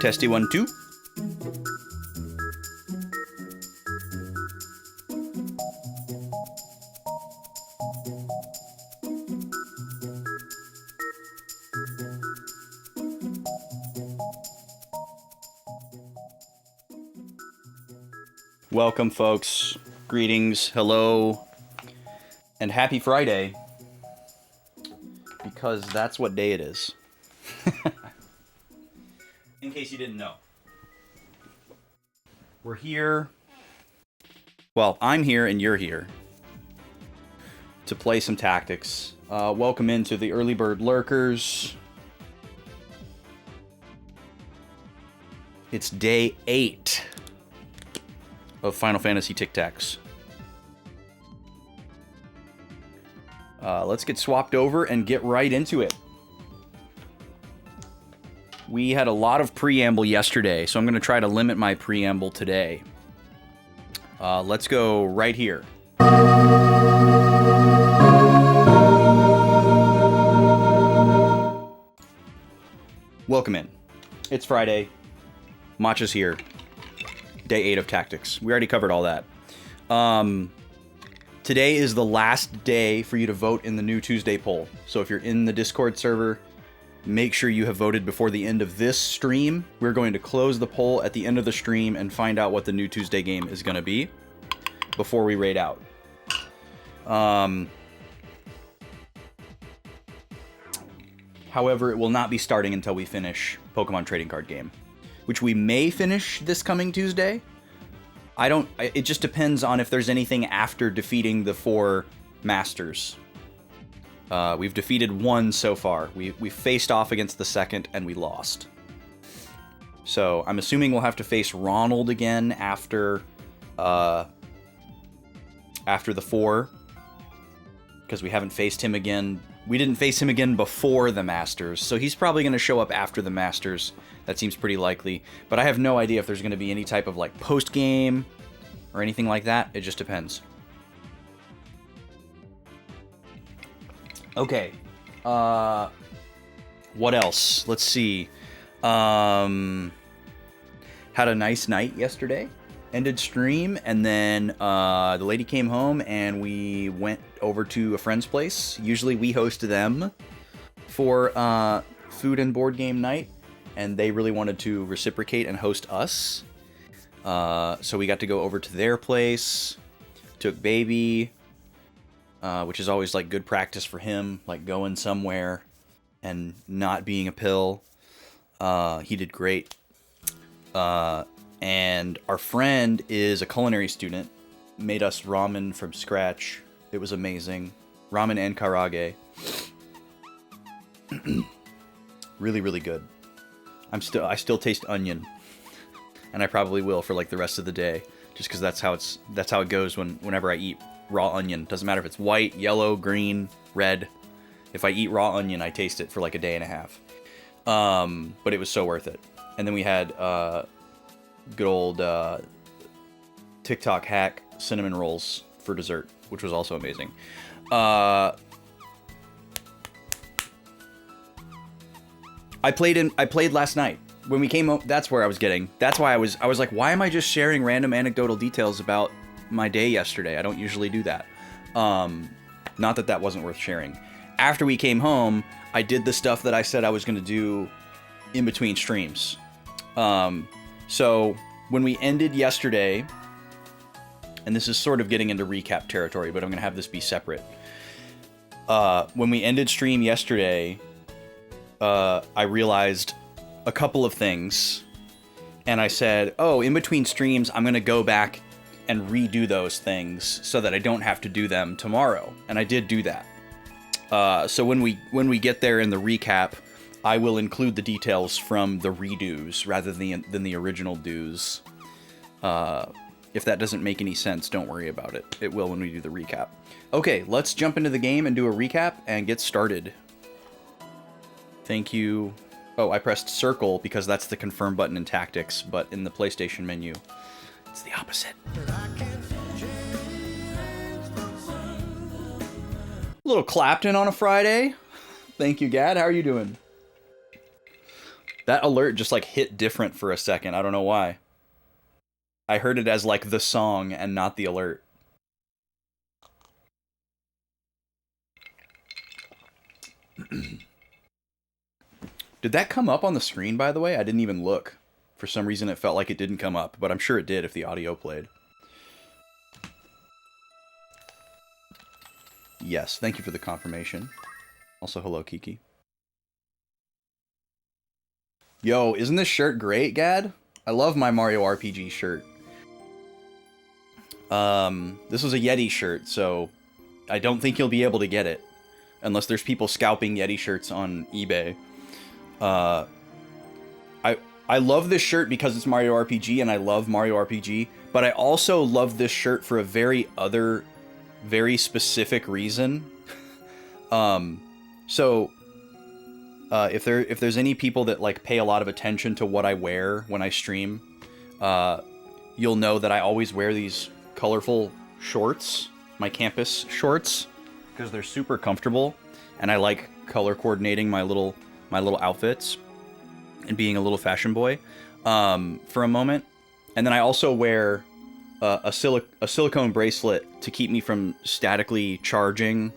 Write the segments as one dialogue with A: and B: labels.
A: Testy 1, 2. Welcome, folks. Greetings, hello, and happy Friday. Because that's what day it is. In case you didn't know. We're here. Well, I'm here and you're here. To play some tactics. Welcome into the Early Bird Lurkers. It's day 8 of Final Fantasy Tic Tacs. Let's get swapped over and get right into it. We had a lot of preamble yesterday, so I'm going to try to limit my preamble today. Let's go right here. Welcome in. It's Friday. Matcha's here. Day 8 of Tactics. We already covered all that. Today is the last day for you to vote in the new Tuesday poll. So if you're in the Discord server, make sure you have voted before the end of this stream. We're going to close the poll at the end of the stream and find out what the new Tuesday game is going to be before we raid out. However, it will not be starting until we finish Pokemon Trading Card Game, which we may finish this coming Tuesday. It just depends on if there's anything after defeating the 4 Masters. We've defeated 1 so far. We faced off against the 2nd and we lost. So I'm assuming we'll have to face Ronald again after the 4. Because we haven't faced him again. We didn't face him again before the Masters. So he's probably going to show up after the Masters. That seems pretty likely. But I have no idea if there's going to be any type of like post-game or anything like that. It just depends. Okay. What else? Let's see. Had a nice night yesterday. Ended stream, and then the lady came home and we went over to a friend's place. Usually we host them for food and board game night, and they really wanted to reciprocate and host us. So we got to go over to their place, took baby, which is always like good practice for him, like going somewhere and not being a pill. He did great. And our friend is a culinary student, made us ramen from scratch. It was amazing. Ramen and karage. Really, really good. I still taste onion. And I probably will for like the rest of the day, just because that's how it goes whenever I eat raw onion. Doesn't matter if it's white, yellow, green, red. If I eat raw onion, I taste it for like a day and a half. But it was so worth it. And then we had good old TikTok hack cinnamon rolls for dessert, which was also amazing. I played last night. When we came home, that's where I was getting. That's why I was like, why am I just sharing random anecdotal details about my day yesterday? I don't usually do that. Not that wasn't worth sharing. After we came home, I did the stuff that I said I was going to do in between streams. So when we ended yesterday, and this is sort of getting into recap territory, but I'm going to have this be separate. When we ended stream yesterday, I realized a couple of things, and I said, oh, in between streams, I'm going to go back and redo those things so that I don't have to do them tomorrow. And I did do that. So when we get there in the recap, I will include the details from the redos rather than the original do's. If that doesn't make any sense, don't worry about it. It will when we do the recap. Okay, let's jump into the game and do a recap and get started. Thank you. Oh, I pressed circle because that's the confirm button in Tactics, but in the PlayStation menu, it's the opposite. A little Clapton on a Friday. Thank you, Gad. How are you doing? That alert just like hit different for a second. I don't know why. I heard it as like the song and not the alert. Did that come up on the screen, by the way? I didn't even look. For some reason, it felt like it didn't come up, but I'm sure it did if the audio played. Yes, thank you for the confirmation. Also, hello, Kiki. Yo, isn't this shirt great, Gad? I love my Mario RPG shirt. This was a Yeti shirt, so I don't think you'll be able to get it. Unless there's people scalping Yeti shirts on eBay. I love this shirt because it's Mario RPG, and I love Mario RPG, but I also love this shirt for a very specific reason. If there's any people that like pay a lot of attention to what I wear when I stream, you'll know that I always wear these colorful shorts, my campus shorts, because they're super comfortable, and I like color coordinating my little outfits and being a little fashion boy for a moment. And then I also wear a silicone bracelet to keep me from statically charging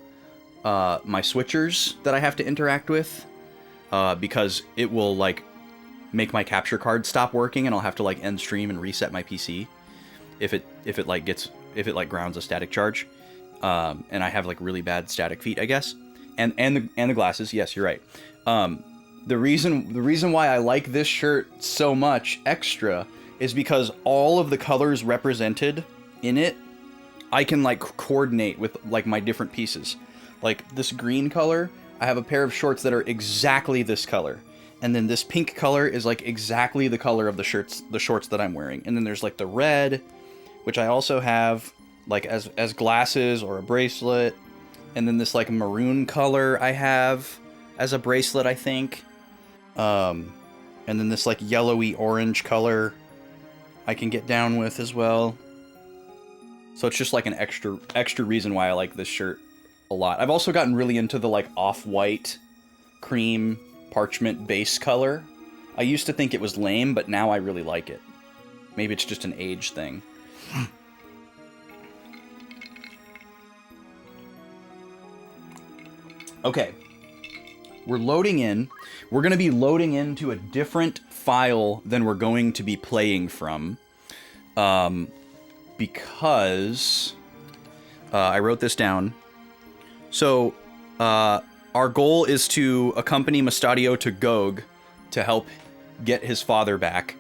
A: my switchers that I have to interact with, because it will like make my capture card stop working, and I'll have to like end stream and reset my PC if it grounds a static charge. And I have like really bad static feet, I guess. And the glasses. Yes, you're right. The reason why I like this shirt so much extra is because all of the colors represented in it, I can like coordinate with like my different pieces. Like this green color, I have a pair of shorts that are exactly this color. And then this pink color is like exactly the color of the shorts that I'm wearing. And then there's like the red, which I also have like as glasses or a bracelet. And then this like maroon color I have as a bracelet, I think. And then this like yellowy orange color I can get down with as well. So it's just like an extra reason why I like this shirt a lot. I've also gotten really into the like off-white cream parchment base color. I used to think it was lame, but now I really like it. Maybe it's just an age thing. Okay. We're loading in. We're going to be loading into a different file than we're going to be playing from. Because I wrote this down. So, our goal is to accompany Mustadio to Gog to help get his father back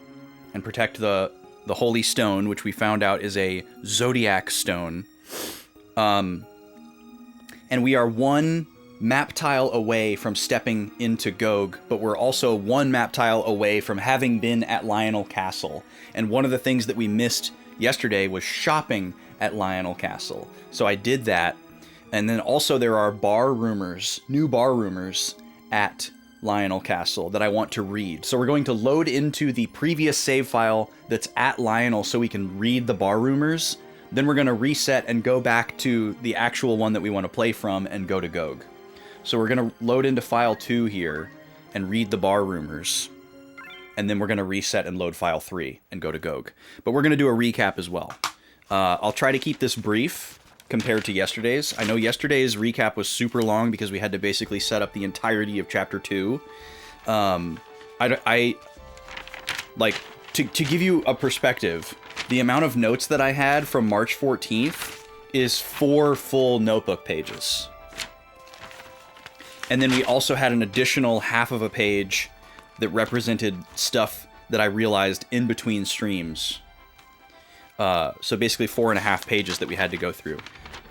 A: and protect the Holy Stone, which we found out is a Zodiac Stone. And we are one map tile away from stepping into Gog, but we're also one map tile away from having been at Lionel Castle. And one of the things that we missed yesterday was shopping at Lionel Castle. So I did that. And then also there are new bar rumors at Lionel Castle that I want to read. So we're going to load into the previous save file that's at Lionel so we can read the bar rumors. Then we're going to reset and go back to the actual one that we want to play from and go to Gog. So we're going to load into file 2 here and read the bar rumors. And then we're going to reset and load file 3 and go to Gog. But we're going to do a recap as well. I'll try to keep this brief compared to yesterday's. I know yesterday's recap was super long because we had to basically set up the entirety of chapter 2. I like to give you a perspective, the amount of notes that I had from March 14th is 4 full notebook pages. And then we also had an additional half of a page that represented stuff that I realized in between streams. So basically 4.5 pages that we had to go through.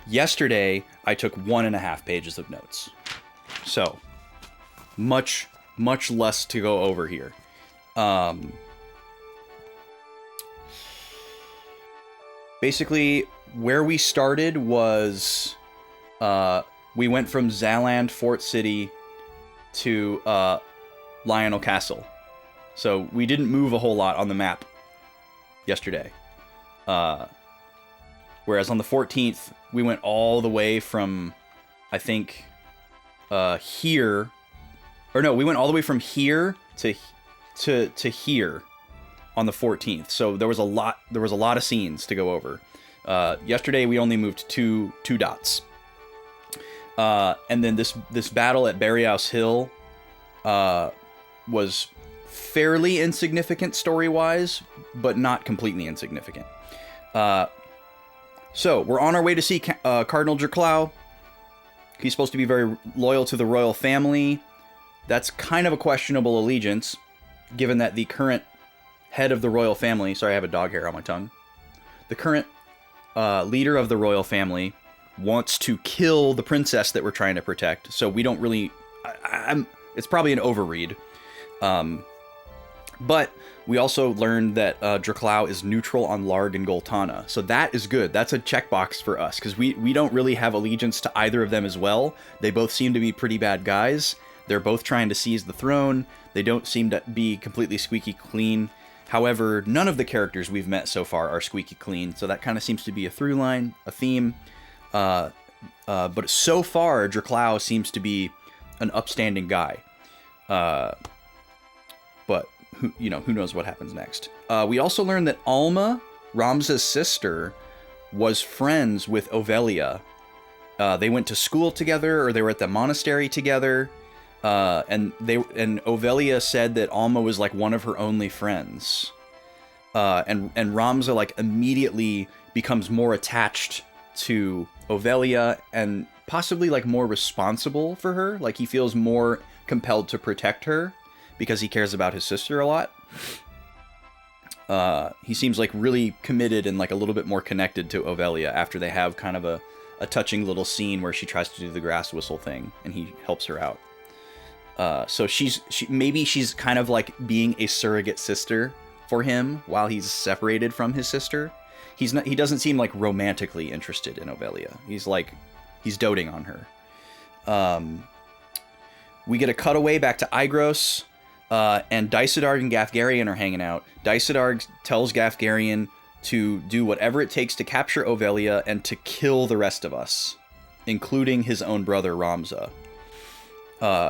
A: Yesterday, I took 1.5 pages of notes. So, much less to go over here. Basically, where we started was, we went from Zaland Fort City to Lionel Castle. So we didn't move a whole lot on the map yesterday. Whereas on the 14th, we went all the way from, I think, here. Or no, we went all the way from here to to here on the 14th. So there was a lot of scenes to go over. Yesterday we only moved two dots. And then this battle at Barryhouse Hill was fairly insignificant story-wise, but not completely insignificant. So we're on our way to see Cardinal Draclau. He's supposed to be very loyal to the royal family. That's kind of a questionable allegiance, given that the current head of the royal family... Sorry, I have a dog hair on my tongue. The current leader of the royal family wants to kill the princess that we're trying to protect. So we don't really... it's probably an overread. But we also learned that Draclau is neutral on Larg and Goltana. So that is good. That's a checkbox for us, because we don't really have allegiance to either of them as well. They both seem to be pretty bad guys. They're both trying to seize the throne. They don't seem to be completely squeaky clean. However, none of the characters we've met so far are squeaky clean. So that kind of seems to be a through line, a theme. But so far, Draclau seems to be an upstanding guy. But who knows what happens next. We also learned that Alma, Ramza's sister, was friends with Ovelia. They went to school together, or they were at the monastery together. And Ovelia said that Alma was like one of her only friends. And Ramza like immediately becomes more attached to Ovelia and possibly like more responsible for her. Like he feels more compelled to protect her because he cares about his sister a lot. He seems like really committed and like a little bit more connected to Ovelia after they have kind of a touching little scene where she tries to do the grass whistle thing and he helps her out. So maybe she's kind of like being a surrogate sister for him while he's separated from his sister. He doesn't seem like romantically interested in Ovelia. He's doting on her. We get a cutaway back to Igros, and Dysadarg and Gafgarian are hanging out. Dysadarg tells Gafgarian to do whatever it takes to capture Ovelia and to kill the rest of us, including his own brother Ramza.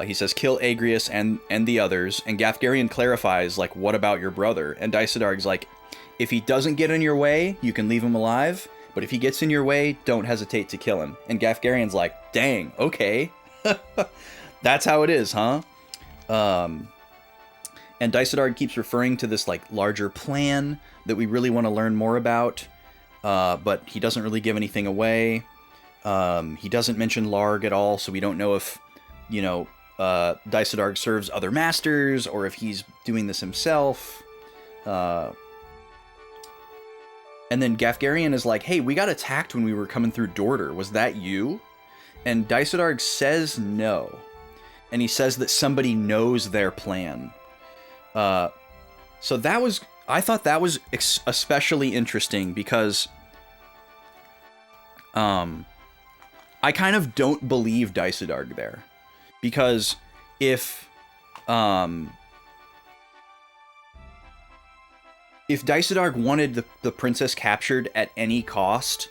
A: He says, kill Agrius and the others, and Gafgarian clarifies, like, what about your brother? And Dysadarg's like, if he doesn't get in your way, you can leave him alive, but if he gets in your way, don't hesitate to kill him. And Gafgarian's like, dang, okay. That's how it is, huh? And Dysadarg keeps referring to this, like, larger plan that we really want to learn more about, but he doesn't really give anything away. He doesn't mention Larg at all, so we don't know if Dysadarg serves other masters, or if he's doing this himself. And then Gafgarian is like, hey, we got attacked when we were coming through Dorter. Was that you? And Dysadarg says no. And he says that somebody knows their plan. So I thought that was especially interesting because I kind of don't believe Dysadarg there. Because if Dysadarg wanted the princess captured at any cost,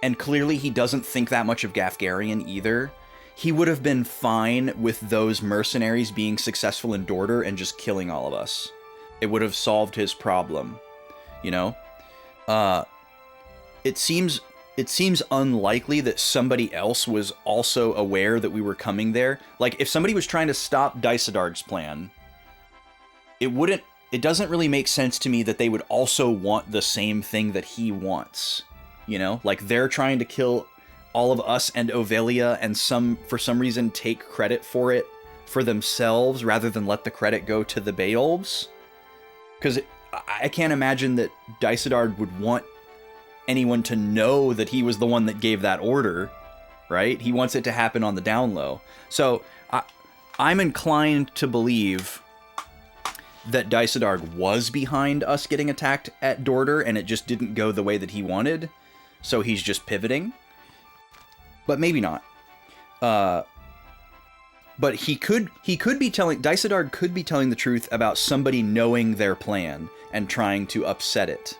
A: and clearly he doesn't think that much of Gafgarian either, he would have been fine with those mercenaries being successful in Dorter and just killing all of us. It would have solved his problem, It seems unlikely that somebody else was also aware that we were coming there. Like, if somebody was trying to stop Dysadarg's plan, it doesn't really make sense to me that they would also want the same thing that he wants. Like, they're trying to kill all of us and Ovelia, and for some reason take credit for it for themselves rather than let the credit go to the Beowulfs. Because I can't imagine that Dysadarg would want anyone to know that he was the one that gave that order, right? He wants it to happen on the down low. So I'm inclined to believe that Dysadarg was behind us getting attacked at Dorter, and it just didn't go the way that he wanted, so he's just pivoting. But maybe not. But Dysadarg could be telling the truth about somebody knowing their plan and trying to upset it,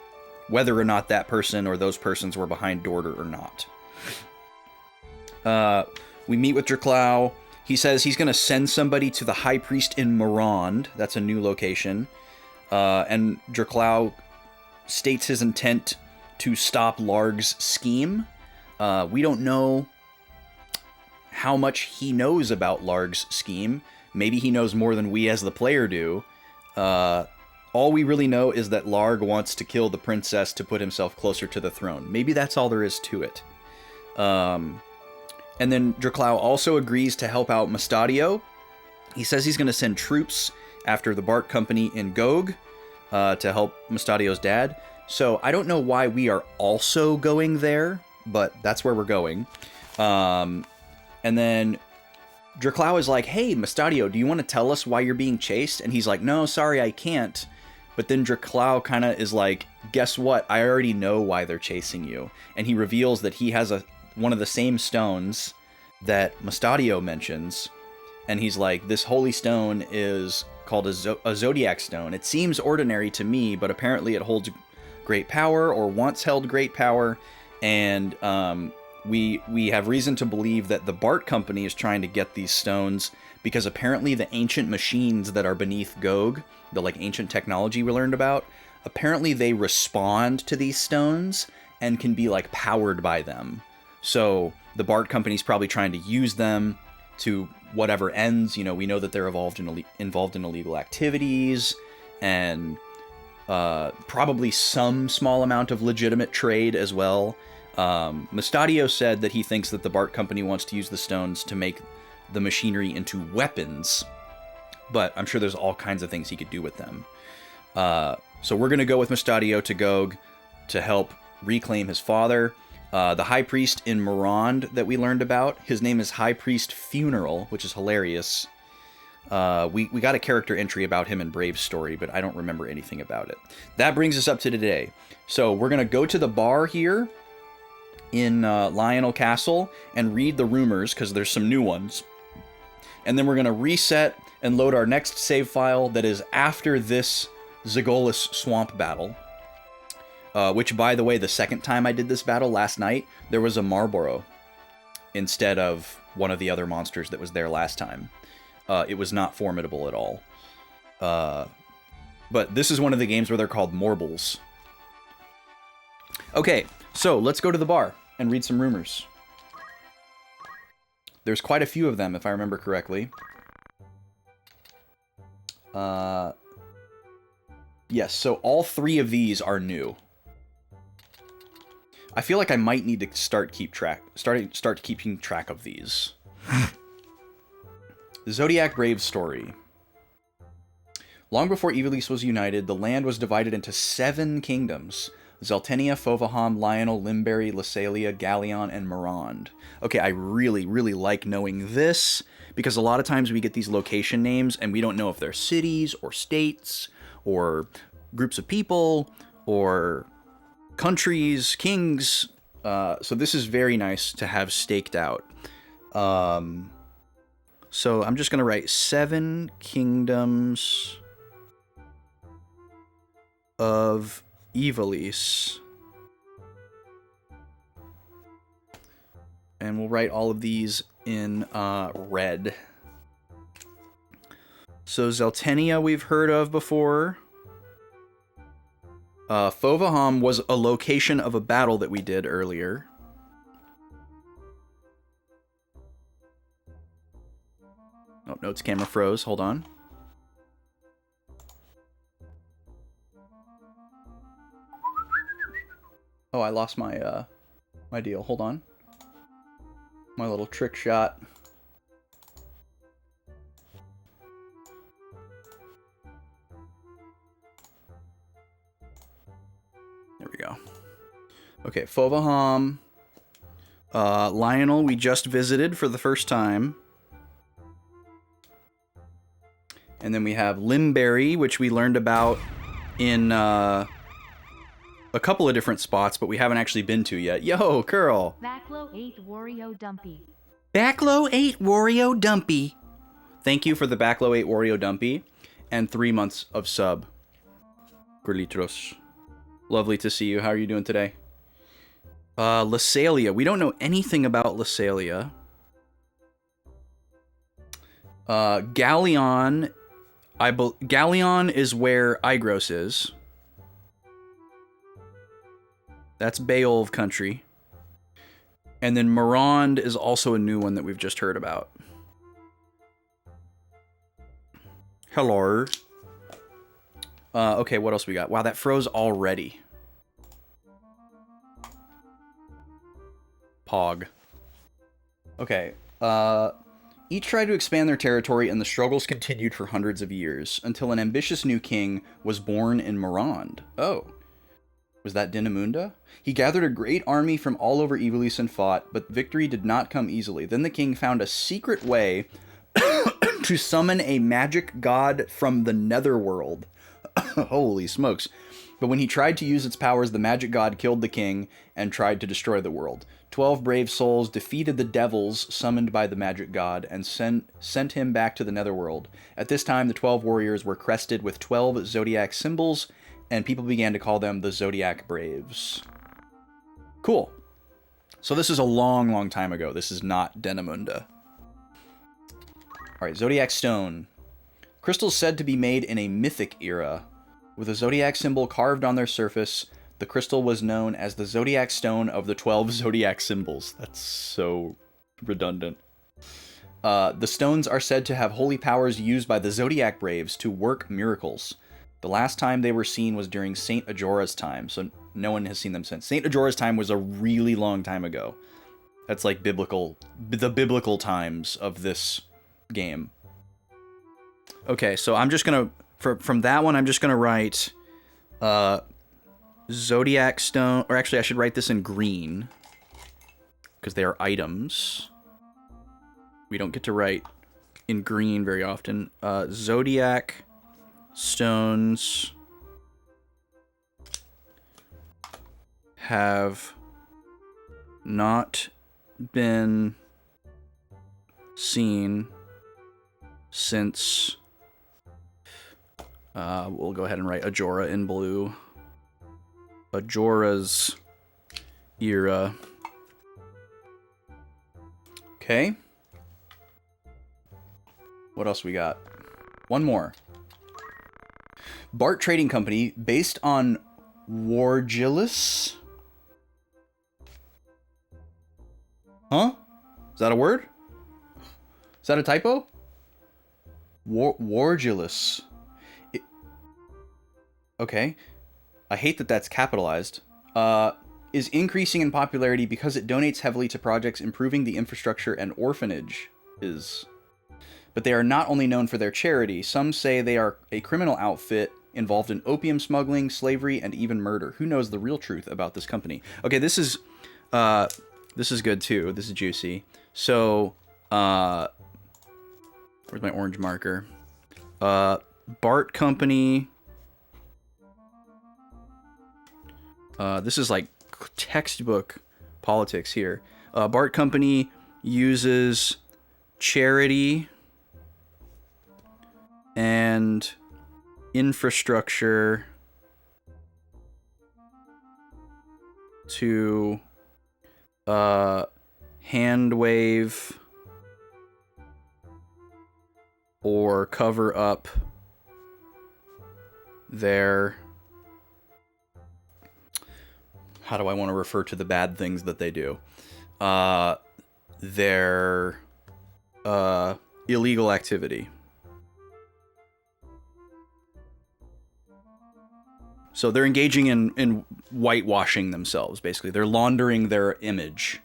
A: whether or not that person or those persons were behind Dorter or not. We meet with Draclau, He says he's going to send somebody to the High Priest in Morond. That's a new location. And Draklau states his intent to stop Larg's scheme. We don't know how much he knows about Larg's scheme. Maybe he knows more than we as the player do. All we really know is that Larg wants to kill the princess to put himself closer to the throne. Maybe that's all there is to it. And then Draklau also agrees to help out Mustadio. He says he's going to send troops after the Bart Company in Gog to help Mustadio's dad. So I don't know why we are also going there, but that's where we're going. And then Draklau is like, hey, Mustadio, do you want to tell us why you're being chased? And he's like, no, sorry, I can't. But then Draklau kind of is like, guess what? I already know why they're chasing you. And he reveals that he has one of the same stones that Mustadio mentions. And he's like, this holy stone is called a Zodiac stone. It seems ordinary to me, but apparently it holds great power, or once held great power. And we have reason to believe that the Bart Company is trying to get these stones because apparently the ancient machines that are beneath Gog, the like ancient technology we learned about, apparently they respond to these stones and can be like powered by them. So the Bart Company's probably trying to use them to whatever ends. You know, we know that they're involved in illegal activities and probably some small amount of legitimate trade as well. Mustadio said that he thinks that the Bart Company wants to use the stones to make the machinery into weapons, but I'm sure there's all kinds of things he could do with them. So we're going to go with Mustadio to Gog to help reclaim his father. The High Priest in Morond that we learned about, his name is High Priest Funeral, which is hilarious. We got a character entry about him in Brave's story, but I don't remember anything about it. That brings us up to today. So we're going to go to the bar here in Lionel Castle and read the rumors, because there's some new ones. And then we're going to reset and load our next save file that is after this Zagolas Swamp battle. Which, by the way, the second time I did this battle last night, there was a Marlboro instead of one of the other monsters that was there last time. It was not formidable at all. But this is one of the games where they're called Morbles. Okay, so let's go to the bar and read some rumors. There's quite a few of them, if I remember correctly. Yes, so all three of these are new. I feel like I might need to start keeping track of these. The Zodiac Brave story. Long before Ivalice was united, the land was divided into 7 kingdoms. Zeltenia, Fovaham, Lionel, Limberry, Lassalia, Galleon, and Morond. Okay, I really, really like knowing this, because a lot of times we get these location names, and we don't know if they're cities, or states, or groups of people, or countries, kings. So this is very nice to have staked out. So I'm just going to write 7 kingdoms of Ivalice. And we'll write all of these in red. So Zeltenia we've heard of before. Fovaham was a location of a battle that we did earlier. Oh, notes camera froze. Hold on. Oh, I lost my my deal. Hold on. My little trick shot. There we go. Okay, Fovaham. Lionel, we just visited for the first time. And then we have Limberry, which we learned about in a couple of different spots, but we haven't actually been to yet. Yo, Curl!
B: Backlow 8 Wario Dumpy.
A: Backlow 8 Wario Dumpy. Thank you for the Backlow 8 Wario Dumpy and 3 months of sub. Grilitros. Lovely to see you. How are you doing today? Lassalia. We don't know anything about Lassalia. Galleon, Galleon is where Igros is. That's Beowulf country. And then Morond is also a new one that we've just heard about. Hello. Okay, what else we got? Wow, that froze already. Pog. Okay. Each tried to expand their territory, and the struggles continued for hundreds of years, until an ambitious new king was born in Morond. Oh. Was that Dinamunda? He gathered a great army from all over Ivalice and fought, but victory did not come easily. Then the king found a secret way to summon a magic god from the netherworld. Holy smokes. But when he tried to use its powers, the magic god killed the king and tried to destroy the world. 12 brave souls defeated the devils summoned by the magic god and sent him back to the netherworld. At this time, the 12 warriors were crested with 12 zodiac symbols, and people began to call them the Zodiac Braves. Cool. So this is a long, long time ago. This is not Denamunda. Alright, Zodiac Stone. Crystals said to be made in a mythic era. With a zodiac symbol carved on their surface, the crystal was known as the Zodiac Stone of the 12 zodiac symbols. That's so redundant. The stones are said to have holy powers used by the Zodiac Braves to work miracles. The last time they were seen was during Saint Ajora's time, so no one has seen them since. Saint Ajora's time was a really long time ago. That's like the biblical times of this game. Okay, so I'm just gonna, from that one, I'm just gonna write Zodiac Stone, or actually I should write this in green, because they are items. We don't get to write in green very often. Zodiac Stones have not been seen since, we'll go ahead and write Ajora in blue. Ajora's era. Okay. What else we got? One more. Bart Trading Company, based on Wargilis. Huh? Is that a word? Is that a typo? Wargilis. Okay. I hate that that's capitalized. Is increasing in popularity because it donates heavily to projects improving the infrastructure and orphanages. But they are not only known for their charity. Some say they are a criminal outfit involved in opium smuggling, slavery, and even murder. Who knows the real truth about this company? Okay, this is good too. This is juicy. So, where's my orange marker? Bart Company. This is like textbook politics here. Bart Company uses charity and infrastructure to hand wave or cover up their, how do I want to refer to the bad things that they do? Their illegal activity. So they're engaging in whitewashing themselves, basically. They're laundering their image.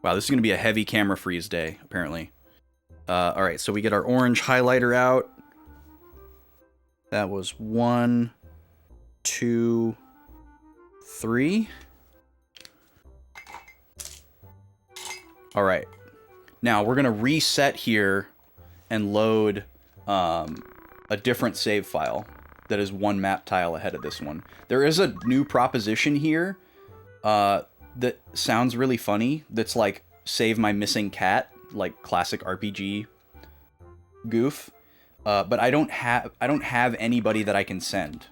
A: Wow, this is going to be a heavy camera freeze day, apparently. All right, so we get our orange highlighter out. That was 1, 2, 3. All right. Now we're going to reset here and load a different save file that is one map tile ahead of this one. There is a new proposition here that sounds really funny. That's like save my missing cat, like classic RPG goof. But I don't have anybody that I can send.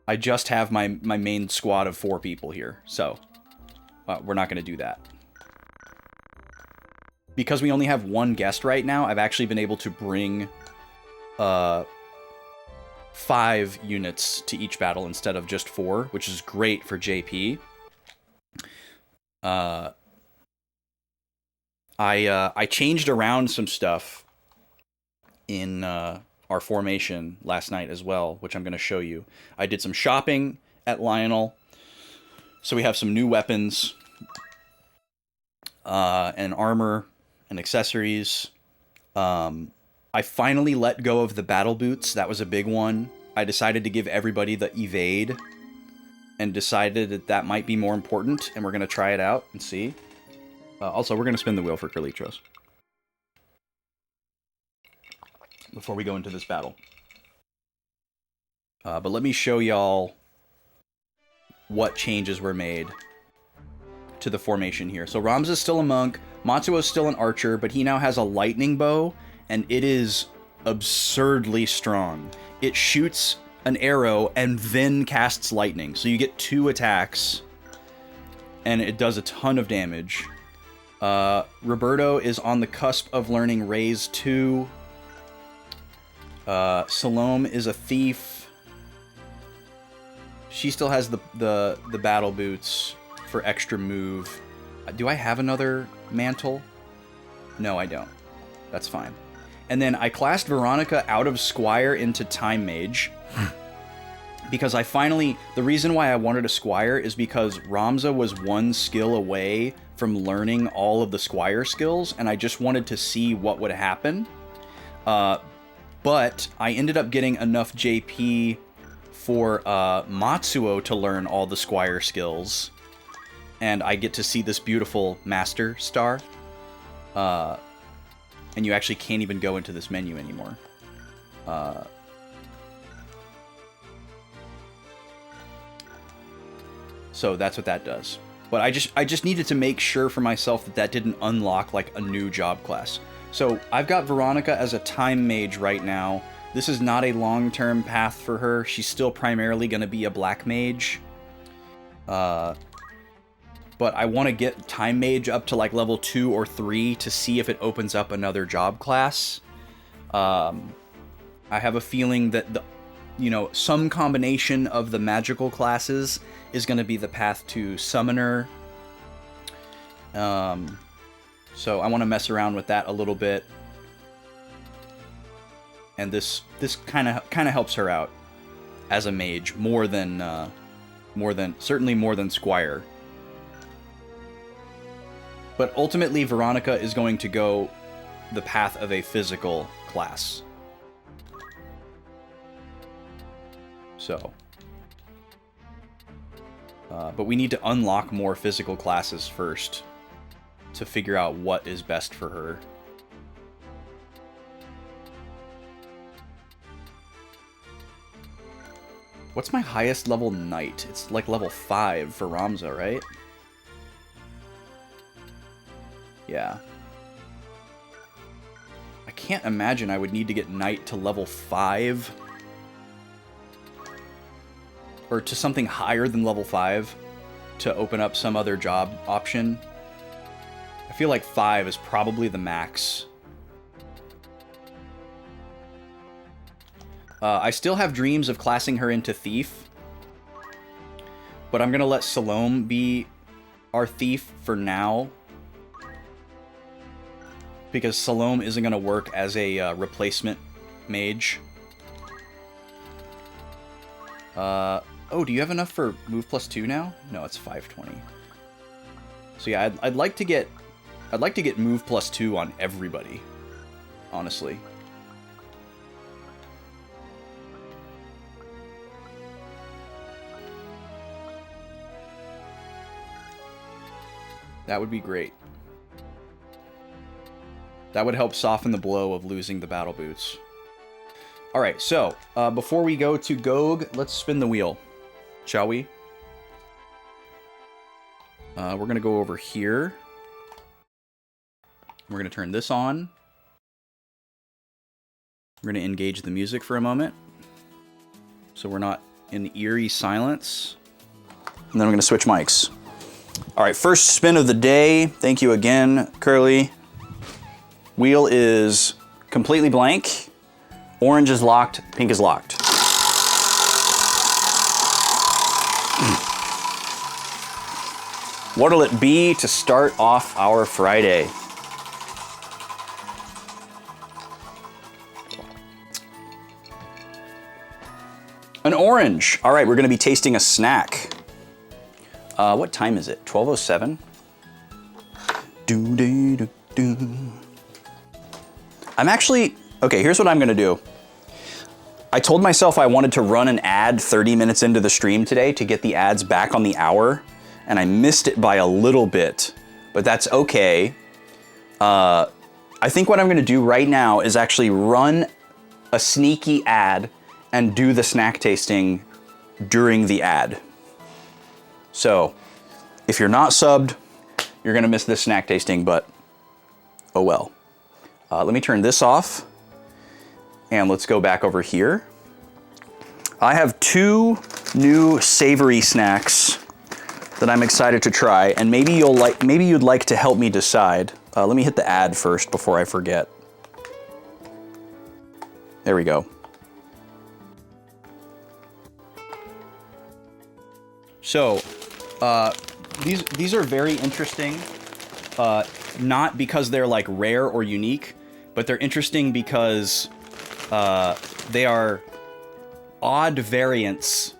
A: I just have my main squad of 4 people here, so we're not going to do that. because we only have one guest right now, I've actually been able to bring 5 units to each battle instead of just 4, which is great for JP. I changed around some stuff in our formation last night as well, which I'm going to show you. I did some shopping at Lionel, so we have some new weapons, and armor and accessories. I finally let go of the battle boots. That was a big one. I decided to give everybody the evade and decided that that might be more important, and we're going to try it out and see. Also, we're going to spin the wheel for Carlitos before we go into this battle. But let me show y'all what changes were made to the formation here. So Ramza's still a monk, Matsuo's still an archer, but he now has a lightning bow, and it is absurdly strong. It shoots an arrow and then casts lightning. So you get 2 attacks, and it does a ton of damage. Roberto is on the cusp of learning Raise 2. Salome is a thief. She still has the battle boots for extra move. Do I have another mantle? No, I don't. That's fine. And then I classed Veronica out of Squire into Time Mage. Because I finally... The reason why I wanted a Squire is because Ramza was 1 skill away from learning all of the Squire skills, and I just wanted to see what would happen. But I ended up getting enough JP for Matsuo to learn all the Squire skills. And I get to see this beautiful Master Star. And you actually can't even go into this menu anymore. So that's what that does. But I just needed to make sure for myself that that didn't unlock like a new job class. So I've got Veronica as a time mage right now. This is not a long-term path for her. She's still primarily going to be a black mage. But I want to get time mage up to like level 2 or 3 to see if it opens up another job class. I have a feeling that some combination of the magical classes is going to be the path to summoner. So I want to mess around with that a little bit. And this kind of helps her out as a mage certainly more than Squire. But ultimately Veronica is going to go the path of a physical class. So but we need to unlock more physical classes first to figure out what is best for her. What's my highest level knight? It's like level 5 for Ramza, right? Yeah. I can't imagine I would need to get knight to level 5. Or to something higher than level 5 to open up some other job option. I feel like 5 is probably the max. I still have dreams of classing her into thief. But I'm going to let Salome be our thief for now. Because Salome isn't going to work as a replacement mage. Oh, do you have enough for move +2 now? No, it's 520. So yeah, I'd like to get move +2 on everybody, honestly. That would be great. That would help soften the blow of losing the battle boots. Alright, so, before we go to Gog, let's spin the wheel. Shall we? We're going to go over here. We're going to turn this on. We're going to engage the music for a moment, so we're not in eerie silence. And then we're going to switch mics. All right, first spin of the day. Thank you again, Curly. Wheel is completely blank. Orange is locked, pink is locked. What'll it be to start off our Friday? An orange. All right, we're gonna be tasting a snack. What time is it? 12:07? I'm actually, okay, here's what I'm gonna do. I told myself I wanted to run an ad 30 minutes into the stream today to get the ads back on the hour, and I missed it by a little bit, but that's okay. I think what I'm gonna do right now is actually run a sneaky ad and do the snack tasting during the ad. So, if you're not subbed, you're gonna miss this snack tasting, but oh well. Let me turn this off, and let's go back over here. I have 2 new savory snacks that I'm excited to try, and maybe you'd like to help me decide. Let me hit the ad first before I forget. There we go. So, these are very interesting, not because they're like rare or unique, but they're interesting because they are odd variants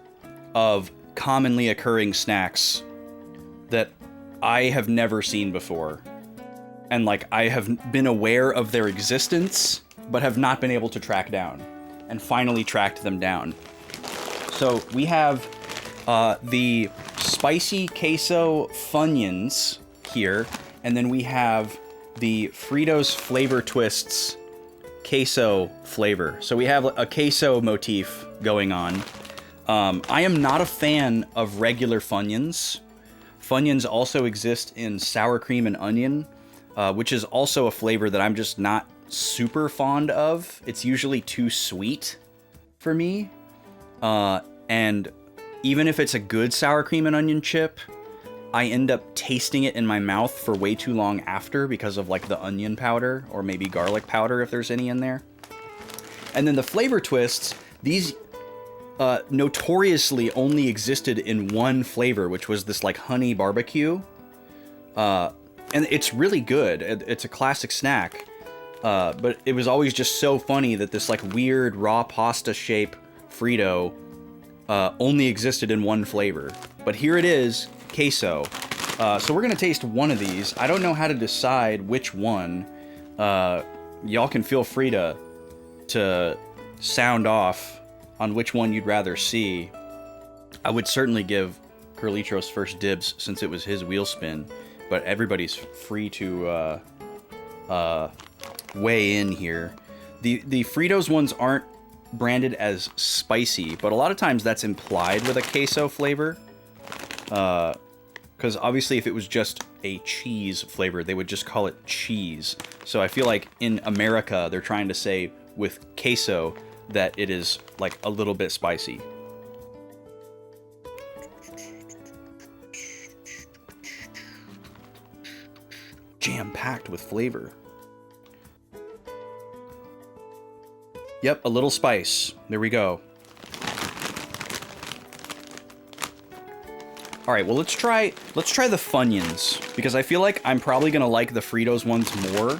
A: of commonly occurring snacks that I have never seen before. And like, I have been aware of their existence, but have not been able to track down, and finally tracked them down. So we have the spicy queso Funyuns here, and then we have the Fritos Flavor Twists queso flavor. So we have a queso motif going on. I am not a fan of regular Funyuns. Funyuns also exist in sour cream and onion, which is also a flavor that I'm just not super fond of. It's usually too sweet for me. And even if it's a good sour cream and onion chip, I end up tasting it in my mouth for way too long after because of like the onion powder or maybe garlic powder if there's any in there. And then the flavor twists, these notoriously only existed in one flavor, which was this like honey barbecue. And it's really good. It's a classic snack. But it was always just so funny that this like weird raw pasta shape Frito only existed in one flavor. But here it is, queso. So we're gonna taste one of these. I don't know how to decide which one. Y'all can feel free to sound off on which one you'd rather see. I would certainly give Carlitos first dibs since it was his wheel spin, but everybody's free to weigh in here. The Fritos ones aren't branded as spicy, but a lot of times that's implied with a queso flavor. Because obviously if it was just a cheese flavor, they would just call it cheese. So I feel like in America, they're trying to say with queso that it is like a little bit spicy. Jam-packed with flavor. Yep, a little spice. There we go. All right, well, let's try the Funyuns, because I feel like I'm probably gonna like the Fritos ones more.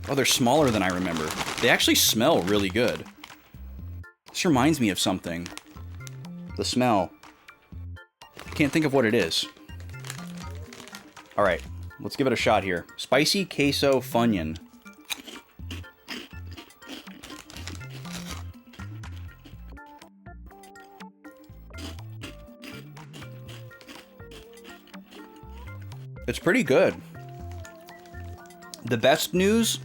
A: Oh, they're smaller than I remember. They actually smell really good. This reminds me of something. The smell. I can't think of what it is. All right, let's give it a shot here. Spicy queso Funyun. It's pretty good. The best news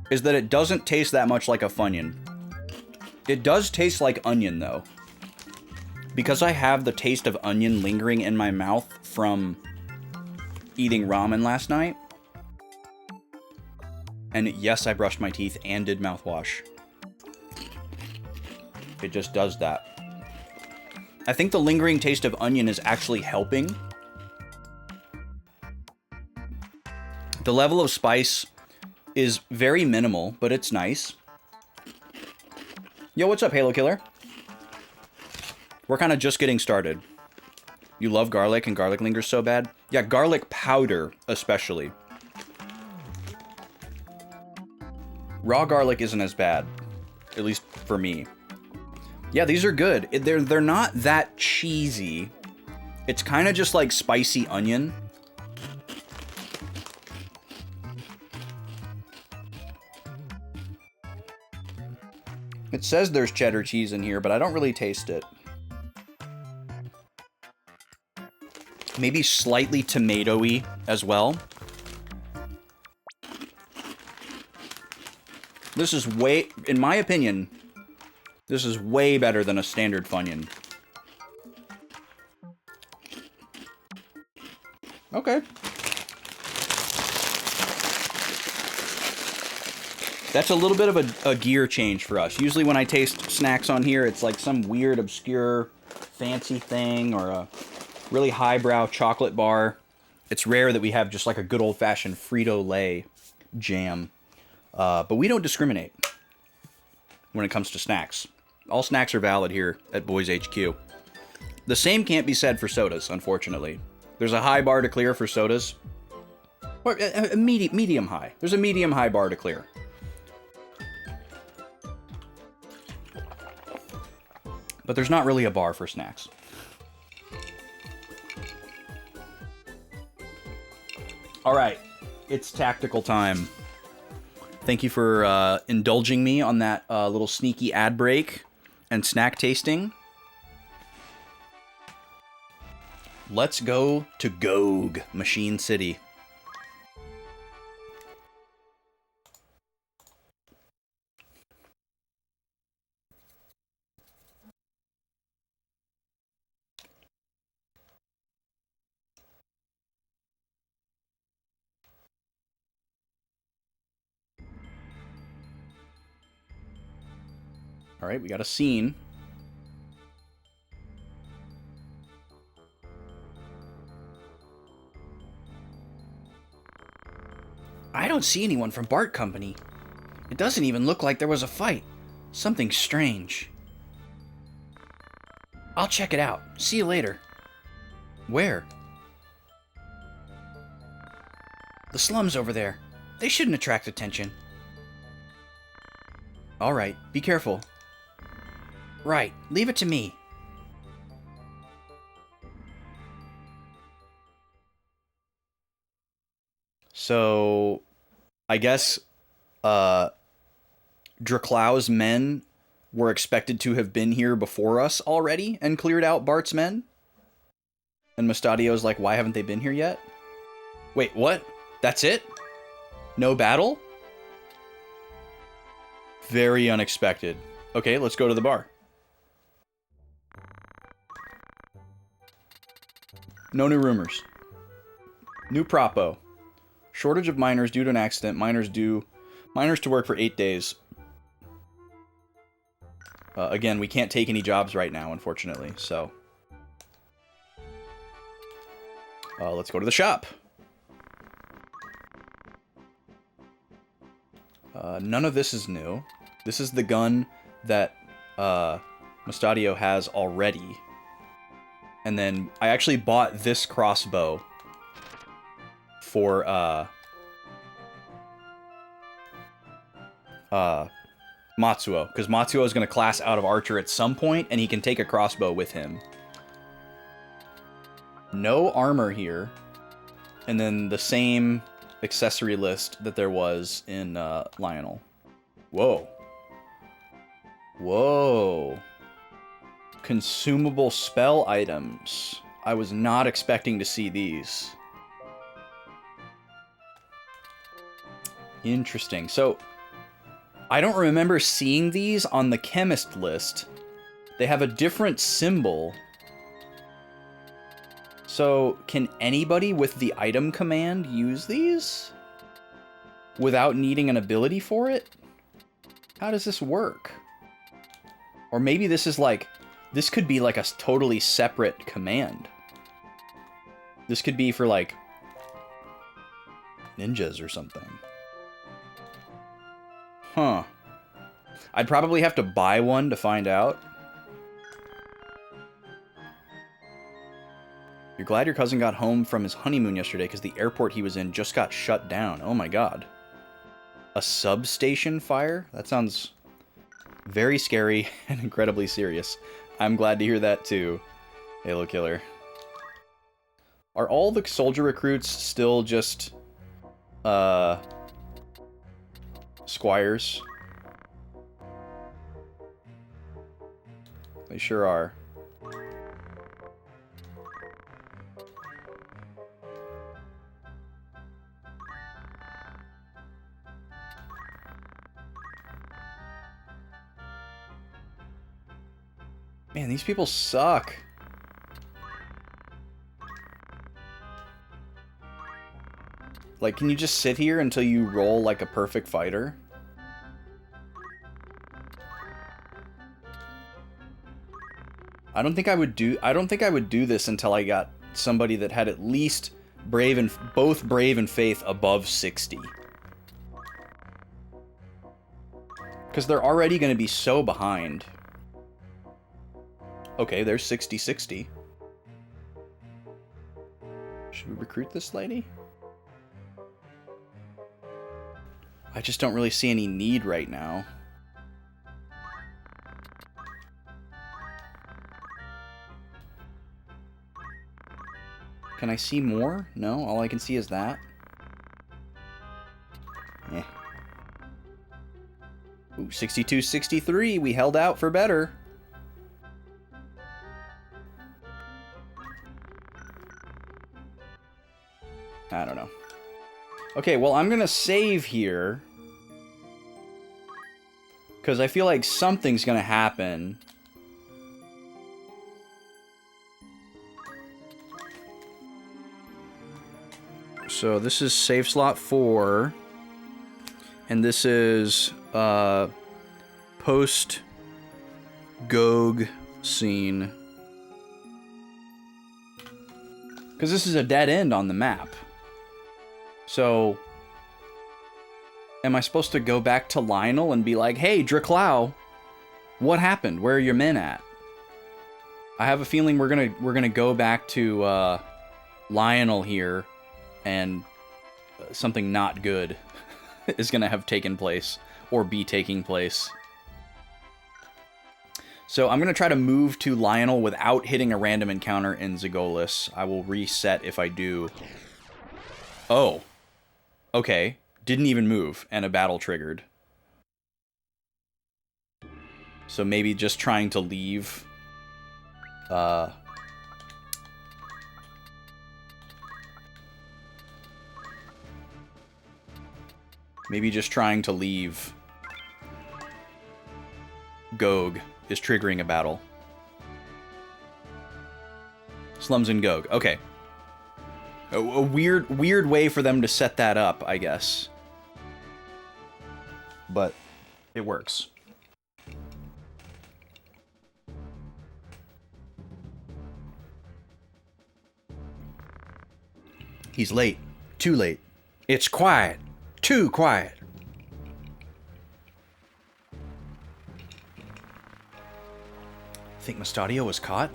A: is that it doesn't taste that much like a Funyun. It does taste like onion, though. Because I have the taste of onion lingering in my mouth from eating ramen last night. And yes, I brushed my teeth and did mouthwash. It just does that. I think the lingering taste of onion is actually helping. The level of spice is very minimal, but it's nice. Yo, what's up, Halo Killer? We're kind of just getting started. You love garlic and garlic lingers so bad? Yeah, garlic powder, especially. Raw garlic isn't as bad, at least for me. Yeah, these are good. They're not that cheesy. It's kind of just like spicy onion. It says there's cheddar cheese in here, but I don't really taste it. Maybe slightly tomatoey as well. This is way, in my opinion, this is way better than a standard Funyun. Okay. That's a little bit of a gear change for us. Usually when I taste snacks on here, it's like some weird, obscure, fancy thing or a really highbrow chocolate bar. It's rare that we have just like a good old-fashioned Frito-Lay jam. But we don't discriminate when it comes to snacks. All snacks are valid here at Boys HQ. The same can't be said for sodas, unfortunately. There's a high bar to clear for sodas. Or a medium high. There's a medium high bar to clear. But there's not really a bar for snacks. All right, it's tactical time. Thank you for indulging me on that little sneaky ad break and snack tasting. Let's go to Gog, Machine City. All right, we got a scene. I don't see anyone from Bart Company. It doesn't even look like there was a fight. Something strange. I'll check it out. See you later. Where? The slums over there. They shouldn't attract attention. All right, be careful. Right, leave it to me. So, I guess, Draklau's men were expected to have been here before us already and cleared out Bart's men? And Mustadio's like, why haven't they been here yet? Wait, what? That's it? No battle? Very unexpected. Okay, let's go to the bar. No new rumors. New propo. Shortage of miners due to an accident. Miners to work for 8 days. Again, we can't take any jobs right now, unfortunately, so. Let's go to the shop. None of this is new. This is the gun that Mustadio has already. And then I actually bought this crossbow for Matsuo, because Matsuo is going to class out of archer at some point, and he can take a crossbow with him. No armor here, and then the same accessory list that there was in Lionel. Whoa. Whoa. Consumable spell items. I was not expecting to see these. Interesting. So, I don't remember seeing these on the chemist list. They have a different symbol. So, can anybody with the item command use these? Without needing an ability for it? How does this work? Or maybe this is like This could be like a totally separate command. This could be for like ninjas or something. Huh. I'd probably have to buy one to find out. You're glad your cousin got home from his honeymoon yesterday because the airport he was in just got shut down. Oh my god. A substation fire? That sounds very scary and incredibly serious. I'm glad to hear that too, Halo Killer. Are all the soldier recruits still just, squires? They sure are. Man, these people suck. Like, can you just sit here until you roll like a perfect fighter? I don't think I would do this until I got somebody that had at least both Brave and Faith above 60. Because they're already going to be so behind. Okay, there's 60-60. Should we recruit this lady? I just don't really see any need right now. Can I see more? No, all I can see is that. Eh. Ooh, 62-63. We held out for better. I don't know. Okay, well, I'm gonna save here. Because I feel like something's gonna happen. So this is save slot 4. And this is post Gog scene. Because this is a dead end on the map. So, am I supposed to go back to Lionel and be like, hey, Draclau, what happened? Where are your men at? I have a feeling we're gonna go back to Lionel here, and something not good is gonna have taken place, or be taking place. So I'm gonna try to move to Lionel without hitting a random encounter in Zagolis. I will reset if I do. Oh. Okay, didn't even move, and a battle triggered. So maybe just trying to leave. Maybe just trying to leave Gog is triggering a battle. Slums and Gog, okay. A weird way for them to set that up, I guess. But it works. He's late. Too late. It's quiet. Too quiet. Think Mustadio was caught?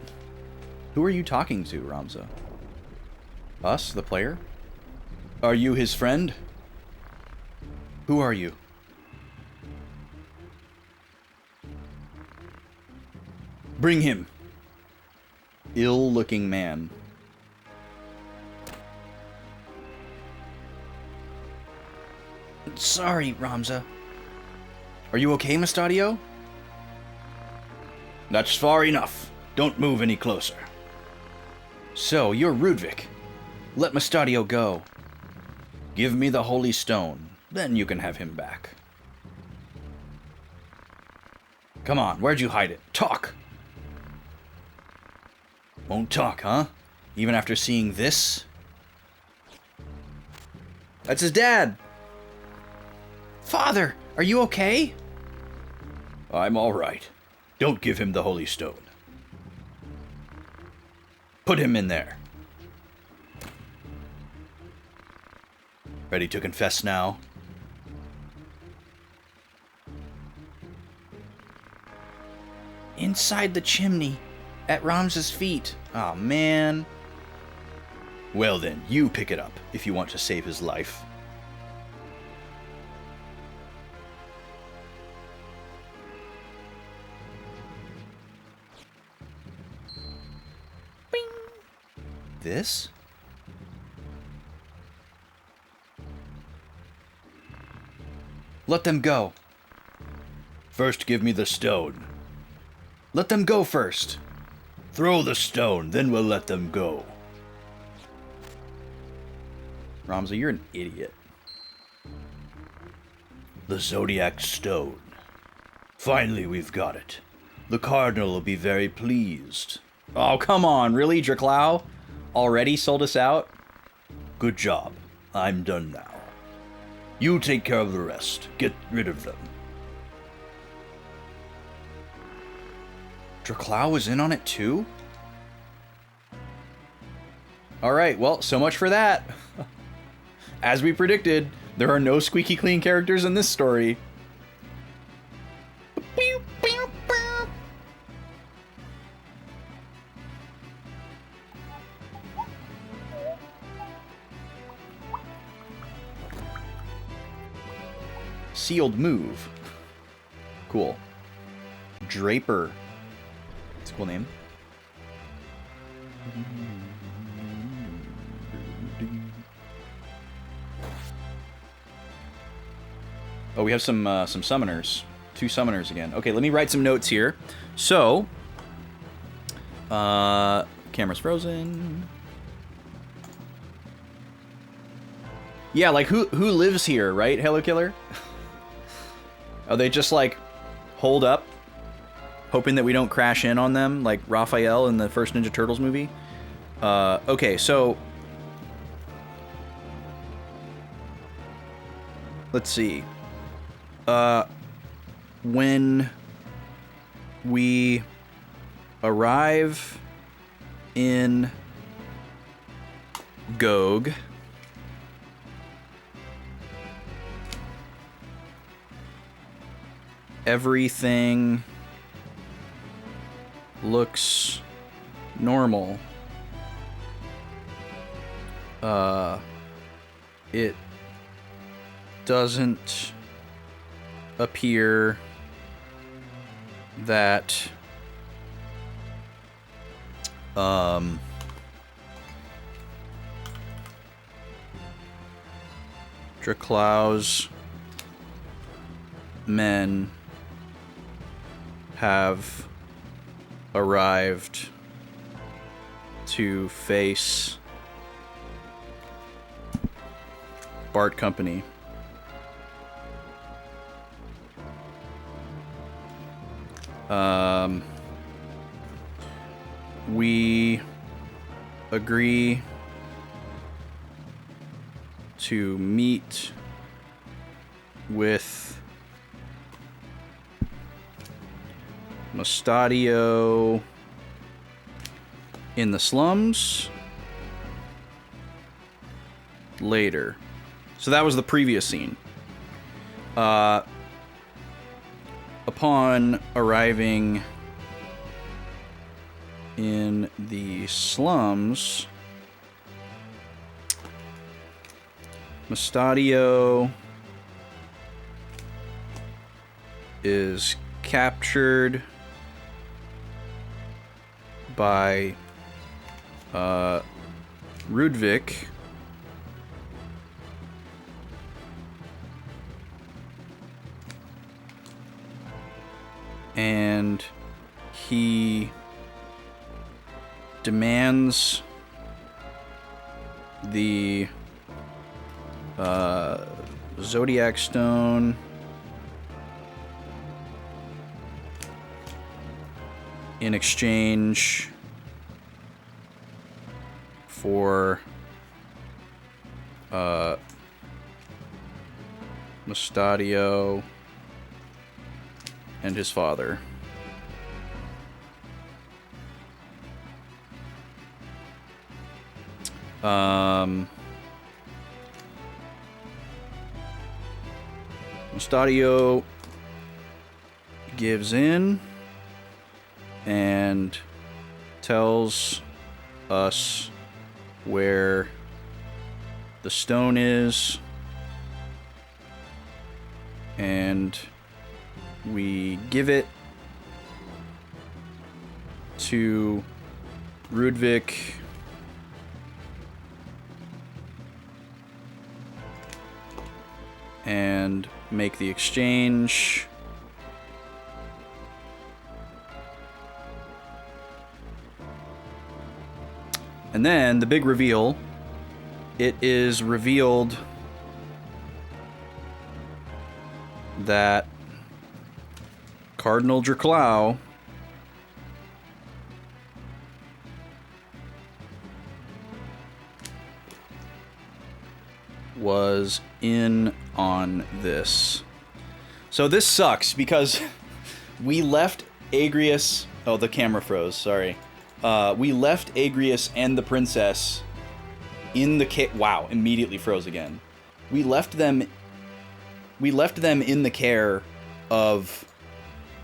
A: Who are you talking to, Ramza? Us, the player? Are you his friend? Who are you? Bring him. Ill-looking man. Sorry, Ramza. Are you okay, Mustadio? That's far enough. Don't move any closer. So, you're Rudvik. Let Mustadio go. Give me the Holy Stone, then you can have him back. Come on, where'd you hide it? Talk! Won't talk, huh? Even after seeing this? That's his dad! Father, are you okay? I'm all right. Don't give him the Holy Stone. Put him in there. Ready to confess now? Inside the chimney, at Rams's feet. Aw, man. Well then, you pick it up, if you want to save his life. Bing. This? Let them go. First give me the stone. Let them go first. Throw the stone, then we'll let them go. Ramza, you're an idiot. The Zodiac Stone. Finally, we've got it. The Cardinal will be very pleased. Oh, come on. Really, Draclau? Already sold us out? Good job. I'm done now. You take care of the rest. Get rid of them. Draclau was in on it too? Alright, well, so much for that. As we predicted, there are no squeaky clean characters in this story. Sealed move. Cool. Draper. That's a cool name. Oh, we have some summoners. 2 summoners again. Okay, let me write some notes here. So, camera's frozen. Yeah, like who lives here, right? Hello Killer? Are they just like holed up, hoping that we don't crash in on them like Raphael in the first Ninja Turtles movie? Okay, so let's see. When we arrive in Gog, everything looks normal. It doesn't appear that Draclau's men have arrived to face Bart Company. We agree to meet with Mustadio in the slums later. So that was the previous scene. Upon arriving in the slums, Mustadio is captured by Rudvik, and he demands the Zodiac Stone in exchange for Mustadio and his father. Mustadio gives in and tells us where the stone is, and we give it to Rudvik and make the exchange. And then the big reveal, it is revealed that Cardinal Draclau was in on this. So this sucks because we left Agrius... Oh, the camera froze, sorry. We left Agrius and the princess in the wow, immediately froze again. We left them in the care of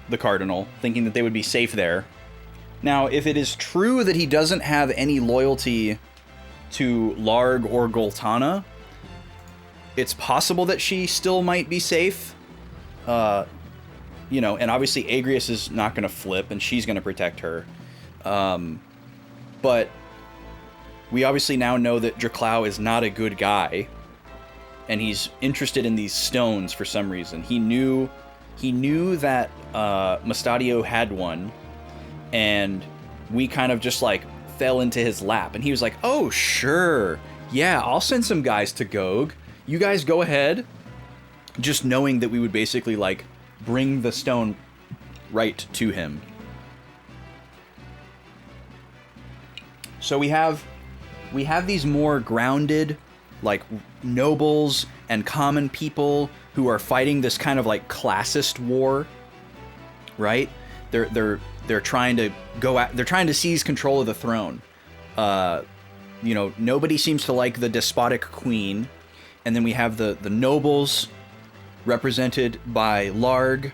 A: the Cardinal, thinking that they would be safe there. Now, if it is true that he doesn't have any loyalty to Larg or Goltana, it's possible that she still might be safe. You know, and obviously Agrius is not going to flip, and she's going to protect her. But we obviously now know that Draclau is not a good guy, and he's interested in these stones for some reason. He knew that Mustadio had one, and we kind of just like fell into his lap, and he was like, "Oh, sure, yeah, I'll send some guys to Gog. You guys go ahead," just knowing that we would basically like bring the stone right to him. So we have these more grounded, like, nobles and common people who are fighting this kind of like classist war, right? They're trying to they're trying to seize control of the throne. You know, nobody seems to like the despotic queen, and then we have the nobles represented by Larg,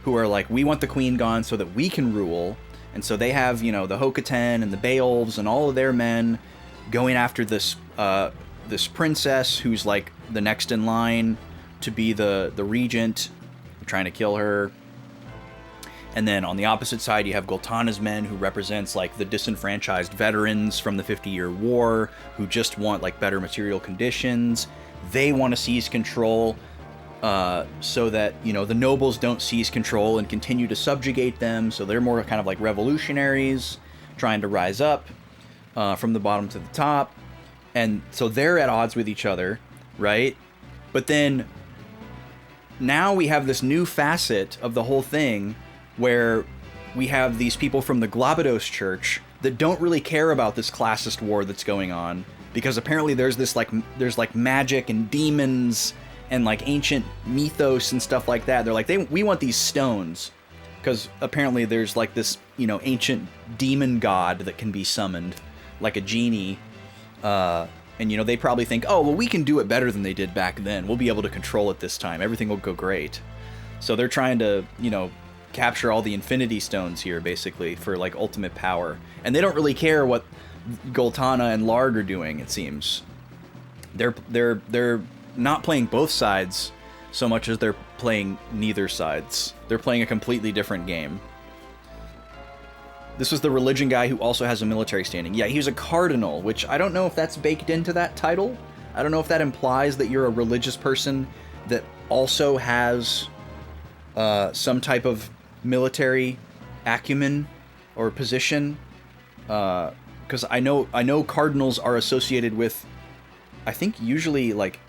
A: who are like, we want the queen gone so that we can rule. And so they have, you know, the Hokoten and the Beowulfs and all of their men going after this this princess who's like the next in line to be the regent, trying to kill her. And then on the opposite side, you have Goltana's men, who represents like the disenfranchised veterans from the 50-year war who just want like better material conditions. They want to seize control so that, you know, the nobles don't seize control and continue to subjugate them. So they're more kind of like revolutionaries trying to rise up from the bottom to the top. And so they're at odds with each other, right? But then now we have this new facet of the whole thing where we have these people from the Globados Church that don't really care about this classist war that's going on, because apparently there's magic and demons and like ancient mythos and stuff like that. They're like, we want these stones, because apparently there's like this, you know, ancient demon god that can be summoned like a genie. And, you know, they probably think, oh, well, we can do it better than they did back then. We'll be able to control it this time. Everything will go great. So they're trying to, you know, capture all the infinity stones here, basically, for, like, ultimate power. And they don't really care what Goltana and Larg are doing, it seems. They're not playing both sides so much as they're playing neither sides. They're playing a completely different game. This was the religion guy who also has a military standing. Yeah, he was a cardinal, which I don't know if that's baked into that title. I don't know if that implies that you're a religious person that also has some type of military acumen or position. Because I know cardinals are associated with, I think, usually like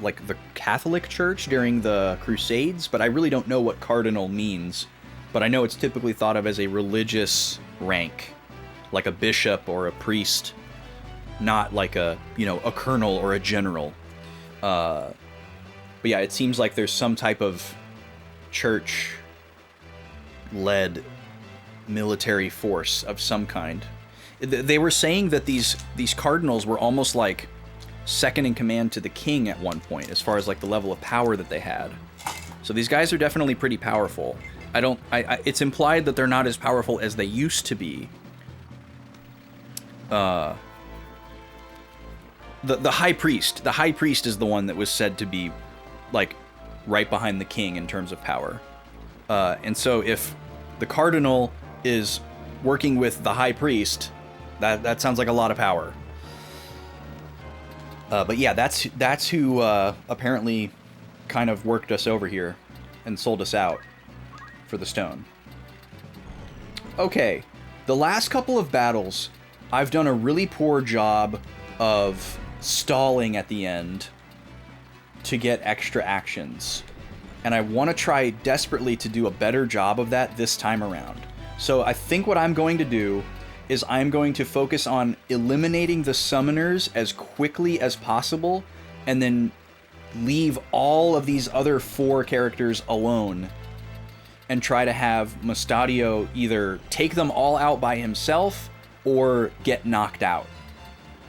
A: the Catholic Church during the Crusades, but I really don't know what cardinal means. But I know it's typically thought of as a religious rank, like a bishop or a priest, not like a, you know, a colonel or a general. But yeah, it seems like there's some type of church-led military force of some kind. They were saying that these cardinals were almost like second in command to the king at one point, as far as like the level of power that they had. So these guys are definitely pretty powerful. It's implied that they're not as powerful as they used to be. The high priest. The high priest is the one that was said to be like right behind the king in terms of power. And so if the cardinal is working with the high priest, that sounds like a lot of power. But yeah, that's who apparently kind of worked us over here and sold us out for the stone. Okay, the last couple of battles, I've done a really poor job of stalling at the end to get extra actions. And I want to try desperately to do a better job of that this time around. So I think what I'm going to do is I'm going to focus on eliminating the summoners as quickly as possible, and then leave all of these other 4 characters alone, and try to have Mustadio either take them all out by himself or get knocked out,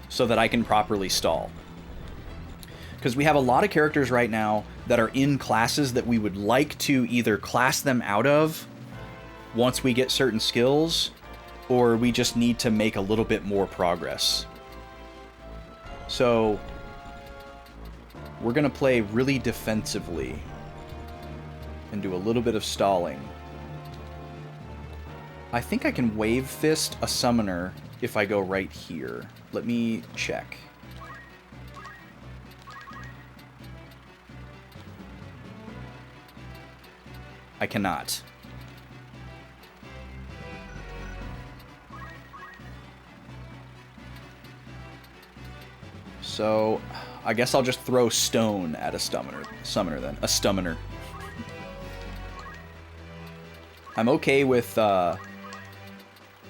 A: so that I can properly stall. Because we have a lot of characters right now that are in classes that we would like to either class them out of once we get certain skills, or we just need to make a little bit more progress. So we're going to play really defensively and do a little bit of stalling. I think I can wave fist a summoner if I go right here. Let me check. I cannot. So, I guess I'll just throw stone at a summoner then. A stummoner. I'm okay with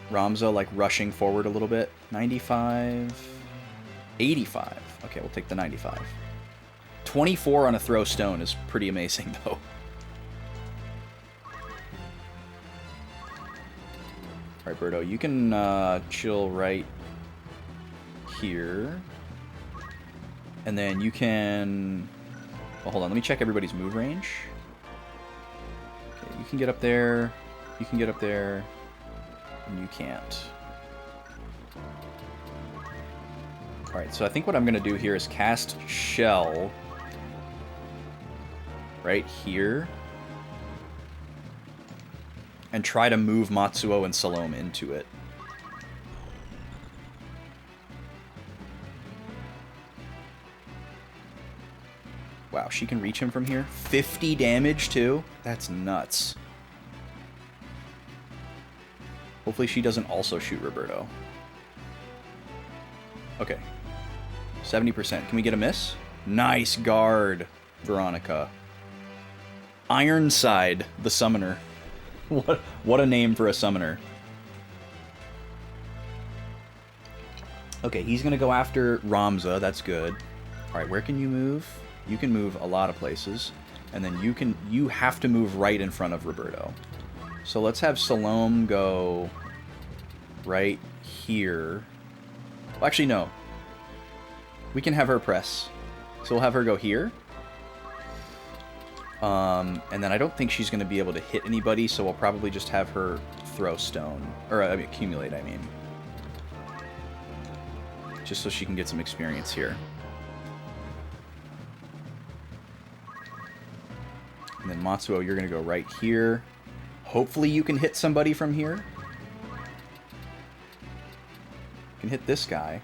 A: Ramza like rushing forward a little bit. 95... 85. Okay, we'll take the 95. 24 on a throw stone is pretty amazing, though. Alright, Birdo, you can chill right here. And then you can... Well, hold on, let me check everybody's move range. Okay, you can get up there, you can get up there, and you can't. Alright, so I think what I'm going to do here is cast Shell right here. And try to move Matsuo and Salome into it. Wow, she can reach him from here? 50 damage, too? That's nuts. Hopefully she doesn't also shoot Roberto. Okay. 70%. Can we get a miss? Nice guard, Veronica. Ironside, the summoner. What a name for a summoner. Okay, he's going to go after Ramza. That's good. Alright, where can you move? You can move a lot of places. And then you have to move right in front of Roberto. So let's have Salome go right here. Well, actually, no. We can have her press. So we'll have her go here. And then I don't think she's going to be able to hit anybody, so we'll probably just have her throw stone. Or, I mean, accumulate, I mean. Just so she can get some experience here. And then Matsuo, you're going to go right here. Hopefully you can hit somebody from here. You can hit this guy.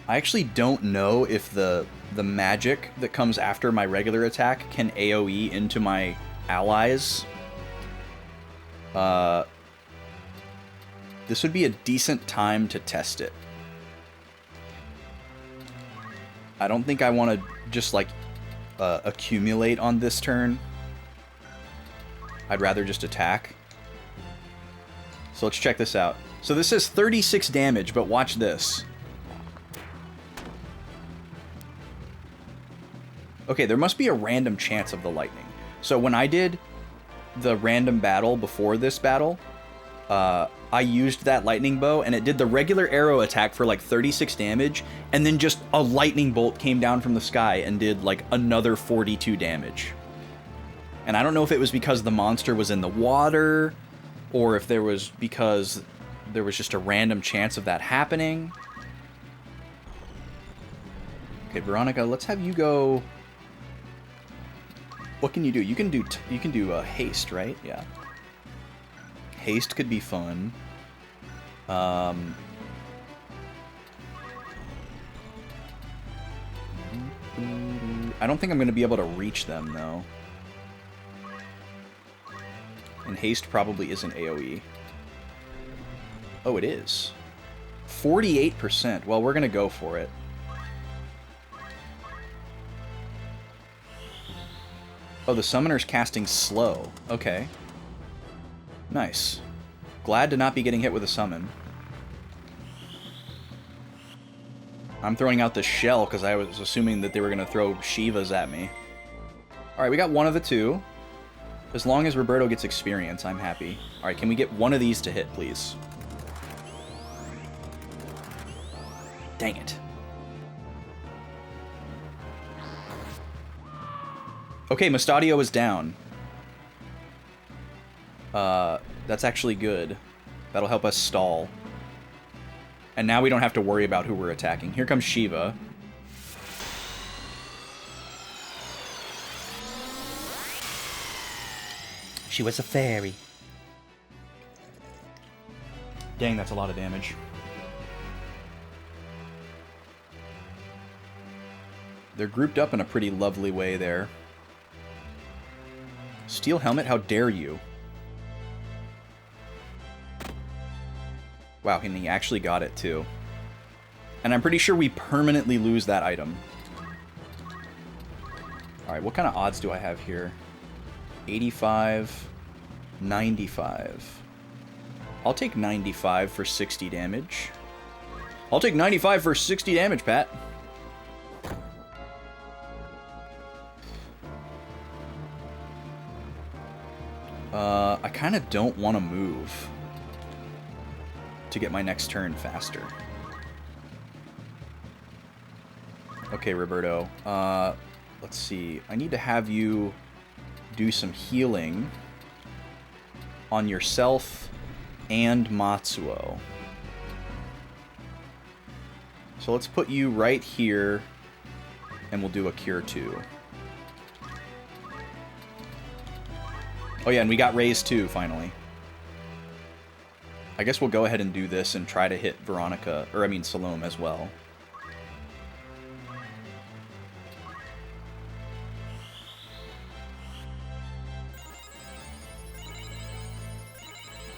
A: I actually don't know if the magic that comes after my regular attack can AoE into my allies. This would be a decent time to test it. I don't think I want to just, like, accumulate on this turn. I'd rather just attack. So let's check this out. So this is 36 damage, but watch this. Okay, there must be a random chance of the lightning. So when I did the random battle before this battle, I used that lightning bow, and it did the regular arrow attack for like 36 damage, and then just a lightning bolt came down from the sky and did like another 42 damage. And I don't know if it was because the monster was in the water, or if there was because there was just a random chance of that happening. Okay, Veronica, let's have you go. What can you do? You can do haste, right? Yeah. Haste could be fun. I don't think I'm going to be able to reach them, though. And haste probably isn't AoE. Oh, it is. 48%. Well, we're going to go for it. Oh, the summoner's casting slow. Okay. Nice. Glad to not be getting hit with a summon. I'm throwing out the shell because I was assuming that they were going to throw Shivas at me. Alright, we got one of the two. As long as Roberto gets experience, I'm happy. Alright, can we get one of these to hit, please? Dang it. Okay, Mustadio is down. That's actually good. That'll help us stall. And now we don't have to worry about who we're attacking. Here comes Shiva. She was a fairy. Dang, that's a lot of damage. They're grouped up in a pretty lovely way there. Steel helmet, how dare you? Wow, and he actually got it too. And I'm pretty sure we permanently lose that item. Alright, what kind of odds do I have here? 85, 95. I'll take 95 for 60 damage. I'll take 95 for 60 damage, Pat. I kind of don't want to move to get my next turn faster. Okay, Roberto. Let's see. I need to have you do some healing on yourself and Matsuo. So let's put you right here, and we'll do a Cure 2. Oh yeah, and we got raised too, finally. I guess we'll go ahead and do this and try to hit Veronica, or I mean Salome as well.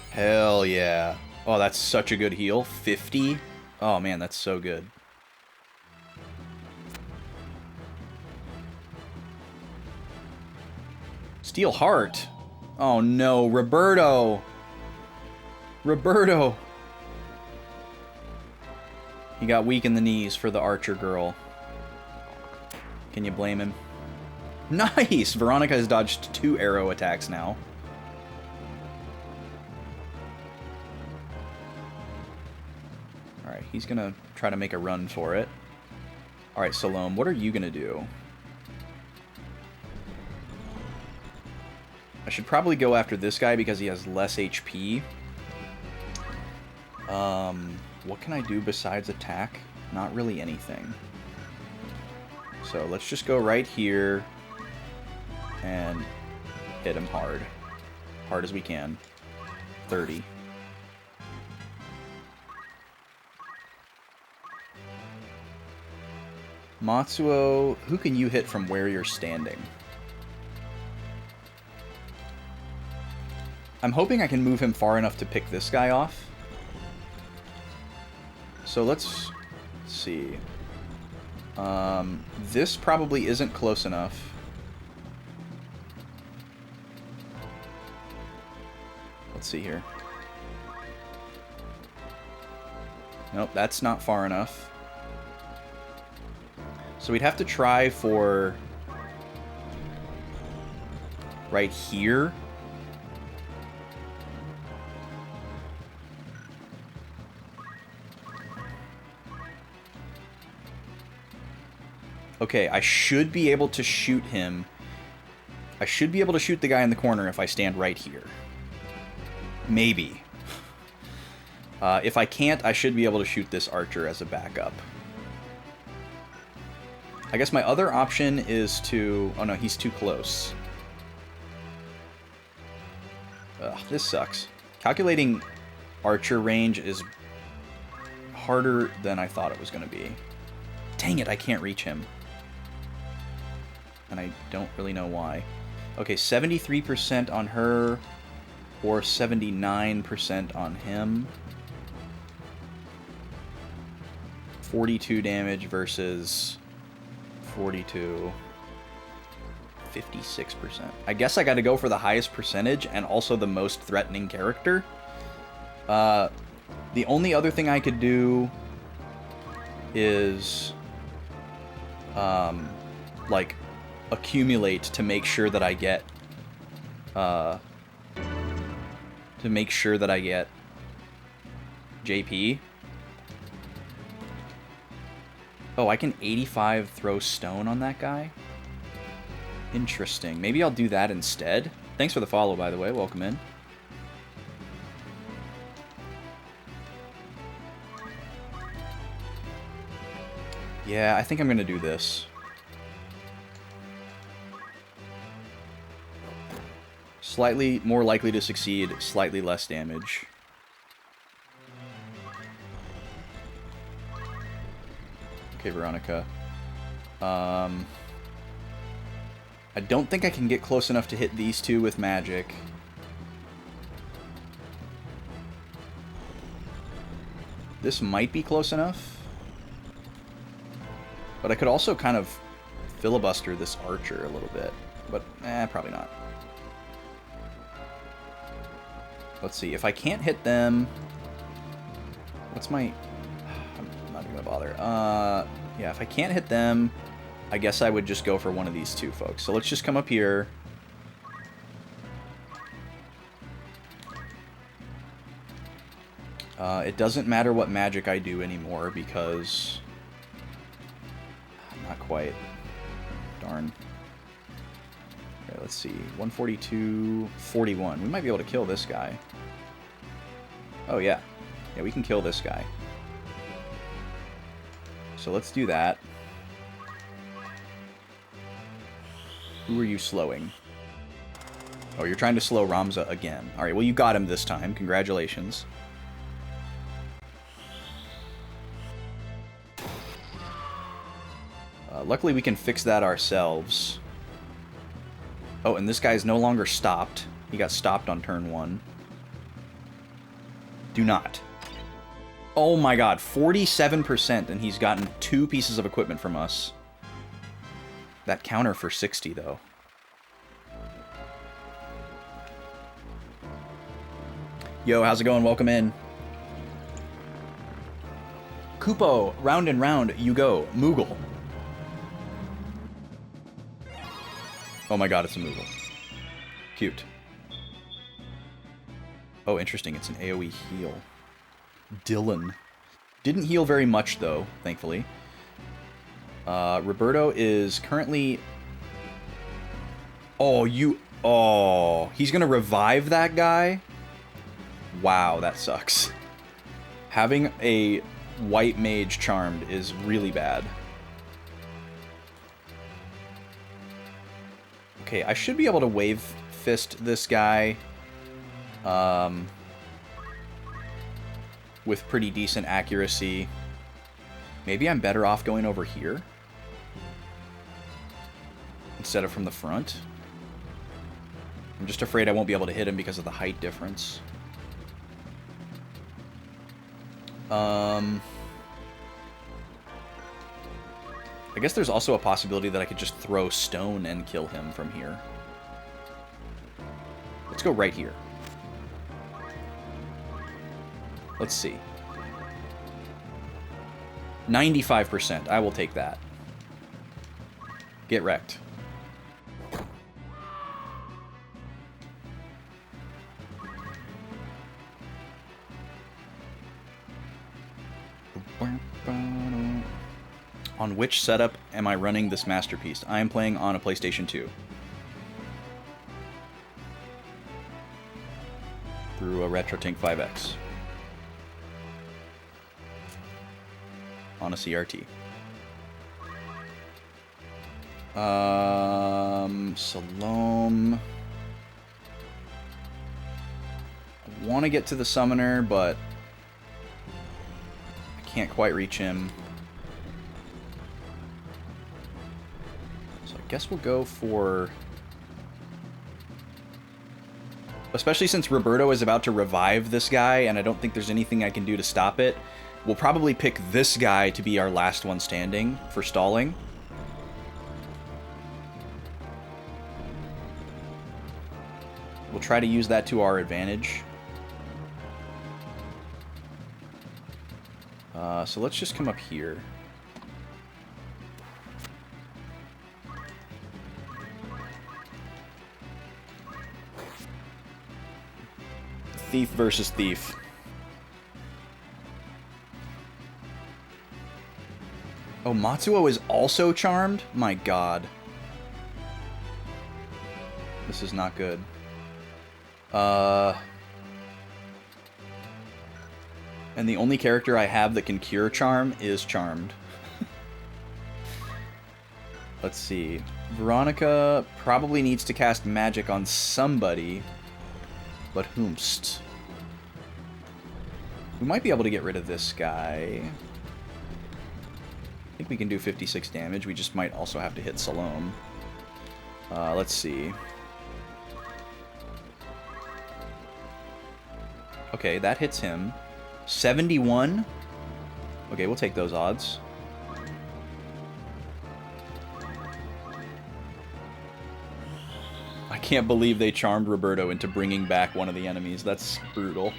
A: Hell yeah. Oh, that's such a good heal. 50? Oh man, that's so good. Steel Heart. Oh no, Roberto. Roberto. He got weak in the knees for the archer girl. Can you blame him? Nice! Veronica has dodged 2 arrow attacks now. Alright, he's gonna try to make a run for it. Alright, Salome, what are you gonna do? I should probably go after this guy because he has less HP. What can I do besides attack? Not really anything. So let's just go right here and hit him hard. Hard as we can. 30. Matsuo, who can you hit from where you're standing? I'm hoping I can move him far enough to pick this guy off. So let's see. This probably isn't close enough. Let's see here. Nope, that's not far enough. So we'd have to try for right here. Okay, I should be able to shoot him. I should be able to shoot the guy in the corner if I stand right here. Maybe. If I can't, I should be able to shoot this archer as a backup. I guess my other option is to... Oh no, he's too close. Ugh, this sucks. Calculating archer range is harder than I thought it was going to be. Dang it, I can't reach him. And I don't really know why. Okay, 73% on her, or 79% on him. 42 damage versus 42. 56%. I guess I got to go for the highest percentage and also the most threatening character. The only other thing I could do is like accumulate to make sure that I get JP. Oh, I can 85 throw stone on that guy? Interesting. Maybe I'll do that instead. Thanks for the follow, by the way. Welcome in. Yeah, I think I'm going to do this. Slightly more likely to succeed, slightly less damage. Okay, Veronica. I don't think I can get close enough to hit these two with magic. This might be close enough. But I could also kind of filibuster this archer a little bit. But, probably not. Let's see. If I can't hit them... What's my... I'm not even gonna bother. Yeah, if I can't hit them, I guess I would just go for one of these two folks. So let's just come up here. It doesn't matter what magic I do anymore because... Not quite. Darn. Okay, let's see. 142, 41. We might be able to kill this guy. Oh, yeah. Yeah, we can kill this guy. So let's do that. Who are you slowing? Oh, you're trying to slow Ramza again. Alright, well, you got him this time. Congratulations. Luckily, we can fix that ourselves. Oh, and this guy's no longer stopped. He got stopped on turn 1. Do not. Oh my god, 47%, and he's gotten 2 pieces of equipment from us. That counter for 60, though. Yo, how's it going? Welcome in. Kupo, round and round you go. Moogle. Oh my god, it's a Moogle. Cute. Oh, interesting. It's an AoE heal. Dylan. Didn't heal very much, though, thankfully. Roberto is currently... Oh, you... Oh, he's gonna revive that guy? Wow, that sucks. Having a white mage charmed is really bad. Okay, I should be able to wave fist this guy with pretty decent accuracy. Maybe I'm better off going over here instead of from the front. I'm just afraid I won't be able to hit him because of the height difference. I guess there's also a possibility that I could just throw stone and kill him from here. Let's go right here. Let's see. 95%. I will take that. Get wrecked. On which setup am I running this masterpiece? I am playing on a PlayStation 2. Through a RetroTink 5X. On a CRT. Salome. I want to get to the summoner, but I can't quite reach him. So I guess we'll go for... Especially since Roberto is about to revive this guy, and I don't think there's anything I can do to stop it. We'll probably pick this guy to be our last one standing for stalling. We'll try to use that to our advantage. So let's just come up here. Thief versus thief. Oh, Matsuo is also charmed? My god. This is not good. And the only character I have that can cure charm is charmed. Let's see. Veronica probably needs to cast magic on somebody, but whomst? We might be able to get rid of this guy. I think we can do 56 damage. We just might also have to hit Salome. Let's see. Okay, that hits him. 71? Okay, we'll take those odds. I can't believe they charmed Roberto into bringing back one of the enemies. That's brutal.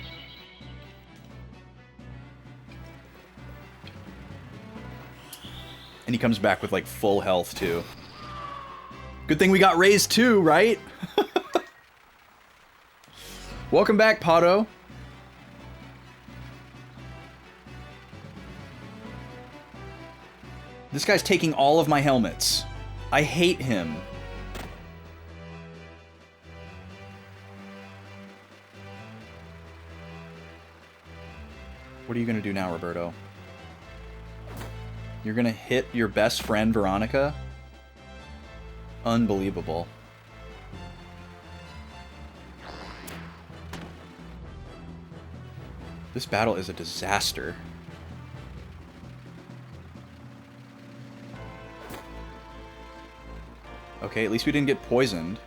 A: And he comes back with, like, full health, too. Good thing we got raised, too, right? Welcome back, Pato. This guy's taking all of my helmets. I hate him. What are you gonna do now, Roberto? You're gonna hit your best friend, Veronica? Unbelievable. This battle is a disaster. Okay, at least we didn't get poisoned.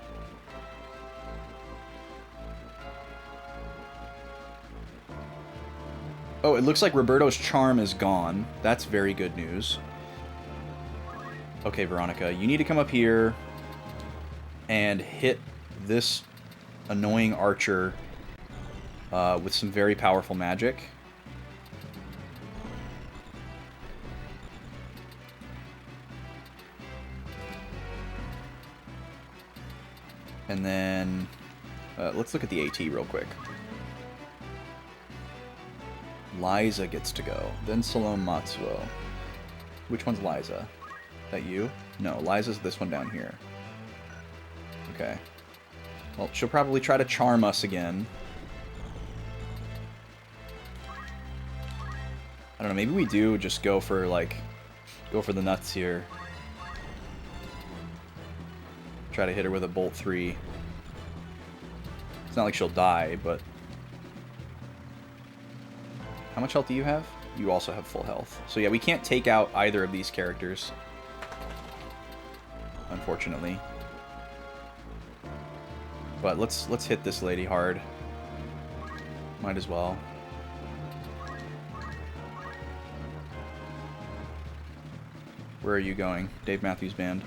A: Oh, it looks like Roberto's charm is gone. That's very good news. Okay, Veronica, you need to come up here and hit this annoying archer with some very powerful magic. And then, let's look at the AT real quick. Liza gets to go. Then Salome Matsuo. Which one's Liza? That you? No, Liza's this one down here. Okay. Well, she'll probably try to charm us again. I don't know, maybe we do just go for, like, go for the nuts here. Try to hit her with a Bolt 3. It's not like she'll die, but... How much health do you have? You also have full health. So yeah, we can't take out either of these characters. Unfortunately. But let's hit this lady hard. Might as well. Where are you going? Dave Matthews Band.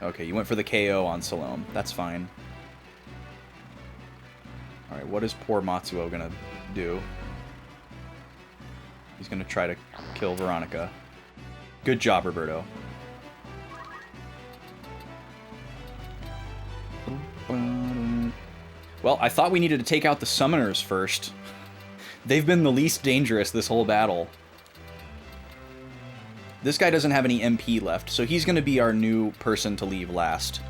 A: Okay, you went for the KO on Salome. That's fine. Alright, what is poor Matsuo gonna do? He's gonna try to kill Veronica. Good job, Roberto. Well, I thought we needed to take out the summoners first. They've been the least dangerous this whole battle. This guy doesn't have any MP left, so he's going to be our new person to leave last.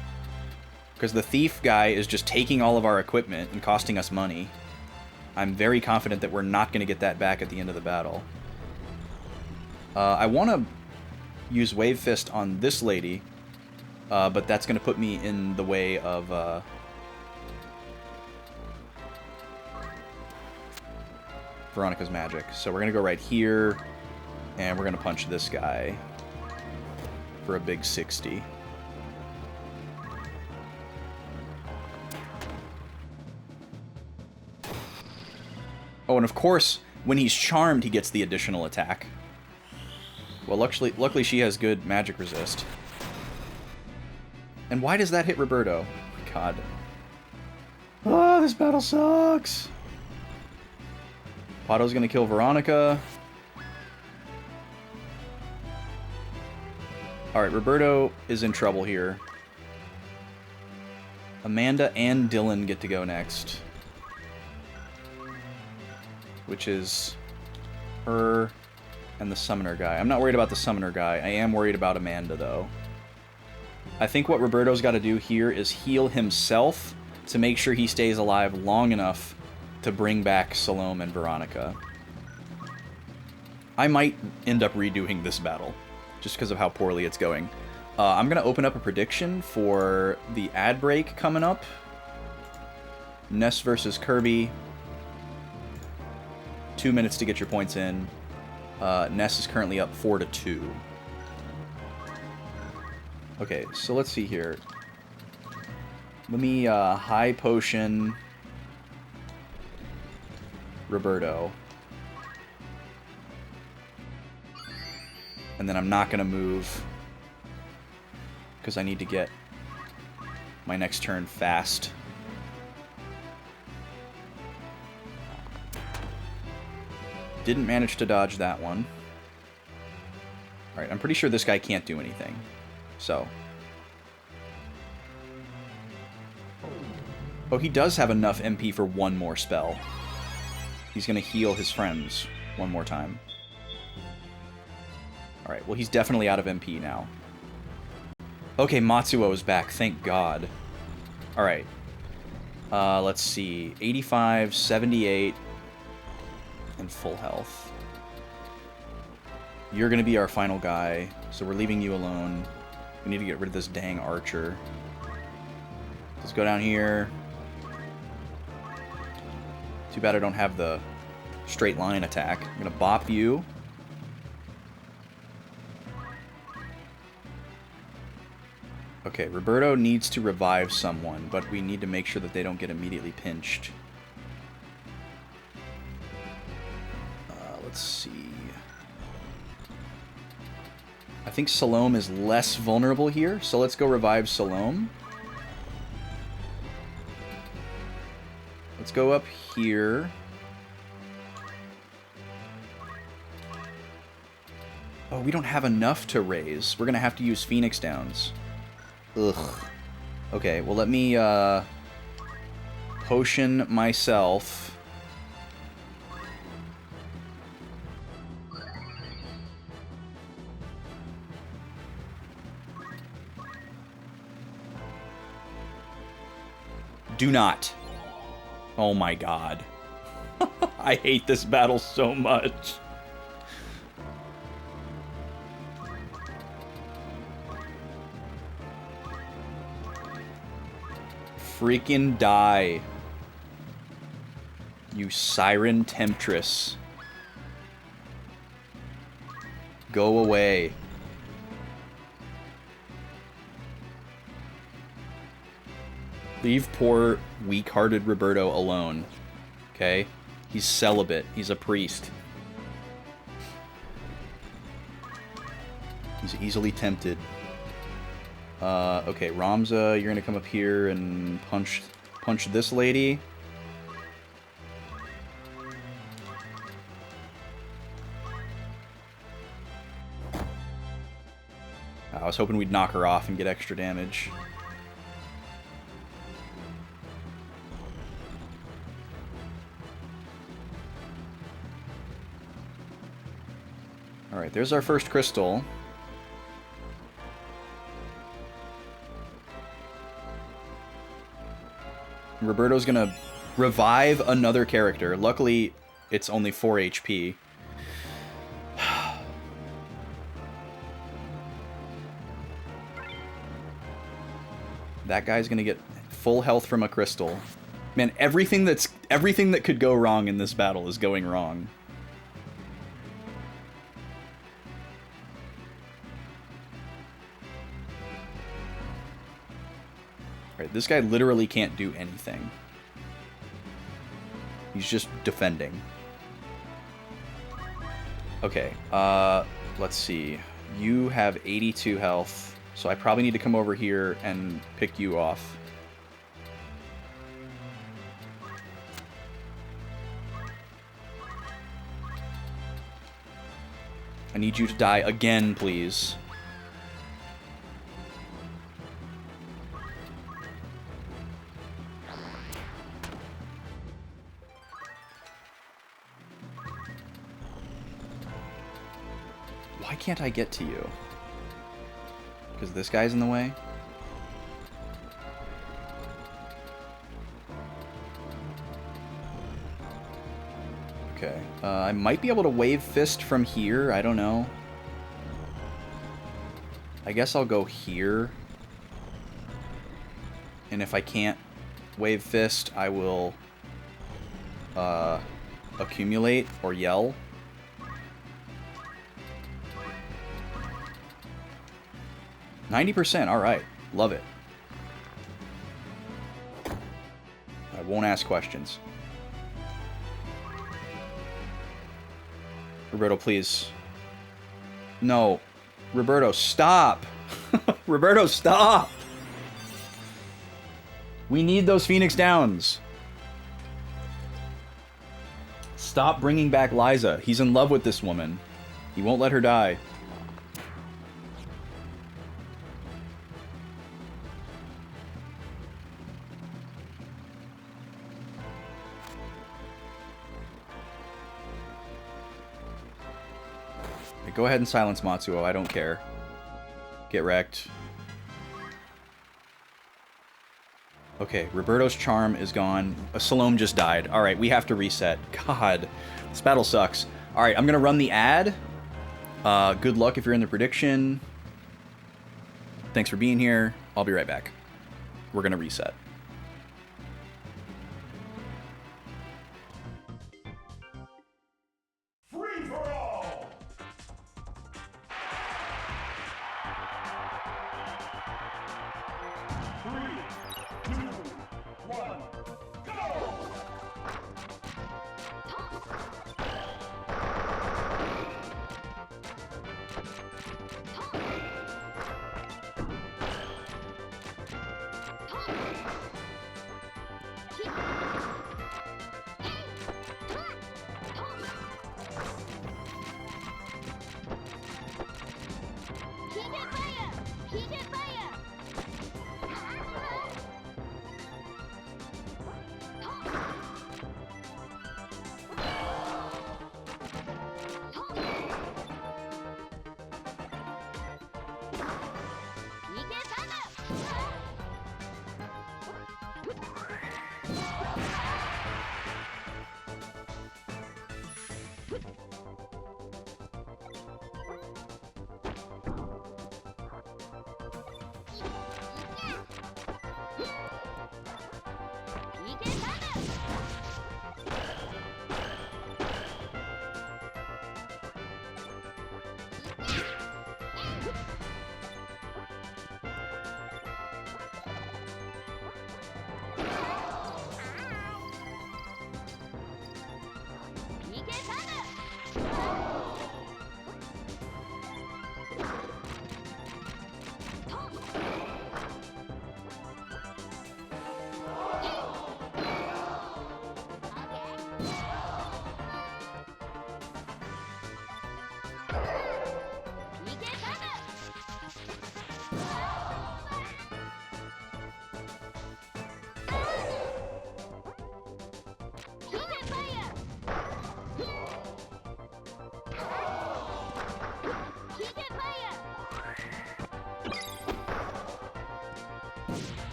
A: Because the thief guy is just taking all of our equipment and costing us money. I'm very confident that we're not going to get that back at the end of the battle. I want to use Wave Fist on this lady, but that's going to put me in the way of... Veronica's magic. So we're going to go right here, and we're going to punch this guy for a big 60. Oh, and of course, when he's charmed, he gets the additional attack. Well, luckily she has good magic resist. And why does that hit Roberto? God. Oh, this battle sucks! Pato's gonna kill Veronica. Alright, Roberto is in trouble here. Amanda and Dylan get to go next. Which is her and the summoner guy. I'm not worried about the summoner guy. I am worried about Amanda, though. I think what Roberto's got to do here is heal himself to make sure he stays alive long enough to bring back Salome and Veronica. I might end up redoing this battle, just because of how poorly it's going. I'm going to open up a prediction for the ad break coming up. Ness versus Kirby. 2 minutes to get your points in. Ness is currently up 4-2. Okay, so let's see here. Let me high potion Roberto. And then I'm not going to move because I need to get my next turn fast. Didn't manage to dodge that one. Alright, I'm pretty sure this guy can't do anything. So. Oh, he does have enough MP for one more spell. He's going to heal his friends one more time. Alright, well, he's definitely out of MP now. Okay, Matsuo is back, thank God. Alright. Let's see. 85, 78, and full health. You're going to be our final guy, so we're leaving you alone. We need to get rid of this dang archer. Let's go down here. Too bad I don't have the straight line attack. I'm going to bop you. Okay, Roberto needs to revive someone, but we need to make sure that they don't get immediately pinched. Let's see. I think Salome is less vulnerable here, so let's go revive Salome. Let's go up here. Oh, we don't have enough to raise. We're going to have to use Phoenix Downs. Ugh. Okay, well, let me potion myself. Do not. Oh my God. I hate this battle so much. Freaking die. You Siren Temptress. Go away. Leave poor, weak-hearted Roberto alone. Okay? He's celibate. He's a priest. He's easily tempted. Okay, Ramza, you're gonna come up here and punch this lady. I was hoping we'd knock her off and get extra damage. Alright, there's our first crystal. Roberto's gonna revive another character. Luckily, it's only 4 HP. That guy's gonna get full health from a crystal. Man, everything that could go wrong in this battle is going wrong. Alright, this guy literally can't do anything. He's just defending. Okay, let's see. You have 82 health, so I probably need to come over here and pick you off. I need you to die again, please. Why can't I get to you? Because this guy's in the way? Okay. I might be able to wave fist from here. I don't know. I guess I'll go here. And if I can't wave fist, I will accumulate or yell. %, alright. Love it. I won't ask questions. Roberto, please. No. Roberto, stop! Roberto, stop! We need those Phoenix Downs. Stop bringing back Liza. He's in love with this woman. He won't let her die. Go ahead and silence Matsuo, I don't care. Get wrecked. Okay, Roberto's charm is gone. Salome just died. Alright, we have to reset. God, this battle sucks. Alright, I'm gonna run the ad. Good luck if you're in the prediction. Thanks for being here. I'll be right back. We're gonna reset.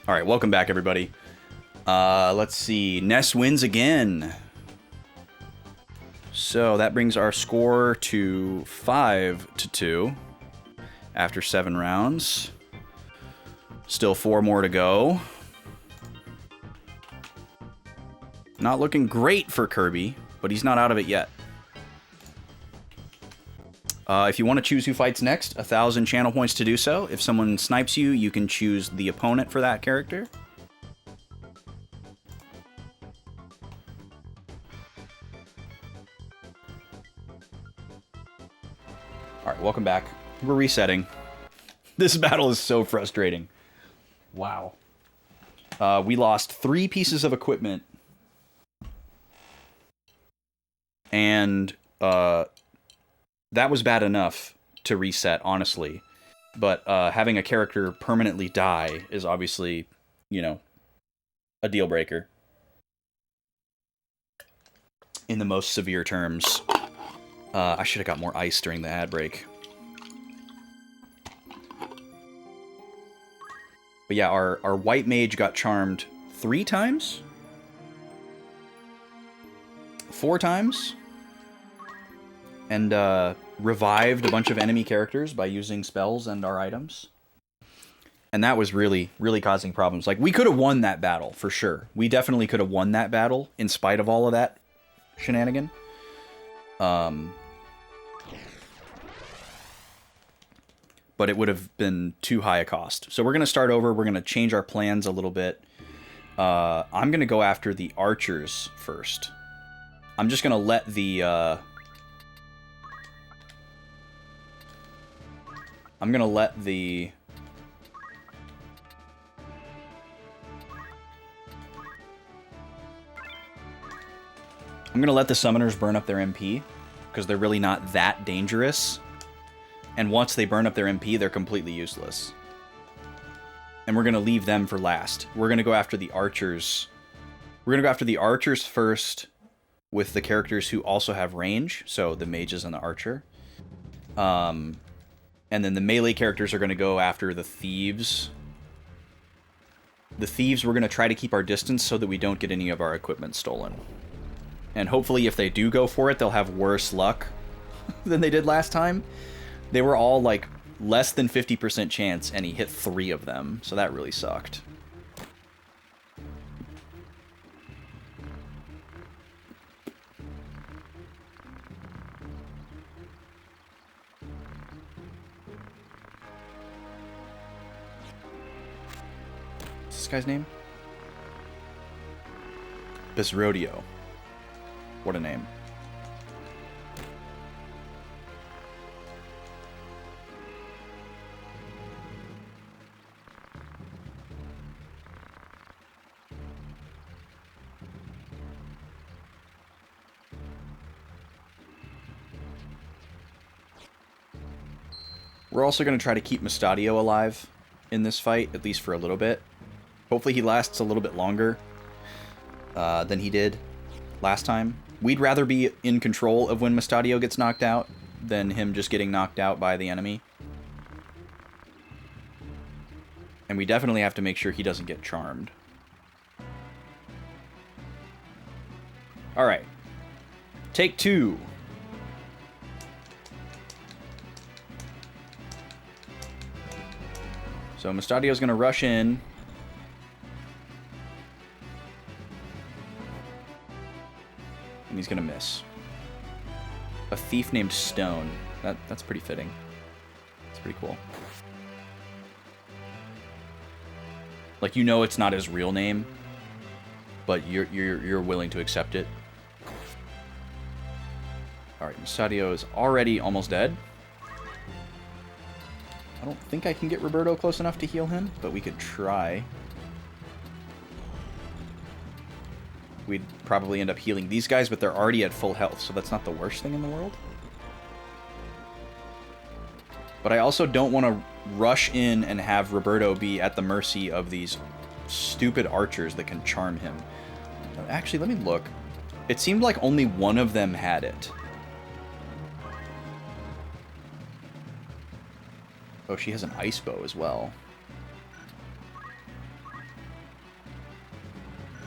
A: All right, welcome back, everybody. Let's see. Ness wins again. So that brings our score to 5-2 after 7 rounds. Still 4 more to go. Not looking great for Kirby, but he's not out of it yet. If you want to choose who fights next, 1,000 channel points to do so. If someone snipes you, you can choose the opponent for that character. Alright, welcome back. We're resetting. This battle is so frustrating. Wow. We lost 3 pieces of equipment. And, that was bad enough to reset, honestly. But having a character permanently die is obviously, you know, a deal breaker. In the most severe terms. I should have got more ice during the ad break. But yeah, our white mage got charmed 3 times? 4 times? And revived a bunch of enemy characters by using spells and our items. And that was really, really causing problems. Like, we could have won that battle, for sure. We definitely could have won that battle, in spite of all of that shenanigan. But it would have been too high a cost. So we're going to start over. We're going to change our plans a little bit. I'm going to go after the archers first. I'm just going to let the... I'm going to let the... I'm going to let the summoners burn up their MP, because they're really not that dangerous. And once they burn up their MP, they're completely useless. And we're going to leave them for last. We're going to go after the archers. We're going to go after the archers first with the characters who also have range, so the mages and the archer. And then the melee characters are going to go after the thieves. The thieves, we're going to try to keep our distance so that we don't get any of our equipment stolen. And hopefully if they do go for it, they'll have worse luck than they did last time. They were all like less than 50% chance, and he hit 3 of them, so that really sucked. What's this guy's name? Bisrodeo. What a name. We're also going to try to keep Mustadio alive, in this fight, at least for a little bit. Hopefully he lasts a little bit longer than he did last time. We'd rather be in control of when Mustadio gets knocked out than him just getting knocked out by the enemy. And we definitely have to make sure he doesn't get charmed. Alright. Take 2. So Mustadio's going to rush in. And he's going to miss. A thief named Stone. That's pretty fitting. That's pretty cool. Like, you know it's not his real name, but you're willing to accept it. Alright, Mustadio is already almost dead. I don't think I can get Roberto close enough to heal him, but we could try. We'd probably end up healing these guys, but they're already at full health, so that's not the worst thing in the world. But I also don't want to rush in and have Roberto be at the mercy of these stupid archers that can charm him. Actually, let me look. It seemed like only one of them had it. Oh, she has an ice bow as well.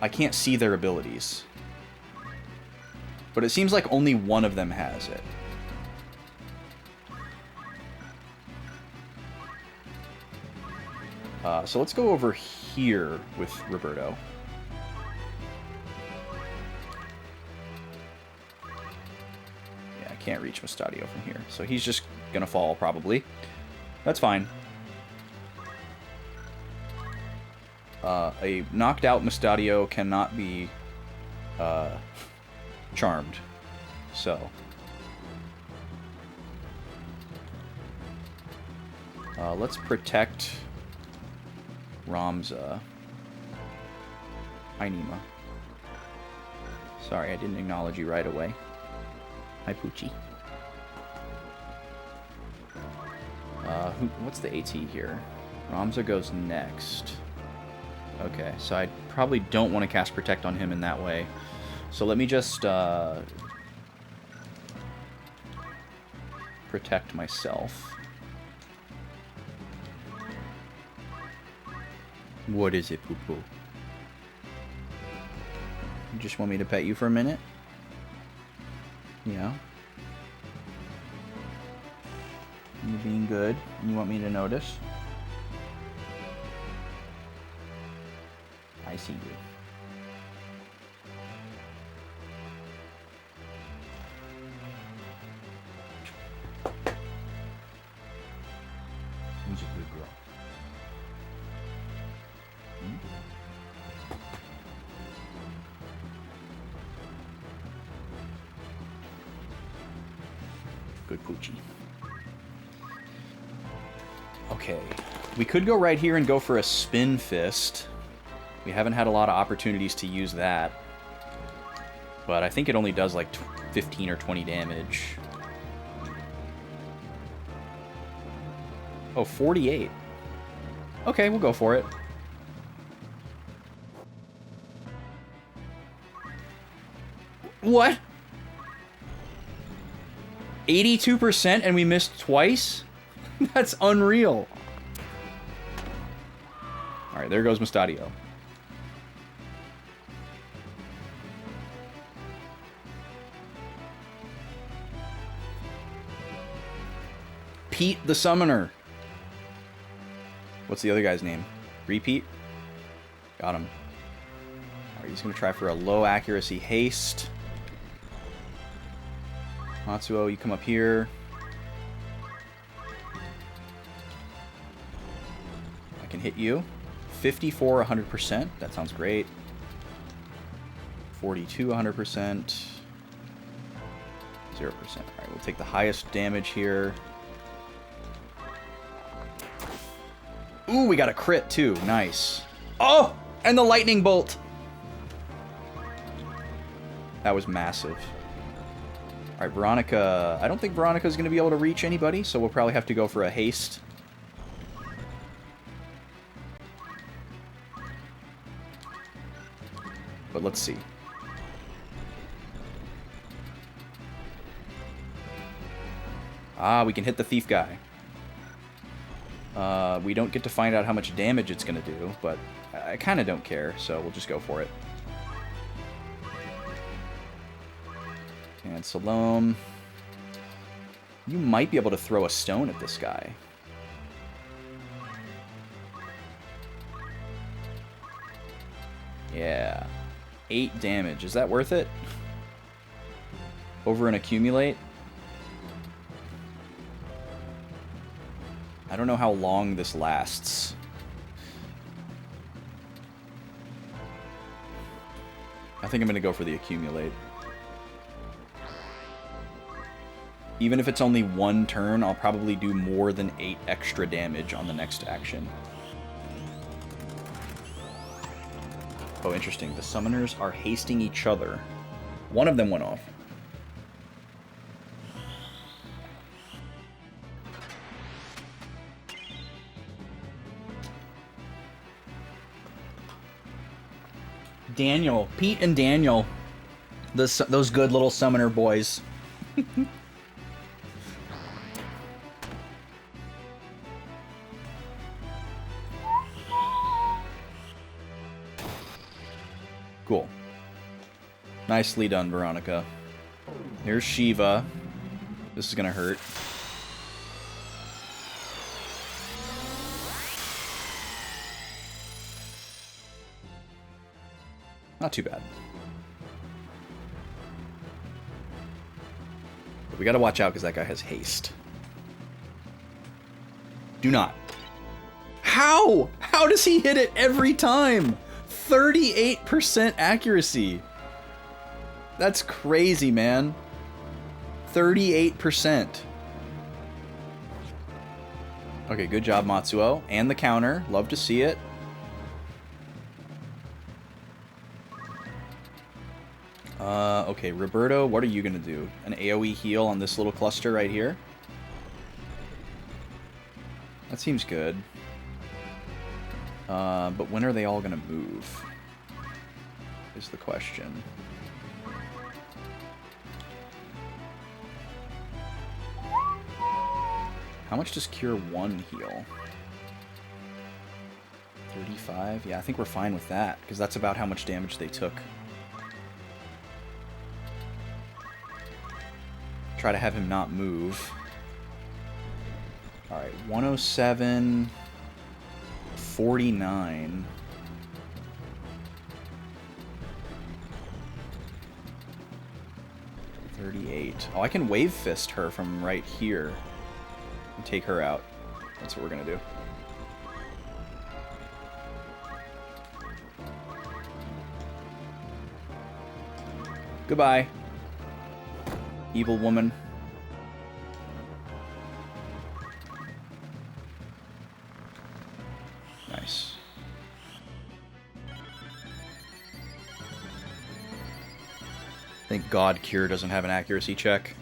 A: I can't see their abilities. But it seems like only one of them has it. So let's go over here with Roberto. Yeah, I can't reach Mustadio from here. So he's just gonna fall, probably. That's fine. A knocked out Mustadio cannot be charmed. So let's protect Ramza. Hi, Nima. Sorry, I didn't acknowledge you right away. Hi, Poochie. What's the AT here? Ramza goes next. Okay, so I probably don't want to cast Protect on him in that way. So let me just protect myself. What is it, Poo-Poo? You just want me to pet you for a minute? Yeah. You're being good, and you want me to notice? I see you. Who's a good girl? Hmm? Good Poochie. Okay, we could go right here and go for a Spin Fist. We haven't had a lot of opportunities to use that. But I think it only does like 15 or 20 damage. Oh, 48. Okay, we'll go for it. What? 82% and we missed twice? That's unreal. Alright, there goes Mustadio. Pete the Summoner. What's the other guy's name? Repeat? Got him. Alright, he's gonna try for a low accuracy haste. Matsuo, you come up here. I can hit you. 54, 100%. That sounds great. 42, 100%. 0%. Alright, we'll take the highest damage here. Ooh, we got a crit too. Nice. Oh! And the lightning bolt! That was massive. Alright, Veronica. I don't think Veronica's going to be able to reach anybody, so we'll probably have to go for a haste. but let's see. Ah, we can hit the thief guy. We don't get to find out how much damage it's going to do, but I kind of don't care, so we'll just go for it. And Salome. You might be able to throw a stone at this guy. Yeah. 8 damage. Is that worth it? Over an accumulate? I don't know how long this lasts. I think I'm going to go for the accumulate. Even if it's only 1 turn, I'll probably do more than 8 extra damage on the next action. Oh, interesting. The summoners are hasting each other. One of them went off. Daniel. Pete and Daniel. Those good little summoner boys. Cool. Nicely done, Veronica. Here's Shiva. This is gonna hurt. Not too bad. But we gotta watch out because that guy has haste. Do not. How? How does he hit it every time? 38% accuracy. That's crazy, man. 38%. Okay, good job, Matsuo. And the counter. Love to see it. Okay, Roberto, what are you gonna do? An AoE heal on this little cluster right here? That seems good. But when are they all gonna move? Is the question. How much does Cure 1 heal? 35? Yeah, I think we're fine with that, because that's about how much damage they took. Try to have him not move. Alright, 107... 49. Oh, I can wave fist her from right here and take her out. That's what we're gonna do. Goodbye, evil woman. Nice. Thank God Cure doesn't have an accuracy check.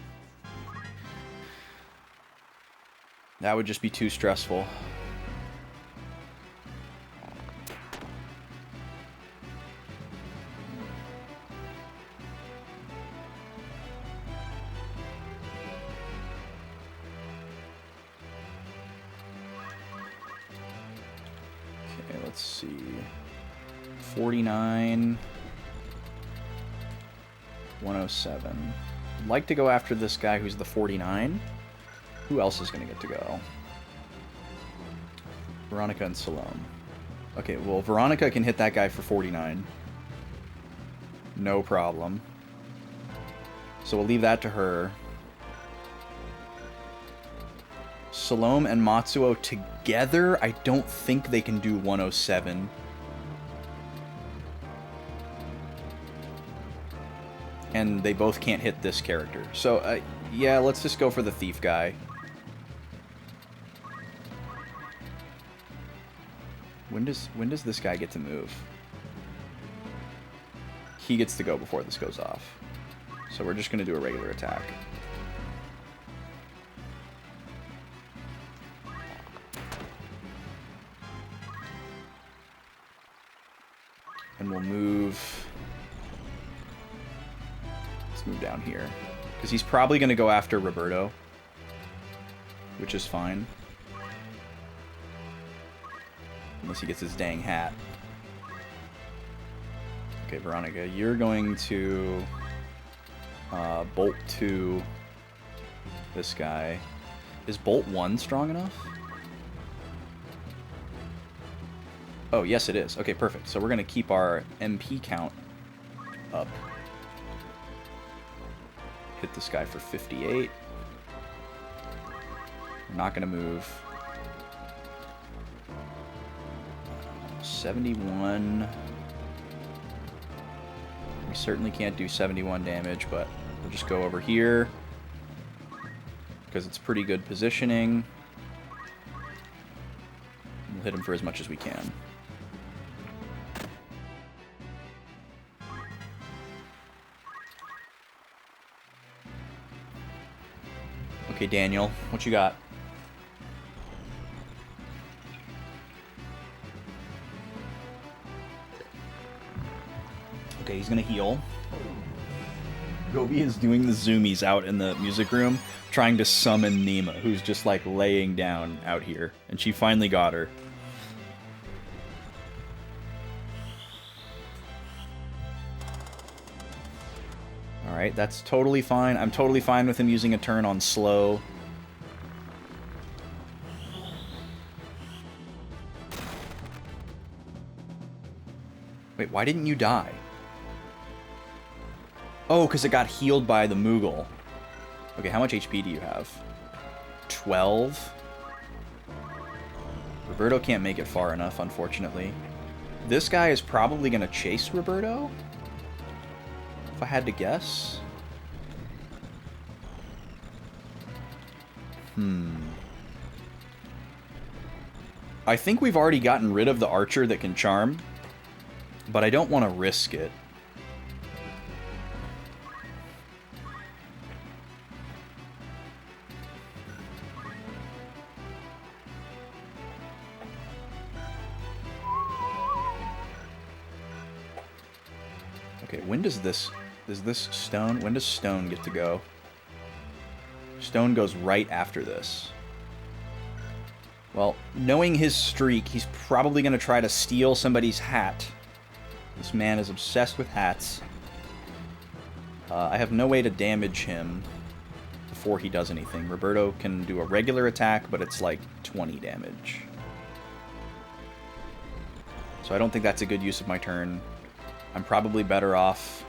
A: That would just be too stressful. Okay, let's see. 49... 107. I'd like to go after this guy who's the 49. Who else is going to get to go? Veronica and Salome. Okay, well, Veronica can hit that guy for 49. No problem. So we'll leave that to her. Salome and Matsuo together, I don't think they can do 107. And they both can't hit this character. So, yeah, let's just go for the thief guy. When does this guy get to move? He gets to go before this goes off. So we're just going to do a regular attack. And we'll move Let's move down here. Because he's probably going to go after Roberto. Which is fine. Unless he gets his dang hat. Okay, Veronica, you're going to bolt to this guy. Is bolt 1 strong enough? Oh, yes it is. Okay, perfect. So we're going to keep our MP count up. Hit this guy for 58. We're not going to move. 71. We certainly can't do 71 damage, but we'll just go over here because it's pretty good positioning. We'll hit him for as much as we can. Okay, Daniel, what you got? Okay, he's gonna heal. Gobi is doing the zoomies out in the music room, trying to summon Nima, who's just like laying down out here. And she finally got her. Alright, that's totally fine. I'm totally fine with him using a turn on slow. Wait, why didn't you die? Oh, because it got healed by the Moogle. Okay, how much HP do you have? 12? Roberto can't make it far enough, unfortunately. This guy is probably going to chase Roberto? If I had to guess. I think we've already gotten rid of the archer that can charm, but I don't want to risk it. Okay, when does this stone, when does stone get to go? Stone goes right after this. Well, knowing his streak, he's probably going to try to steal somebody's hat. This man is obsessed with hats. I have no way to damage him before he does anything. Roberto can do a regular attack, but it's like 20 damage. So I don't think that's a good use of my turn. I'm probably better off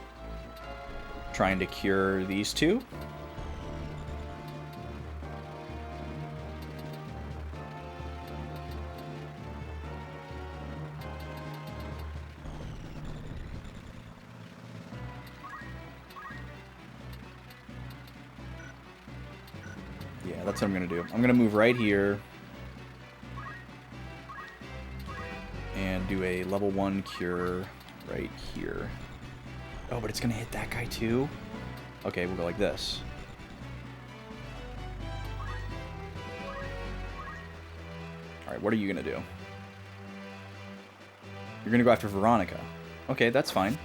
A: trying to cure these two. Yeah, that's what I'm going to do. I'm going to move right here and do a level 1 cure right here. Oh, but it's going to hit that guy too? Okay, we'll go like this. Alright, what are you going to do? You're going to go after Veronica. Okay, that's fine.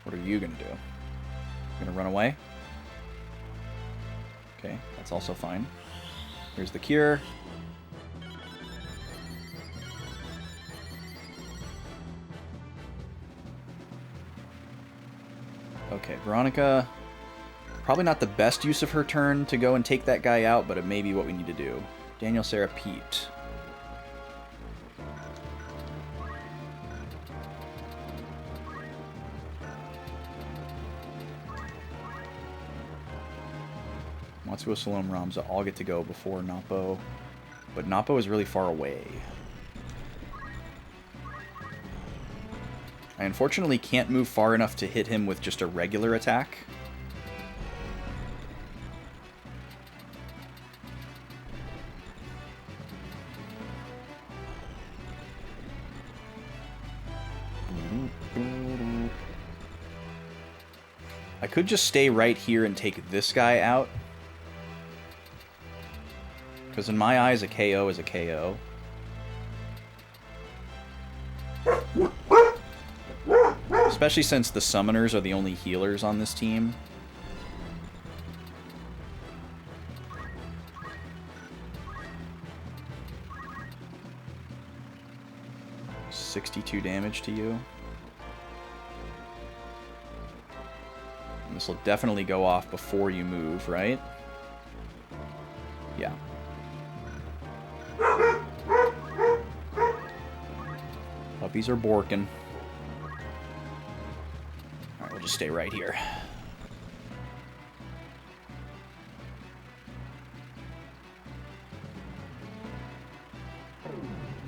A: What are you going to do? You're going to run away? Okay, that's also fine. Here's the cure. Okay, Veronica, probably not the best use of her turn to go and take that guy out, but it may be what we need to do. Daniel, Sarah, Pete. Matsuo, Salome, Ramza all get to go before Napo, but Napo is really far away. I unfortunately can't move far enough to hit him with just a regular attack. I could just stay right here and take this guy out. Because in my eyes, a KO is a KO. Especially since the summoners are the only healers on this team. $62 damage to you. And this will definitely go off before you move, right? Yeah. Puppies are borking. Alright, we'll just stay right here.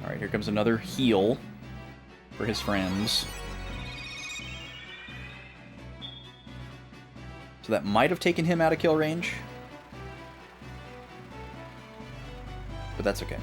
A: Alright, here comes another heal for his friends. So that might have taken him out of kill range. But that's okay.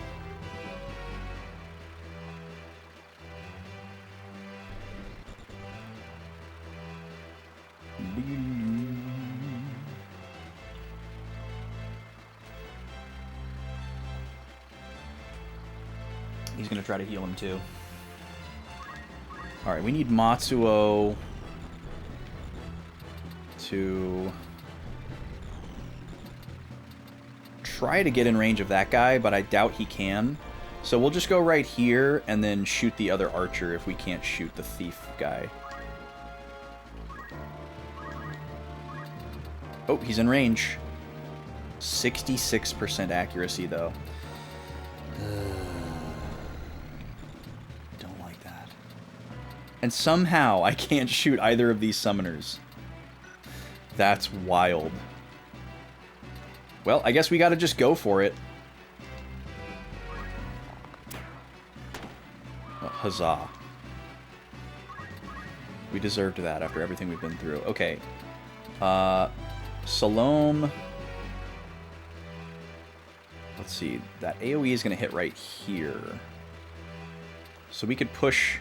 A: He's going to try to heal him too. Alright, we need Matsuo to try to get in range of that guy, but I doubt he can. So we'll just go right here and then shoot the other archer if we can't shoot the thief guy. Oh, he's in range. 66% accuracy, though. Don't like that. And somehow I can't shoot either of these summoners. That's wild. Well, I guess we gotta just go for it. Oh, huzzah. We deserved that after everything we've been through. Okay. Salome. Let's see. That AoE is going to hit right here. So we could push...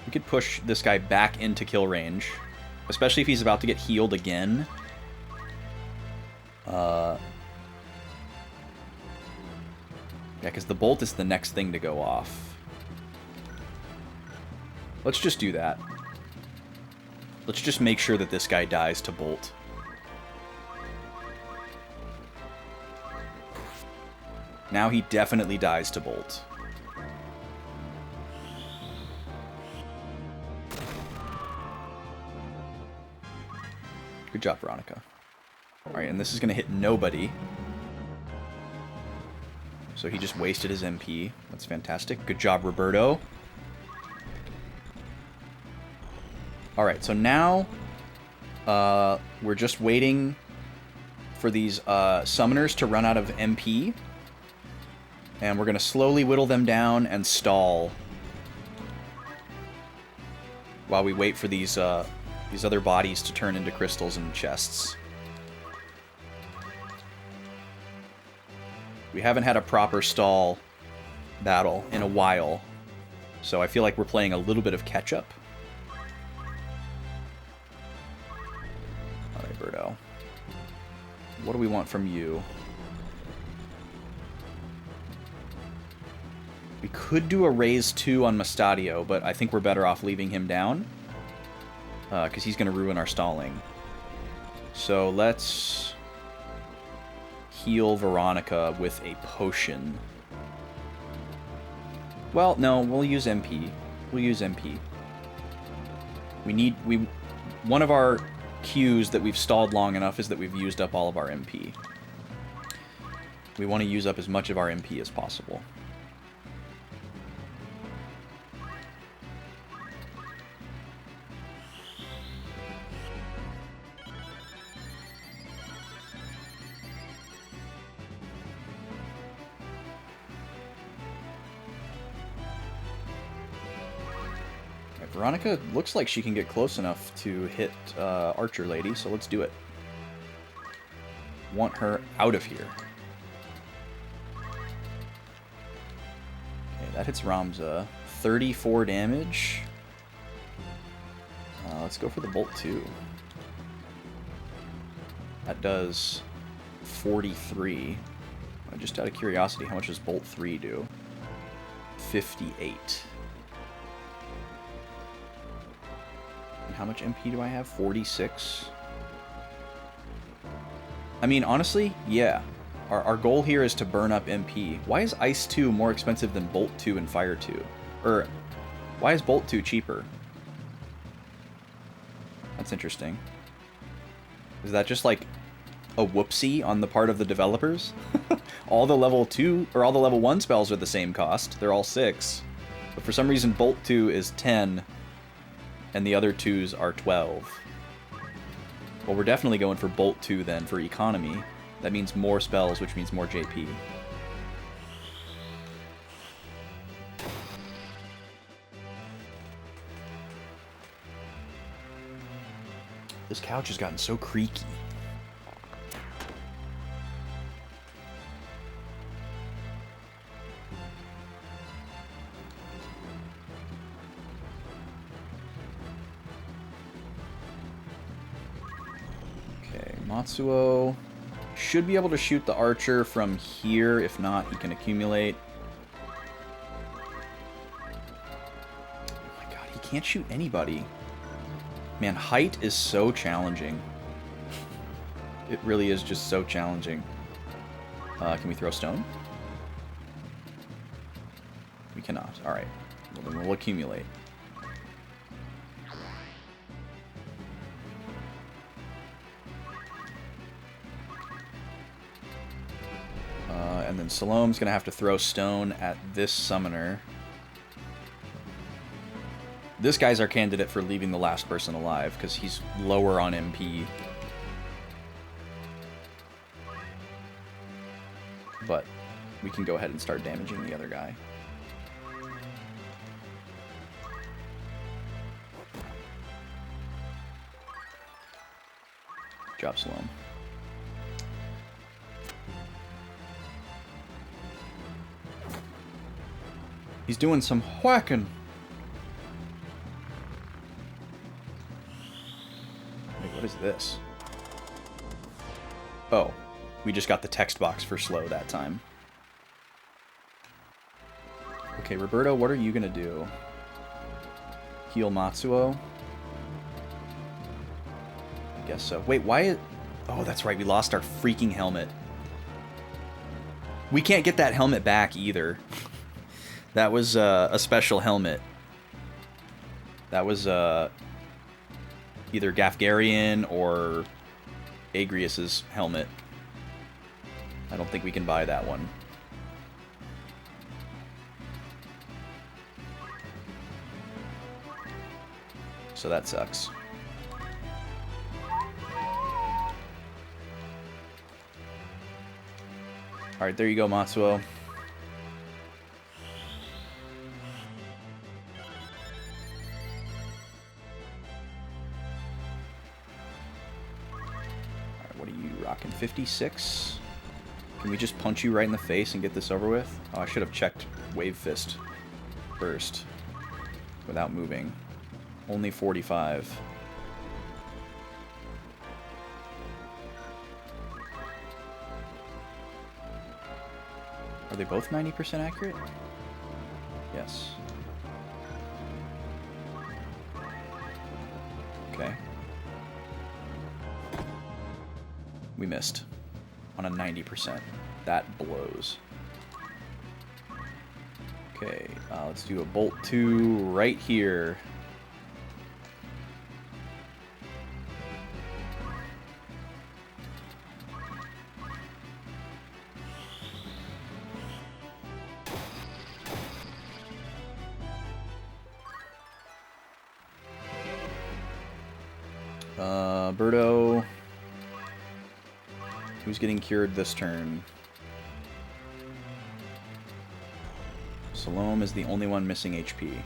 A: We could push this guy back into kill range. Especially if he's about to get healed again. Yeah, because the bolt is the next thing to go off. Let's just do that. Let's just make sure that this guy dies to bolt. Now he definitely dies to bolt. Good job, Veronica. Alright, and this is going to hit nobody. So he just wasted his MP. That's fantastic. Good job, Roberto. Alright, so now we're just waiting for these summoners to run out of MP. And we're going to slowly whittle them down and stall while we wait for these other bodies to turn into crystals and chests. We haven't had a proper stall battle in a while, so I feel like we're playing a little bit of catch-up. Alright, Birdo. What do we want from you? We could do a raise 2 on Mustadio, but I think we're better off leaving him down. Because he's going to ruin our stalling. So let's heal Veronica with a potion. Well, no, we'll use MP. We'll use MP. One of our cues that we've stalled long enough is that we've used up all of our MP. We want to use up as much of our MP as possible. Veronica looks like she can get close enough to hit Archer Lady, so let's do it. Want her out of here. Okay, that hits Ramza. 34 damage. Let's go for the Bolt 2. That does 43. Just out of curiosity, how much does Bolt 3 do? 58. how much MP do I have? 46. I mean, honestly, yeah. Our goal here is to burn up MP. Why is Ice 2 more expensive than Bolt 2 and Fire 2? Or, why is Bolt 2 cheaper? That's interesting. Is that just like a whoopsie on the part of the developers? All the level 2, or all the level 1 spells are the same cost. They're all 6. But for some reason, Bolt 2 is 10, and the other 2s are 12. Well, we're definitely going for Bolt 2 then, for economy. That means more spells, which means more JP. This couch has gotten so creaky. Okay, Matsuo should be able to shoot the archer from here. If not, he can accumulate. Oh my god, he can't shoot anybody. Man, height is so challenging. It really is just so challenging. Can we throw stone? We cannot. Alright. Well, then we'll accumulate. And then Salome's going to have to throw stone at this summoner. This guy's our candidate for leaving the last person alive, because he's lower on MP. But we can go ahead and start damaging the other guy. Good job, Salome. He's doing some whacking. Wait, what is this? Oh, we just got the text box for slow that time. Okay, Roberto, what are you gonna do? Heal Matsuo? I guess so. Wait, why? Oh, that's right, we lost our freaking helmet. We can't get that helmet back either. That was a special helmet. That was either Gafgarian or Agrius's helmet. I don't think we can buy that one. So that sucks. Alright, there you go, Matsuo. What are you rocking? 56? Can we just punch you right in the face and get this over with? Oh, I should have checked Wave Fist first without moving. Only 45. Are they both 90% accurate? Yes. Okay. We missed on a 90%. That blows. Okay, let's do a Bolt 2 right here. Birdo. Who's getting cured this turn? Salome is the only one missing HP.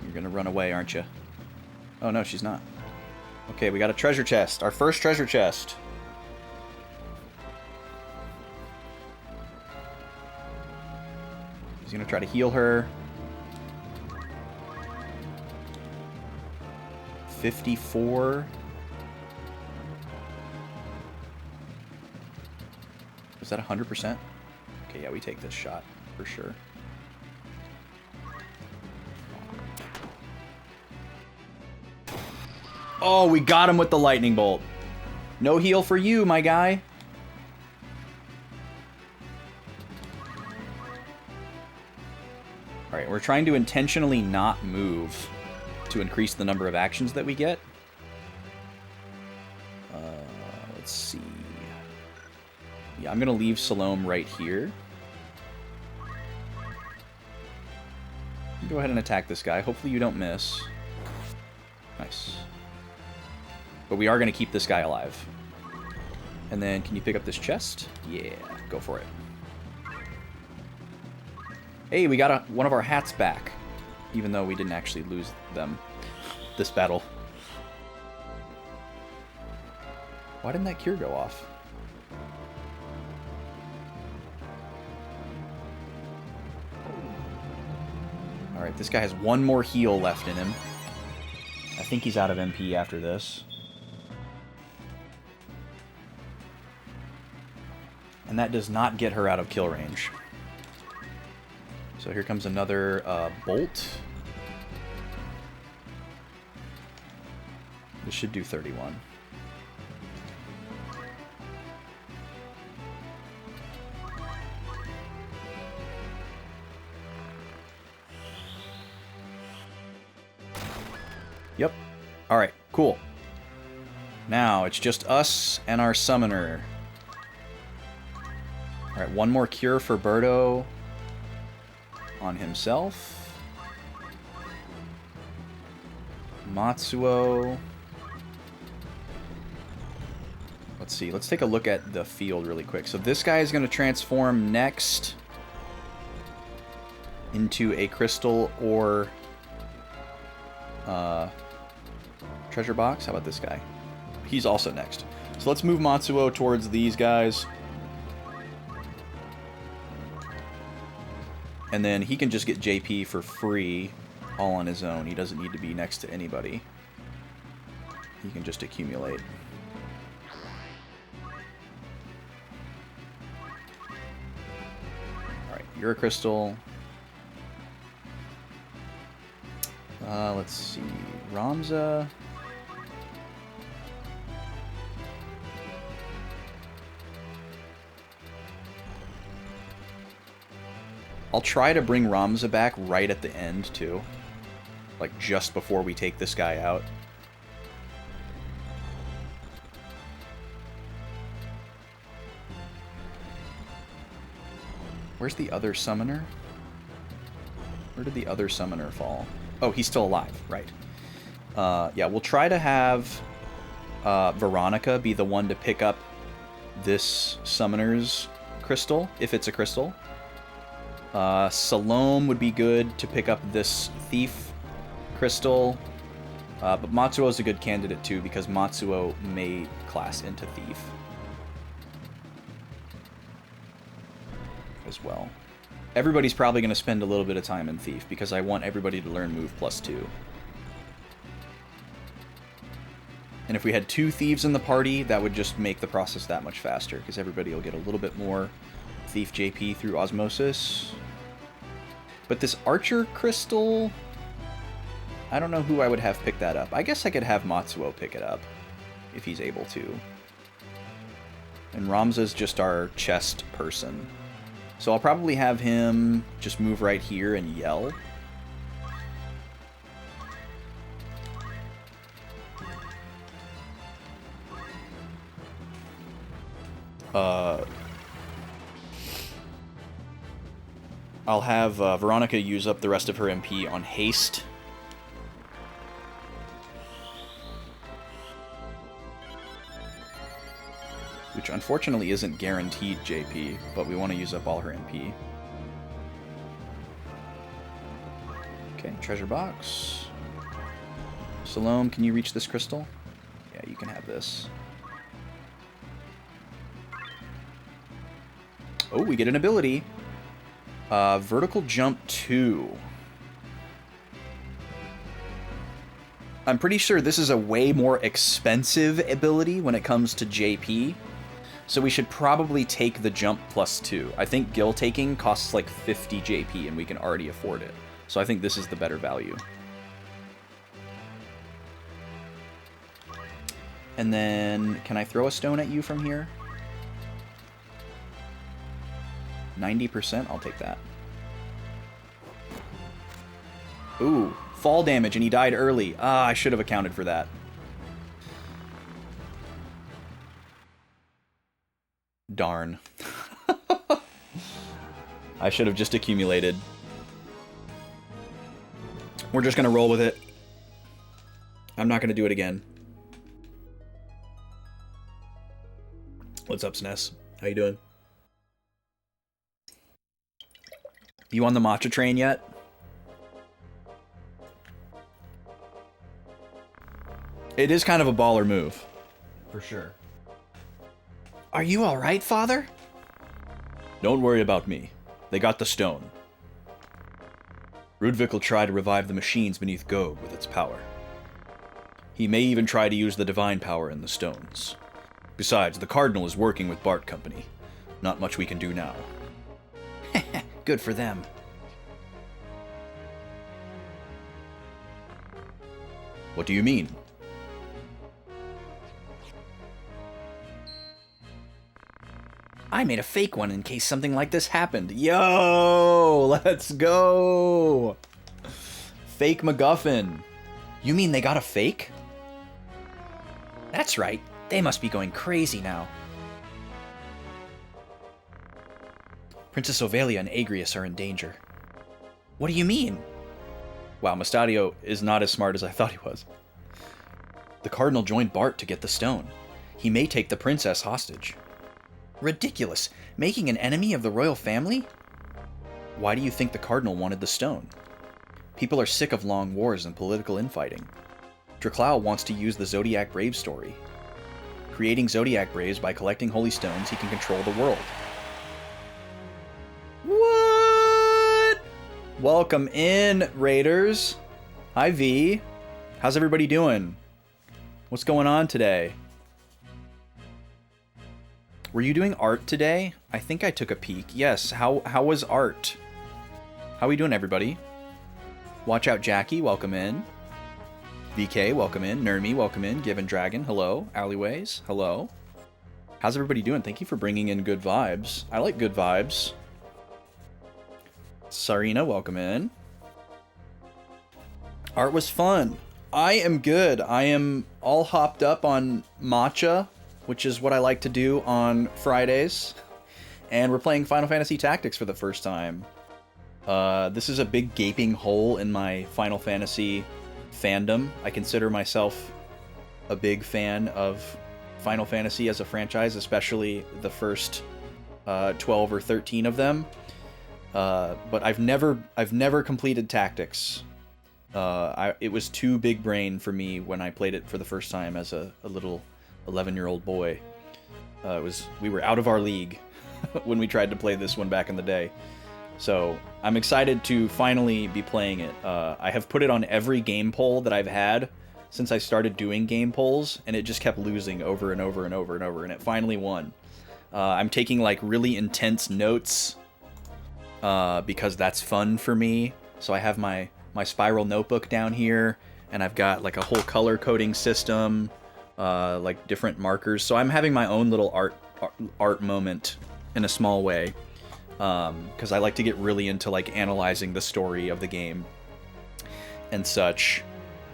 A: You're gonna run away, aren't you? Oh no, she's not. Okay, we got a treasure chest. Our first treasure chest. He's gonna try to heal her. 54. Is that 100%? Okay, yeah, we take this shot for sure. Oh, we got him with the lightning bolt. No heal for you, my guy. Alright, we're trying to intentionally not move to increase the number of actions that we get. Let's see. Yeah, I'm going to leave Salome right here. Go ahead and attack this guy. Hopefully you don't miss. Nice. But we are going to keep this guy alive. And then, can you pick up this chest? Yeah, go for it. Hey, we got one of our hats back. Even though we didn't actually lose them this battle. Why didn't that cure go off? Alright, this guy has one more heal left in him. I think he's out of MP after this. And that does not get her out of kill range. So here comes another bolt. This should do 31. Yep. Alright, cool. Now, it's just us and our summoner. Alright, one more cure for Birdo on himself. Matsuo. Let's see, let's take a look at the field really quick. So this guy is going to transform next into a crystal or treasure box. How about this guy? He's also next. So let's move Matsuo towards these guys. And then he can just get JP for free all on his own. He doesn't need to be next to anybody. He can just accumulate. Alright, you're a crystal. Let's see. Ramza. I'll try to bring Ramza back right at the end, too. Like, just before we take this guy out. Where's the other summoner? Where did the other summoner fall? Oh, he's still alive, right. Yeah, we'll try to have Veronica be the one to pick up this summoner's crystal, if it's a crystal. Salome would be good to pick up this thief crystal. But Matsuo is a good candidate too, because Matsuo may class into thief as well. Everybody's probably going to spend a little bit of time in thief, because I want everybody to learn move +2. And if we had 2 thieves in the party, that would just make the process that much faster, because everybody will get a little bit more thief JP through osmosis. But this archer crystal, I don't know who I would have pick that up. I guess I could have Matsuo pick it up if he's able to. And Ramza's just our chest person. So I'll probably have him just move right here and yell. I'll have Veronica use up the rest of her MP on haste. Which unfortunately isn't guaranteed JP, but we want to use up all her MP. Okay, treasure box. Salome, can you reach this crystal? Yeah, you can have this. Oh, we get an ability. Vertical jump 2. I'm pretty sure this is a way more expensive ability when it comes to JP. So we should probably take the jump +2. I think Gil taking costs like 50 JP, and we can already afford it. So I think this is the better value. And then, can I throw a stone at you from here? 90%? I'll take that. Ooh, fall damage, and he died early. Ah, I should have accounted for that. Darn. I should have just accumulated. We're just gonna roll with it. I'm not gonna do it again. What's up, SNES? How you doing? You on the matcha train yet? It is kind of a baller move. For sure. Are you alright, Father? Don't worry about me. They got the stone. Rudvik will try to revive the machines beneath Gog with its power. He may even try to use the divine power in the stones. Besides, the Cardinal is working with Bart Company. Not much we can do now. Good for them. What do you mean? I made a fake one in case something like this happened. Yo, let's go. Fake MacGuffin. You mean they got a fake? That's right. They must be going crazy now. Princess Ovelia and Agrius are in danger. What do you mean? Wow, Mustadio is not as smart as I thought he was. The Cardinal joined Bart to get the stone. He may take the princess hostage. Ridiculous! Making an enemy of the royal family? Why do you think the Cardinal wanted the stone? People are sick of long wars and political infighting. Draklau wants to use the Zodiac Brave story. Creating Zodiac Braves by collecting holy stones, he can control the world. What? Welcome in, Raiders. Hi, V. How's everybody doing? What's going on today? Were you doing art today? I think I took a peek. Yes, how was art? How we doing, everybody? Watch out, Jackie, welcome in. VK, welcome in. Nermi, welcome in. Given Dragon, hello. Alleyways, hello. How's everybody doing? Thank you for bringing in good vibes. I like good vibes. Sarina, welcome in. Art was fun. I am good. I am all hopped up on matcha, which is what I like to do on Fridays. And we're playing Final Fantasy Tactics for the first time. This is a big gaping hole in my Final Fantasy fandom. I consider myself a big fan of Final Fantasy as a franchise, especially the first 12 or 13 of them. But I've never completed Tactics. It was too big brain for me when I played it for the first time as a little 11-year-old boy. We were out of our league when we tried to play this one back in the day. So I'm excited to finally be playing it. I have put it on every game poll that I've had since I started doing game polls, and it just kept losing over and over and over and over, and it finally won. I'm taking like really intense notes because that's fun for me. So I have my spiral notebook down here, and I've got like a whole color coding system, like different markers. So I'm having my own little art moment in a small way, because I like to get really into like analyzing the story of the game and such.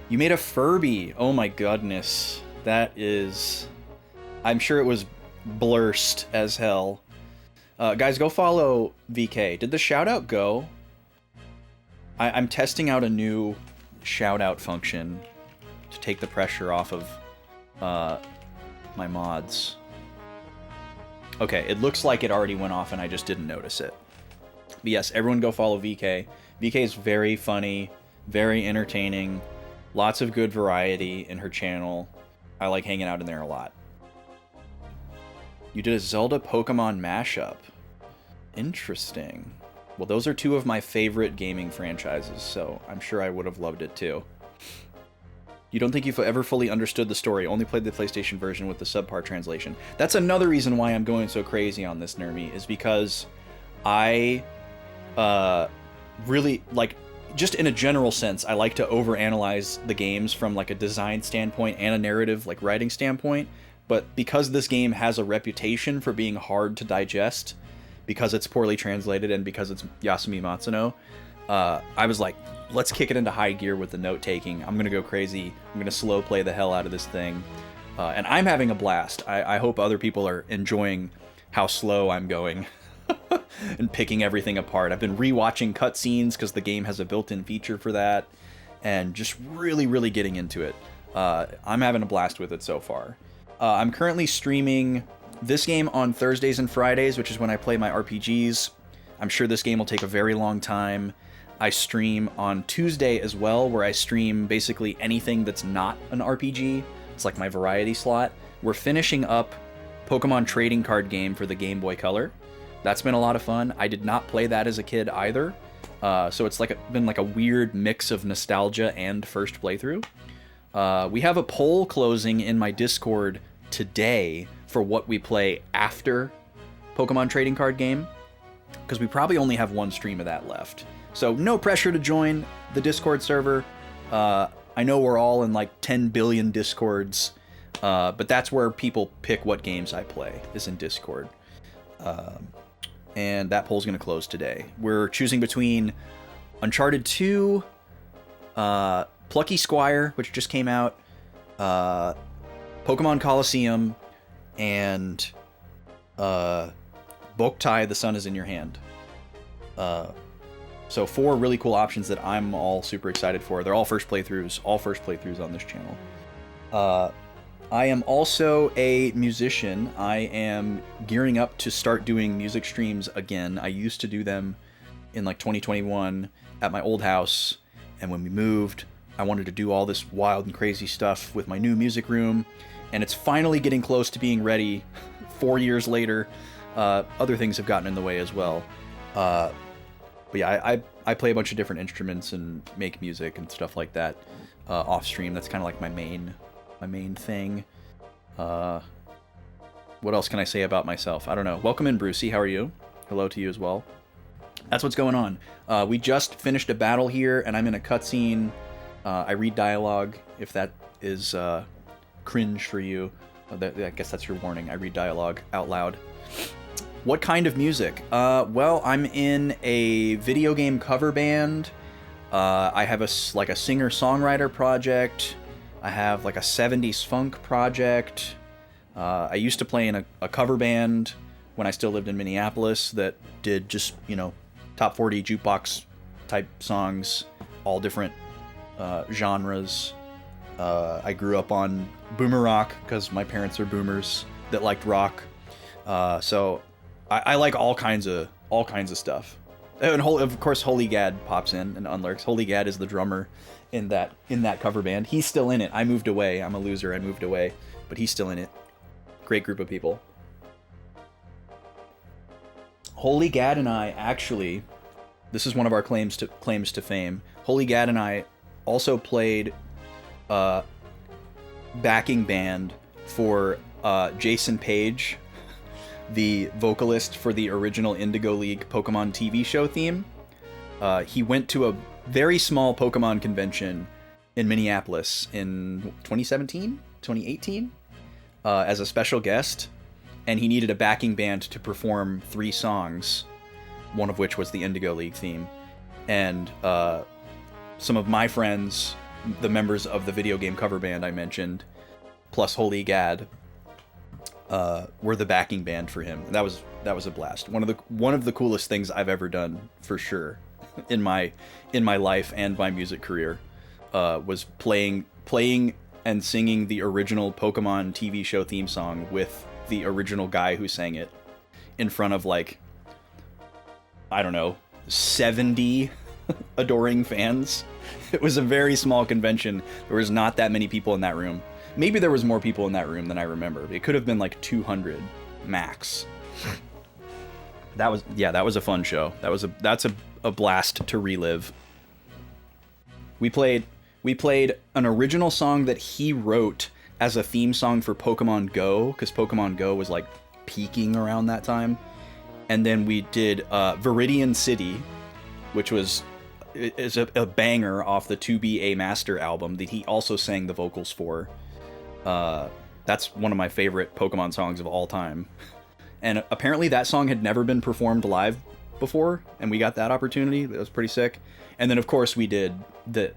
A: You made a Furby. Oh my goodness. That is... I'm sure it was blurst as hell. Guys, go follow VK. Did the shoutout go? I'm testing out a new shoutout function to take the pressure off of my mods. Okay, it looks like it already went off and I just didn't notice it. But yes, everyone go follow VK. VK is very funny, very entertaining, lots of good variety in her channel. I like hanging out in there a lot. You did a Zelda Pokemon mashup. Interesting. Well, those are two of my favorite gaming franchises, so I'm sure I would have loved it too. You don't think you've ever fully understood the story, only played the PlayStation version with the subpar translation. That's another reason why I'm going so crazy on this, Nermi, is because I really, like, just in a general sense, I like to overanalyze the games from, like, a design standpoint and a narrative, like, writing standpoint. But because this game has a reputation for being hard to digest, because it's poorly translated and because it's Yasumi Matsuno, I was like, let's kick it into high gear with the note-taking. I'm going to go crazy. I'm going to slow play the hell out of this thing. And I'm having a blast. I hope other people are enjoying how slow I'm going and picking everything apart. I've been rewatching cutscenes because the game has a built-in feature for that, and just really, really getting into it. I'm having a blast with it so far. I'm currently streaming this game on Thursdays and Fridays, which is when I play my RPGs. I'm sure this game will take a very long time. I stream on Tuesday as well, where I stream basically anything that's not an RPG. It's like my variety slot. We're finishing up Pokemon trading card game for the Game Boy Color. That's been a lot of fun. I did not play that as a kid either. So it's been like a weird mix of nostalgia and first playthrough. We have a poll closing in my Discord today for what we play after Pokemon trading card game, because we probably only have one stream of that left. So no pressure to join the Discord server. I know we're all in like 10 billion Discords, but that's where people pick what games I play, is in Discord. And that poll's going to close today. We're choosing between Uncharted 2, Plucky Squire, which just came out, Pokemon Coliseum, and Boktai, The Sun Is in Your Hand. So 4 really cool options that I'm all super excited for. They're all first playthroughs on this channel. I am also a musician. I am gearing up to start doing music streams again. I used to do them in like 2021 at my old house, and when we moved, I wanted to do all this wild and crazy stuff with my new music room, and it's finally getting close to being ready 4 years later. Other things have gotten in the way as well. But yeah, I play a bunch of different instruments and make music and stuff like that off stream. That's kind of like my main thing. What else can I say about myself? I don't know. Welcome in, Brucey. How are you? Hello to you as well. That's what's going on. We just finished a battle here, and I'm in a cutscene. I read dialogue, if that is cringe for you. I guess that's your warning. I read dialogue out loud. What kind of music? Well, I'm in a video game cover band. I have a singer-songwriter project. I have like a 70s funk project. I used to play in a cover band when I still lived in Minneapolis that did just, top 40 jukebox type songs, all different genres. I grew up on boomer rock because my parents are boomers that liked rock. So I like all kinds of stuff. And of course, Holy Gad pops in and unlurks. Holy Gad is the drummer in that cover band. He's still in it. I moved away. I'm a loser. I moved away, but he's still in it. Great group of people. Holy Gad and I actually, this is one of our claims to fame. Holy Gad and I also played backing band for Jason Page, the vocalist for the original Indigo League Pokemon TV show theme. He went to a very small Pokemon convention in Minneapolis in 2018, as a special guest, and he needed a backing band to perform 3 songs, one of which was the Indigo League theme. And some of my friends, the members of the video game cover band I mentioned, plus Holy Gad, were the backing band for him. That was a blast. One of the coolest things I've ever done, for sure, in my life and my music career, was playing and singing the original Pokemon TV show theme song with the original guy who sang it in front of, like, I don't know, 70 adoring fans. It was a very small convention. There was not that many people in that room. Maybe there was more people in that room than I remember. It could have been like 200 max. That was a fun show. That's a blast to relive. We played We played an original song that he wrote as a theme song for Pokemon Go, because Pokemon Go was like peaking around that time. And then we did Viridian City, which is a banger off the 2B Master album that he also sang the vocals for. That's one of my favorite Pokemon songs of all time. And apparently that song had never been performed live before, and we got that opportunity. That was pretty sick. And then, of course, we did the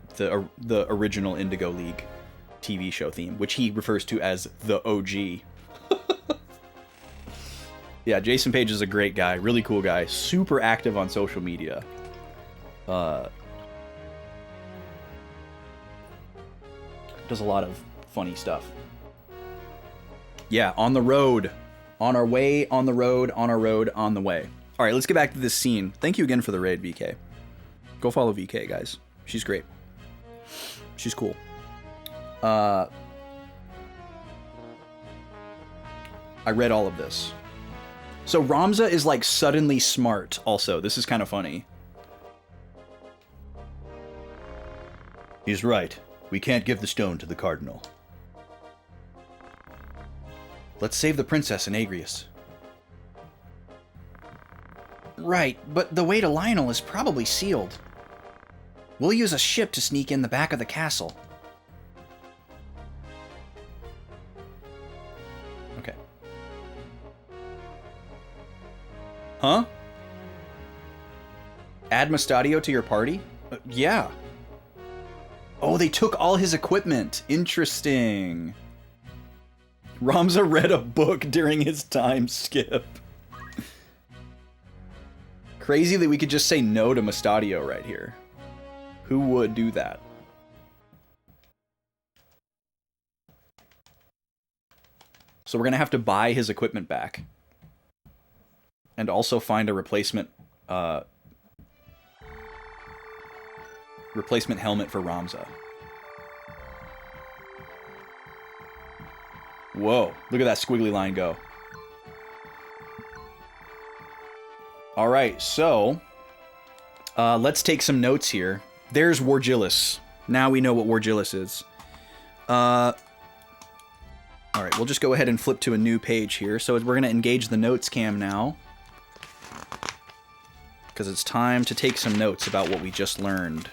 A: original Indigo League TV show theme, which he refers to as the OG. Yeah, Jason Page is a great guy, really cool guy, super active on social media. Does a lot of funny stuff. Yeah, on the road. On our way, on the road, on our road, on the way. All right, let's get back to this scene. Thank you again for the raid, VK. Go follow VK, guys. She's great. She's cool. I read all of this. So Ramza is like suddenly smart also. This is kind of funny. He's right. We can't give the stone to the Cardinal. Let's save the princess and Agrius. Right, but the way to Lionel is probably sealed. We'll use a ship to sneak in the back of the castle. Okay. Huh? Add Mustadio to your party? Yeah. Oh, they took all his equipment. Interesting. Ramza read a book during his time skip. Crazy that we could just say no to Mustadio right here. Who would do that? So we're gonna have to buy his equipment back. And also find a replacement helmet for Ramza. Whoa, look at that squiggly line go. Alright, so let's take some notes here. There's Wargillis. Now we know what Wargillis is. Alright, we'll just go ahead and flip to a new page here. So we're going to engage the notes cam now. Because it's time to take some notes about what we just learned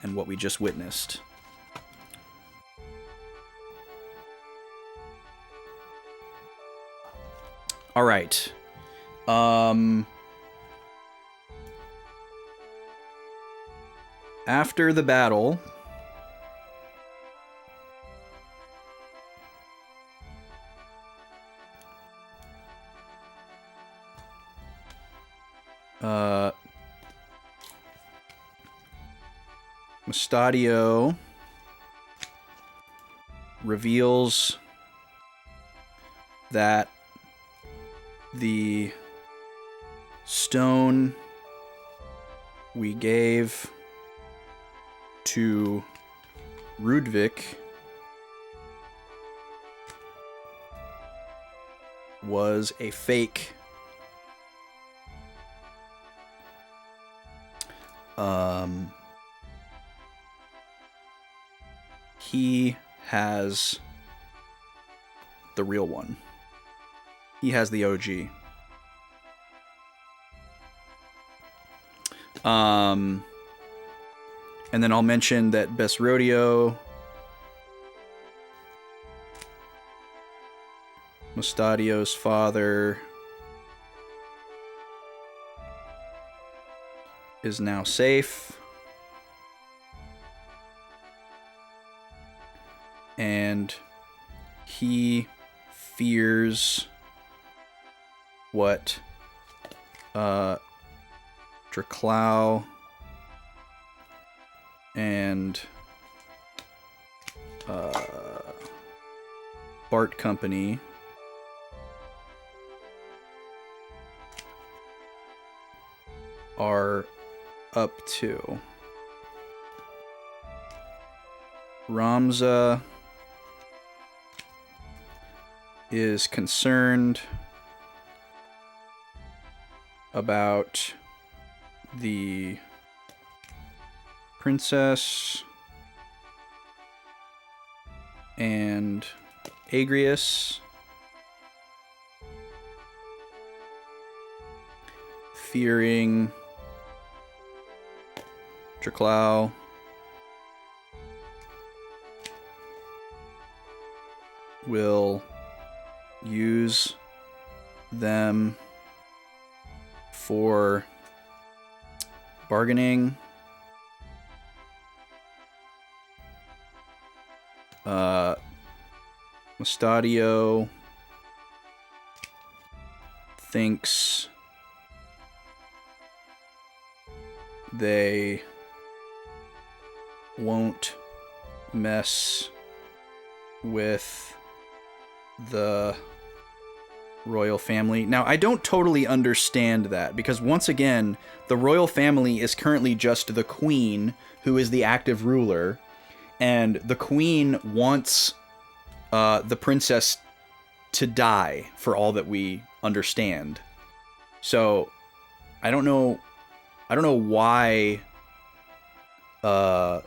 A: and what we just witnessed. Alright. After the battle, Mustadio reveals that the stone we gave to Rudvik was a fake. He has the real one. He has the OG. And then I'll mention that Best Rodeo, Mustadio's father, is now safe. And he fears what Draclau and Bart Company are up to. Ramza is concerned about the princess and Agrius, fearing Draclau, will use them for bargaining. Mustadio thinks they won't mess with the royal family. Now, I don't totally understand that, because once again, the royal family is currently just the queen, who is the active ruler, and the queen wants the princess to die, for all that we understand. So, I don't know why I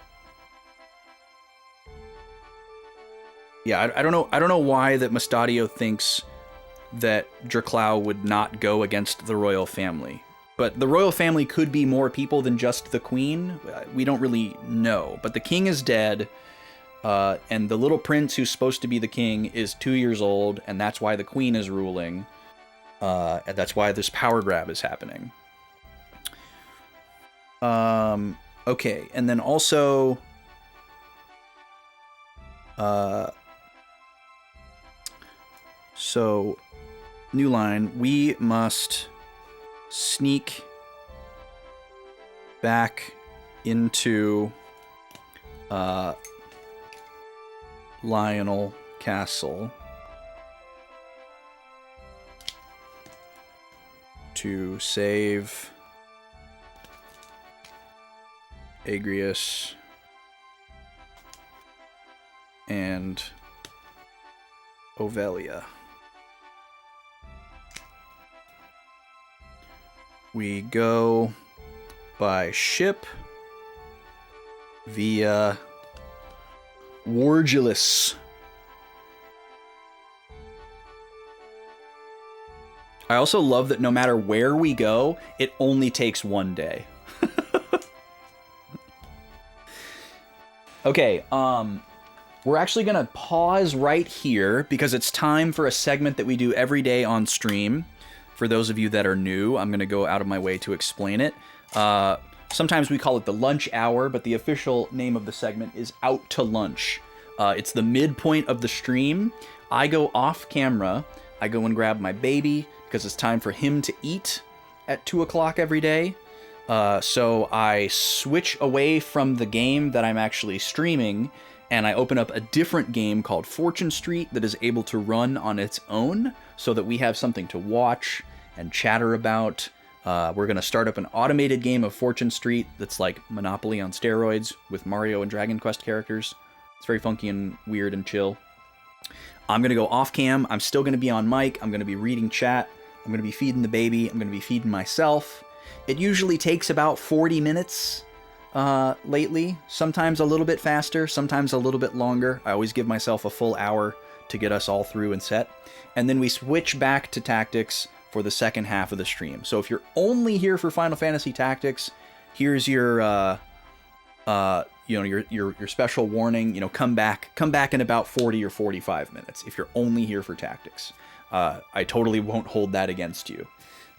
A: don't know why that Mustadio thinks that Draclau would not go against the royal family. But the royal family could be more people than just the queen. We don't really know. But the king is dead, and the little prince who's supposed to be the king is 2 years old, and that's why the queen is ruling. And that's why this power grab is happening. Okay, and then also... So, new line, we must sneak back into Lionel Castle to save Agrius and Ovelia. We go by ship via Wargilus. I also love that no matter where we go, it only takes 1 day. Okay, we're actually gonna pause right here because it's time for a segment that we do every day on stream. For those of you that are new, I'm gonna go out of my way to explain it. Sometimes we call it the lunch hour, but the official name of the segment is Out to Lunch. It's the midpoint of the stream. I go off camera, I go and grab my baby because it's time for him to eat at 2 o'clock every day. So I switch away from the game that I'm actually streaming, and I open up a different game called Fortune Street that is able to run on its own so that we have something to watch and chatter about. We're going to start up an automated game of Fortune Street that's like Monopoly on steroids with Mario and Dragon Quest characters. It's very funky and weird and chill. I'm going to go off cam. I'm still going to be on mic. I'm going to be reading chat. I'm going to be feeding the baby. I'm going to be feeding myself. It usually takes about 40 minutes lately. Sometimes a little bit faster, sometimes a little bit longer. I always give myself a full hour to get us all through and set. And then we switch back to Tactics for the second half of the stream. So if you're only here for Final Fantasy Tactics, here's your your special warning. You know, come back in about 40 or 45 minutes if you're only here for Tactics. I totally won't hold that against you.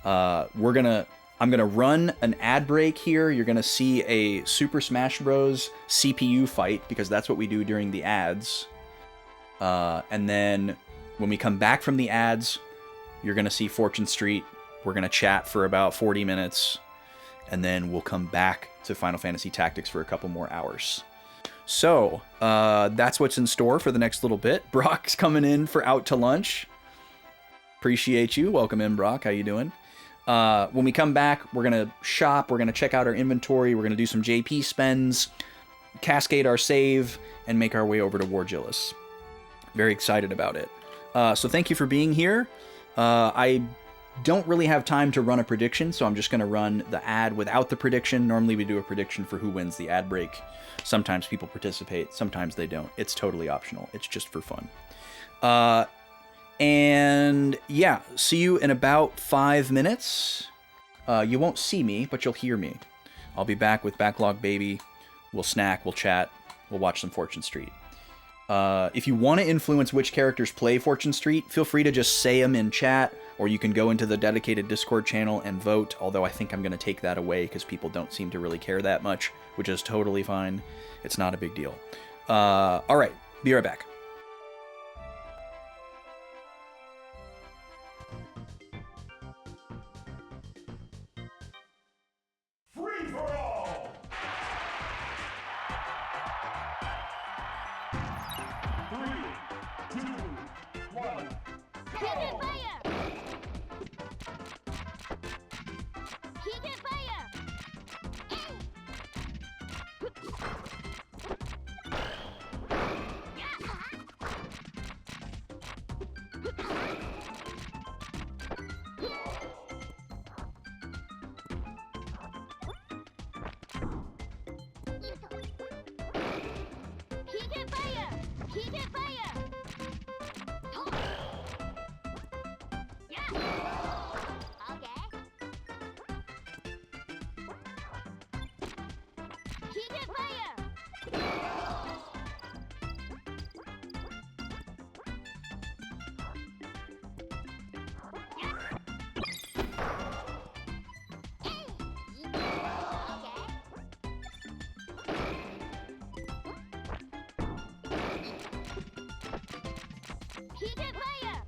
A: I'm gonna run an ad break here. You're gonna see a Super Smash Bros. CPU fight because that's what we do during the ads. And then when we come back from the ads, you're gonna see Fortune Street. We're gonna chat for about 40 minutes, and then we'll come back to Final Fantasy Tactics for a couple more hours. So that's what's in store for the next little bit. Brock's coming in for Out to Lunch. Appreciate you. Welcome in, Brock. How you doing? When we come back, we're going to shop, we're going to check out our inventory, we're going to do some JP spends, cascade our save, and make our way over to Wargilus. Very excited about it. So thank you for being here. I don't really have time to run a prediction, so I'm just going to run the ad without the prediction. Normally we do a prediction for who wins the ad break. Sometimes people participate, sometimes they don't. It's totally optional. It's just for fun. And yeah, see you in about 5 minutes. You won't see me, but you'll hear me. I'll be back with Backlog Baby. We'll snack, we'll chat, we'll watch some Fortune Street. If you want to influence which characters play Fortune Street, feel free to just say them in chat, or you can go into the dedicated Discord channel and vote, although I think I'm going to take that away because people don't seem to really care that much, which is totally fine. It's not a big deal. All right, be right back.
C: Free for all! 3, 2, 1,
D: Keep it
C: go!
D: fire! Keep it fire! Keep it fire! Keep it fire! Yeah! Okay. Keep it fire! Keep it fire!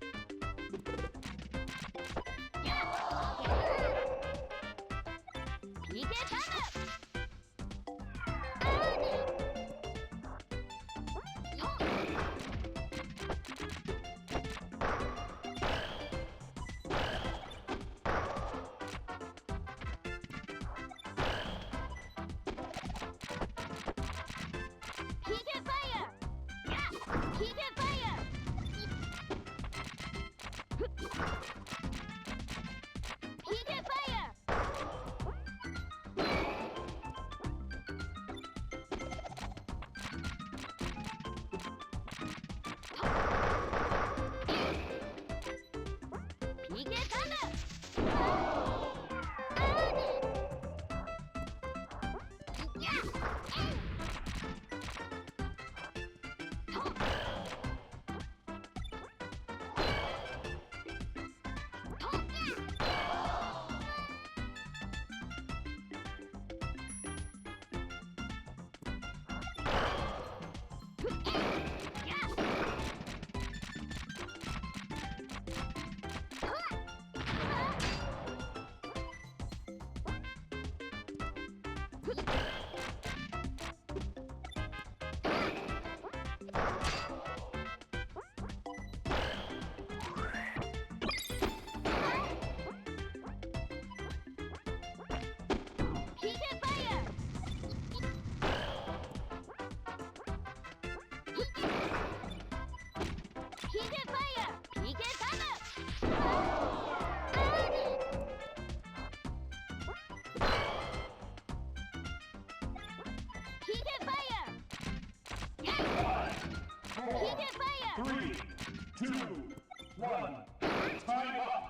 D: Yeah! Keep it fire! Keep it fire! Yeah! Keep it fire! Keep it fire! Keep it fire! Keep it fire! Keep it fire! Keep it fire! Keep it fire! Yeah! Keep it fire!
C: 3, 2, 1, time up!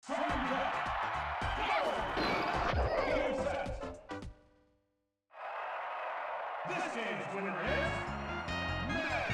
C: Time up! Go! Game set! This game's winner is... Ness!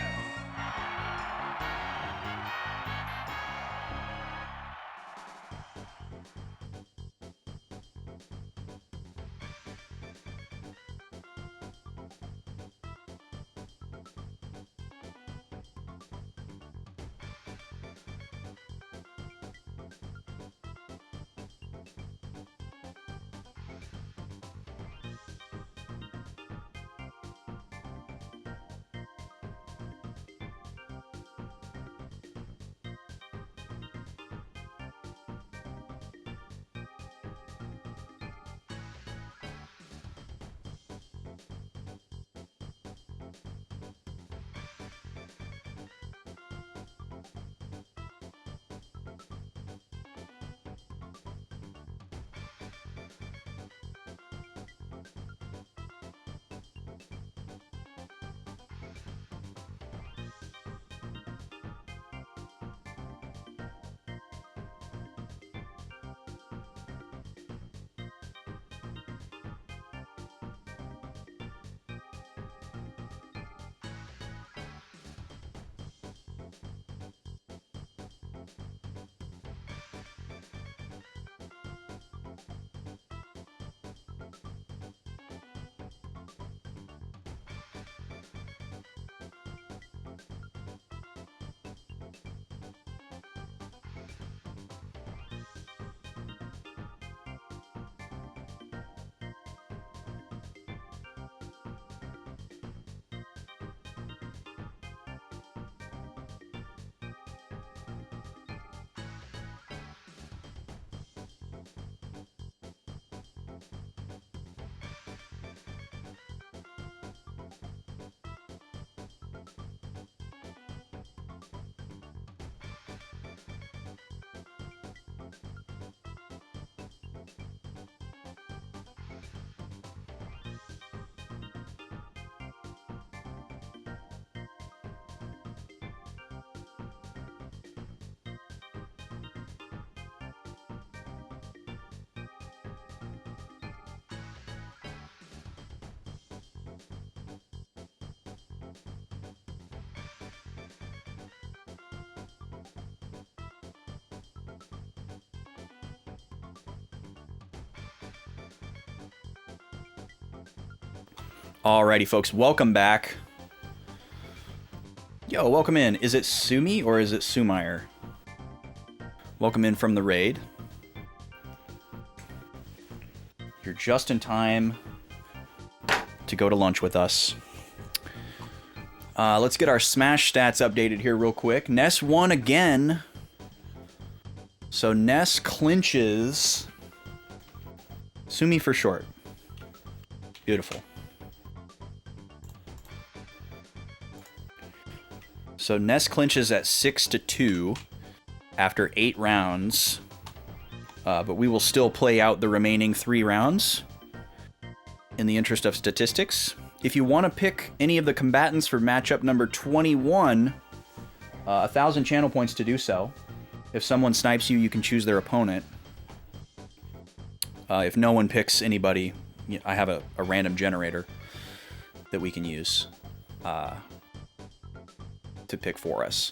A: Alrighty, folks, welcome back. Yo, welcome in. Is it Sumi or is it Sumeyer? Welcome in from the raid. You're just in time to go to lunch with us. Let's get our Smash stats updated here real quick. Ness won again. So Ness clinches Sumi for short. Beautiful. So Ness clinches at 6-2 after 8 rounds. But we will still play out the remaining 3 rounds in the interest of statistics. If you want to pick any of the combatants for matchup number 21, 1,000 channel points to do so. If someone snipes you, you can choose their opponent. If no one picks anybody, I have a random generator that we can use to pick for us.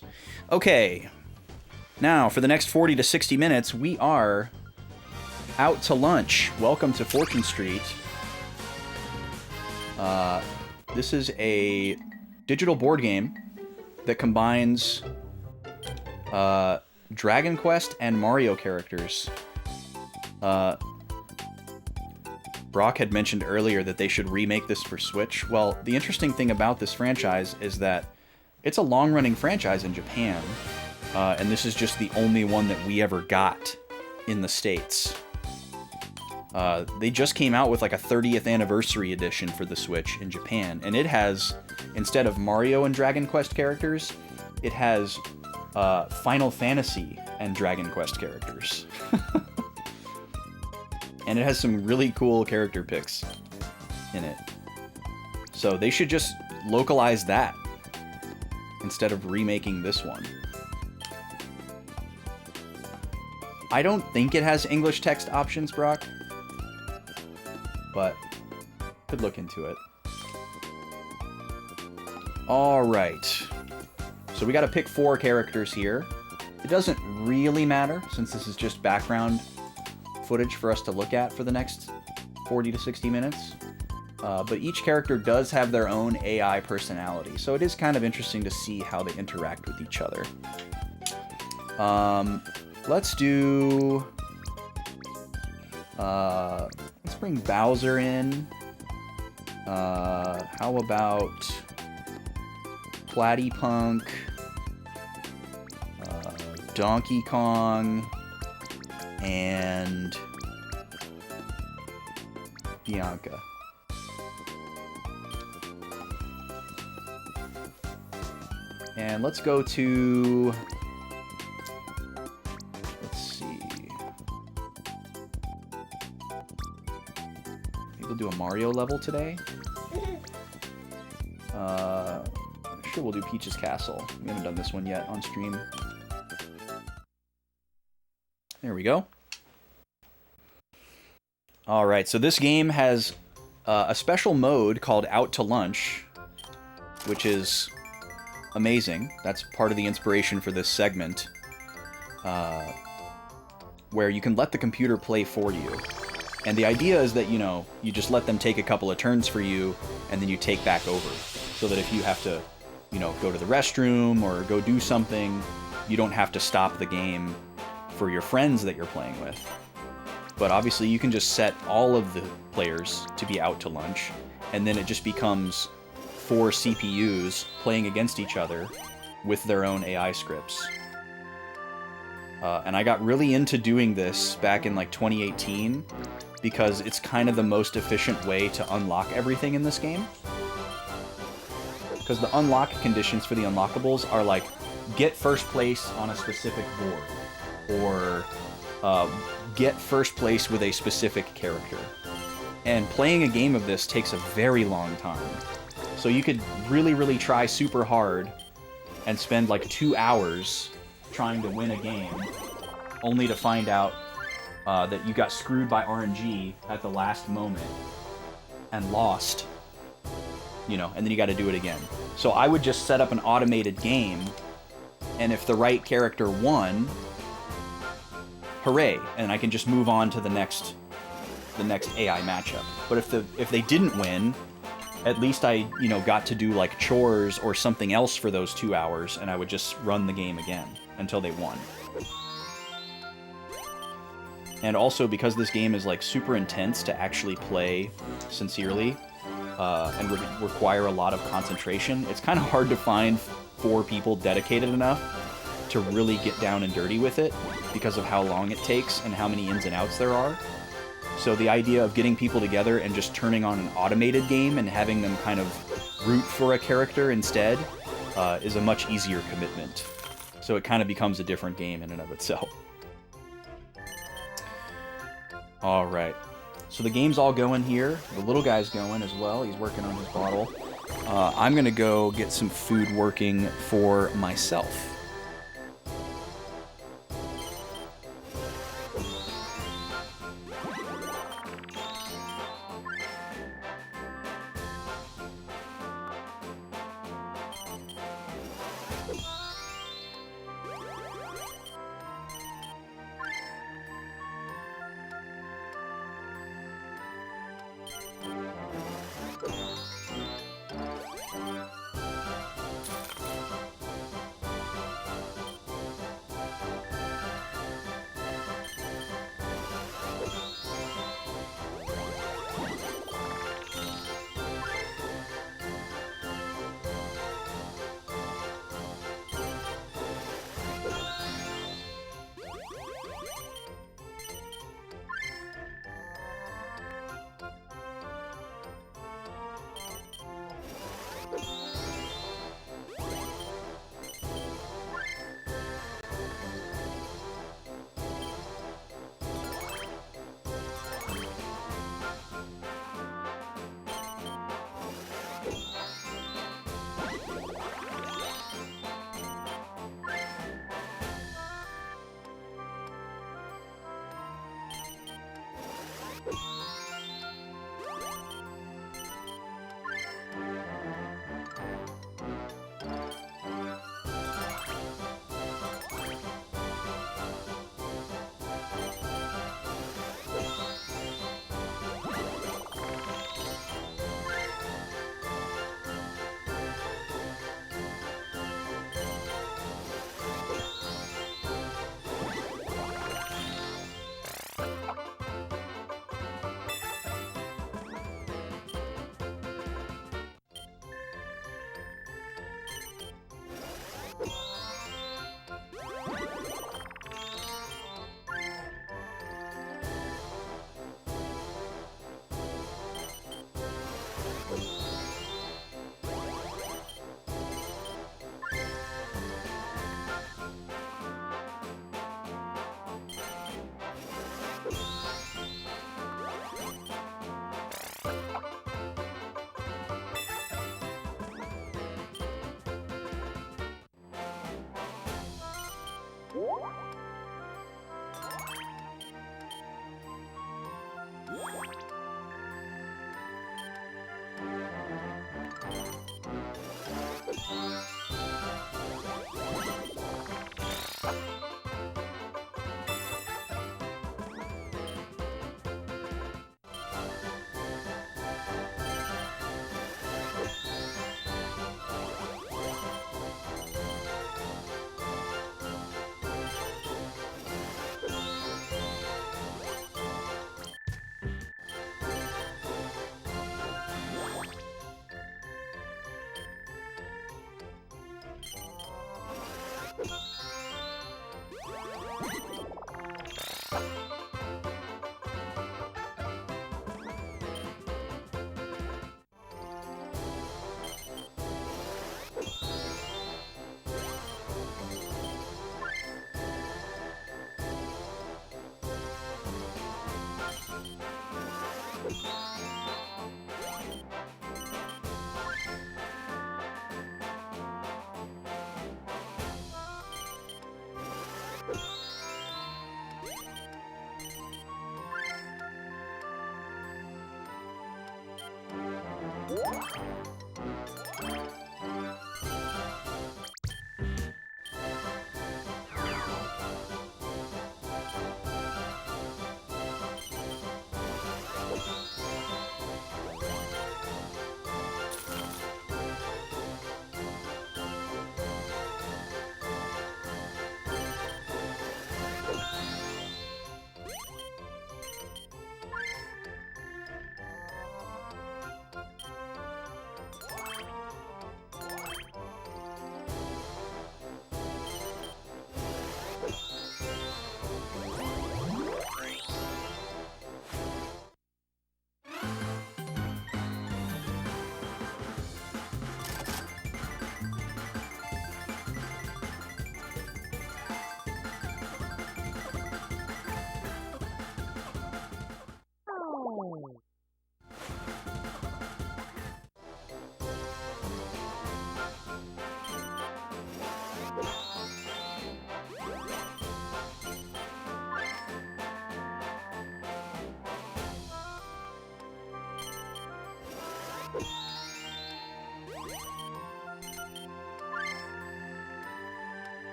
A: Okay, now for the next 40 to 60 minutes, we are out to lunch. Welcome to Fortune Street. This is a digital board game that combines Dragon Quest and Mario characters. Brock had mentioned earlier that they should remake this for Switch. Well, the interesting thing about this franchise is that it's a long-running franchise in Japan, and this is just the only one that we ever got in the States. They just came out with like a 30th anniversary edition for the Switch in Japan, and it has, instead of Mario and Dragon Quest characters, it has Final Fantasy and Dragon Quest characters. And it has some really cool character picks in it. So they should just localize that instead of remaking this one. I don't think it has English text options, Brock, but could look into it. All right. So we got to pick 4 characters here. It doesn't really matter since this is just background footage for us to look at for the next 40 to 60 minutes. But each character does have their own AI personality, so it is kind of interesting to see how they interact with each other. Let's do... let's bring Bowser in. How about Platypunk, Donkey Kong, and Bianca. And let's go to... let's see. Maybe we'll do a Mario level today. Sure, we'll do Peach's Castle. We haven't done this one yet on stream. There we go. Alright, so this game has a special mode called Out to Lunch, which is amazing. That's part of the inspiration for this segment, where you can let the computer play for you. And the idea is that, you know, you just let them take a couple of turns for you, and then you take back over. So that if you have to, you know, go to the restroom or go do something, you don't have to stop the game for your friends that you're playing with. But obviously you can just set all of the players to be out to lunch, and then it just becomes 4 CPUs playing against each other with their own AI scripts. And I got really into doing this back in like 2018 because it's kind of the most efficient way to unlock everything in this game. Because the unlock conditions for the unlockables are like, get first place on a specific board, or get first place with a specific character. And playing a game of this takes a very long time. So you could really, really try super hard and spend like 2 hours trying to win a game, only to find out that you got screwed by RNG at the last moment and lost, you know, and then you got to do it again. So I would just set up an automated game, and if the right character won, hooray, and I can just move on to the next AI matchup. But if they didn't win, at least I, you know, got to do like chores or something else for those 2 hours, and I would just run the game again until they won. And also, because this game is like super intense to actually play sincerely, and require a lot of concentration, it's kind of hard to find 4 people dedicated enough to really get down and dirty with it because of how long it takes and how many ins and outs there are. So the idea of getting people together and just turning on an automated game and having them kind of root for a character instead is a much easier commitment. So it kind of becomes a different game in and of itself. Alright, so the game's all going here. The little guy's going as well. He's working on his bottle. I'm going to go get some food working for myself.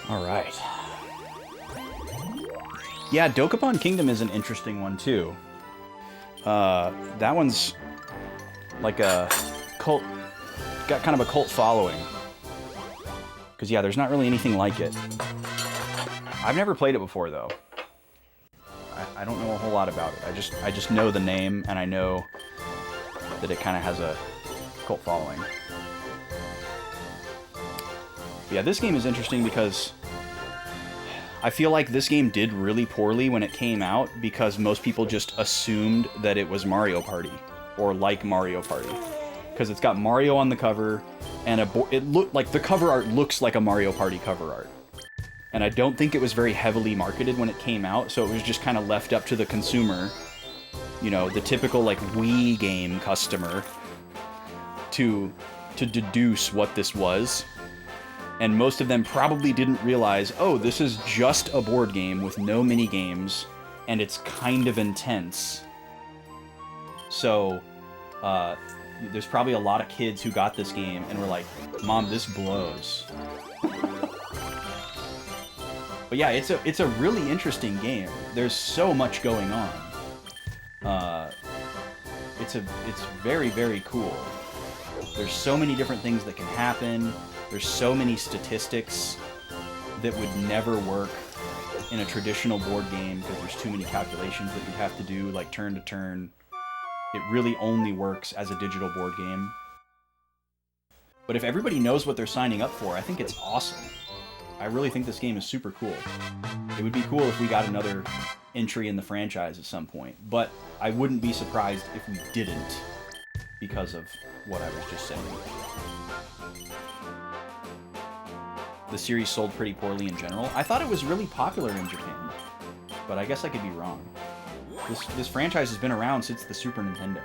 A: All right. Yeah, Dokapon Kingdom is an interesting one too. That one's like a cult, got kind of a cult following. Because yeah, there's not really anything like it. I've never played it before though. I don't know a whole lot about it. I just know the name and I know that it kind of has a cult following. Yeah, this game is interesting because I feel like this game did really poorly when it came out because most people just assumed that it was Mario Party or like Mario Party because it's got Mario on the cover and it looked like the cover art looks like a Mario Party cover art. And I don't think it was very heavily marketed when it came out, so it was just kind of left up to the consumer, you know, the typical like Wii game customer to deduce what this was. And most of them probably didn't realize, oh, this is just a board game with no mini games, and it's kind of intense. So, there's probably a lot of kids who got this game and were like, Mom, this blows. But yeah, it's a really interesting game. There's so much going on. It's very, very cool. There's so many different things that can happen. There's so many statistics that would never work in a traditional board game because there's too many calculations that you'd have to do, like turn to turn. It really only works as a digital board game. But if everybody knows what they're signing up for, I think it's awesome. I really think this game is super cool. It would be cool if we got another entry in the franchise at some point, but I wouldn't be surprised if we didn't because of what I was just saying. The series sold pretty poorly in general. I thought it was really popular in Japan, but I guess I could be wrong. This franchise has been around since the Super Nintendo.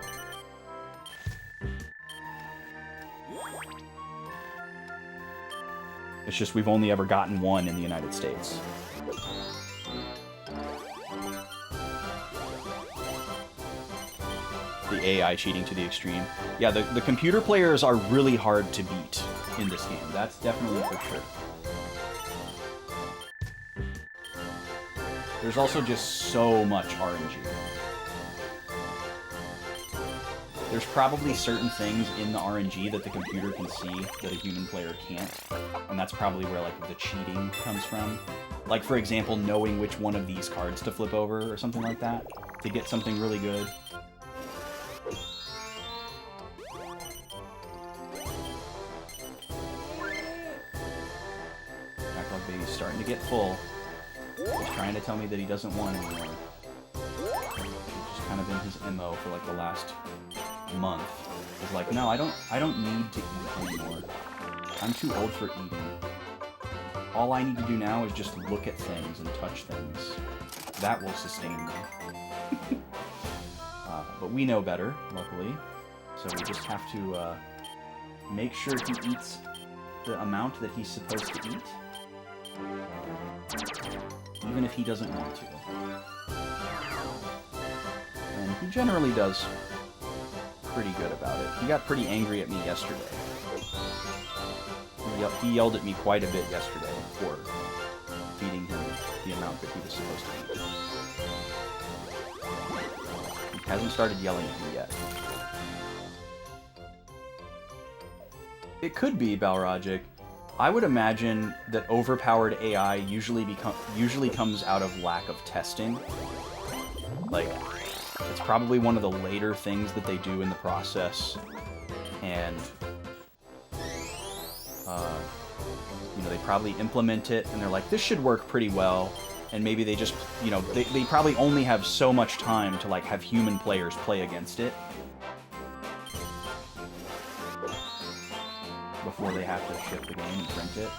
A: It's just we've only ever gotten one in the United States. The AI cheating to the extreme. Yeah, the computer players are really hard to beat in this game. That's definitely for sure. There's also just so much RNG. There's probably certain things in the RNG that the computer can see that a human player can't. And that's probably where, like, the cheating comes from. Like, for example, knowing which one of these cards to flip over or something like that to get something really good. Backlog baby's starting to get full. He's trying to tell me that he doesn't want anymore. It's just kind of been his MO for like the last month. He's like, no, I don't need to eat anymore. I'm too old for eating. All I need to do now is just look at things and touch things. That will sustain me. But we know better, luckily. So we just have to make sure he eats the amount that he's supposed to eat. Even if he doesn't want to. And he generally does pretty good about it. He got pretty angry at me yesterday. He yelled at me quite a bit yesterday for feeding him the amount that he was supposed to eat. He hasn't started yelling at me yet. It could be, Balragic. I would imagine that overpowered AI usually comes out of lack of testing. Like, it's probably one of the later things that they do in the process, and you know, they probably implement it, and they're like, this should work pretty well, and maybe they just, you know, they probably only have so much time to, like, have human players play against it before they have to ship the game and print it.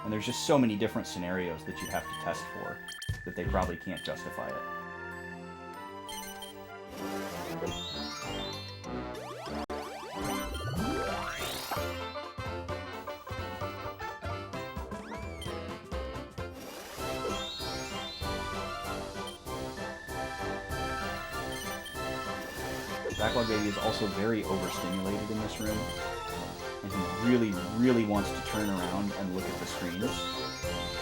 A: And there's just so many different scenarios that you'd have to test for that they probably can't justify it. Backlog Baby is also very overstimulated in this room. and he really, really wants to turn around and look at the screens.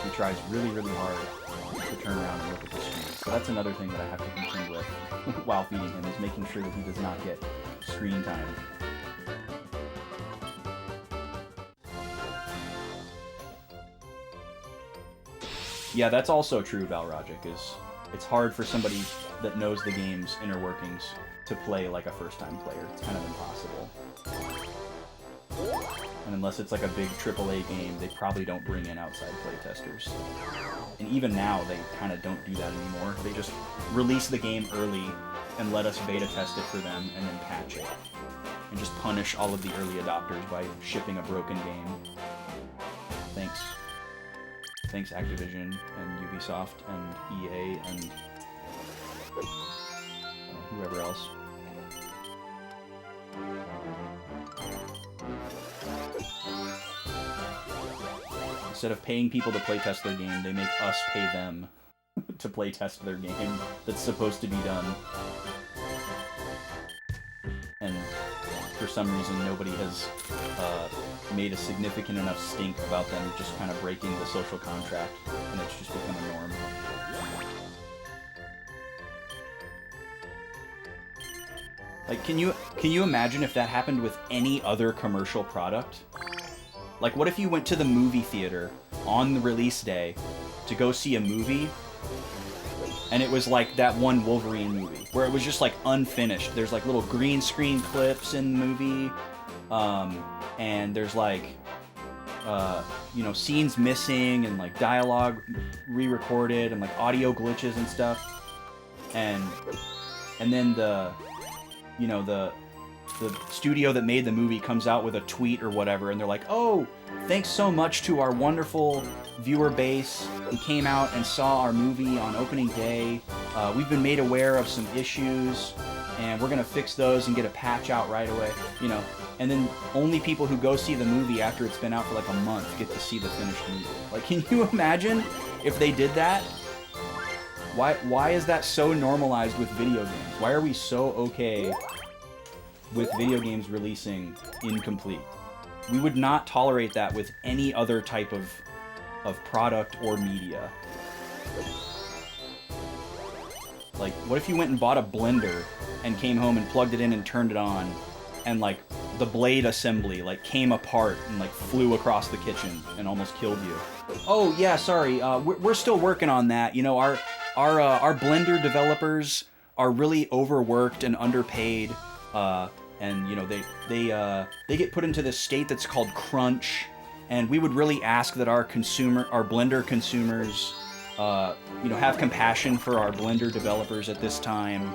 A: He tries really, really hard to turn around and look at the screens. So that's another thing that I have to contend with while feeding him, is making sure that he does not get screen time. Yeah, that's also true, Balrogic, is it's hard for somebody that knows the game's inner workings to play like a first-time player. It's kind of impossible. And unless it's like a big AAA game, they probably don't bring in outside playtesters. And even now, they kind of don't do that anymore. They just release the game early and let us beta test it for them and then patch it. And just punish all of the early adopters by shipping a broken game. Thanks. Thanks Activision and Ubisoft and EA and whoever else. Instead of paying people to playtest their game, they make us pay them to playtest their game that's supposed to be done. And for some reason, nobody has made a significant enough stink about them just kind of breaking the social contract, and it's just become a norm. Like, can you imagine if that happened with any other commercial product? Like, what if you went to the movie theater on the release day to go see a movie, and it was like that one Wolverine movie, where it was just like unfinished. There's like little green screen clips in the movie, and there's like, you know, scenes missing and like dialogue re-recorded and like audio glitches and stuff. And then the studio that made the movie comes out with a tweet or whatever, and they're like, oh, thanks so much to our wonderful viewer base who came out and saw our movie on opening day. We've been made aware of some issues, and we're going to fix those and get a patch out right away, you know. And then only people who go see the movie after it's been out for like a month get to see the finished movie. Like, can you imagine if they did that? Why is that so normalized with video games? Why are we so okay with video games releasing incomplete? We would not tolerate that with any other type of product or media. Like, what if you went and bought a blender and came home and plugged it in and turned it on, and like the blade assembly like came apart and like flew across the kitchen and almost killed you? Oh yeah, sorry, we're still working on that. You know, our blender developers are really overworked and underpaid. And you know, they get put into this state that's called crunch, and we would really ask that our blender consumers, you know, have compassion for our blender developers at this time.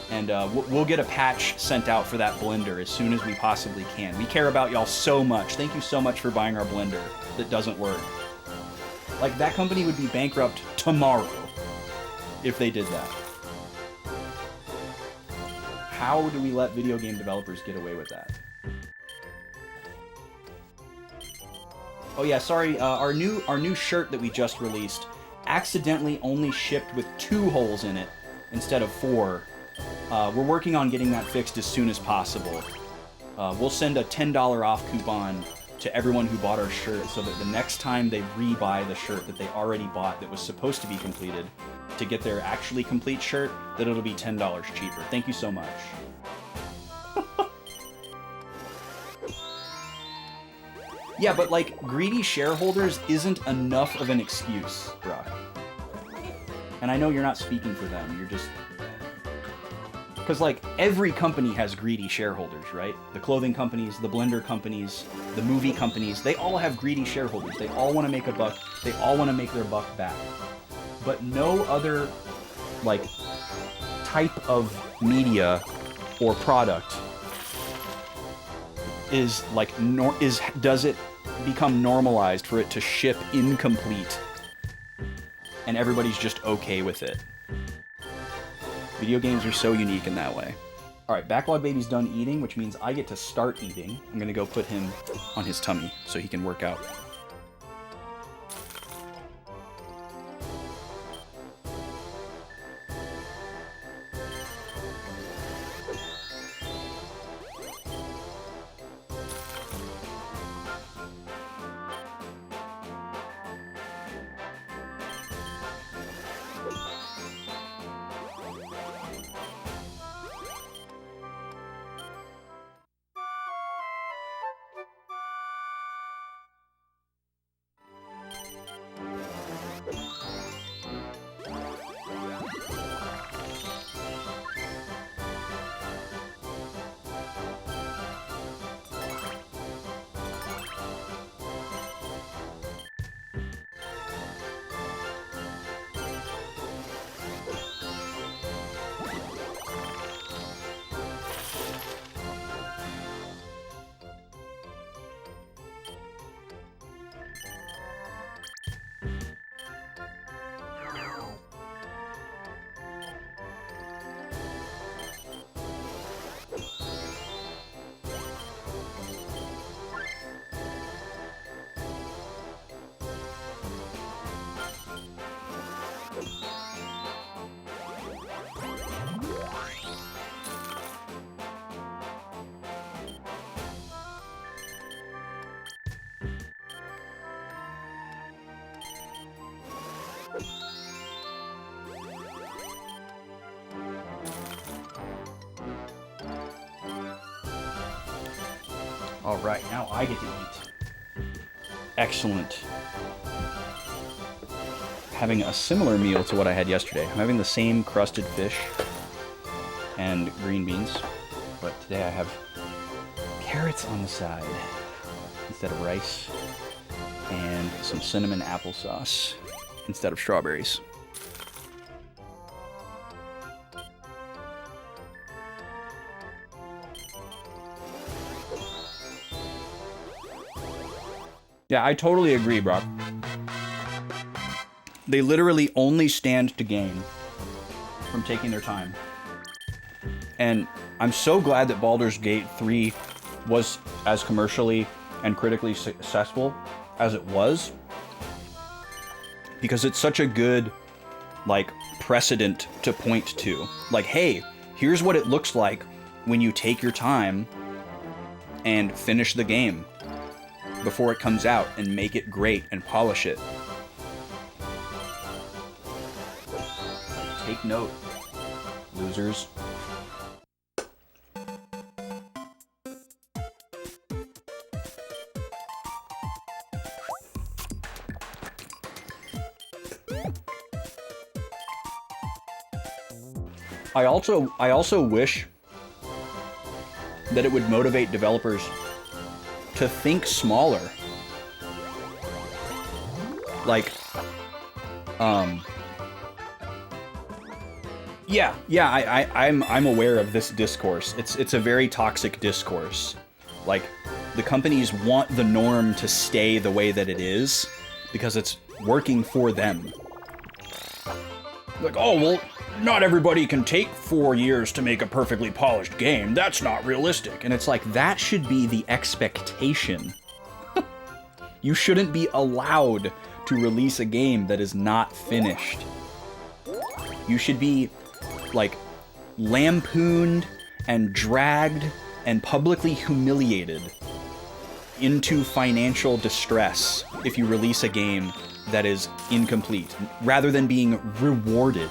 A: And we'll get a patch sent out for that blender as soon as we possibly can. We care about y'all so much. Thank you so much for buying our blender that doesn't work. Like, that company would be bankrupt tomorrow if they did that. How do we let video game developers get away with that? Oh yeah, sorry, our new shirt that we just released accidentally only shipped with 2 holes in it instead of 4. We're working on getting that fixed as soon as possible. We'll send a $10 off coupon to everyone who bought our shirt, so that the next time they rebuy the shirt that they already bought that was supposed to be completed, to get their actually complete shirt, that it'll be $10 cheaper. Thank you so much. Yeah, but like, greedy shareholders isn't enough of an excuse, Brock. And I know you're not speaking for them, you're just... Because, like, every company has greedy shareholders, right? The clothing companies, the blender companies, the movie companies, they all have greedy shareholders. They all want to make a buck. They all want to make their buck back. But no other, like, type of media or product is, like, does it become normalized for it to ship incomplete and everybody's just okay with it. Video games are so unique in that way. Alright, Backlog Baby's done eating, which means I get to start eating. I'm gonna go put him on his tummy so he can work out. All right, now I get to eat. Excellent. Having a similar meal to what I had yesterday. I'm having the same crusted fish and green beans, but today I have carrots on the side instead of rice, and some cinnamon applesauce instead of strawberries. Yeah, I totally agree, Brock. They literally only stand to gain from taking their time. And I'm so glad that Baldur's Gate 3 was as commercially and critically successful as it was, because it's such a good, like, precedent to point to. Like, hey, here's what it looks like when you take your time and finish the game before it comes out and make it great and polish it. Take note, losers. I also wish that it would motivate developers to think smaller. Like, I'm aware of this discourse. It's a very toxic discourse. Like, the companies want the norm to stay the way that it is because it's working for them. Like, oh, well, not everybody can take 4 years to make a perfectly polished game. That's not realistic. And it's like, that should be the expectation. You shouldn't be allowed to release a game that is not finished. You should be, like, lampooned and dragged and publicly humiliated into financial distress if you release a game that is incomplete, rather than being rewarded.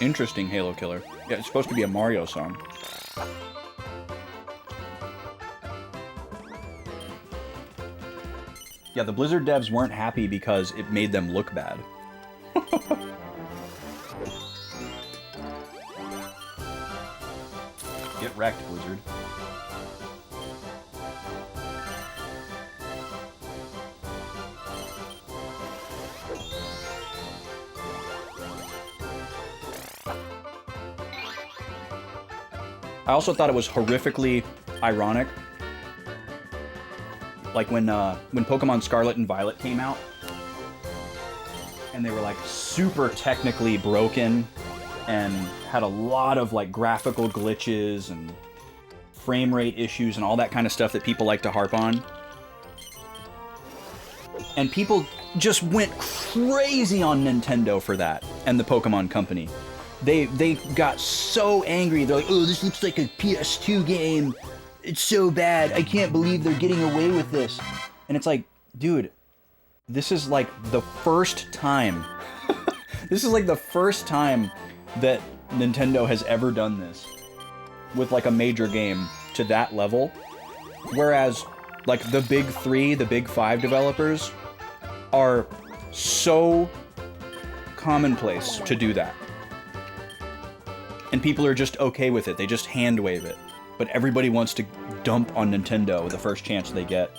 A: Interesting, Halo Killer. Yeah, it's supposed to be a Mario song. Yeah, the Blizzard devs weren't happy because it made them look bad. Get wrecked, Blizzard. I also thought it was horrifically ironic, like when Pokemon Scarlet and Violet came out, and they were like super technically broken and had a lot of like graphical glitches and frame rate issues and all that kind of stuff that people like to harp on. And people just went crazy on Nintendo for that and the Pokemon Company. They got so angry. They're like, oh, this looks like a PS2 game. It's so bad. I can't believe they're getting away with this. And it's like, dude, this is like the first time. This is like the first time that Nintendo has ever done this with like a major game to that level. Whereas like the big three, the big five developers are so commonplace to do that. And people are just okay with it. They just hand wave it. But everybody wants to dump on Nintendo the first chance they get.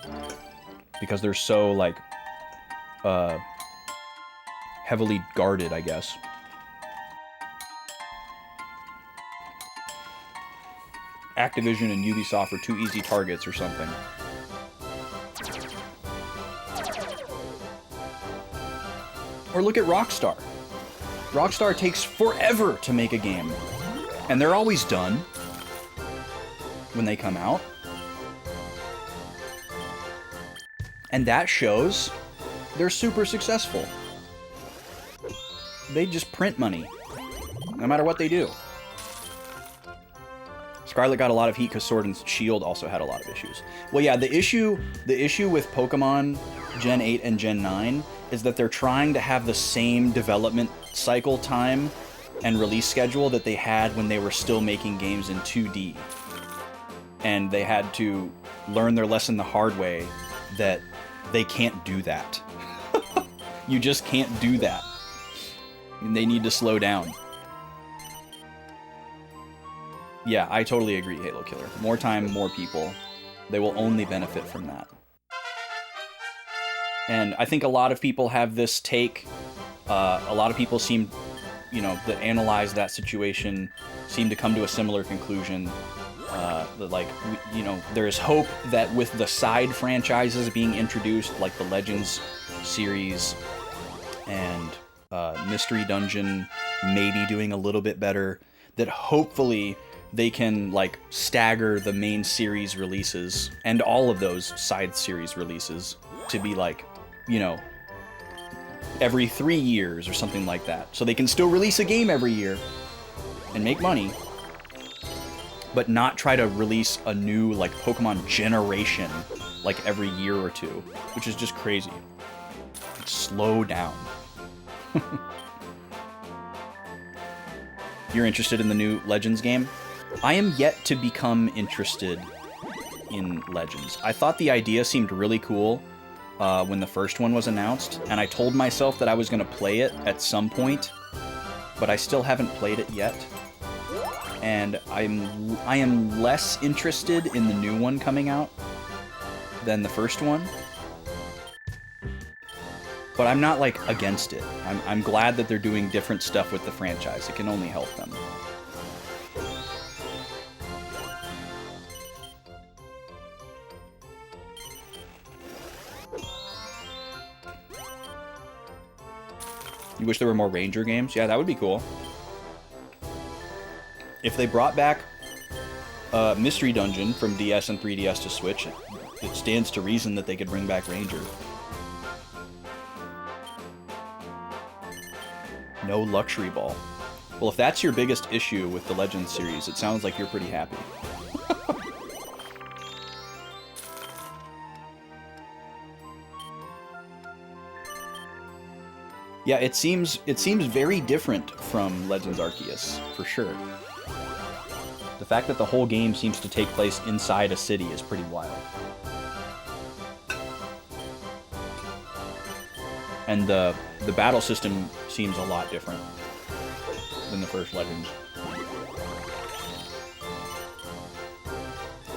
A: Because they're so, like, heavily guarded, I guess. Activision and Ubisoft are two easy targets or something. Or look at Rockstar. Rockstar takes forever to make a game. And they're always done when they come out. And that shows they're super successful. They just print money, no matter what they do. Scarlet got a lot of heat because Sword and Shield also had a lot of issues. Well, yeah, the issue with Pokemon Gen 8 and Gen 9 is that they're trying to have the same development cycle time and release schedule that they had when they were still making games in 2D. And they had to learn their lesson the hard way that they can't do that. You just can't do that. And they need to slow down. Yeah, I totally agree, Halo Killer. More time, more people. They will only benefit from that. And I think a lot of people have this take. A lot of people seem, that analyze that situation, seem to come to a similar conclusion. That there's hope that with the side franchises being introduced, like the Legends series and Mystery Dungeon maybe doing a little bit better, that hopefully they can stagger the main series releases and all of those side series releases to be every 3 years or something like that. So they can still release a game every year and make money, but not try to release a new Pokemon generation every year or two, which is just crazy. Slow down. You're interested in the new Legends game? I am yet to become interested in Legends. I thought the idea seemed really cool when the first one was announced, and I told myself that I was going to play it at some point, but I still haven't played it yet. And I am less interested in the new one coming out than the first one. But I'm not against it. I'm glad that they're doing different stuff with the franchise. It can only help them. You wish there were more Ranger games? Yeah, that would be cool. If they brought back Mystery Dungeon from DS and 3DS to Switch, it stands to reason that they could bring back Ranger. No luxury ball. Well, if that's your biggest issue with the Legends series, it sounds like you're pretty happy. Yeah, it seems very different from Legends Arceus, for sure. The fact that the whole game seems to take place inside a city is pretty wild. And the battle system seems a lot different than the first Legends.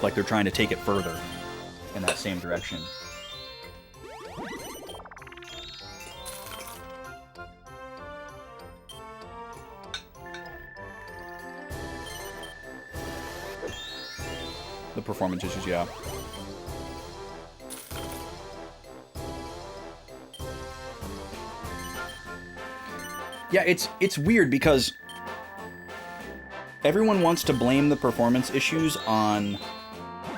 A: Like they're trying to take it further in that same direction. The performance issues, yeah. Yeah, it's weird because everyone wants to blame the performance issues on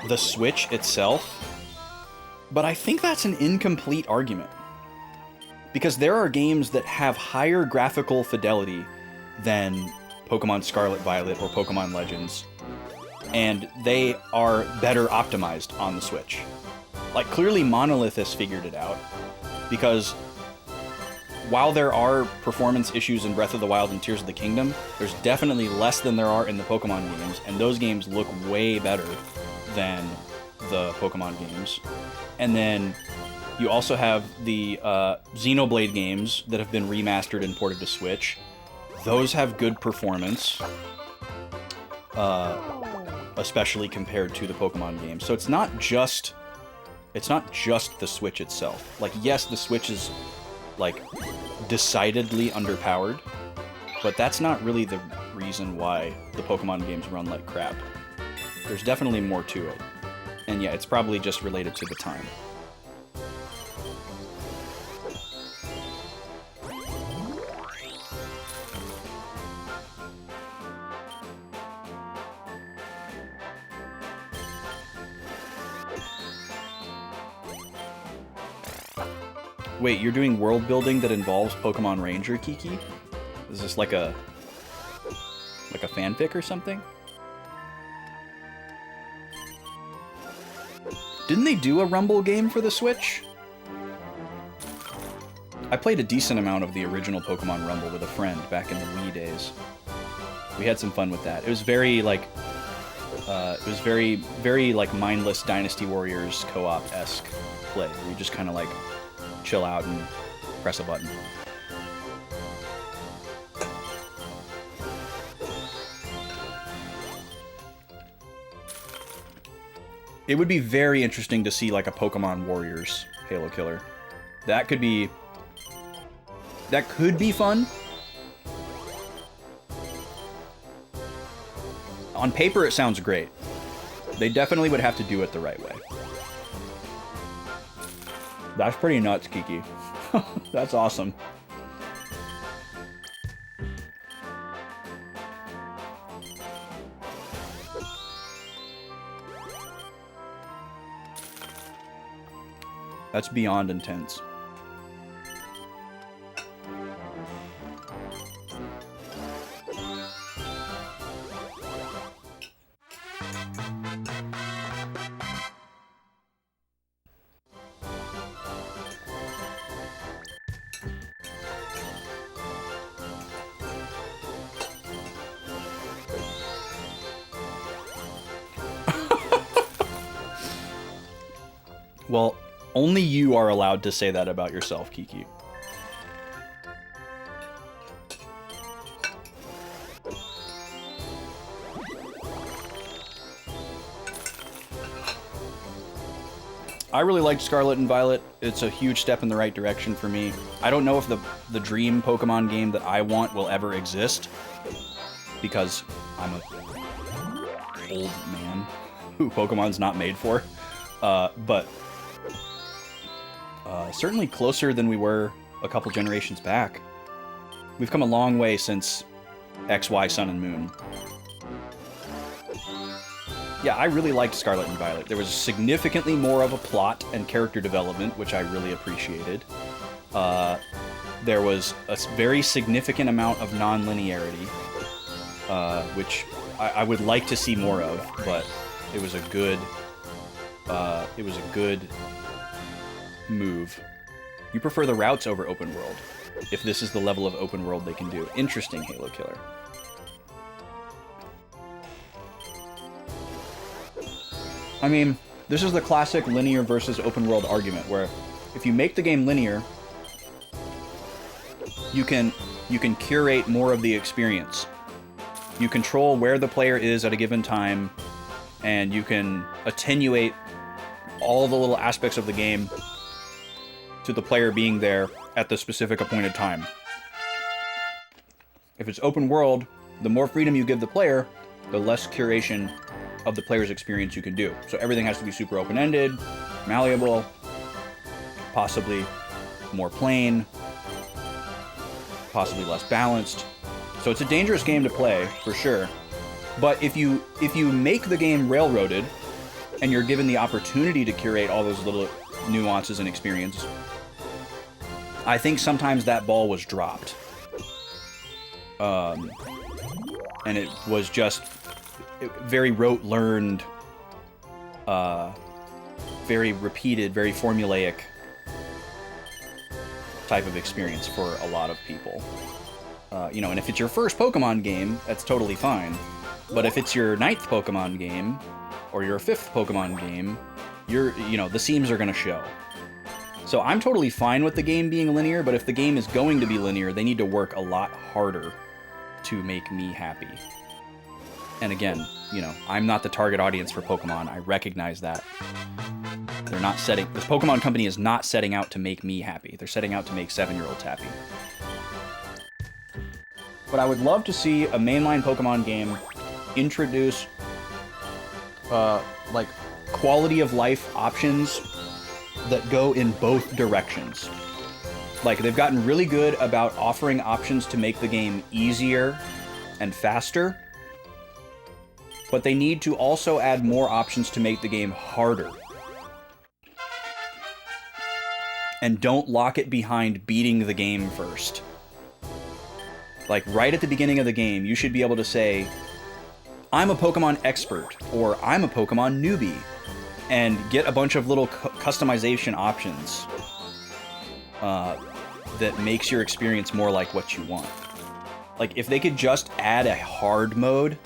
A: the Switch itself, but I think that's an incomplete argument. Because there are games that have higher graphical fidelity than Pokemon Scarlet Violet or Pokemon Legends, and they are better optimized on the Switch. Like, clearly Monolith has figured it out, because while there are performance issues in Breath of the Wild and Tears of the Kingdom, there's definitely less than there are in the Pokemon games, and those games look way better than the Pokemon games. And then you also have the Xenoblade games that have been remastered and ported to Switch. Those have good performance, especially compared to the Pokemon games. So it's not just the Switch itself. Like, yes, the Switch is like decidedly underpowered, but that's not really the reason why the Pokemon games run like crap. There's definitely more to it. And yeah, it's probably just related to the time. Wait, you're doing world building that involves Pokemon Ranger, Kiki? Is this like a fanfic or something? Didn't they do a Rumble game for the Switch? I played a decent amount of the original Pokemon Rumble with a friend back in the Wii days. We had some fun with that. It was very like, very like mindless Dynasty Warriors co-op-esque play, where you just kind of like chill out and press a button. It would be very interesting to see like a Pokemon Warriors Halo Killer. That could be fun. On paper, it sounds great. They definitely would have to do it the right way. That's pretty nuts, Kiki. That's awesome. That's beyond intense. Well, only you are allowed to say that about yourself, Kiki. I really liked Scarlet and Violet. It's a huge step in the right direction for me. I don't know if the dream Pokemon game that I want will ever exist, because I'm a old man who Pokemon's not made for. But certainly closer than we were a couple generations back. We've come a long way since XY Sun and Moon. Yeah, I really liked Scarlet and Violet. There was significantly more of a plot and character development, which I really appreciated. There was a very significant amount of non-linearity, which I would like to see more of, but it was a good move. You prefer the routes over open world, if this is the level of open world they can do. Interesting, Halo Killer. I mean, this is the classic linear versus open world argument, where if you make the game linear, you can curate more of the experience. You control where the player is at a given time, and you can attenuate all the little aspects of the game to the player being there at the specific appointed time. If it's open world, the more freedom you give the player, the less curation of the player's experience you can do. So everything has to be super open-ended, malleable, possibly more plain, possibly less balanced. So it's a dangerous game to play, for sure. But if you make the game railroaded, and you're given the opportunity to curate all those little nuances and experience, I think sometimes that ball was dropped. And it was just very rote-learned, very repeated, very formulaic type of experience for a lot of people. You know, and if it's your first Pokemon game, that's totally fine. But if it's your 9th Pokemon game, or your 5th Pokemon game, the seams are gonna show. So I'm totally fine with the game being linear, but if the game is going to be linear, they need to work a lot harder to make me happy. And again, I'm not the target audience for Pokemon. I recognize that. This Pokemon company is not setting out to make me happy. They're setting out to make 7-year-olds happy. But I would love to see a mainline Pokemon game introduce like quality of life options that go in both directions. Like, they've gotten really good about offering options to make the game easier and faster, but they need to also add more options to make the game harder. And don't lock it behind beating the game first. Like, right at the beginning of the game, you should be able to say, I'm a Pokemon expert, or I'm a Pokemon newbie, and get a bunch of little customization options. that makes your experience more like what you want. Like, if they could just add a hard mode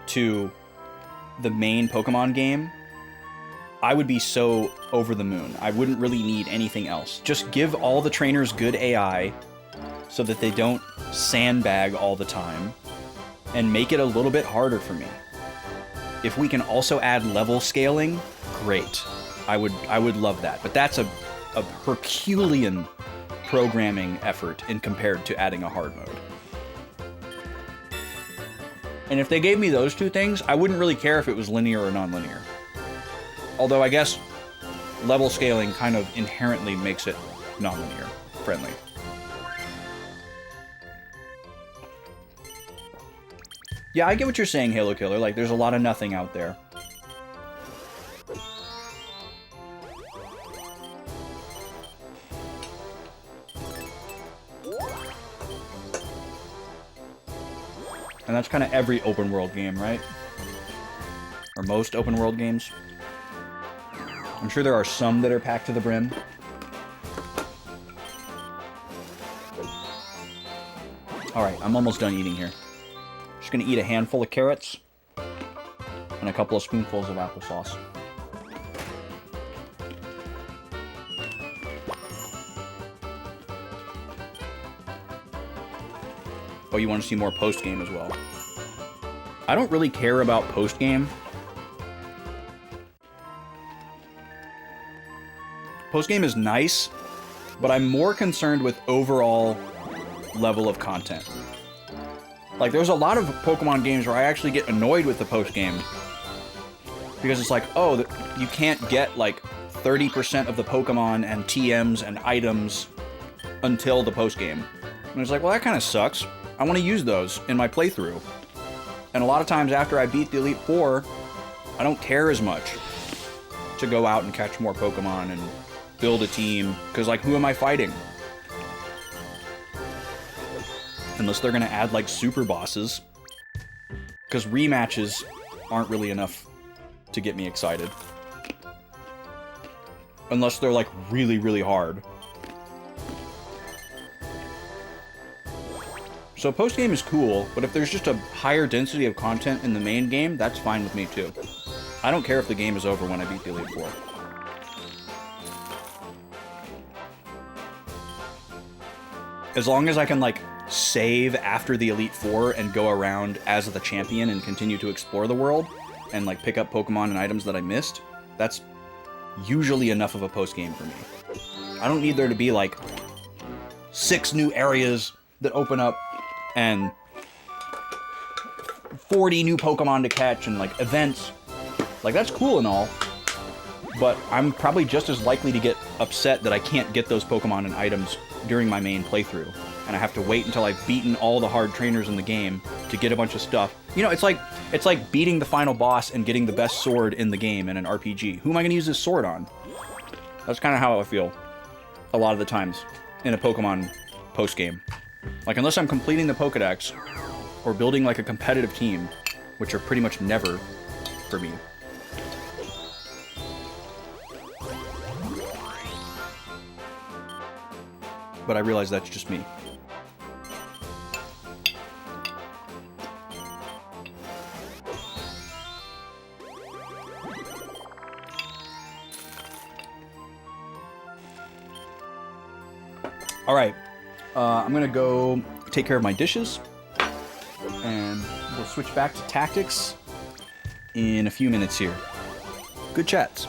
A: to the main Pokemon game, I would be so over the moon. I wouldn't really need anything else. Just give all the trainers good AI so that they don't sandbag all the time, and make it a little bit harder for me. If we can also add level scaling, great. I would love that. But that's a Herculean programming effort in compared to adding a hard mode. And if they gave me those two things, I wouldn't really care if it was linear or non-linear. Although I guess level scaling kind of inherently makes it non-linear friendly. Yeah, I get what you're saying, Halo Killer. Like, there's a lot of nothing out there. And that's kind of every open world game, right? Or most open world games. I'm sure there are some that are packed to the brim. Alright, I'm almost done eating here. Just gonna eat a handful of carrots and a couple of spoonfuls of applesauce. Oh, you want to see more post-game as well? I don't really care about post-game. Post-game is nice, but I'm more concerned with overall level of content. Like, there's a lot of Pokemon games where I actually get annoyed with the post-game. Because it's like, oh, you can't get, like, 30% of the Pokemon and TMs and items until the post-game. And it's like, well, that kind of sucks. I want to use those in my playthrough. And a lot of times after I beat the Elite Four, I don't care as much to go out and catch more Pokemon and build a team. Because, like, who am I fighting? Unless they're going to add, like, super bosses. Because rematches aren't really enough to get me excited. Unless they're, like, really, really hard. So post-game is cool, but if there's just a higher density of content in the main game, that's fine with me too. I don't care if the game is over when I beat the Elite Four. As long as I can, like, save after the Elite Four and go around as the champion and continue to explore the world and, like, pick up Pokemon and items that I missed, that's usually enough of a post-game for me. I don't need there to be, like, 6 new areas that open up and 40 new Pokemon to catch and, like, events. Like, that's cool and all, but I'm probably just as likely to get upset that I can't get those Pokemon and items during my main playthrough, and I have to wait until I've beaten all the hard trainers in the game to get a bunch of stuff. You know, it's like beating the final boss and getting the best sword in the game in an RPG. Who am I going to use this sword on? That's kind of how I feel a lot of the times in a Pokemon post-game. Like, unless I'm completing the Pokedex or building, like, a competitive team, which are pretty much never for me. But I realize that's just me. All right. I'm gonna go take care of my dishes, and we'll switch back to tactics in a few minutes here. Good chats.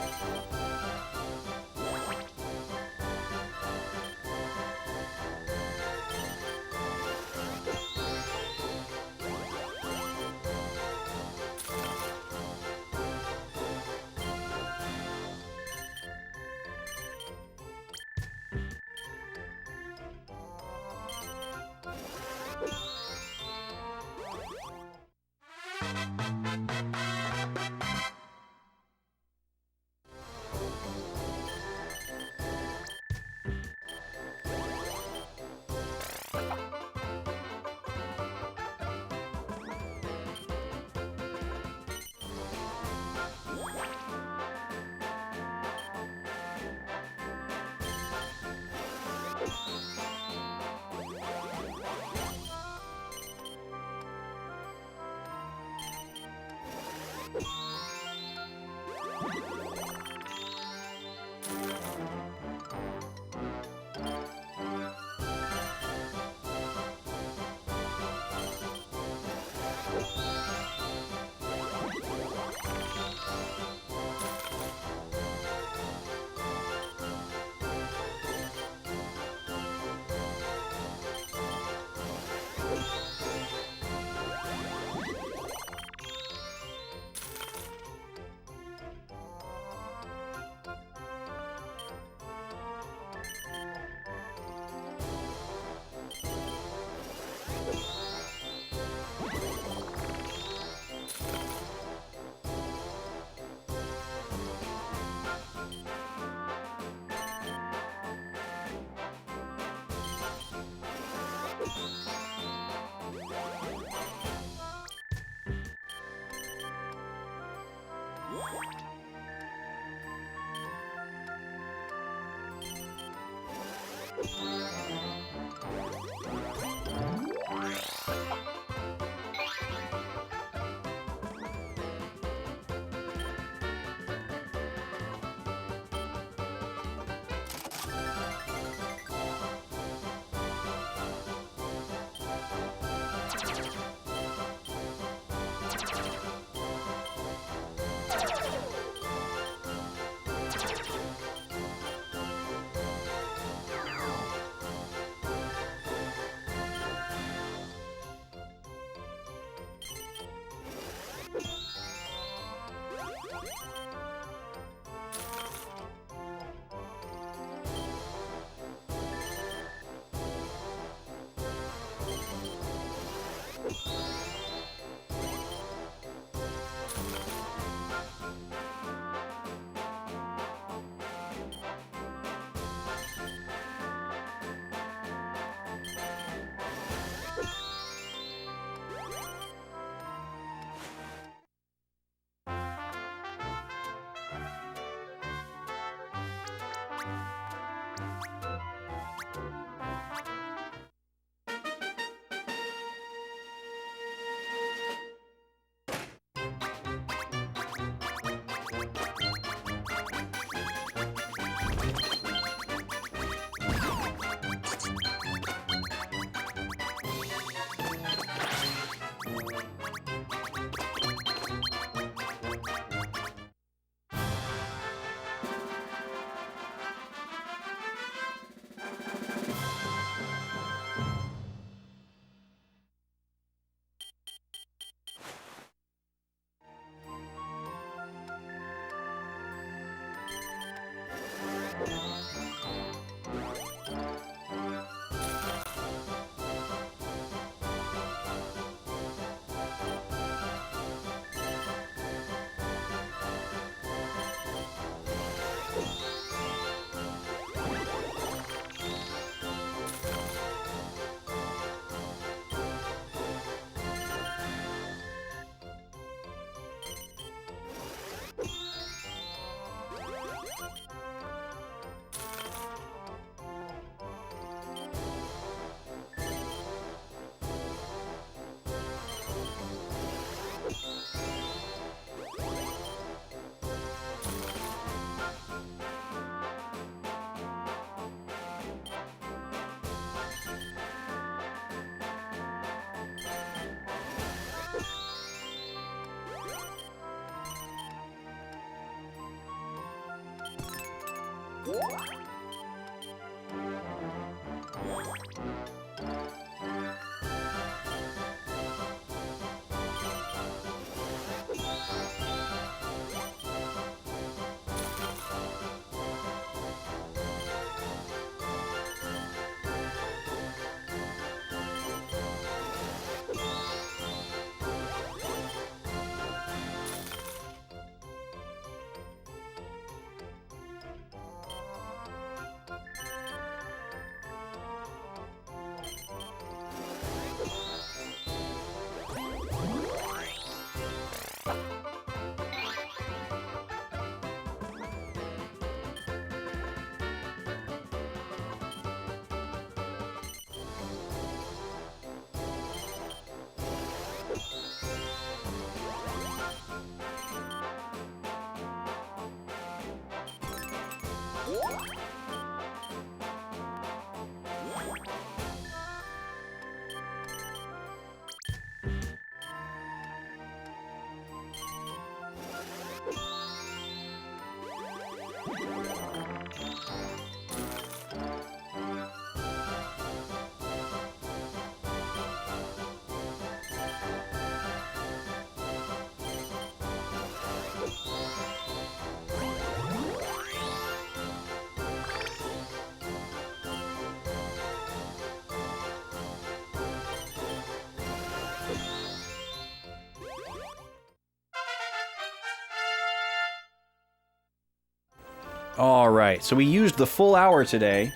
A: All right, so we used the full hour today.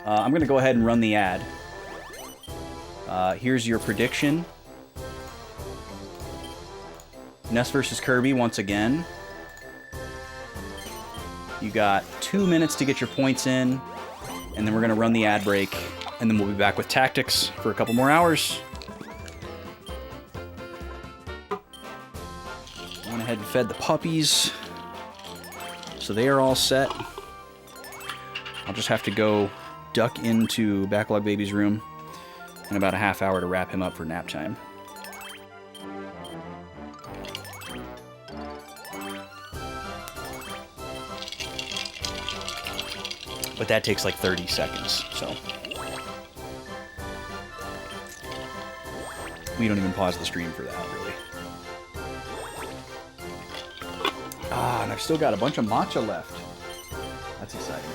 A: I'm going to go ahead and run the ad. Here's your prediction. Ness versus Kirby once again. You got 2 minutes to get your points in, and then we're going to run the ad break, and then we'll be back with tactics for a couple more hours. I went ahead and fed the puppies, so they are all set. I'll just have to go duck into Backlog Baby's room in about a half hour to wrap him up for nap time. But that takes like 30 seconds, so. We don't even pause the stream for that, really. Ah, and I've still got a bunch of matcha left. That's exciting.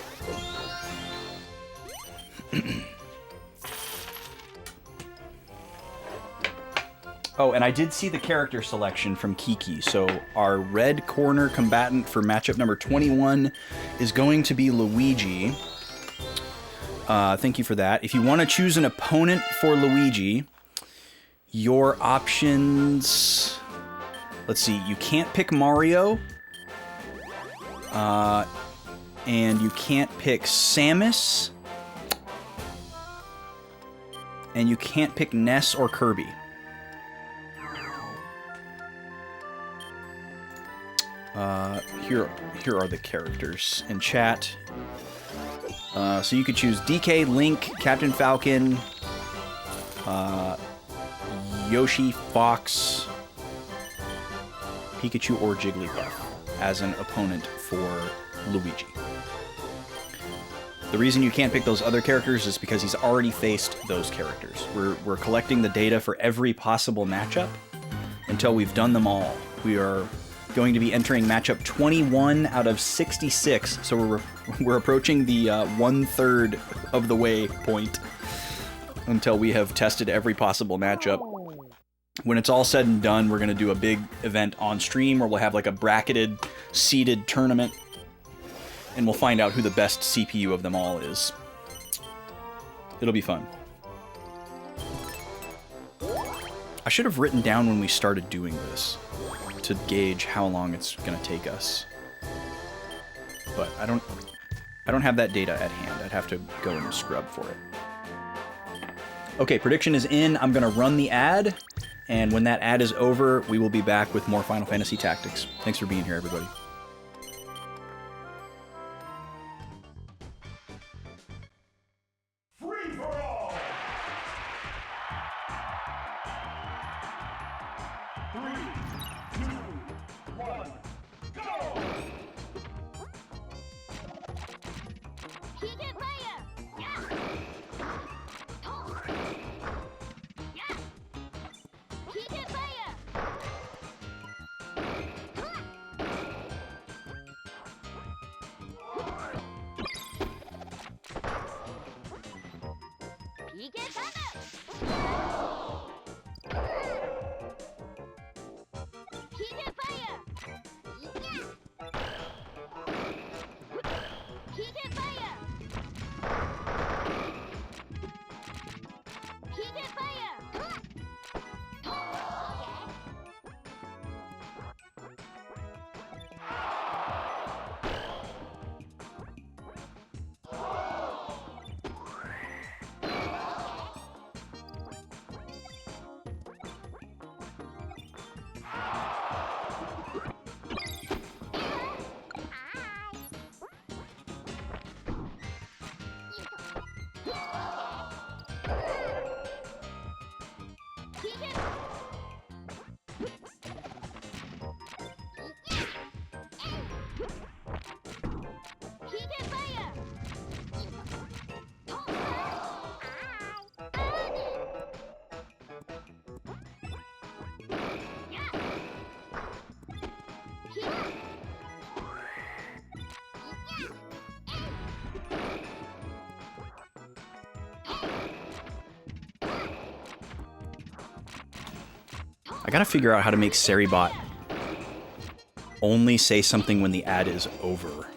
A: Oh, and I did see the character selection from Kiki. So our red corner combatant for matchup number 21 is going to be Luigi. Thank you for that. If you want to choose an opponent for Luigi, your options... Let's see, you can't pick Mario. And you can't pick Samus. And you can't pick Ness or Kirby. Here are the characters in chat. So you could choose DK, Link, Captain Falcon, Yoshi, Fox, Pikachu, or Jigglypuff as an opponent for Luigi. The reason you can't pick those other characters is because he's already faced those characters. We're collecting the data for every possible matchup until we've done them all. We are going to be entering matchup 21 out of 66, so we're approaching the 1/3 of the way point until we have tested every possible matchup. When it's all said and done, we're going to do a big event on stream where we'll have like a bracketed, seeded tournament, and we'll find out who the best CPU of them all is. It'll be fun. I should have written down when we started doing this to gauge how long it's going to take us. But I don't have that data at hand. I'd have to go and scrub for it. Okay, prediction is in. I'm going to run the ad, and when that ad is over, we will be back with more Final Fantasy Tactics. Thanks for being here, everybody. I gotta figure out how to make Seribot only say something when the ad is over.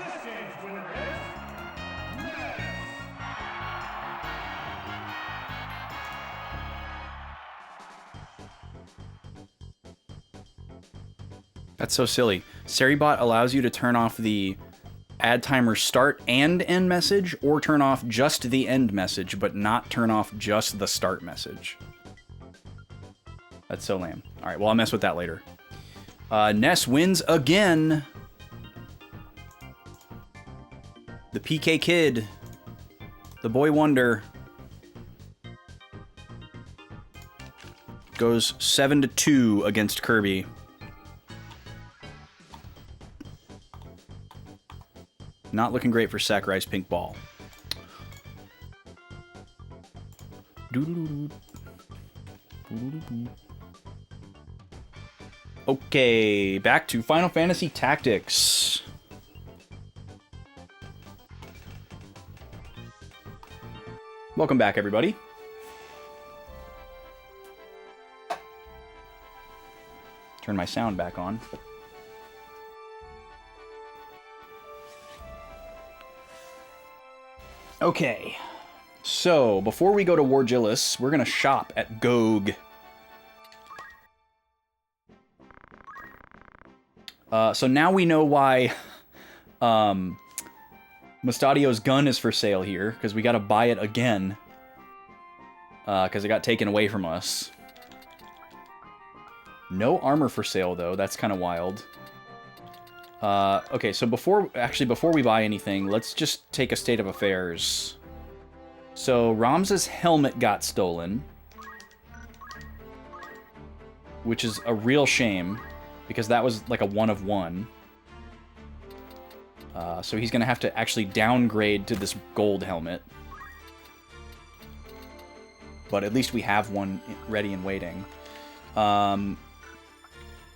C: This game's winner is Ness.
A: That's so silly. Seribot allows you to turn off the add timer start and end message, or turn off just the end message, but not turn off just the start message. That's so lame. All right, well, I'll mess with that later. Ness wins again. The PK Kid. The Boy Wonder. Goes 7-2 against Kirby. Not looking great for Sakurai's pink ball. Okay, back to Final Fantasy Tactics. Welcome back, everybody. Turn my sound back on. Okay, so before we go to Wargillis, we're gonna shop at Gog. So now we know why Mustadio's gun is for sale here, because we gotta buy it again, because it got taken away from us. No armor for sale, though. That's kind of wild. Okay, so before we buy anything, let's just take a state of affairs. So, Ramza's helmet got stolen. Which is a real shame, because that was like a 1 of 1. So he's gonna have to actually downgrade to this gold helmet. But at least we have one ready and waiting. And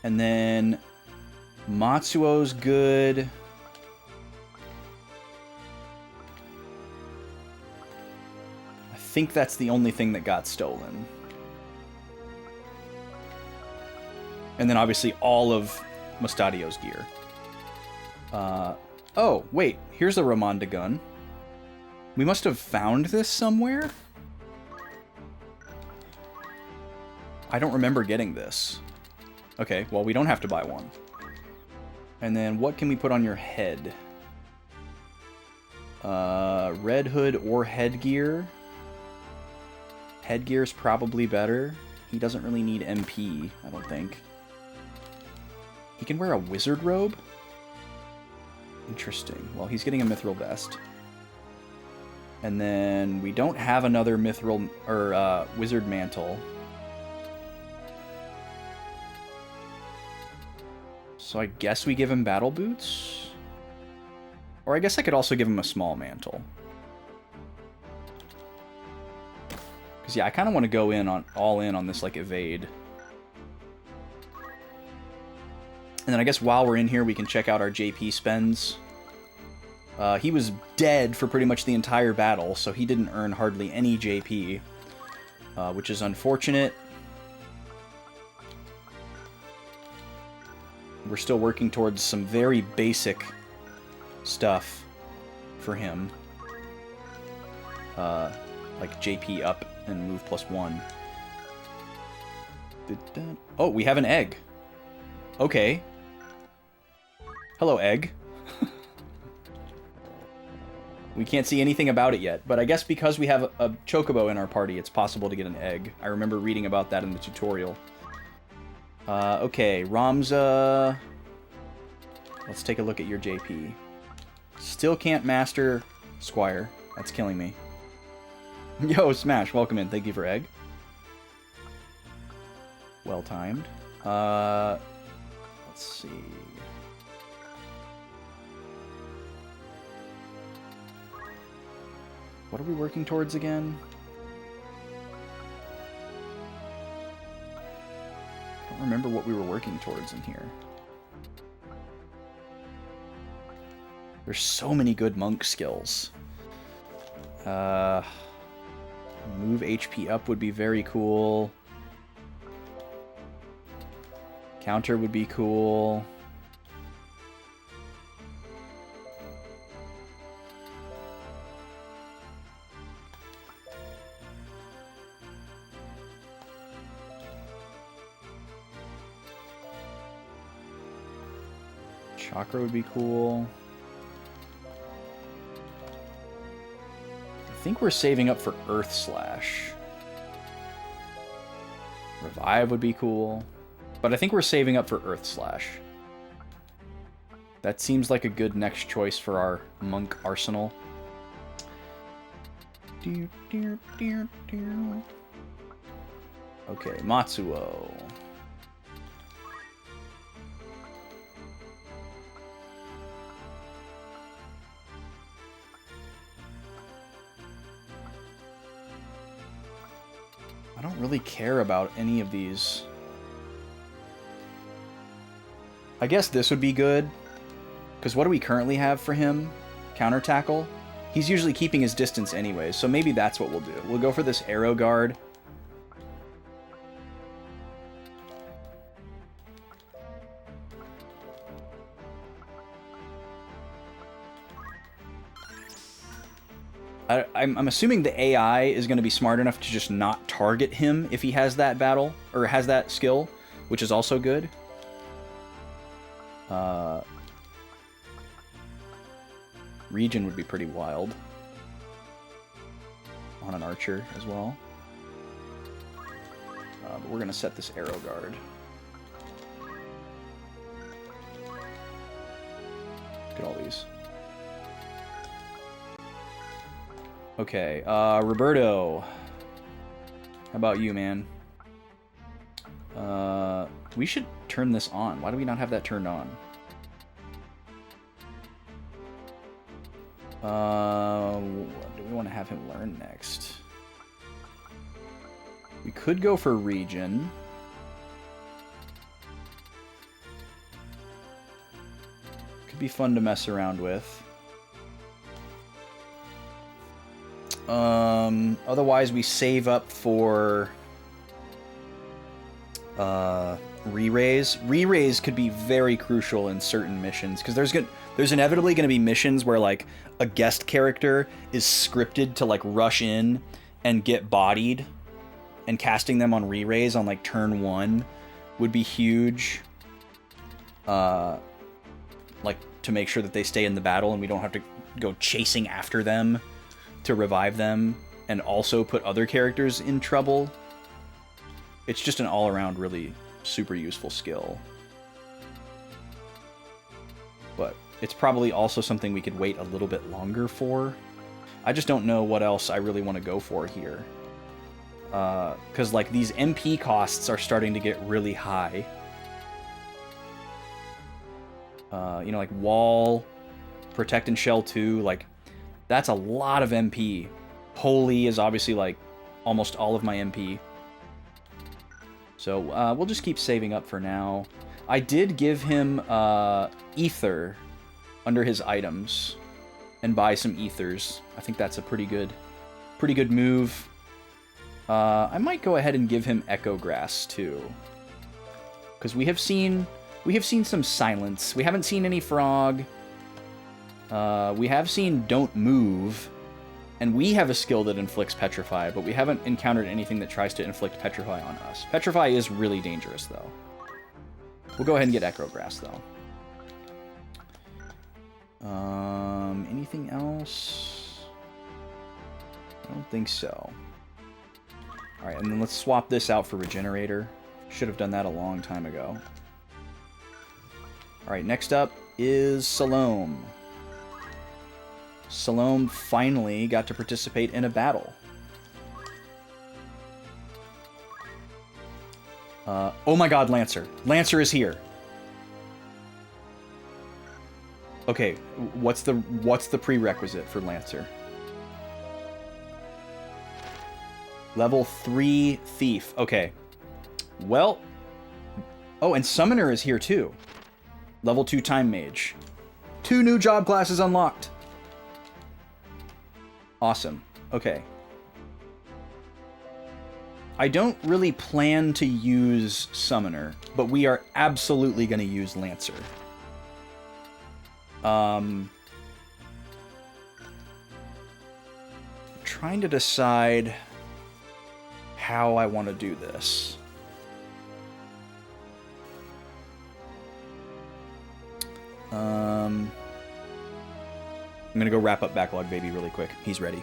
A: then Matsuo's good. I think that's the only thing that got stolen. And then obviously all of Mustadio's gear. Oh, wait, here's a Ramonda gun. We must have found this somewhere? I don't remember getting this. Okay, well, we don't have to buy one. And then what can we put on your head? Red hood or headgear. Headgear's probably better. He doesn't really need MP, I don't think. He can wear a wizard robe? Interesting. Well, he's getting a mithril vest. And then we don't have another mithril or wizard mantle. So I guess we give him battle boots? Or I guess I could also give him a small mantle. Because yeah, I kind of want to go all in on this like evade. And then I guess while we're in here, we can check out our JP spends. He was dead for pretty much the entire battle, so he didn't earn hardly any JP, which is unfortunate. We're still working towards some very basic stuff for him. Like JP up and move +1. Oh, we have an egg. Okay. Hello, egg. We can't see anything about it yet, but I guess because we have a chocobo in our party, it's possible to get an egg. I remember reading about that in the tutorial. Okay, Ramza. Let's take a look at your JP. Still can't master Squire. That's killing me. Yo, Smash, welcome in. Thank you for egg. Well timed. Let's see. What are we working towards again? I don't remember what we were working towards in here. There's so many good monk skills. Move HP up would be very cool. Counter would be cool. Chakra would be cool. I think we're saving up for Earth Slash. Revive would be cool. But I think we're saving up for Earth Slash. That seems like a good next choice for our monk arsenal. Okay, Matsuo. I don't really care about any of these. I guess this would be good. Because what do we currently have for him? Counter tackle? He's usually keeping his distance anyway, so maybe that's what we'll do. We'll go for this arrow guard. I'm assuming the AI is going to be smart enough to just not target him if he has that battle, or has that skill, which is also good. Region would be pretty wild on an archer as well. But we're going to set this arrow guard. Look at all these. Okay, Roberto. How about you, man? We should turn this on. Why do we not have that turned on? What do we want to have him learn next? We could go for region. Could be fun to mess around with. Otherwise we save up for re-raise. Re-raise could be very crucial in certain missions, because there's inevitably going to be missions where like a guest character is scripted to like rush in and get bodied, and casting them on re-raise on like turn 1 would be huge. Like to make sure that they stay in the battle and we don't have to go chasing after them to revive them and also put other characters in trouble. It's just an all-around really super useful skill. But it's probably also something we could wait a little bit longer for. I just don't know what else I really want to go for here. Because like these MP costs are starting to get really high. You know, like Wall, Protect and Shell 2, like that's a lot of MP. Holy is obviously like almost all of my MP. So we'll just keep saving up for now. I did give him Ether under his items and buy some Ethers. I think that's a pretty good move. I might go ahead and give him Echo Grass too, because we have seen some silence. We haven't seen any frog. We have seen Don't Move, and we have a skill that inflicts Petrify, but we haven't encountered anything that tries to inflict Petrify on us. Petrify is really dangerous, though. We'll go ahead and get Echo Grass, though. Anything else? I don't think so. Alright, and then let's swap this out for Regenerator. Should have done that a long time ago. Alright, next up is Salome. Salome finally got to participate in a battle. Oh my god, Lancer. Lancer is here. Okay, what's the prerequisite for Lancer? Level 3 Thief. Okay. Well. Oh, and Summoner is here too. Level 2 Time Mage. 2 new job classes unlocked. Awesome. Okay. I don't really plan to use Summoner, but we are absolutely going to use Lancer. Trying to decide how I want to do this. I'm gonna go wrap up Backlog Baby really quick. He's ready.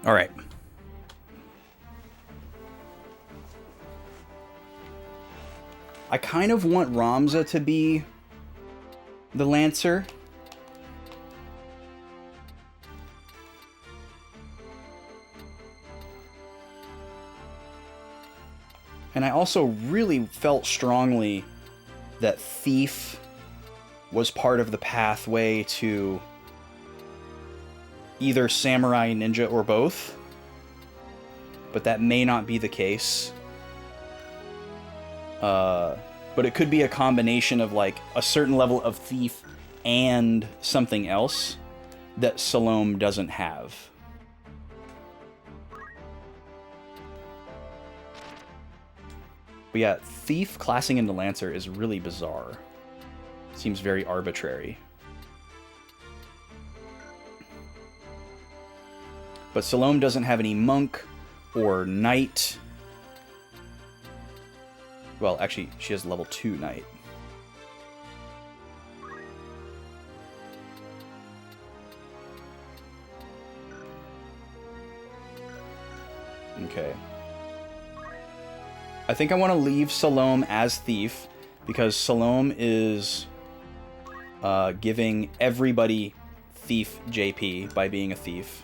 A: All right. I kind of want Ramza to be the Lancer. And I also really felt strongly that Thief was part of the pathway to either Samurai, Ninja, or both. But that may not be the case. But it could be a combination of like a certain level of Thief and something else that Salome doesn't have. But yeah, Thief classing into Lancer is really bizarre. Seems very arbitrary. But Salome doesn't have any Monk or Knight. Well, actually, she has level 2 Knight. Okay. I think I want to leave Salome as Thief, because Salome is giving everybody Thief JP by being a Thief.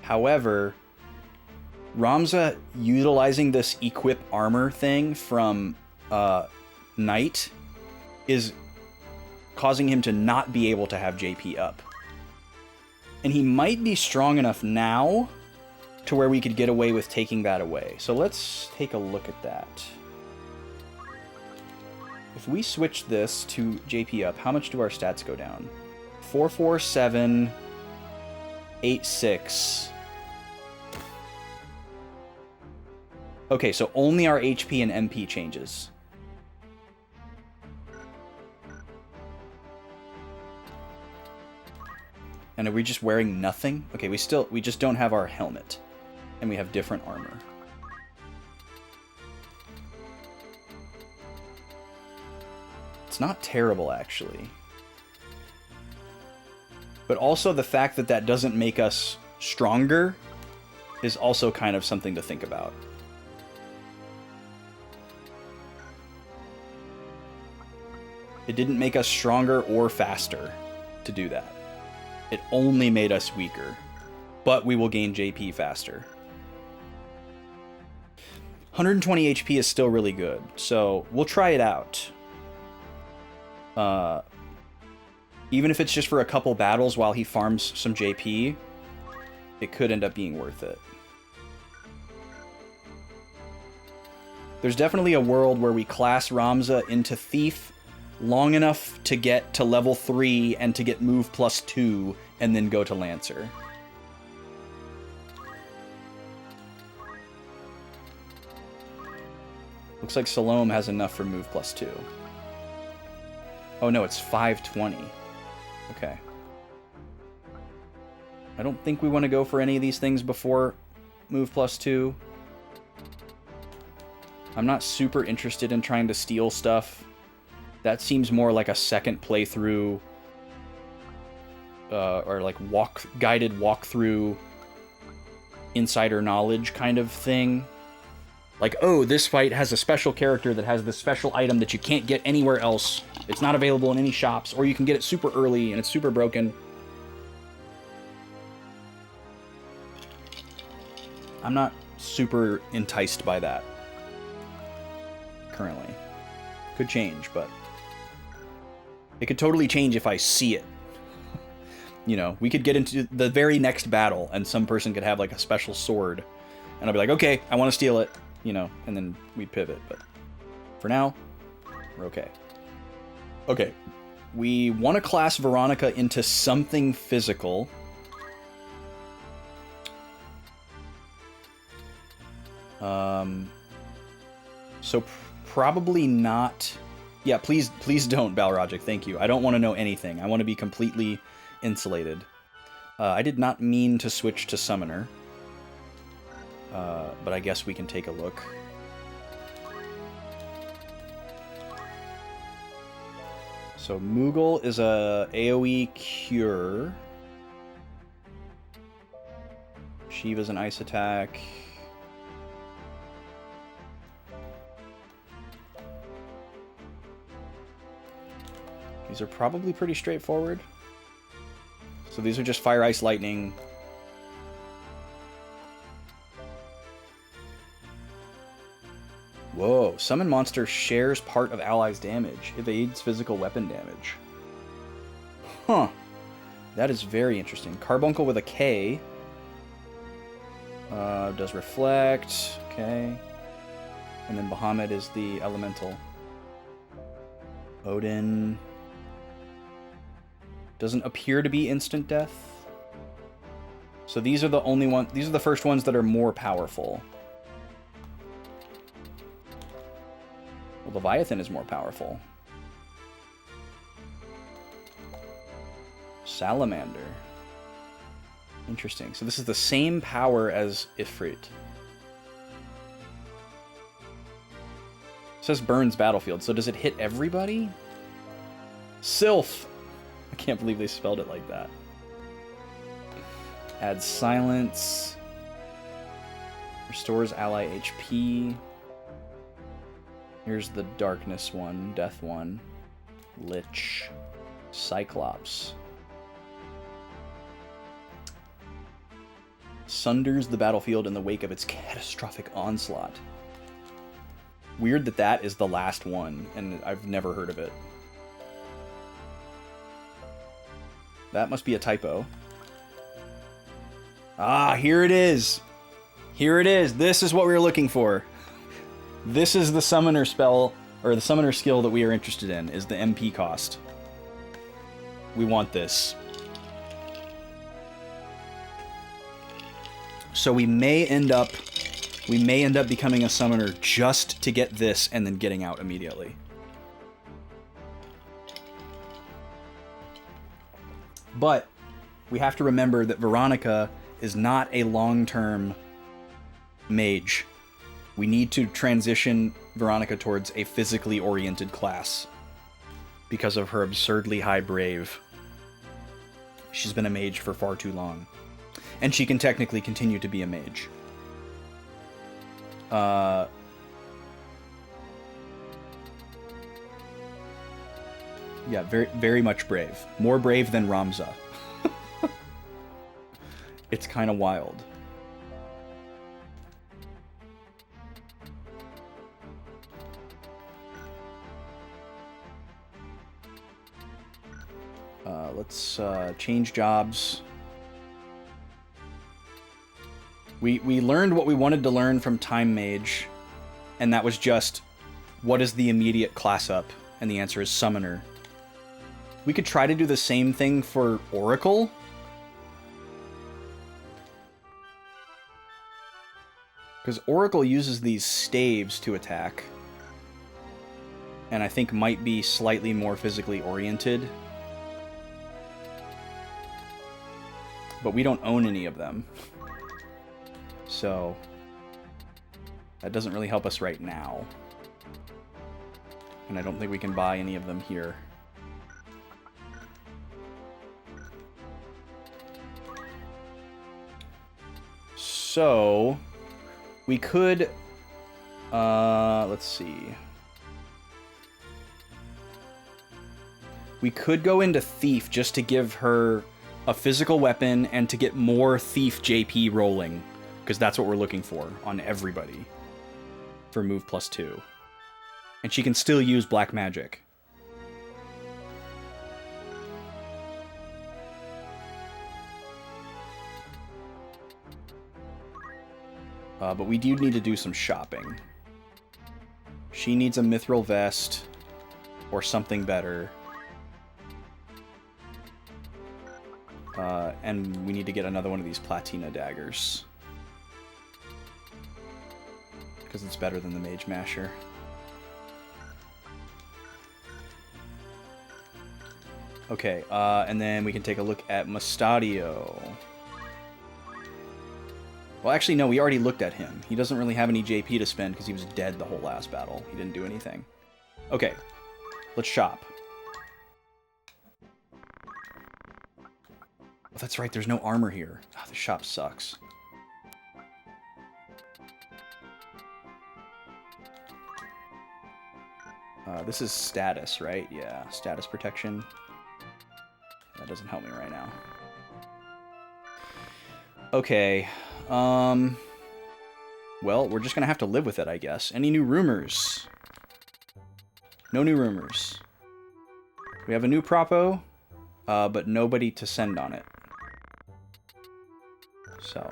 A: However, Ramza utilizing this equip armor thing from Knight is causing him to not be able to have JP up. And he might be strong enough now to where we could get away with taking that away. So let's take a look at that. If we switch this to JP up, how much do our stats go down? 447, 86. Okay, so only our HP and MP changes. And are we just wearing nothing? Okay, we just don't have our helmet. And we have different armor. It's not terrible, actually. But also the fact that that doesn't make us stronger is also kind of something to think about. It didn't make us stronger or faster to do that. It only made us weaker, but we will gain JP faster. 120 HP is still really good, so we'll try it out. Even if it's just for a couple battles while he farms some JP, it could end up being worth it. There's definitely a world where we class Ramza into Thief long enough to get to level 3 and to get move +2 and then go to Lancer. Looks like Salome has enough for move +2. Oh no, it's 520. Okay. I don't think we want to go for any of these things before move +2. I'm not super interested in trying to steal stuff. That seems more like a second playthrough, or like guided walkthrough, insider knowledge kind of thing. Like, oh, this fight has a special character that has this special item that you can't get anywhere else. It's not available in any shops, or you can get it super early and it's super broken. I'm not super enticed by that currently. Could change, but it could totally change if I see it. You know, we could get into the very next battle and some person could have like a special sword and I'll be like, okay, I want to steal it, you know, and then we pivot. But for now, we're okay. Okay, we want to class Veronica into something physical. So probably not. Yeah, please don't, Balrogic. Thank you. I don't want to know anything. I want to be completely insulated. I did not mean to switch to Summoner. But I guess we can take a look. So Moogle is a AoE cure. Shiva's an ice attack. These are probably pretty straightforward. So these are just fire, ice, lightning. Whoa, summon monster shares part of allies' damage. Evades physical weapon damage. Huh. That is very interesting. Carbuncle with a K. Does reflect. Okay. And then Bahamut is the elemental. Odin. Doesn't appear to be instant death. So these are the only ones. These are the first ones that are more powerful. Well, Leviathan is more powerful. Salamander. Interesting. So this is the same power as Ifrit. It says burns battlefield. So does it hit everybody? Sylph. I can't believe they spelled it like that. Adds silence. Restores ally HP. Here's the darkness one, death one. Lich. Cyclops. Sunders the battlefield in the wake of its catastrophic onslaught. Weird that that is the last one, and I've never heard of it. That must be a typo. Ah, here it is. Here it is. This is what we were looking for. This is the summoner spell, or the summoner skill that we are interested in, is the MP cost. We want this. So we may end up becoming a summoner just to get this and then getting out immediately. But we have to remember that Veronica is not a long-term mage. We need to transition Veronica towards a physically oriented class because of her absurdly high brave. She's been a mage for far too long. And she can technically continue to be a mage. Yeah, very, very much brave. More brave than Ramza. It's kind of wild. Let's change jobs. We learned what we wanted to learn from Time Mage, and that was just, what is the immediate class up? And the answer is Summoner. We could try to do the same thing for Oracle. Because Oracle uses these staves to attack. And I think might be slightly more physically oriented. but we don't own any of them. So that doesn't really help us right now. And I don't think we can buy any of them here. So we could, let's see. We could go into Thief just to give her a physical weapon and to get more Thief JP rolling, because that's what we're looking for on everybody for move +2. And she can still use Black Magic. But we do need to do some shopping. She needs a Mithril Vest or something better. And we need to get another one of these Platina Daggers. Because it's better than the Mage Masher. Okay, and then we can take a look at Mustadio. Well, actually, no, we already looked at him. He doesn't really have any JP to spend because he was dead the whole last battle. He didn't do anything. Okay, let's shop. Oh, that's right, there's no armor here. Oh, the shop sucks. This is status, right? Yeah, status protection. That doesn't help me right now. Okay. Well, we're just gonna have to live with it, I guess. Any new rumors? No new rumors. We have a new propo, but nobody to send on it. So.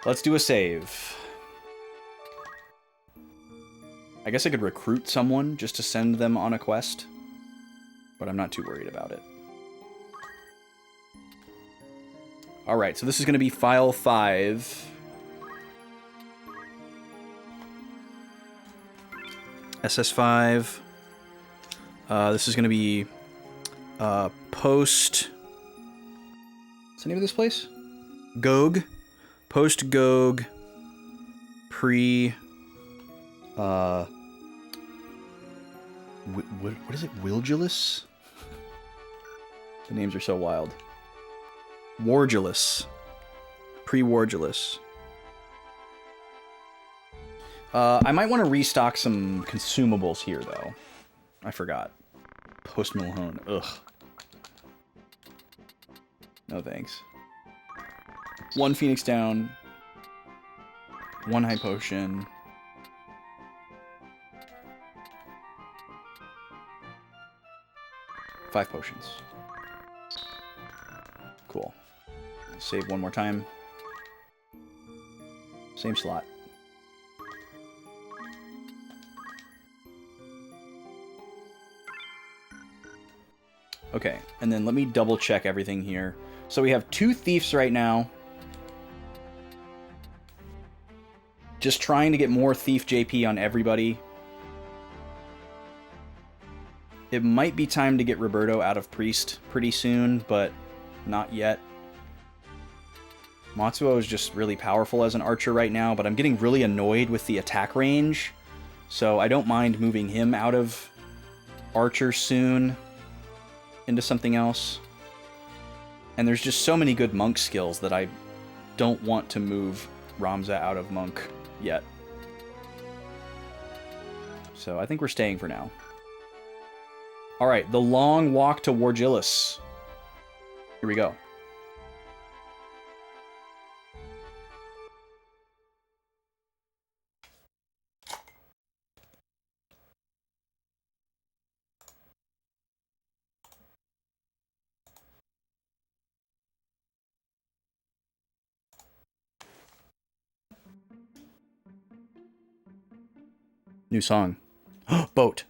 A: Let's do a save. I guess I could recruit someone just to send them on a quest, but I'm not too worried about it. Alright, so this is going to be file 5. SS5. This is going to be post... What's the name of this place? Gog. Post Gog. Pre... what is it? Wilgulus? The names are so wild. Wargulus. Pre-Wargulus. I might want to restock some consumables here, though. I forgot. Post Milhone. Ugh. No thanks. 1 Phoenix down. 1 high potion. Five potions. Cool. Save one more time. Same slot. Okay, and then let me double check everything here. So we have 2 thieves right now. Just trying to get more thief JP on everybody. It might be time to get Roberto out of Priest pretty soon, but not yet. Matsuo is just really powerful as an archer right now, but I'm getting really annoyed with the attack range, so I don't mind moving him out of archer soon into something else. And there's just so many good monk skills that I don't want to move Ramza out of monk yet. So I think we're staying for now. Alright, the long walk to Wargillis. Here we go. New song. Boat.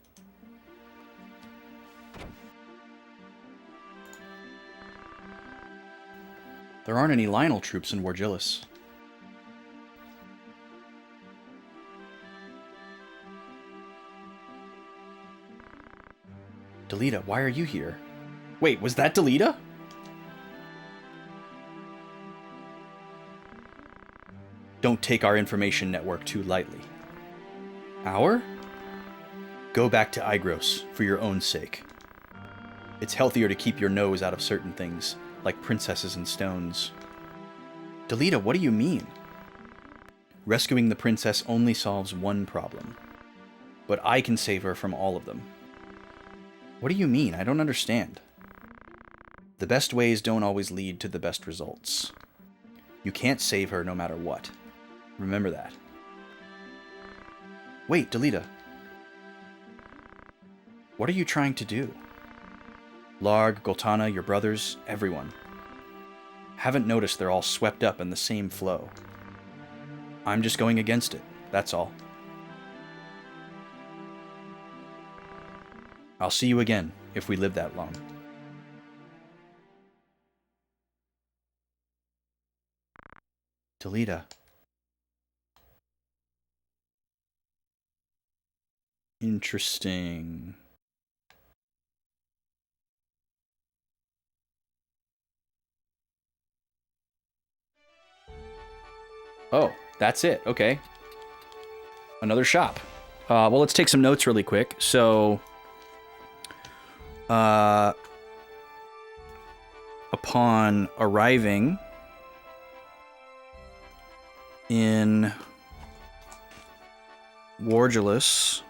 A: There aren't any Lionel troops in Wargillis. Delita, why are you here? Wait, was that Delita? Don't take our information network too lightly. Our? Go back to Igros for your own sake. It's healthier to keep your nose out of certain things, like princesses and stones. Delita, what do you mean? Rescuing the princess only solves one problem. But I can save her from all of them. What do you mean? I don't understand. The best ways don't always lead to the best results. You can't save her no matter what. Remember that. Wait, Delita. What are you trying to do? Larg, Goltana, your brothers, everyone. Haven't noticed they're all swept up in the same flow. I'm just going against it, that's all. I'll see you again, if we live that long. Delita. Interesting. Oh, that's it. Okay. Another shop. Well, let's take some notes really quick. So, upon arriving in Wargilus,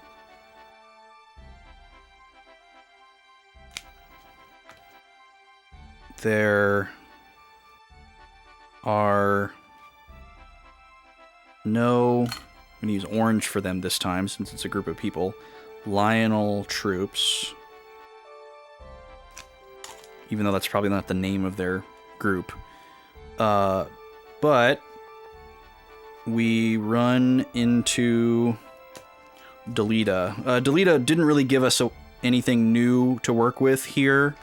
A: there are no, I'm going to use orange for them this time since it's a group of people, Lionel troops, even though that's probably not the name of their group. But we run into Delita. Delita didn't really give us anything new to work with here.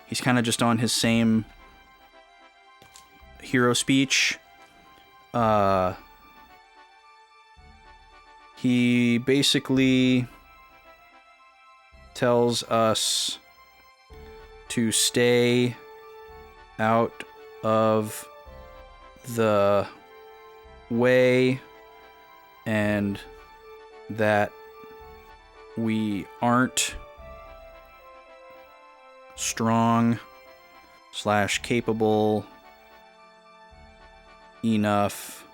A: He's kind of just on his same hero speech. He basically tells us to stay out of the way and that we aren't strong / capable enough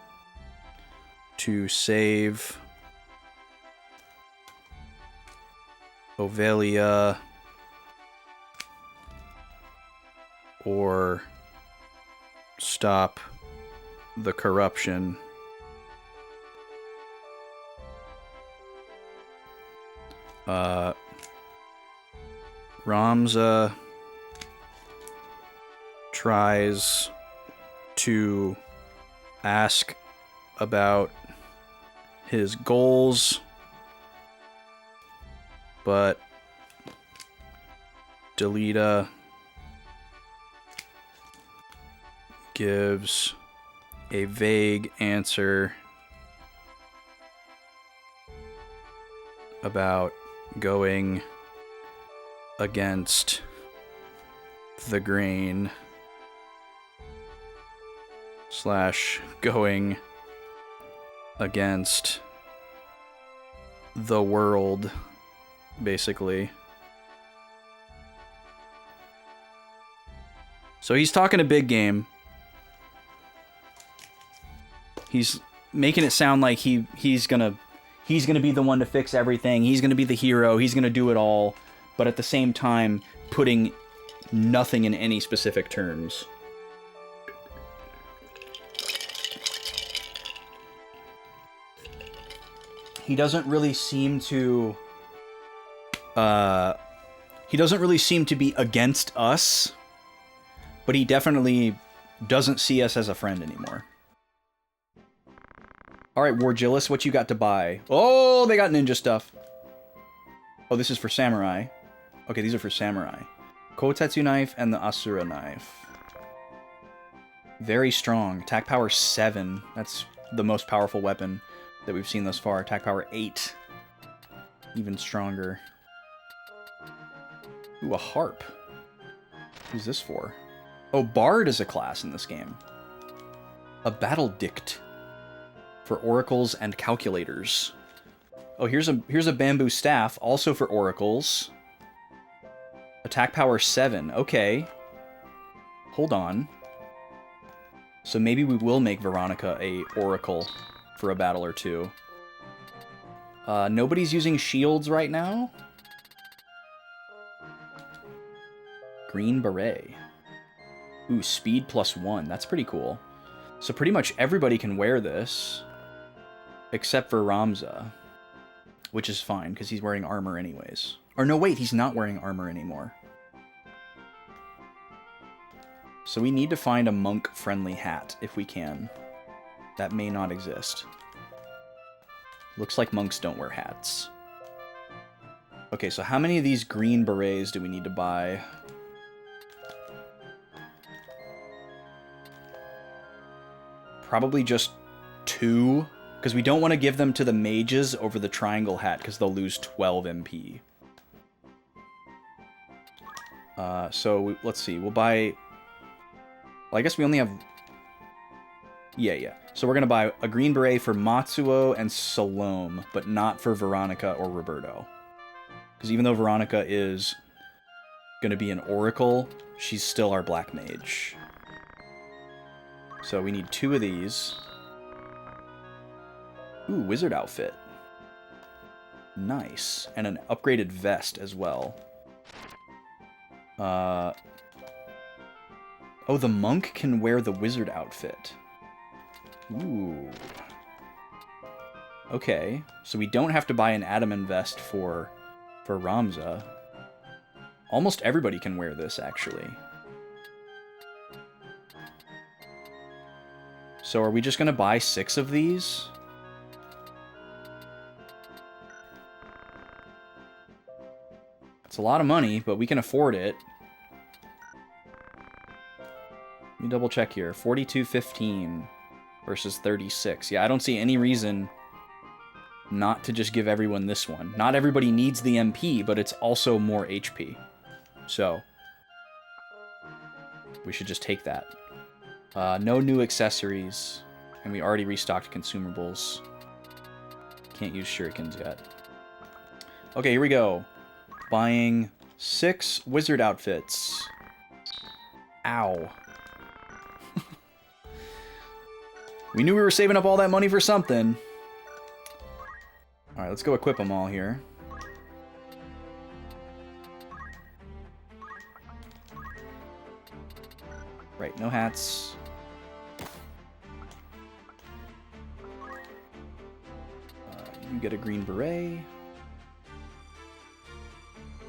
A: to save Ovelia or stop the corruption. Ramza tries to ask about his goals, but Delita gives a vague answer about going against the grain / going against the world, basically. So he's talking a big game. He's making it sound like he's gonna be the one to fix everything. He's gonna be the hero. He's gonna do it all, but at the same time, putting nothing in any specific terms. He doesn't really seem to. He doesn't really seem to be against us, but he definitely doesn't see us as a friend anymore. Alright, Wargilus, what you got to buy? Oh, they got ninja stuff. Oh, this is for samurai. Okay, these are for samurai. Kotetsu knife and the Asura knife. Very strong. Attack power 7. That's the most powerful weapon that we've seen thus far. Attack power 8. Even stronger. Ooh, a harp. Who's this for? Oh, Bard is a class in this game. A battle dict for oracles and calculators. Oh, here's a bamboo staff, also for oracles. Attack power 7. Okay. Hold on. So maybe we will make Veronica a oracle for a battle or two. Nobody's using shields right now. Green beret. Ooh, speed +1. That's pretty cool. So pretty much everybody can wear this, except for Ramza, which is fine because he's wearing armor anyways. Or no, wait, he's not wearing armor anymore. So we need to find a monk-friendly hat if we can. That may not exist. Looks like monks don't wear hats. Okay, so how many of these green berets do we need to buy? Probably just 2, because we don't want to give them to the mages over the triangle hat, because they'll lose 12 MP. So let's see, we'll buy... Well, I guess we only have... Yeah. So we're going to buy a green beret for Matsuo and Salome, but not for Veronica or Roberto. Because even though Veronica is going to be an oracle, she's still our black mage. So we need 2 of these. Ooh, wizard outfit. Nice. And an upgraded vest as well. Oh, the monk can wear the wizard outfit. Ooh. Okay, so we don't have to buy an adamant vest for Ramza. Almost everybody can wear this, actually. So are we just going to buy 6 of these? It's a lot of money, but we can afford it. Let me double check here. 42.15 versus 36. Yeah, I don't see any reason not to just give everyone this one. Not everybody needs the MP, but it's also more HP. So we should just take that. No new accessories, and we already restocked consumables. Can't use shurikens yet. Okay, here we go. Buying 6 wizard outfits. Ow. We knew we were saving up all that money for something. Alright, let's go equip them all here. Right, no hats. You get a green beret.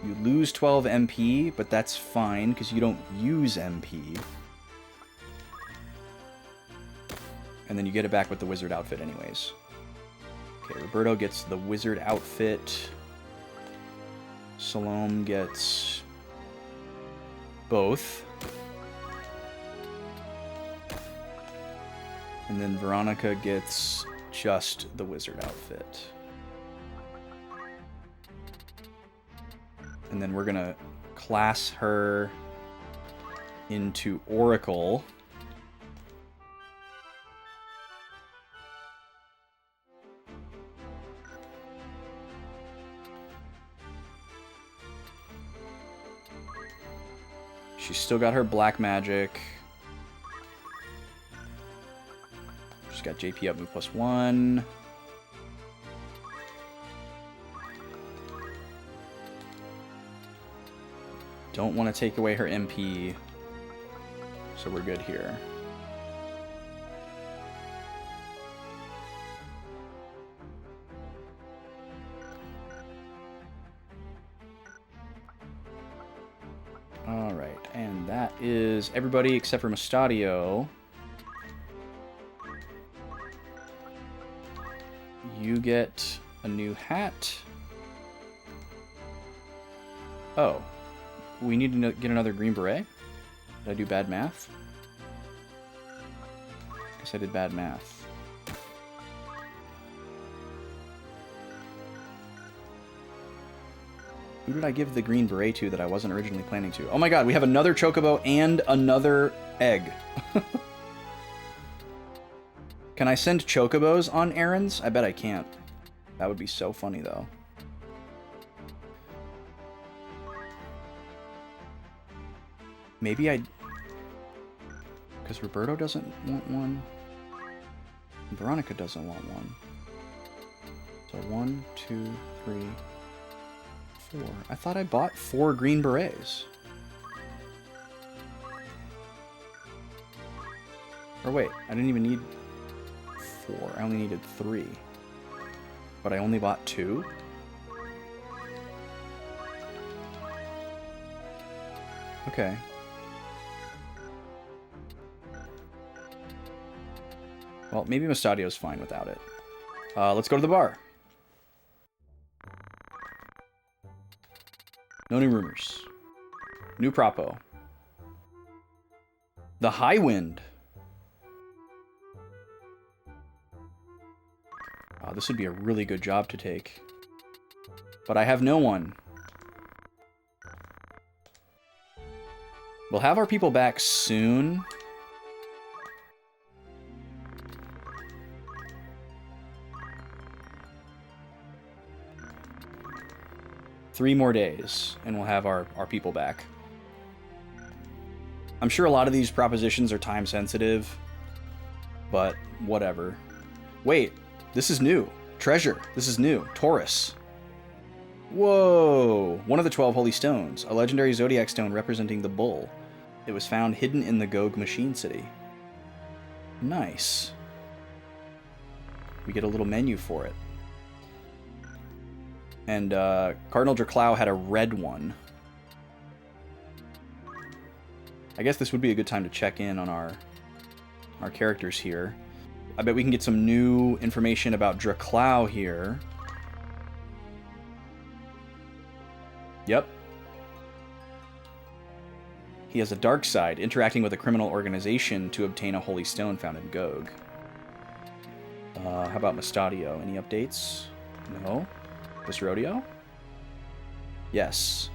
A: You lose 12 MP, but that's fine because you don't use MP. And then you get it back with the wizard outfit anyways. Okay, Roberto gets the wizard outfit. Salome gets both. And then Veronica gets just the wizard outfit. And then we're gonna class her into Oracle. She's still got her black magic. She's got JP up move +1. Don't want to take away her MP, so we're good here. Alright, and that is everybody except for Mustadio. You get a new hat. Oh. We need to get another green beret? Did I do bad math? Guess I did bad math. Who did I give the green beret to that I wasn't originally planning to? Oh my god, we have another chocobo and another egg. Can I send chocobos on errands? I bet I can't. That would be so funny, though. Maybe I... Because Roberto doesn't want one. And Veronica doesn't want one. So 1, 2, 3, 4. I thought I bought 4 green berets. Or wait, I didn't even need 4. I only needed 3. But I only bought 2? Okay. Well, maybe Mustadio's fine without it. Let's go to the bar. No new rumors. New propo. The High Wind. This would be a really good job to take. But I have no one. We'll have our people back soon. Three more days, and we'll have our people back. I'm sure a lot of these propositions are time sensitive, but whatever. Wait, this is new. Treasure. This is new. Taurus. Whoa! One of the 12 holy stones. A legendary zodiac stone representing the bull. It was found hidden in the Gog Machine City. Nice. We get a little menu for it. And Cardinal Draclau had a red one. I guess this would be a good time to check in on our characters here. I bet we can get some new information about Draclau here. Yep. He has a dark side, interacting with a criminal organization to obtain a holy stone found in Gog. How about Mustadio? Any updates? No? This rodeo? Yes.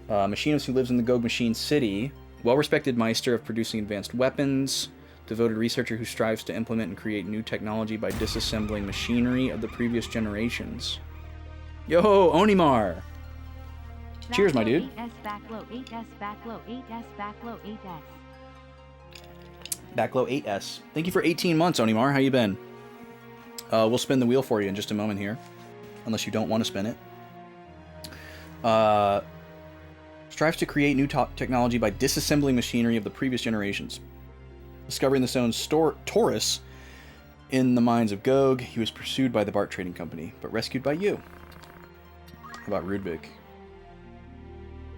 A: Machinist who lives in the Gog Machine City. Well-respected meister of producing advanced weapons. Devoted researcher who strives to implement and create new technology by disassembling machinery of the previous generations. Yo, Onimar! Cheers, my dude.
B: 8S, Backlow 8S, Backlow 8S, Backlow 8S.
A: Backlow 8S. Thank you for 18 months, Onimar. How you been? We'll spin the wheel for you in just a moment here. Unless you don't want to spin it. Strives to create new technology by disassembling machinery of the previous generations. Discovering the stone Taurus in the mines of Gog, he was pursued by the Bart Trading Company, but rescued by you. How about Rudvik?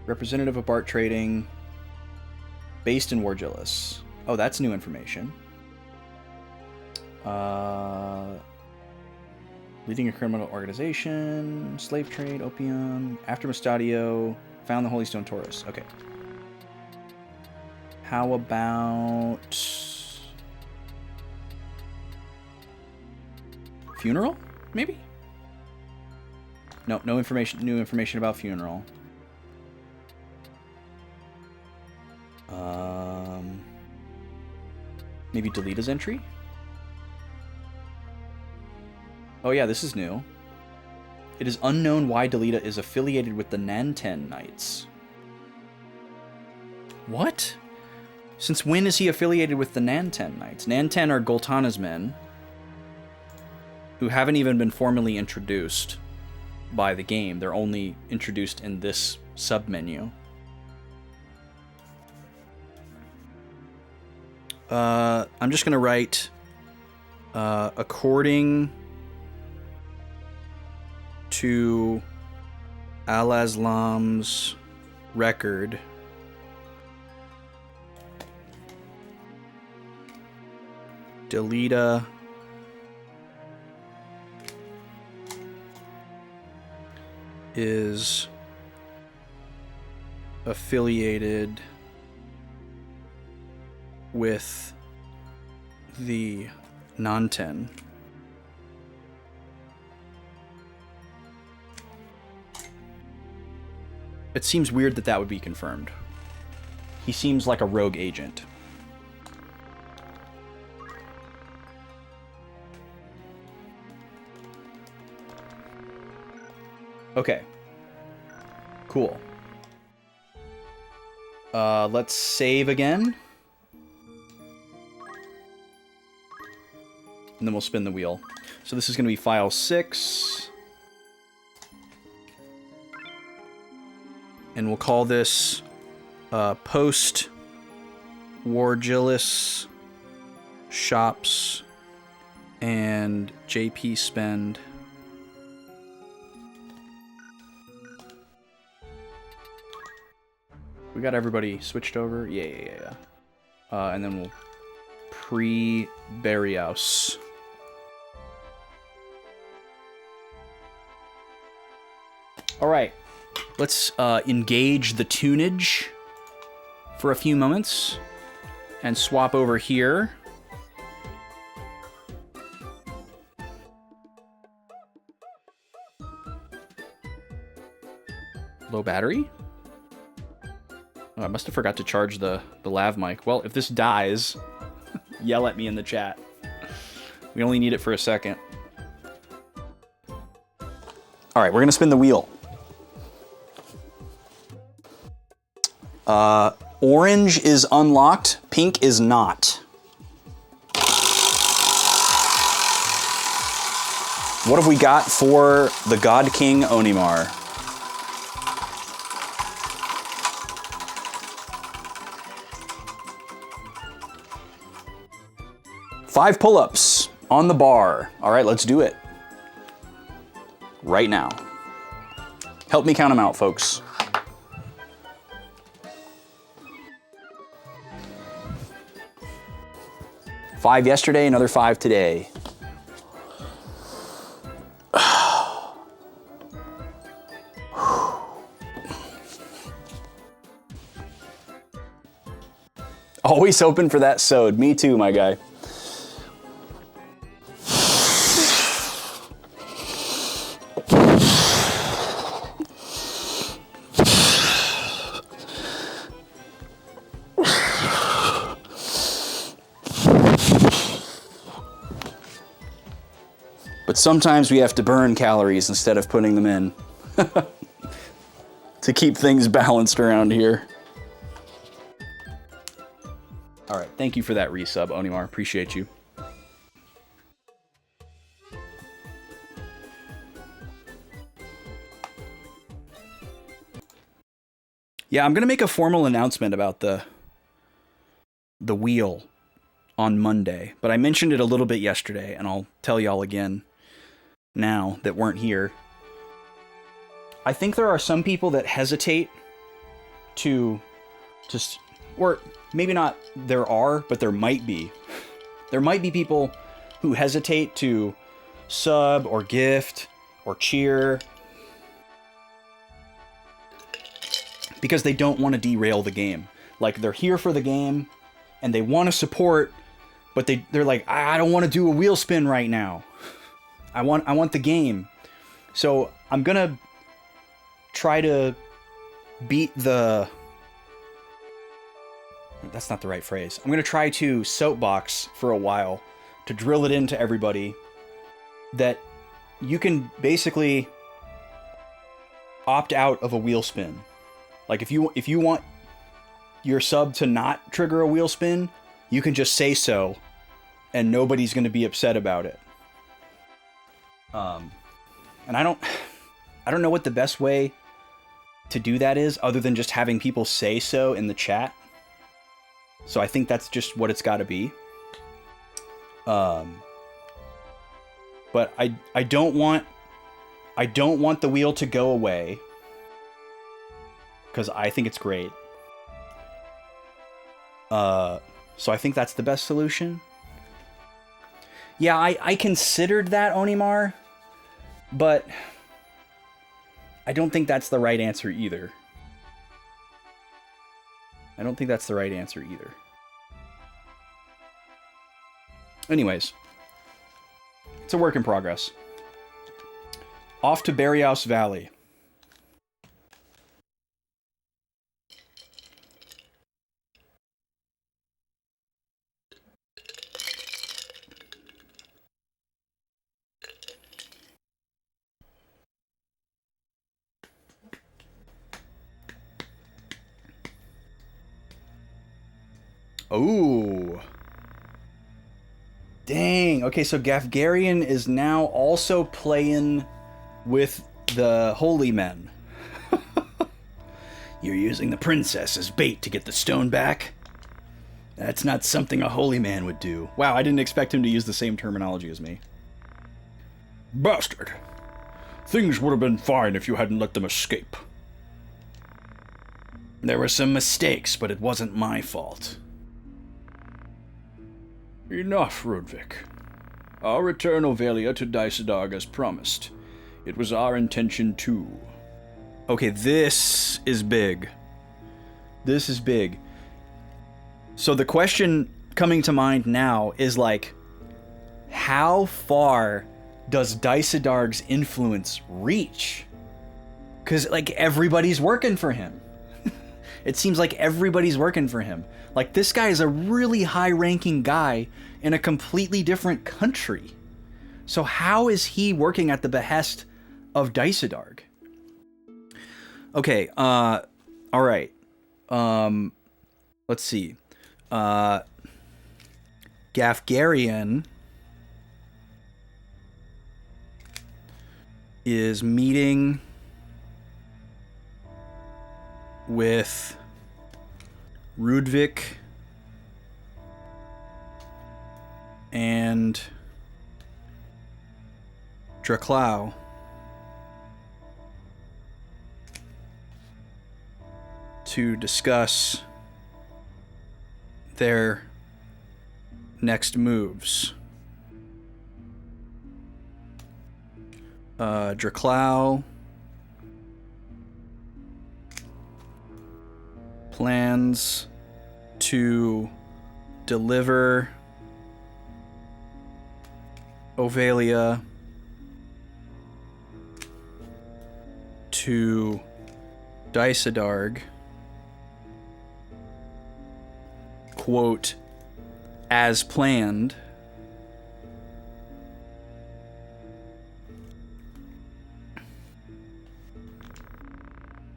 A: Representative of Bart Trading, based in Wargillis. Oh, that's new information. Leading a criminal organization, slave trade, opium. After Mustadio, found the Holy Stone Taurus. Okay. How about funeral? Maybe? No, no information. New information about funeral. Maybe Delita's entry? Oh yeah, this is new. It is unknown why Delita is affiliated with the Nanten Knights. What? Since when is he affiliated with the Nanten Knights? Nanten are Goltana's men, who haven't even been formally introduced by the game. They're only introduced in this submenu. I'm just going to write, according to Al-Aslam's record, Delita is affiliated with the Nanten. It seems weird that that would be confirmed. He seems like a rogue agent. Okay. Cool. Let's save again. And then we'll spin the wheel. So this is going to be file 6. And we'll call this post Wargillis shops and JP spend. We got everybody switched over? Yeah. And then we'll pre-Barrios. Alright. Let's engage the tunage for a few moments and swap over here. Low battery? Oh, I must have forgot to charge the lav mic. Well, if this dies, yell at me in the chat. We only need it for a second. All right, we're gonna spin the wheel. Orange is unlocked, pink is not. What have we got for the God King Onimar? Five pull-ups on the bar. All right, let's do it. Right now. Help me count them out, folks. Five yesterday, another 5 today. Always hoping for that sode. Me too, my guy. But sometimes we have to burn calories instead of putting them in to keep things balanced around here. All right, thank you for that resub, Onimar. Appreciate you. Yeah, I'm gonna make a formal announcement about the wheel on Monday, but I mentioned it a little bit yesterday, and I'll tell y'all again now that weren't here. I think there are some people that hesitate to or maybe not there are, but there might be. There might be people who hesitate to sub or gift or cheer because they don't want to derail the game. Like, they're here for the game and they want to support, but they're like, I don't want to do a wheel spin right now. I want the game. So I'm gonna try to beat the... That's not the right phrase. I'm gonna try to soapbox for a while to drill it into everybody that you can basically opt out of a wheel spin. Like, if you want your sub to not trigger a wheel spin, you can just say so and nobody's gonna be upset about it. And I don't know what the best way to do that is other than just having people say so in the chat. So I think that's just what it's got to be. But I don't want the wheel to go away because I think it's great. So I think that's the best solution. Yeah, I considered that, Onimar, but I don't think that's the right answer either. Anyways, it's a work in progress. Off to Barrios Valley. Ooh. Dang. Okay, so Gafgarian is now also playing with the holy men. You're using the princess as bait to get the stone back? That's not something a holy man would do. Wow, I didn't expect him to use the same terminology as me.
E: Bastard. Things would have been fine if you hadn't let them escape.
A: There were some mistakes, but it wasn't my fault.
E: Enough, Rudvik. I'll return Ovelia to Dialog as promised. It was our intention too.
A: Okay, this is big. This is big. So the question coming to mind now is like, how far does Dialog's influence reach? Because, like, everybody's working for him. It seems like everybody's working for him. Like, this guy is a really high-ranking guy in a completely different country. So how is he working at the behest of Dialog? Okay, all right. Let's see. Gafgarian is meeting with Rudvik and Draklau to discuss their next moves. Draklau plans to deliver Ovelia to Dialog, quote, as planned.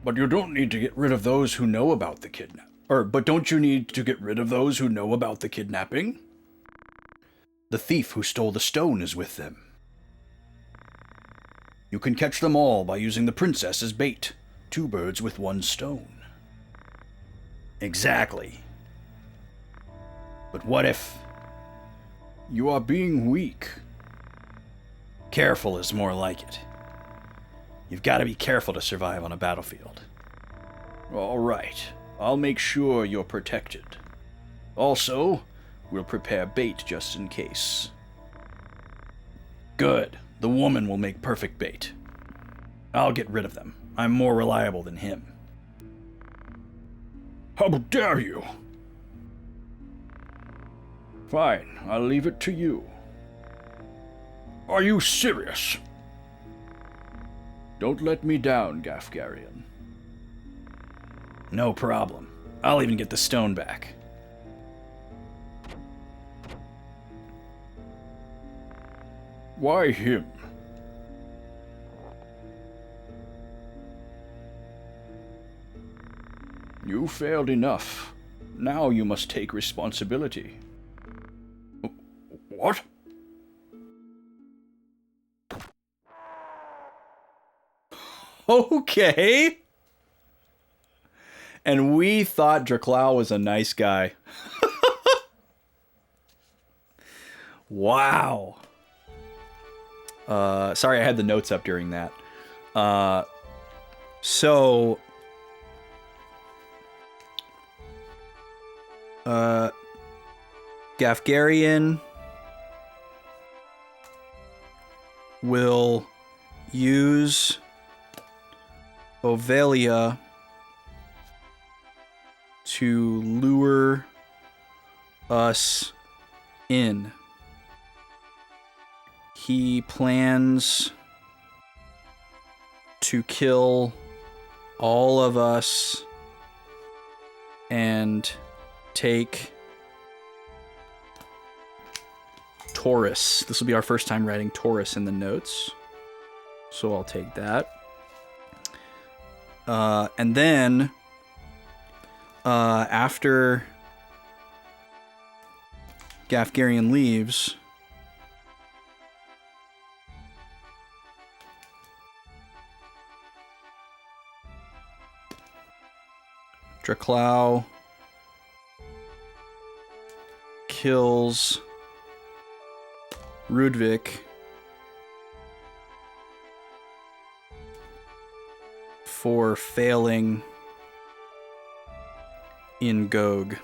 E: But you don't need to get rid of those who know about the but don't you need to get rid of those who know about the kidnapping? The thief who stole the stone is with them. You can catch them all by using the princess as bait. 2 birds with 1 stone.
A: Exactly.
E: But what if... You are being weak.
A: Careful is more like it. You've got to be careful to survive on a battlefield.
E: All right. I'll make sure you're protected. Also, we'll prepare bait just in case.
A: Good. The woman will make perfect bait. I'll get rid of them. I'm more reliable than him.
E: How dare you? Fine, I'll leave it to you. Are you serious? Don't let me down, Gafgarian.
A: No problem. I'll even get the stone back.
E: Why him? You failed enough. Now you must take responsibility. What?
A: Okay. And we thought Draklau was a nice guy. Wow. Sorry I had the notes up during that. So... Gafgarian will use Ovelia to lure us in. He plans to kill all of us and take Taurus. This will be our first time writing Taurus in the notes, so I'll take that. And then after
E: Gafgarian leaves. Draklau kills Rudvik for failing in Gog.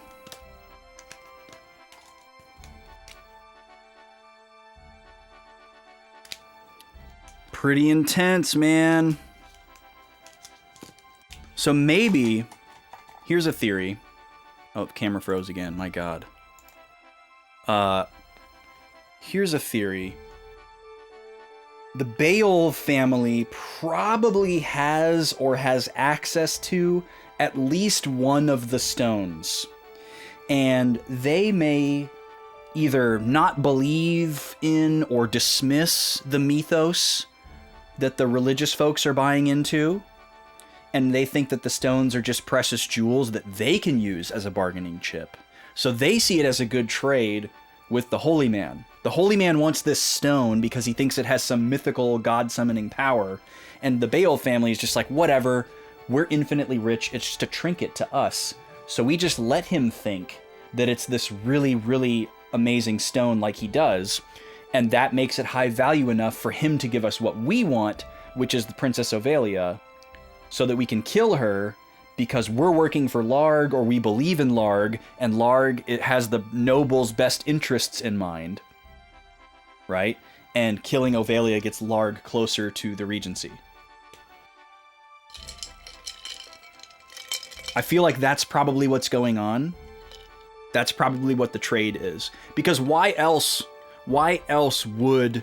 E: Pretty intense, man. So maybe, here's a theory. Oh, the camera froze again, my god. Here's a theory. The Beowulf family probably has or has access to at least one of the stones. And they may either not believe in or dismiss the mythos that the religious folks are buying into, and they think that the stones are just precious jewels that they can use as a bargaining chip. So they see it as a good trade with the Holy Man. The Holy Man wants this stone because he thinks it has some mythical god-summoning power, and the Beowulf family is just like, whatever, we're infinitely rich, it's just a trinket to us. So we just let him think that it's this really, really amazing stone like he does, and that makes it high value enough for him to give us what we want, which is the Princess Ovalia, so that we can kill her because we're working for Larg, or we believe in Larg, and Larg, it has the noble's best interests in mind, right? And killing Ovalia gets Larg closer to the Regency. I feel like that's probably what's going on. That's probably what the trade is. Because why else would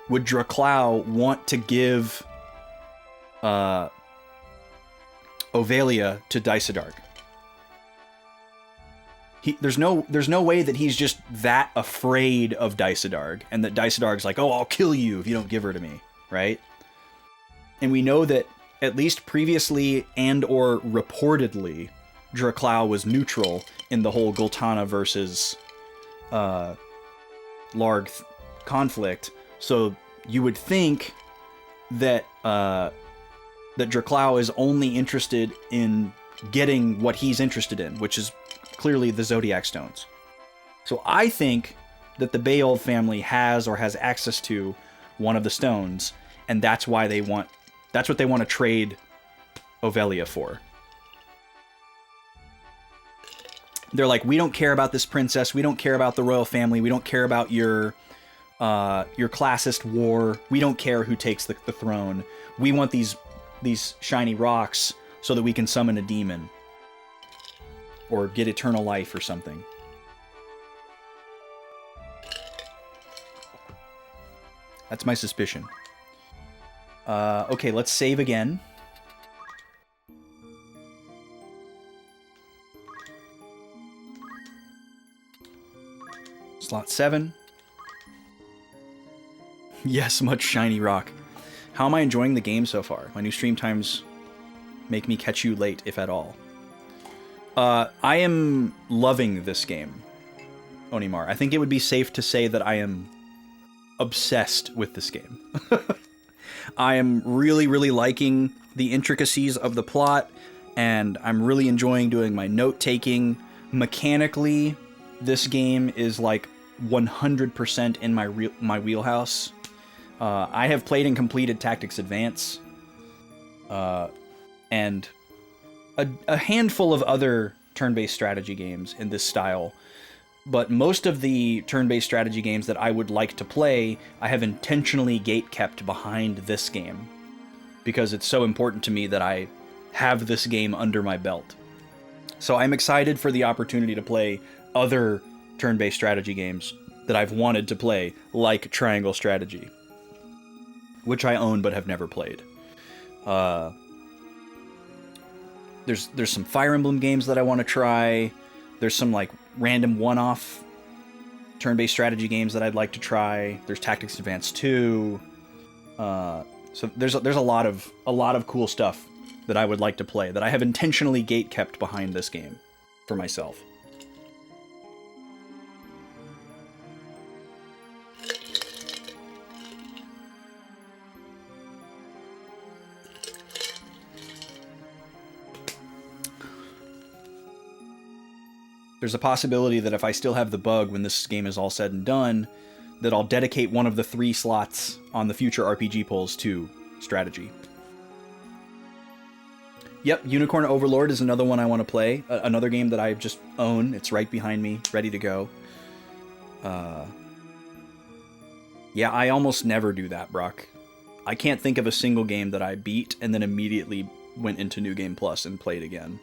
E: would Draklau want to give Ovalia to Dysadarg? There's no way that he's just that afraid of Dysadarg, and that Dysadarg's like, oh, I'll kill you if you don't give her to me, right? And we know that at least previously and or reportedly, Draklau was neutral in the whole Gultana versus Larg conflict. So you would think that that Draklau is only interested in getting what he's interested in, which is clearly the Zodiac Stones. So I think that the Beowulf family has or has access to one of the stones, and that's what they want to trade Ovalia for. They're like, we don't care about this princess, we don't care about the royal family, we don't care about your classist war, we don't care who takes the throne. We want these shiny rocks so that we can summon a demon. Or get eternal life or something. That's my suspicion. Okay, let's save again. Slot 7. Yes, much shiny rock. How am I enjoying the game so far? My new stream times make me catch you late, if at all. I am loving this game, Onimar. I think it would be safe to say that I am obsessed with this game. I am really, really liking the intricacies of the plot, and I'm really enjoying doing my note-taking. Mechanically, this game is like 100% in my wheelhouse. I have played and completed Tactics Advance, and a handful of other turn-based strategy games in this style, but most of the turn-based strategy games that I would like to play, I have intentionally gate-kept behind this game, because it's so important to me that I have this game under my belt. So I'm excited for the opportunity to play other turn-based strategy games that I've wanted to play, like Triangle Strategy, which I own but have never played. There's some Fire Emblem games that I want to try. There's some like random one-off turn-based strategy games that I'd like to try. There's Tactics Advance 2. So there's a lot of cool stuff
A: that I would like to play, that I have intentionally gate-kept behind this game for myself. There's a possibility that if I still have the bug when this game is all said and done, that I'll dedicate one of the 3 slots on the future RPG polls to strategy. Yep, Unicorn Overlord is another one I want to play. Another game that I just own. It's right behind me, ready to go. Yeah, I almost never do that, Brock. I can't think of a single game that I beat and then immediately went into New Game Plus and played again.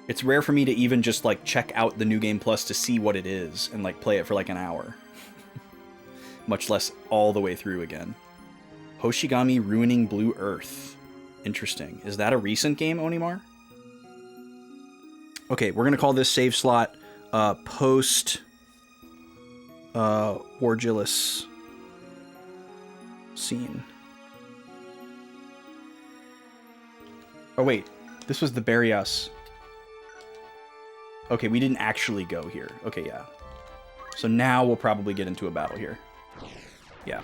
A: It's rare for me to even just, like, check out the New Game Plus to see what it is and, like, play it for, like, an hour. Much less all the way through again. Hoshigami Ruining Blue Earth. Interesting. Is that a recent game, Onimar? Okay, we're gonna call this save slot, post... Wargilus scene. Oh, wait. This was the Barrios... Okay, we didn't actually go here. Okay, yeah. So now we'll probably get into a battle here. Yeah.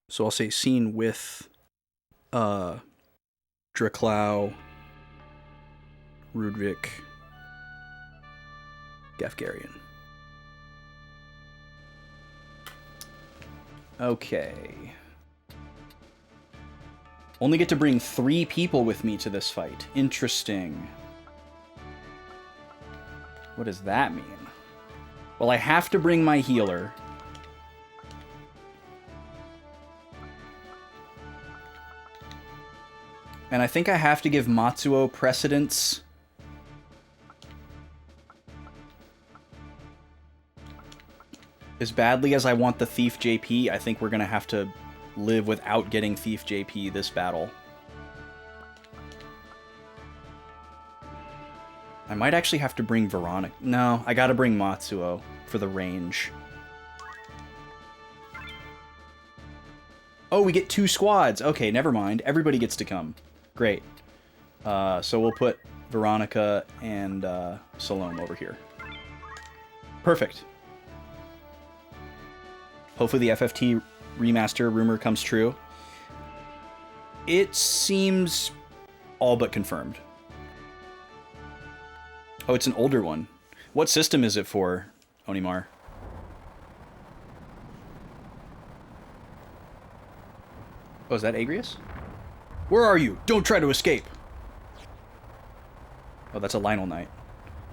A: So I'll say scene with Draklau, Rudvik, Gafgarian. Okay. Only get to bring 3 people with me to this fight. Interesting. What does that mean? Well, I have to bring my healer. And I think I have to give Matsuo precedence. As badly as I want the Thief JP, I think we're going to have to live without getting Thief JP this battle. I might actually have to bring Veronica. No, I gotta bring Matsuo for the range. Oh, we get 2 squads. Okay, never mind. Everybody gets to come. Great. So we'll put Veronica and Salome over here. Perfect. Hopefully the FFT remaster rumor comes true. It seems all but confirmed. Oh, it's an older one. What system is it for, Onimar? Oh, is that Agrius? Where are you? Don't try to escape! Oh, that's a Lionel Knight.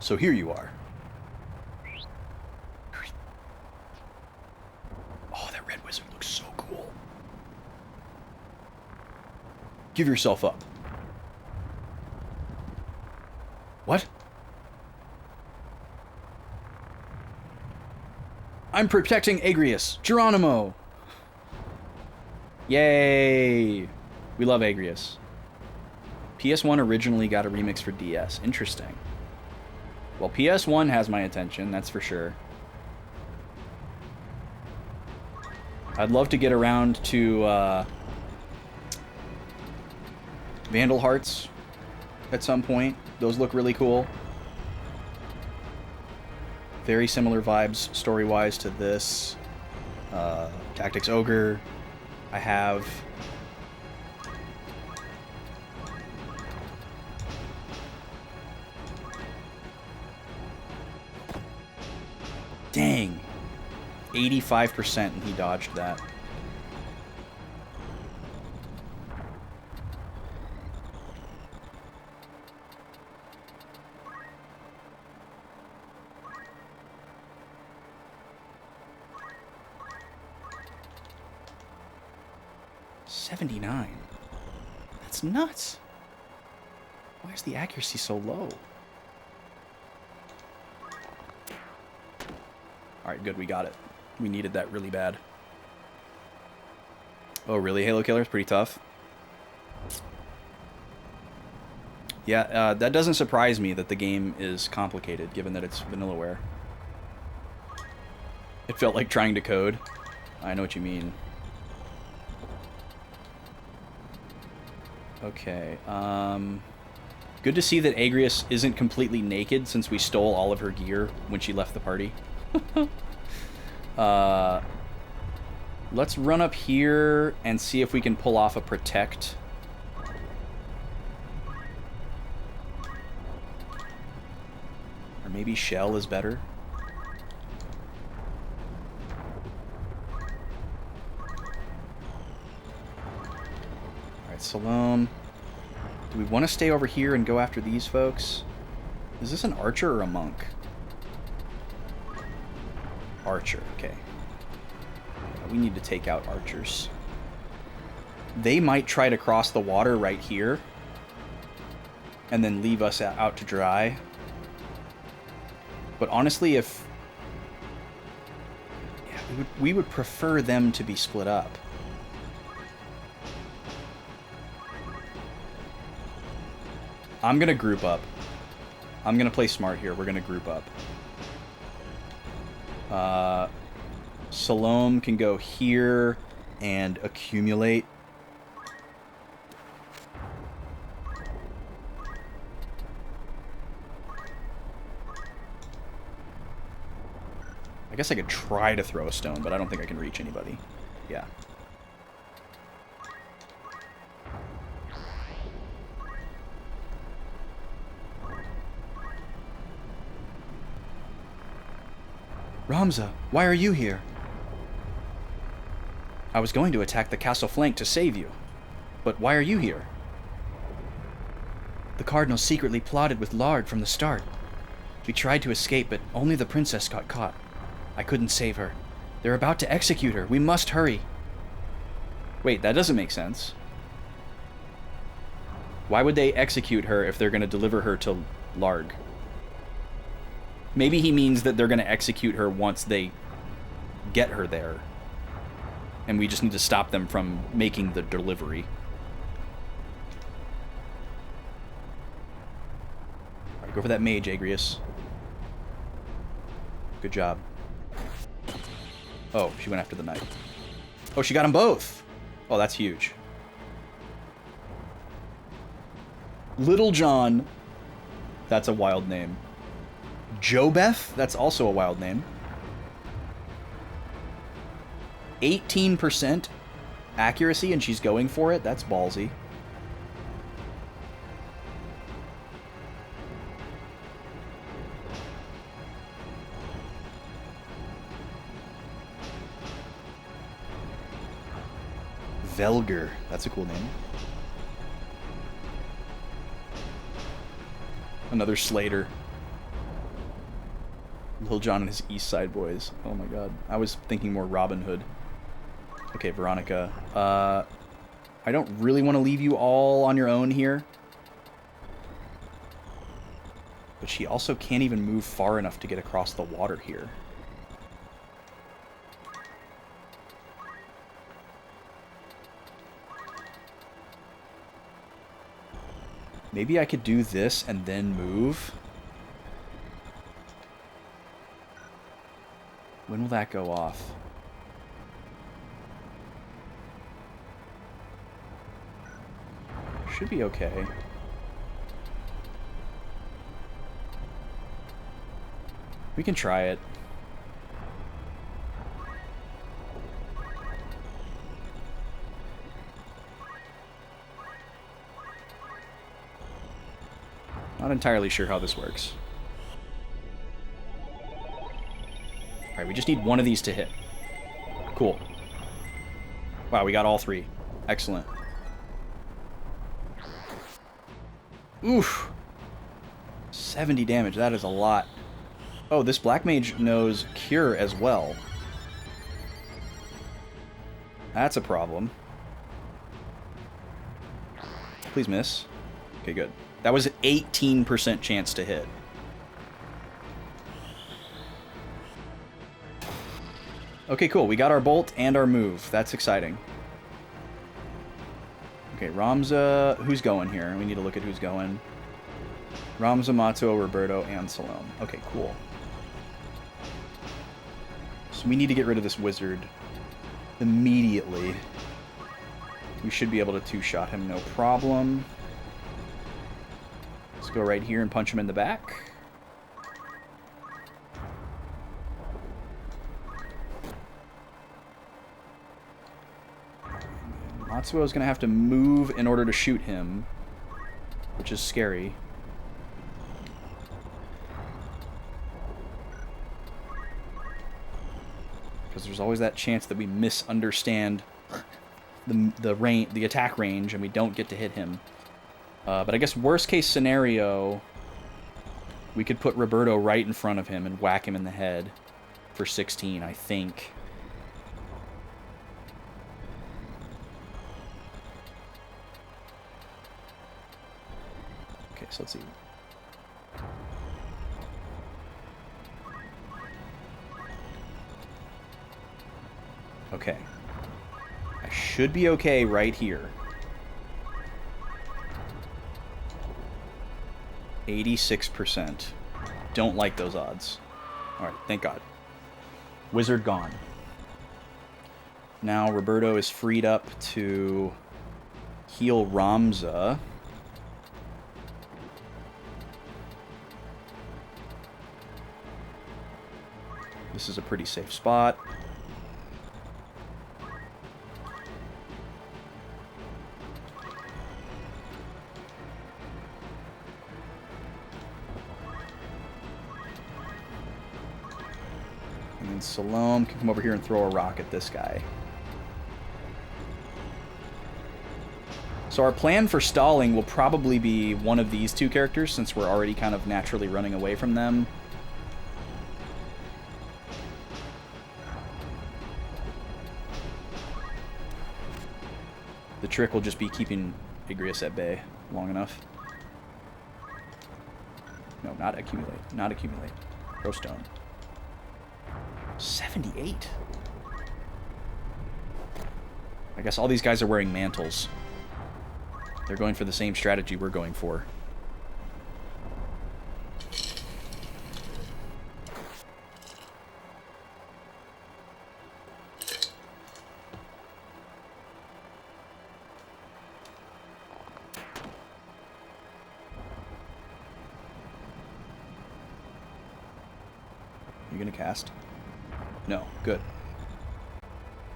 A: So here you are. Oh, that red wizard looks so cool. Give yourself up. What? I'm protecting Agrius. Geronimo! Yay! We love Agrius. PS1 originally got a remix for DS. Interesting. Well, PS1 has my attention, that's for sure. I'd love to get around to Vandal Hearts at some point. Those look really cool. Very similar vibes, story-wise, to this. Tactics Ogre. I have... Dang! 85% and he dodged that. $79. That's nuts. Why is the accuracy so low? Alright, good, we got it. We needed that really bad. Oh, really? Halo Killer is pretty tough. Yeah, that doesn't surprise me that the game is complicated, given that it's vanillaware. It felt like trying to code. I know what you mean. Okay. Good to see that Agrius isn't completely naked since we stole all of her gear when she left the party. Let's run up here and see if we can pull off a protect. Or maybe shell is better. Alright, Salome. Do we want to stay over here and go after these folks? Is this an archer or a monk? Archer, okay. We need to take out archers. They might try to cross the water right here and then leave us out to dry. But honestly, if... yeah, we would prefer them to be split up. I'm going to group up. I'm going to play smart here. We're going to group up. Salome can go here and accumulate. I guess I could try to throw a stone, but I don't think I can reach anybody. Yeah. Ramza, why are you here? I was going to attack the castle flank to save you. But why are you here? The Cardinal secretly plotted with Lard from the start. We tried to escape, but only the princess got caught. I couldn't save her. They're about to execute her. We must hurry. Wait, that doesn't make sense. Why would they execute her if they're going to deliver her to Larg? Maybe he means that they're going to execute her once they get her there. And we just need to stop them from making the delivery. Alright, go for that mage, Agrius. Good job. Oh, she went after the knight. Oh, she got them both! Oh, that's huge. Little John. That's a wild name. Jobeth? That's also a wild name. 18% accuracy and she's going for it? That's ballsy. Velger. That's a cool name. Another Slater. Lil Jon and his East Side boys. Oh my god. I was thinking more Robin Hood. Okay, Veronica. I don't really want to leave you all on your own here. But she also can't even move far enough to get across the water here. Maybe I could do this and then move. When will that go off? Should be okay. We can try it. Not entirely sure how this works. Alright, we just need one of these to hit. Cool. Wow, we got all three. Excellent. Oof. 70 damage, that is a lot. Oh, this Black Mage knows Cure as well. That's a problem. Please miss. Okay, good. That was an 18% chance to hit. Okay, cool. We got our bolt and our move. That's exciting. Okay, Ramza... Who's going here? We need to look at who's going. Ramza, Matsuo, Roberto, and Salome. Okay, cool. So we need to get rid of this wizard immediately. We should be able to two-shot him, no problem. Let's go right here and punch him in the back. Matsuo is going to have to move in order to shoot him, which is scary. Because there's always that chance that we misunderstand the attack range and we don't get to hit him. But I guess worst case scenario, we could put Roberto right in front of him and whack him in the head for 16, I think. Okay, so let's see. Okay. I should be okay right here. 86%. Don't like those odds. Alright, thank God. Wizard gone. Now Roberto is freed up to heal Ramza. This is a pretty safe spot. And then Salome can come over here and throw a rock at this guy. So our plan for stalling will probably be one of these two characters, since we're already kind of naturally running away from them. The trick will just be keeping Igrius at bay long enough. No, not accumulate. Not accumulate. Throw stone. 78. I guess all these guys are wearing mantles. They're going for the same strategy we're going for. You gonna cast? No, good.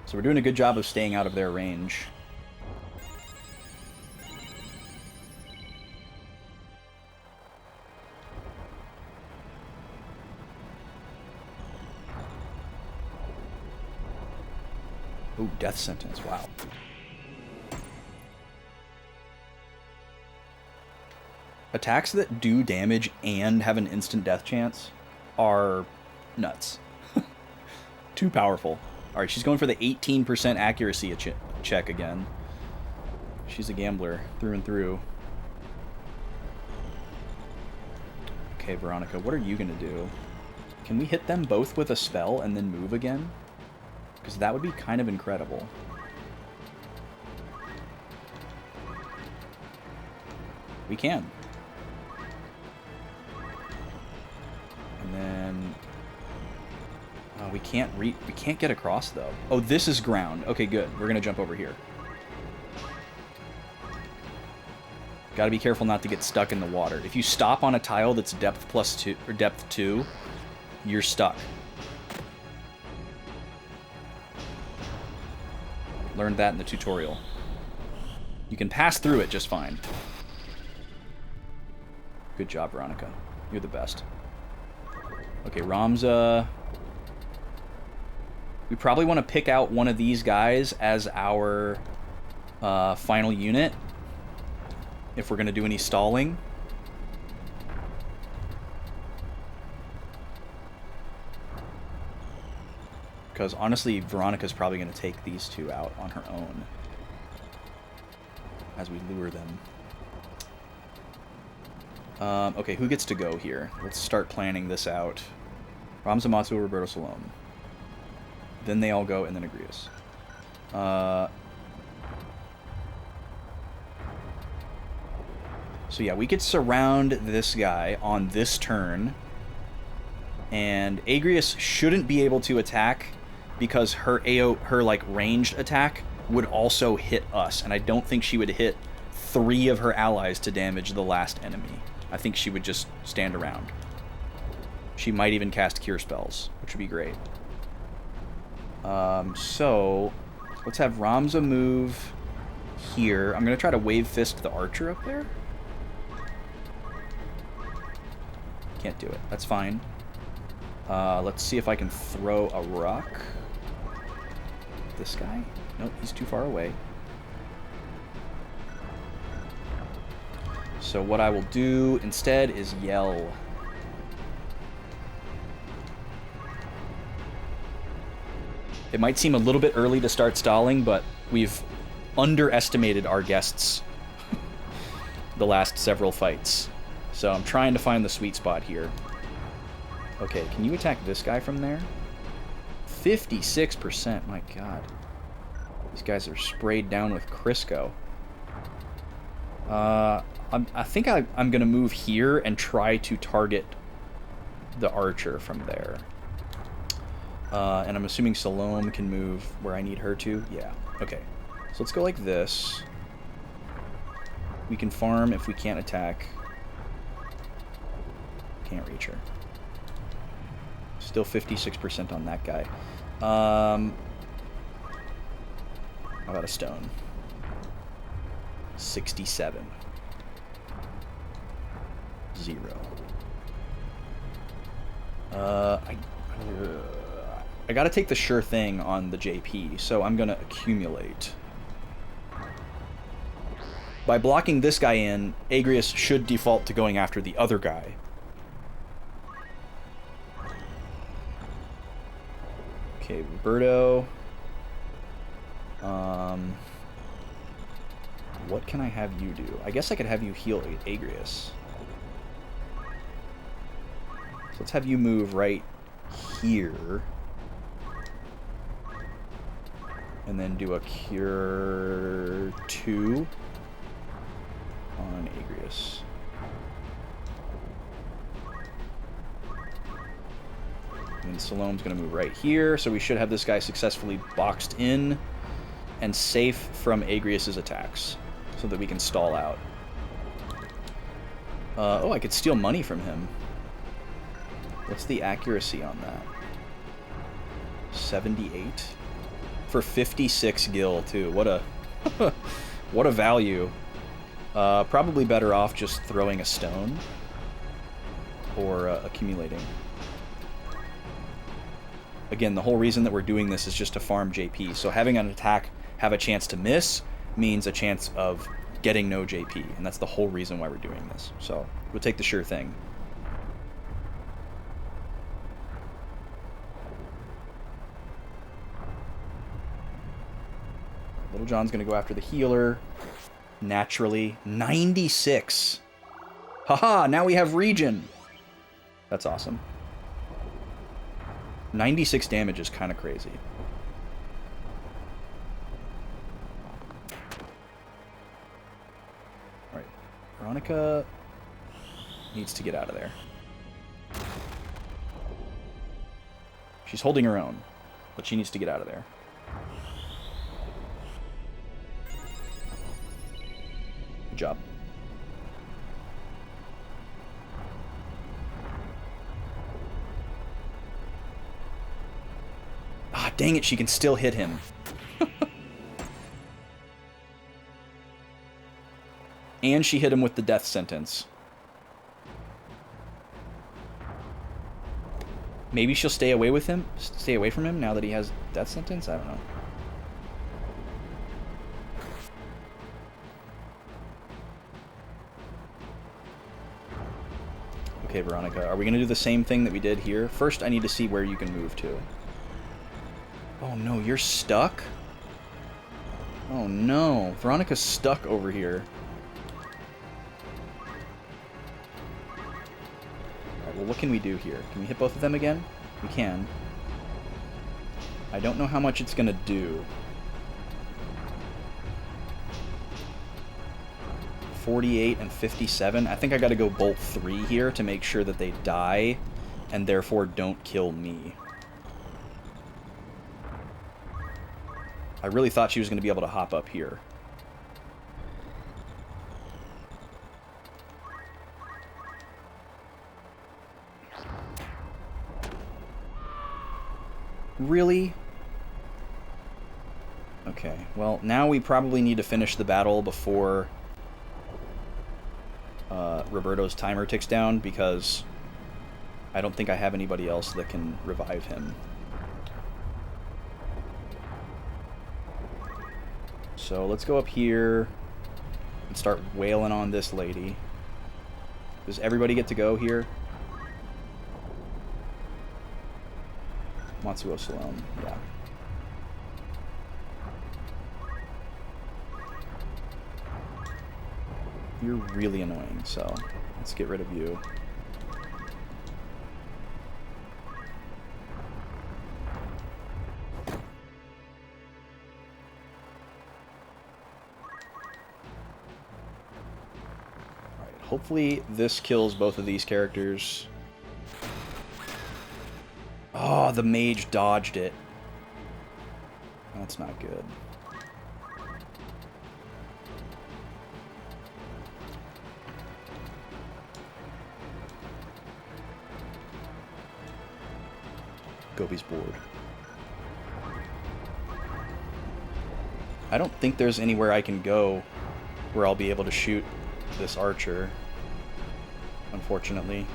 A: So we're doing a good job of staying out of their range. Ooh, death sentence, wow. Attacks that do damage and have an instant death chance are nuts. Too powerful. Alright, she's going for the 18% accuracy check again. She's a gambler through and through. Okay, Veronica, what are you going to do? Can we hit them both with a spell and then move again? Because that would be kind of incredible. We can. And then... Oh, we can't get across, though. Oh, this is ground. Okay, good. We're going to jump over here. Got to be careful not to get stuck in the water. If you stop on a tile that's depth +2 or depth 2, you're stuck. Learned that in the tutorial. You can pass through it just fine. Good job, Veronica. You're the best. Okay, Ramza. We probably want to pick out one of these guys as our final unit if we're going to do any stalling. Because honestly, Veronica's probably going to take these two out on her own as we lure them. Okay, who gets to go here? Let's start planning this out. Ramza, Matsuo, Roberto, Salome. Then they all go, and then Igrius. So yeah, we could surround this guy on this turn. And Agrius shouldn't be able to attack because her like ranged attack would also hit us, and I don't think she would hit 3 of her allies to damage the last enemy. I think she would just stand around. She might even cast Cure Spells, which would be great. So, let's have Ramza move here. I'm going to try to Wave Fist the Archer up there. Can't do it. That's fine. Let's see if I can throw a rock. This guy? Nope, he's too far away. So what I will do instead is yell. It might seem a little bit early to start stalling, but we've underestimated our guests the last several fights. So I'm trying to find the sweet spot here. Okay, can you attack this guy from there? 56%, my god. These guys are sprayed down with Crisco. I think I'm going to move here and try to target the archer from there. And I'm assuming Salome can move where I need her to. Yeah, okay. So let's go like this. We can farm if we can't attack. Can't reach her. Still 56% on that guy. How about a stone? 67. 0. I gotta take the sure thing on the JP, so I'm gonna accumulate. By blocking this guy in, Agrius should default to going after the other guy. Okay, Roberto. What can I have you do? I guess I could have you heal Agrius. So let's have you move right here. And then do a Cure 2 on Agrius. And Salome's going to move right here, so we should have this guy successfully boxed in and safe from Agrius's attacks, so that we can stall out. Oh, I could steal money from him. What's the accuracy on that? 78? For 56 gil, too. What a... what a value. Probably better off just throwing a stone. Or accumulating. Again, the whole reason that we're doing this is just to farm JP. So having an attack have a chance to miss means a chance of getting no JP. And that's the whole reason why we're doing this. So we'll take the sure thing. Little John's going to go after the healer. Naturally. 96. Haha, now we have regen. That's awesome. 96 damage is kind of crazy. Alright. Veronica needs to get out of there. She's holding her own, but she needs to get out of there. Good job. Ah, dang it, she can still hit him. And she hit him with the death sentence. Maybe she'll stay away with him? Stay away from him now that he has death sentence? I don't know. Okay, Veronica, are we going to do the same thing that we did here? First, I need to see where you can move to. Oh no, you're stuck? Oh no, Veronica's stuck over here. Alright, well what can we do here? Can we hit both of them again? We can. I don't know how much it's going to do. 48 and 57. I think I got to go bolt 3 here to make sure that they die and therefore don't kill me. I really thought she was going to be able to hop up here. Really? Okay, well, now we probably need to finish the battle before Roberto's timer ticks down, because I don't think I have anybody else that can revive him. So let's go up here and start wailing on this lady. Does everybody get to go here? Matsuo Salome, yeah. You're really annoying, so let's get rid of you. Alright, hopefully this kills both of these characters. Oh, the mage dodged it. That's not good. Gobi's bored. I don't think there's anywhere I can go where I'll be able to shoot this archer, unfortunately.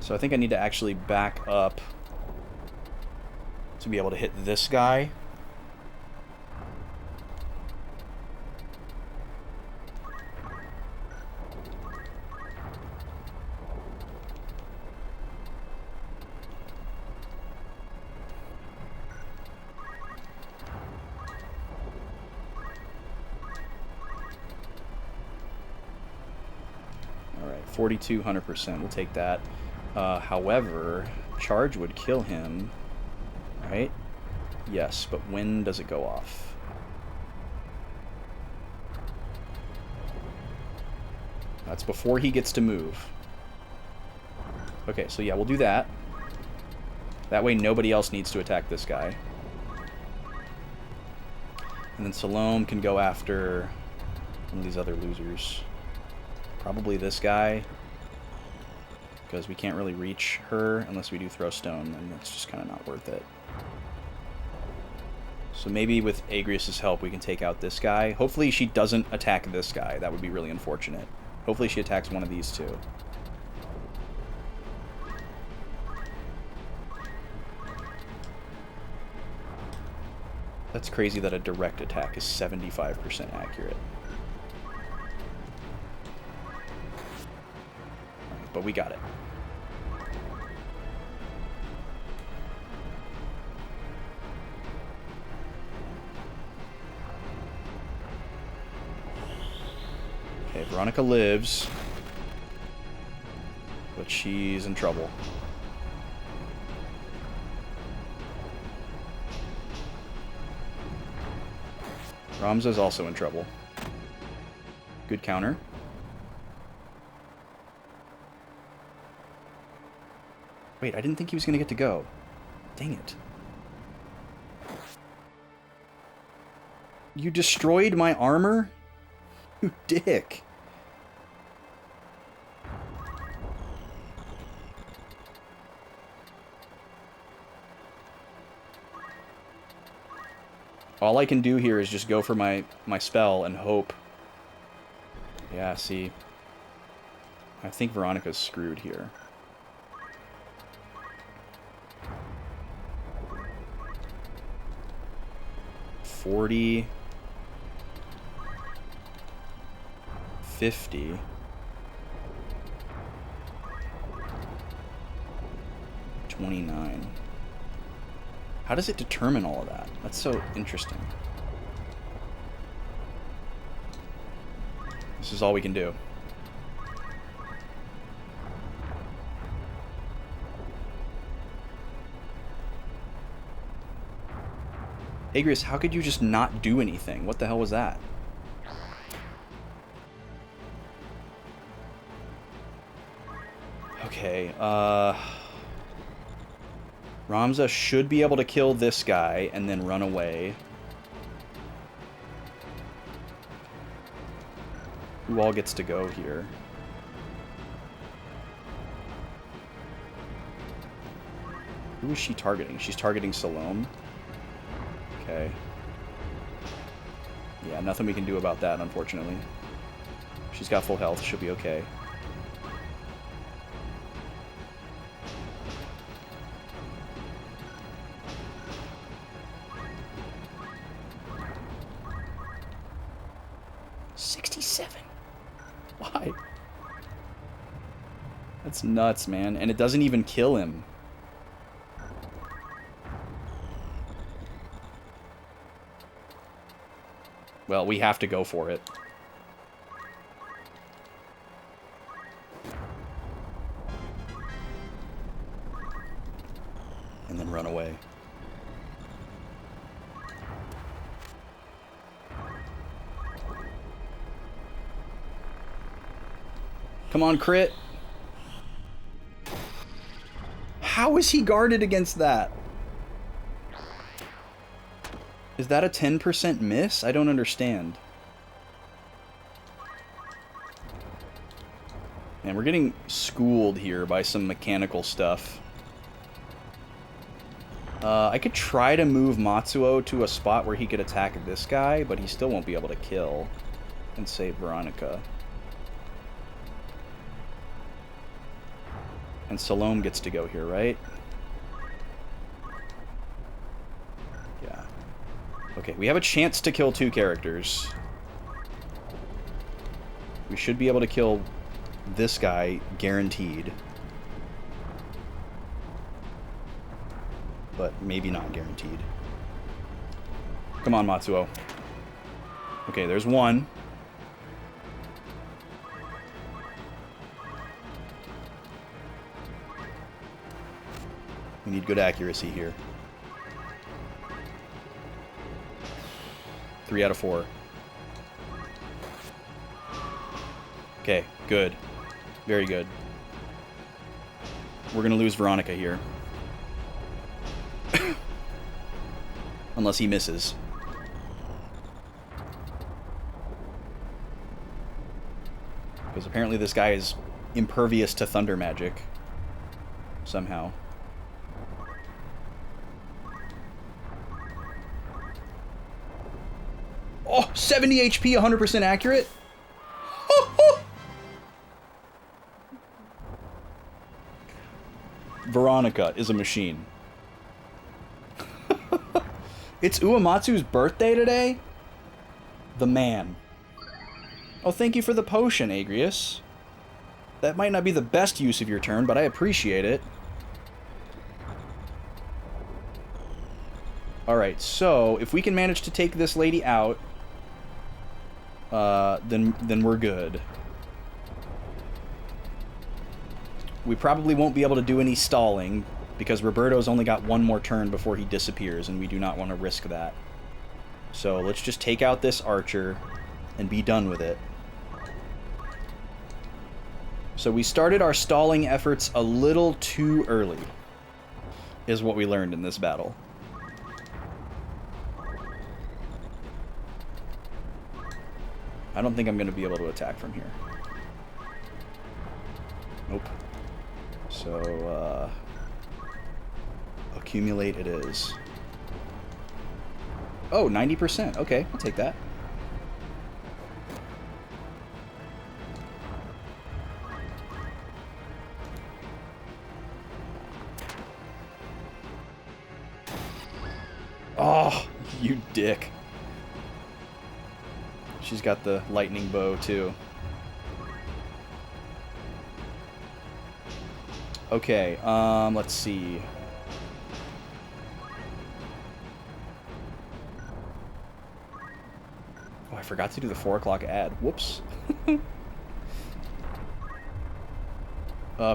A: So I think I need to actually back up to be able to hit this guy. Alright, 4,200%. We'll take that. However, charge would kill him, right? Yes, but when does it go off? That's before he gets to move. Okay, so yeah, we'll do that. That way nobody else needs to attack this guy. And then Salome can go after one of these other losers. Probably this guy, because we can't really reach her unless we do throw stone, and that's just kind of not worth it. So maybe with Agrius's help we can take out this guy. Hopefully she doesn't attack this guy. That would be really unfortunate. Hopefully she attacks one of these two. That's crazy that a direct attack is 75% accurate. But we got it. Okay, Veronica lives, but she's in trouble. Ramza's also in trouble. Good counter. Wait, I didn't think he was going to get to go. Dang it. You destroyed my armor? You dick. All I can do here is just go for my spell and hope. Yeah, see. I think Veronica's screwed here. $40, $50, $29. How does it determine all of that? That's so interesting. This is all we can do. Agrius, how could you just not do anything? What the hell was that? Okay, Ramza should be able to kill this guy and then run away. Who all gets to go here? Who is she targeting? She's targeting Salome. Okay. Yeah, nothing we can do about that, unfortunately. She's got full health. She'll be okay. Why? That's nuts, man. And it doesn't even kill him. Well, we have to go for it. And then run away. Come on, crit. How is he guarded against that? Is that a 10% miss? I don't understand. Man, we're getting schooled here by some mechanical stuff. I could try to move Matsuo to a spot where he could attack this guy, but he still won't be able to kill and save Veronica. And Salome gets to go here, right? Yeah. Okay, we have a chance to kill 2 characters. We should be able to kill this guy, guaranteed. But maybe not guaranteed. Come on, Matsuo. Okay, there's one. We need good accuracy here. 3 out of 4. Okay, good. Very good. We're gonna lose Veronica here. Unless he misses. Because apparently this guy is impervious to thunder magic. Somehow. Oh, 70 HP, 100% accurate? Veronica is a machine. It's Uematsu's birthday today? The man. Oh, thank you for the potion, Agrius. That might not be the best use of your turn, but I appreciate it. Alright, so if we can manage to take this lady out, then we're good. We probably won't be able to do any stalling, because Roberto's only got one more turn before he disappears, and we do not want to risk that. So let's just take out this archer and be done with it. So we started our stalling efforts a little too early, is what we learned in this battle. I don't think I'm going to be able to attack from here. Nope. So, accumulate it is. Oh, 90%. Okay, I'll take that. Oh, you dick. She's got the lightning bow, too. Okay, let's see. Oh, I forgot to do the 4 o'clock ad. Whoops. If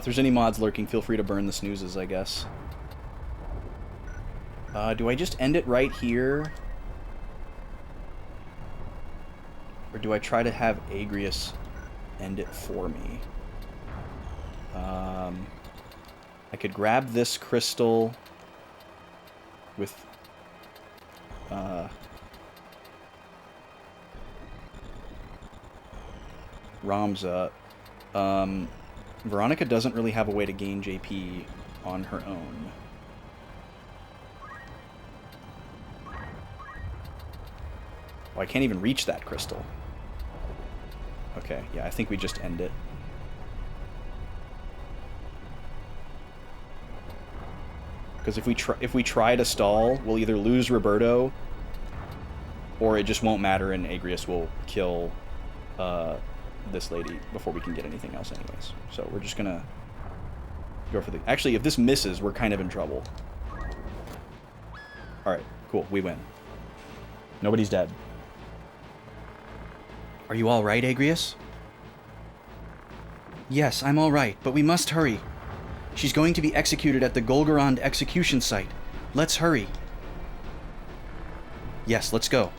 A: there's any mods lurking, feel free to burn the snoozes, I guess. Do I just end it right here? Or do I try to have Agrius end it for me? I could grab this crystal with Ramza. Veronica doesn't really have a way to gain JP on her own. Oh, I can't even reach that crystal. Okay, yeah, I think we just end it. Because if we try to stall, we'll either lose Roberto, or it just won't matter and Agrius will kill this lady before we can get anything else anyways. So we're just gonna go for the... Actually, if this misses, we're kind of in trouble. Alright, cool, we win. Nobody's dead. Are you alright, Agrius? Yes, I'm alright, but we must hurry. She's going to be executed at the Golgorond execution site. Let's hurry. Yes, let's go.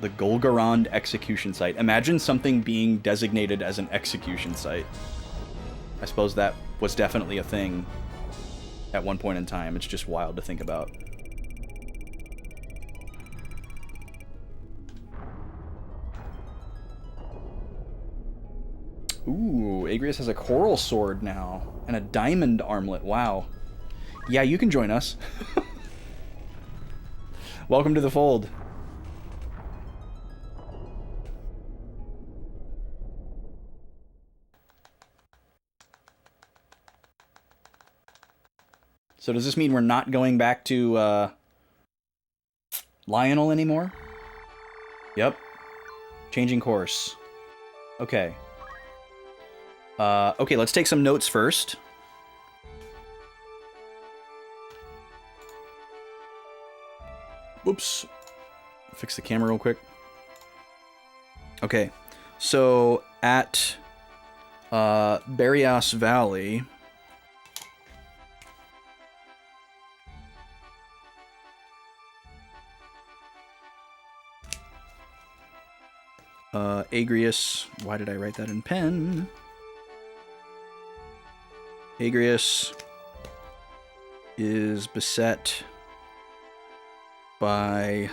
A: The Golgorond execution site. Imagine something being designated as an execution site. I suppose that was definitely a thing at one point in time. It's just wild to think about. Ooh, Agrius has a coral sword now. And a diamond armlet. Wow. Yeah, you can join us. Welcome to the fold. So does this mean we're not going back to Lionel anymore? Yep. Changing course. Okay. Okay, let's take some notes first. Whoops. Fix the camera real quick. Okay, so at Barrios Valley... Agrius... Why did I write that in pen? Agrius is beset by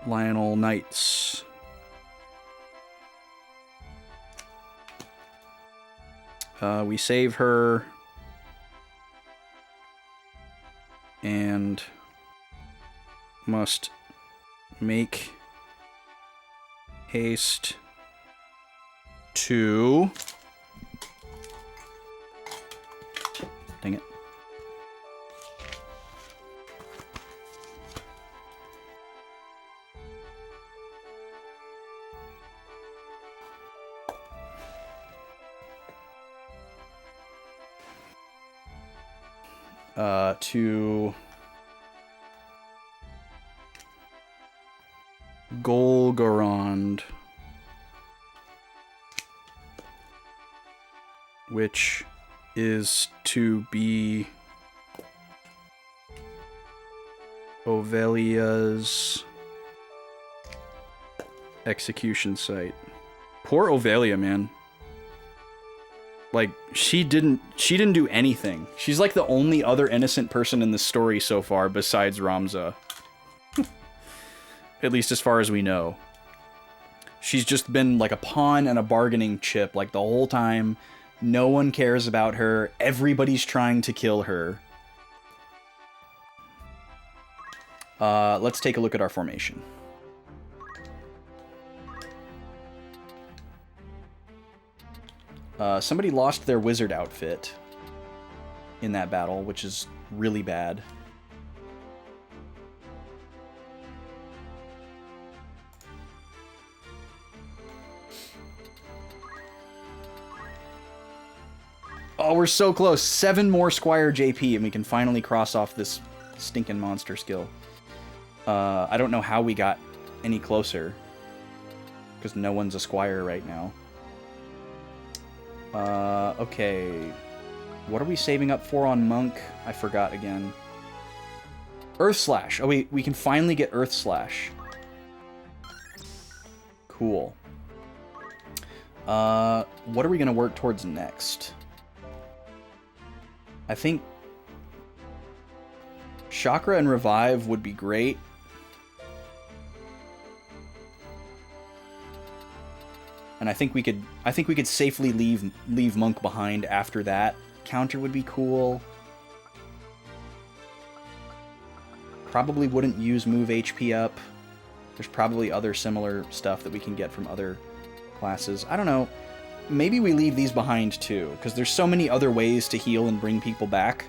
A: Lionel Knights. We save her and must make haste to... Dang it. To Golgorond, which is to be Ovelia's execution site. Poor Ovelia, man. Like, she didn't do anything. She's like the only other innocent person in the story so far besides Ramza. At least as far as we know. She's just been like a pawn and a bargaining chip like the whole time. No one cares about her. Everybody's trying to kill her. Let's take a look at our formation. Somebody lost their wizard outfit in that battle, which is really bad. Oh, we're so close. 7 more Squire JP, and we can finally cross off this stinking monster skill. I don't know how we got any closer, because no one's a Squire right now. Okay. What are we saving up for on Monk? I forgot again. Earth Slash. Oh, we can finally get Earth Slash. Cool. What are we going to work towards next? I think Chakra and Revive would be great. And I think we could safely leave Monk behind after that. Counter would be cool. Probably wouldn't use move HP up. There's probably other similar stuff that we can get from other classes. I don't know. Maybe we leave these behind too, because there's so many other ways to heal and bring people back.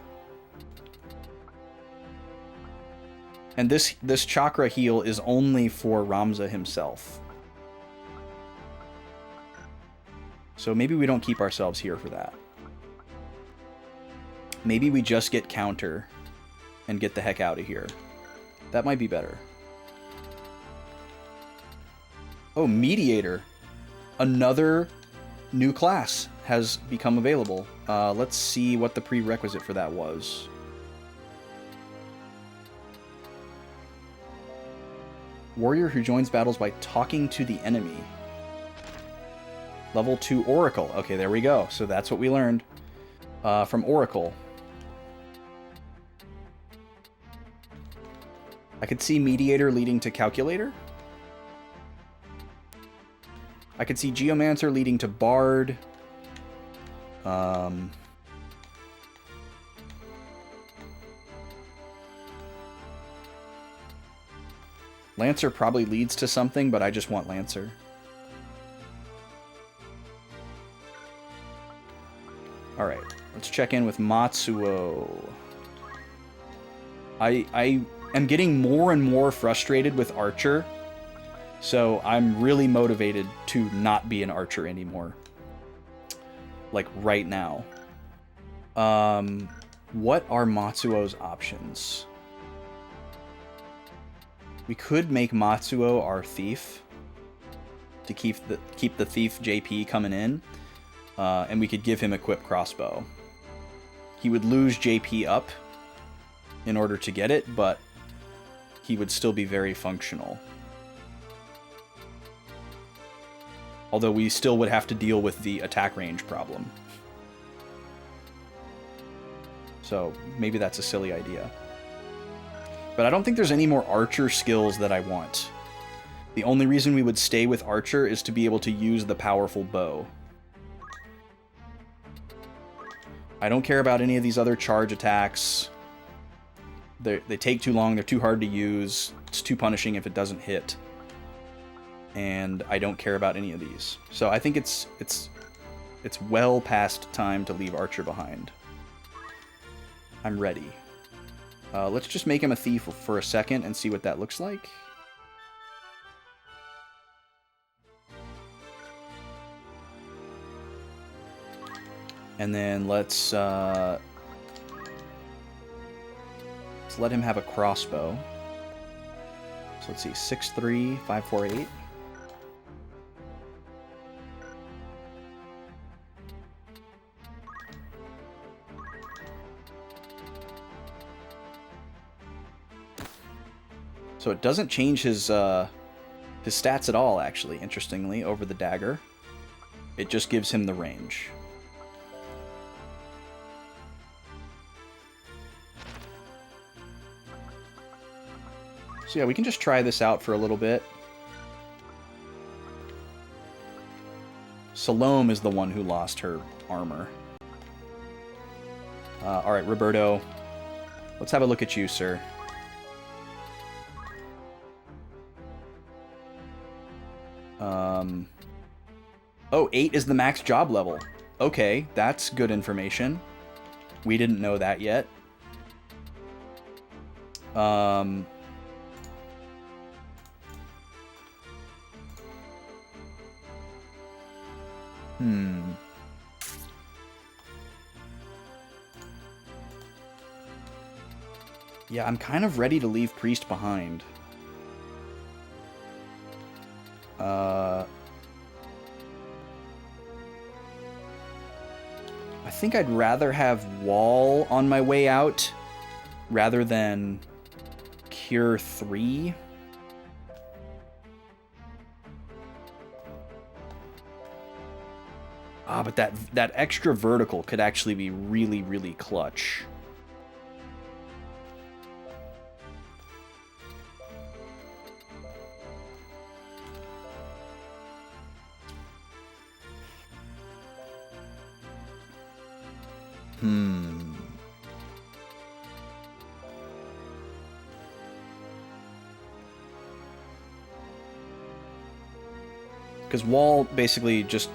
A: And this chakra heal is only for Ramza himself. So maybe we don't keep ourselves here for that. Maybe we just get counter and get the heck out of here. That might be better. Oh, Mediator. Another new class has become available. Let's see what the prerequisite for that was. Warrior who joins battles by talking to the enemy. Level 2 Oracle. Okay, there we go. So that's what we learned from Oracle. I could see Mediator leading to Calculator. I could see Geomancer leading to Bard. Lancer probably leads to something, but I just want Lancer. Alright, let's check in with Matsuo. I am getting more and more frustrated with Archer, so I'm really motivated to not be an Archer anymore. Like, right now. What are Matsuo's options? We could make Matsuo our thief to keep the thief JP coming in, and we could give him equip crossbow. He would lose JP up in order to get it, but he would still be very functional. Although we still would have to deal with the attack range problem. So maybe that's a silly idea. But I don't think there's any more Archer skills that I want. The only reason we would stay with Archer is to be able to use the powerful bow. I don't care about any of these other charge attacks. They take too long, they're too hard to use, it's too punishing if it doesn't hit. And I don't care about any of these. So I think it's well past time to leave Archer behind. I'm ready. Let's just make him a thief for a second and see what that looks like. And then let's let him have a crossbow. So let's see, 6'3", 5'4", 8". So it doesn't change his stats at all, actually, interestingly, over the dagger. It just gives him the range. So yeah, we can just try this out for a little bit. Salome is the one who lost her armor. Alright, Roberto. Let's have a look at you, sir. Oh, 8 is the max job level. Okay, that's good information. We didn't know that yet. Yeah, I'm kind of ready to leave Priest behind. I think I'd rather have Wall on my way out rather than Cure 3. Ah, but that extra vertical could actually be really, really clutch. Because Wall basically just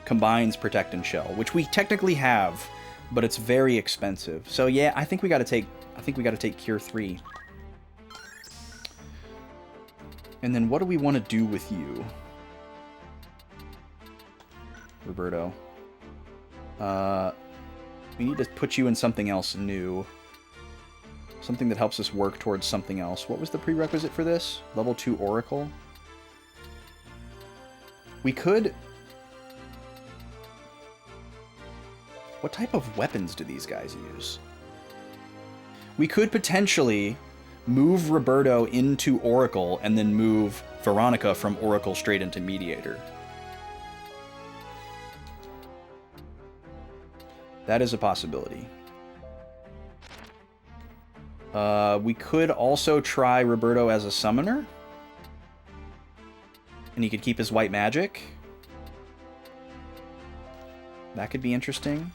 A: combines Protect and Shell, which we technically have, but it's very expensive. So yeah, I think we got to take Cure 3. And then what do we want to do with you, Roberto? We need to put you in something else new. Something that helps us work towards something else. What was the prerequisite for this? Level 2 Oracle? We could... What type of weapons do these guys use? We could potentially move Roberto into Oracle and then move Veronica from Oracle straight into Mediator. That is a possibility. We could also try Roberto as a summoner. And he could keep his white magic. That could be interesting.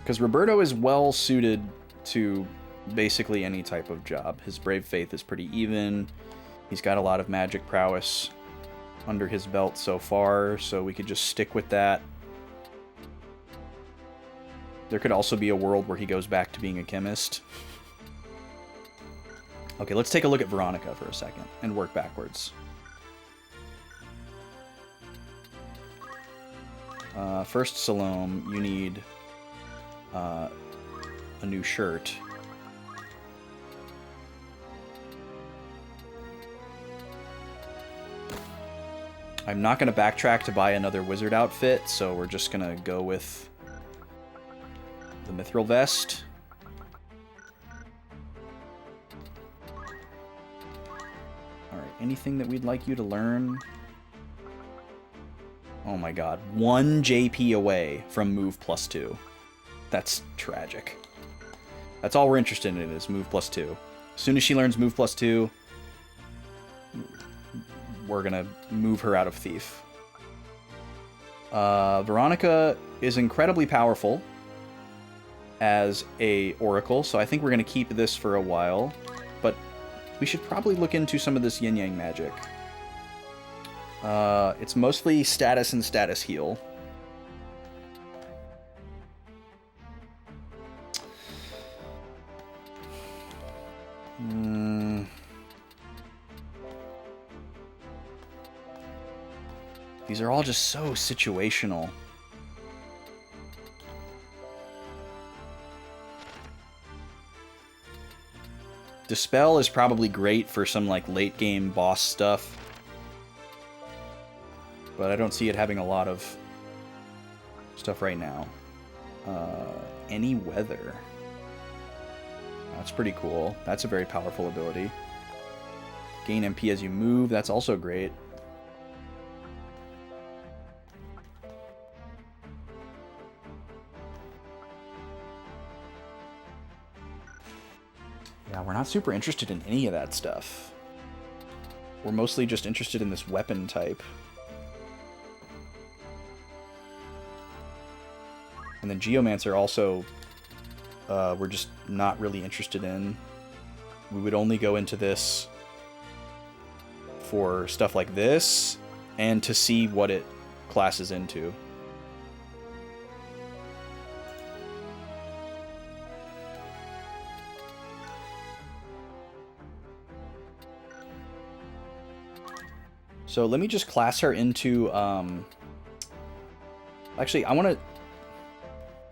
A: Because Roberto is well suited to basically any type of job. His Brave Faith is pretty even. He's got a lot of magic prowess under his belt so far, so we could just stick with that. There could also be a world where he goes back to being a chemist. Okay, let's take a look at Veronica for a second and work backwards. First, Salome, you need a new shirt. I'm not going to backtrack to buy another wizard outfit, so we're just going to go with the mithril vest. Alright, anything that we'd like you to learn? Oh my god, 1 JP away from move +2. That's tragic. That's all we're interested in is move +2. As soon as she learns move +2, we're gonna move her out of Thief. Veronica is incredibly powerful as a Oracle, so I think we're gonna keep this for a while, but we should probably look into some of this yin-yang magic. It's mostly status and status heal. These are all just so situational. Dispel is probably great for some like late game boss stuff, but I don't see it having a lot of stuff right now. Any weather. That's pretty cool. That's a very powerful ability. Gain MP as you move. That's also great. Yeah, we're not super interested in any of that stuff. We're mostly just interested in this weapon type. And then Geomancer also, we're just not really interested in. We would only go into this for stuff like this, and to see what it classes into. So let me just class her into, actually, I want to...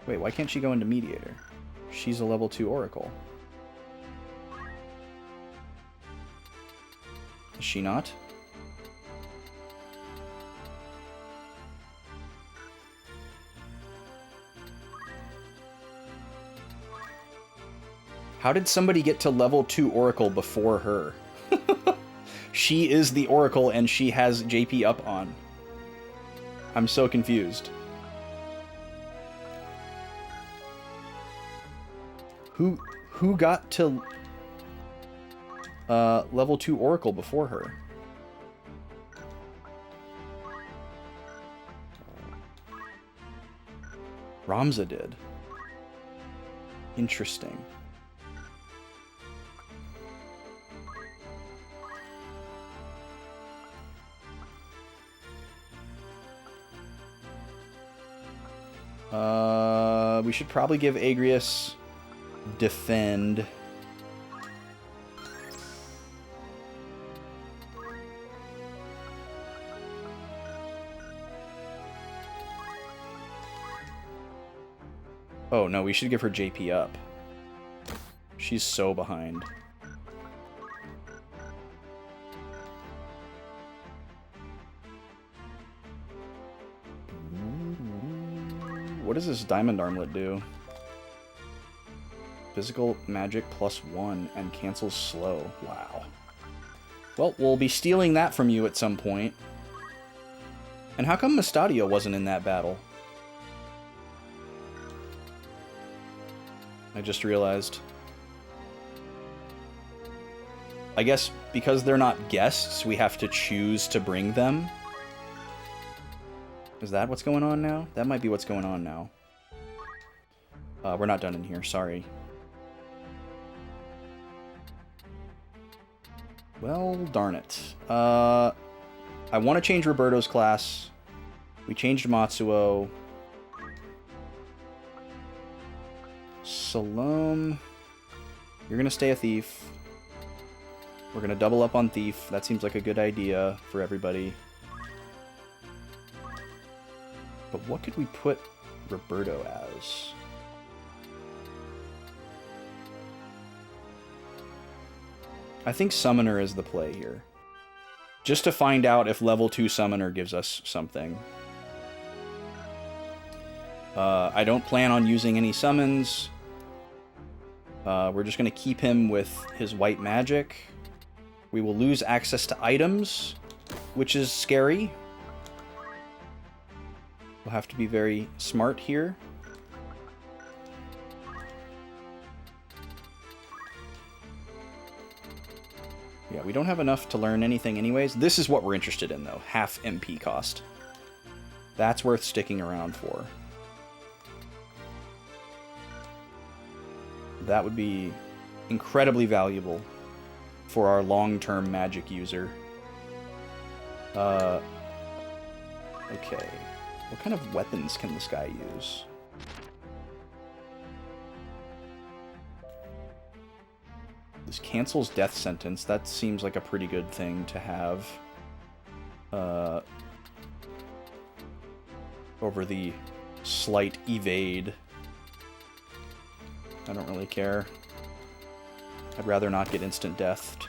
A: Wait, why can't she go into Mediator? She's a level 2 Oracle. Is she not? How did somebody get to level 2 Oracle before her? She is the Oracle and she has JP up on. I'm so confused. Who got to level 2 Oracle before her? Ramza did. Interesting. We should probably give Agrius defend. Oh no, we should give her JP up. She's so behind. What does this diamond armlet do? Physical magic +1 and cancels slow. Wow. Well, we'll be stealing that from you at some point. And how come Mustadio wasn't in that battle? I just realized. I guess because they're not guests, we have to choose to bring them. Is that what's going on now? That might be what's going on now. We're not done in here, sorry. Well, darn it. I want to change Roberto's class. We changed Matsuo. Salome. You're going to stay a thief. We're going to double up on thief. That seems like a good idea for everybody. But what could we put Roberto as? I think Summoner is the play here. Just to find out if level 2 Summoner gives us something. I don't plan on using any summons. We're just going to keep him with his white magic. We will lose access to items, which is scary. We'll have to be very smart here. Yeah, we don't have enough to learn anything anyways. This is what we're interested in, though. Half MP cost. That's worth sticking around for. That would be incredibly valuable for our long-term magic user. Okay. What kind of weapons can this guy use? This cancels death sentence. That seems like a pretty good thing to have. Over the slight evade. I don't really care. I'd rather not get instant deathed.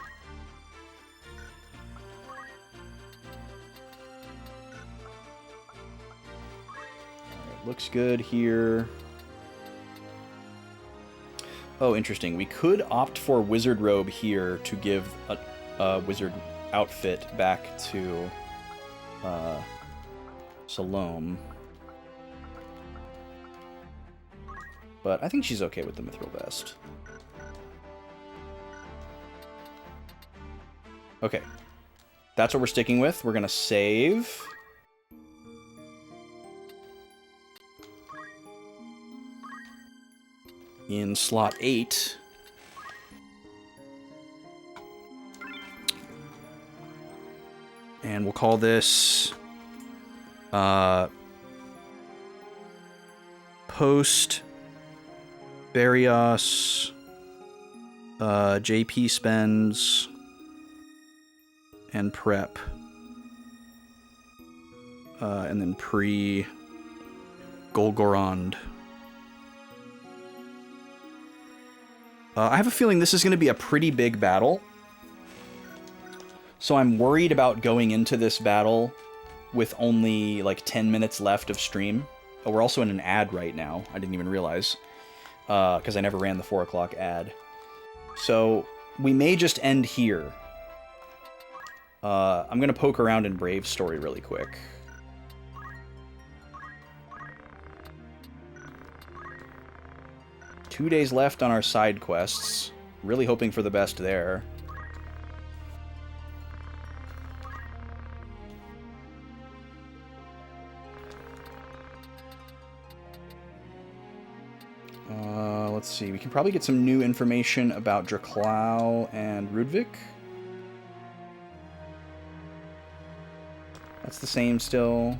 A: Alright, looks good here. Oh, interesting. We could opt for Wizard Robe here to give a Wizard outfit back to Salome. But I think she's okay with the Mithril Vest. Okay. That's what we're sticking with. We're going to save. In slot 8. And we'll call this Post Barrios JP spends and prep. And then pre Golgorond. I have a feeling this is going to be a pretty big battle. So I'm worried about going into this battle with only like 10 minutes left of stream. Oh, we're also in an ad right now. I didn't even realize. Because I never ran the 4 o'clock ad. So we may just end here. I'm going to poke around in Brave's story really quick. Two days left on our side quests. Really hoping for the best there. Let's see. We can probably get some new information about Draklau and Rudvik. That's the same still.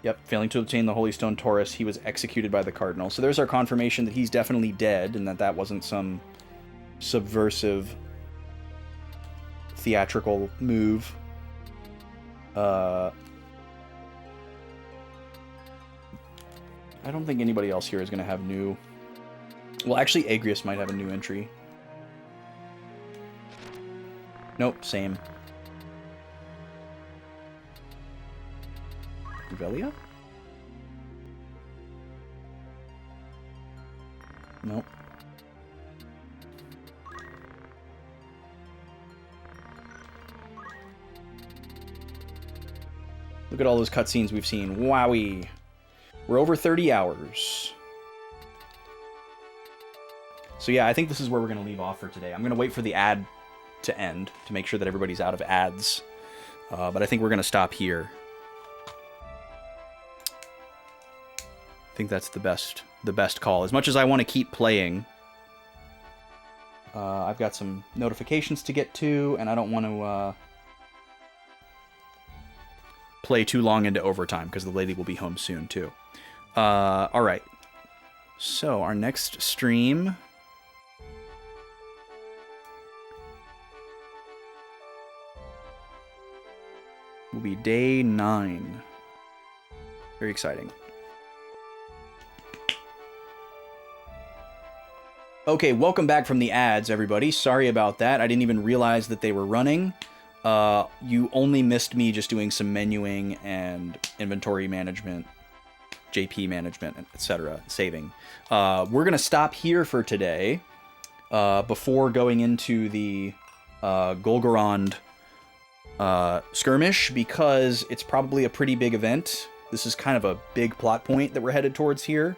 A: Yep, failing to obtain the Holy Stone Taurus, he was executed by the Cardinal. So there's our confirmation that he's definitely dead, and that wasn't some subversive theatrical move. I don't think anybody else here is going to have new... Well, actually, Agrius might have a new entry. Nope, same. Revelia? Nope. Look at all those cutscenes we've seen. Wowie! We're over 30 hours. So yeah, I think this is where we're going to leave off for today. I'm going to wait for the ad to end to make sure that everybody's out of ads. But I think we're going to stop here. I think that's the best call. As much as I want to keep playing, I've got some notifications to get to, and I don't want to play too long into overtime because the lady will be home soon too. All right. So our next stream will be day 9. Very exciting. Okay, welcome back from the ads, everybody. Sorry about that. I didn't even realize that they were running. You only missed me just doing some menuing and inventory management, JP management, etc., saving. We're going to stop here for today before going into the Golgorond skirmish, because it's probably a pretty big event. This is kind of a big plot point that we're headed towards here.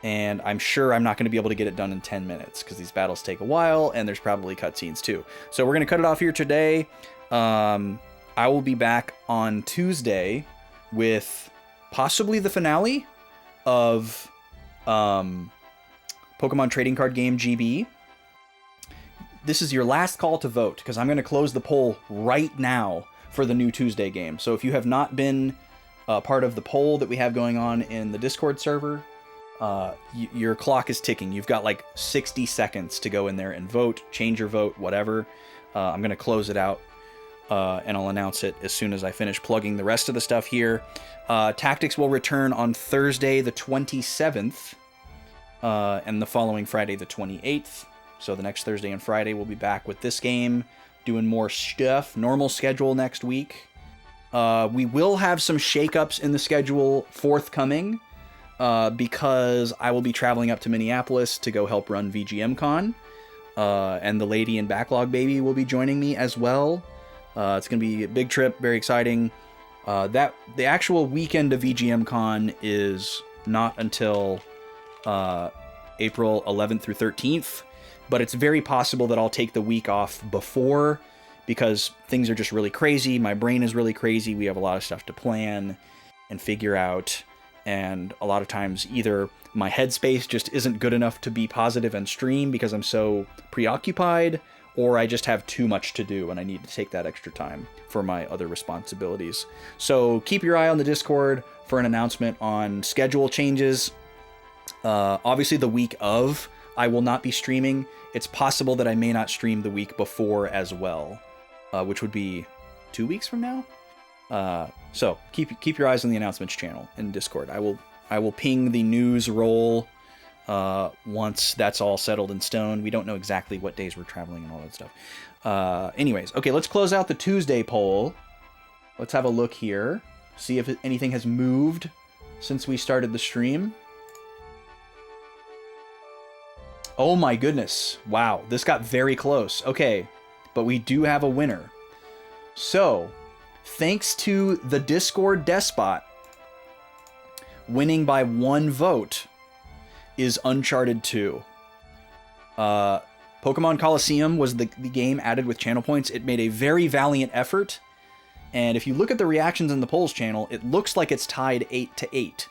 A: And I'm sure I'm not going to be able to get it done in 10 minutes because these battles take a while and there's probably cutscenes too. So we're going to cut it off here today. I will be back on Tuesday with possibly the finale of Pokemon Trading Card Game GB. This is your last call to vote because I'm going to close the poll right now for the new Tuesday game. So if you have not been part of the poll that we have going on in the Discord server, your clock is ticking. You've got like 60 seconds to go in there and vote, change your vote, whatever. I'm going to close it out, and I'll announce it as soon as I finish plugging the rest of the stuff here. Tactics will return on Thursday the 27th, and the following Friday the 28th. So the next Thursday and Friday we'll be back with this game, doing more stuff. Normal schedule next week. We will have some shakeups in the schedule forthcoming. Because I will be traveling up to Minneapolis to go help run VGM Con, and the lady in Backlog Baby will be joining me as well. It's going to be a big trip, very exciting. The actual weekend of VGM Con is not until April 11th through 13th, but it's very possible that I'll take the week off before, because things are just really crazy. My brain is really crazy. We have a lot of stuff to plan and figure out. And a lot of times either my headspace just isn't good enough to be positive and stream because I'm so preoccupied, or I just have too much to do and I need to take that extra time for my other responsibilities. So keep your eye on the Discord for an announcement on schedule changes. Obviously the week of, I will not be streaming. It's possible that I may not stream the week before as well, which would be 2 weeks from now. So keep your eyes on the announcements channel in Discord. I will ping the news roll once that's all settled in stone. We don't know exactly what days we're traveling and all that stuff. Anyways, okay, let's close out the Tuesday poll. Let's have a look here. See if anything has moved since we started the stream. Oh my goodness. Wow, this got very close. Okay, but we do have a winner. So, thanks to the Discord despot, winning by 1 vote is Uncharted 2. Pokemon Coliseum was the game added with channel points. It made a very valiant effort. And if you look at the reactions in the polls channel, it looks like it's tied 8-8.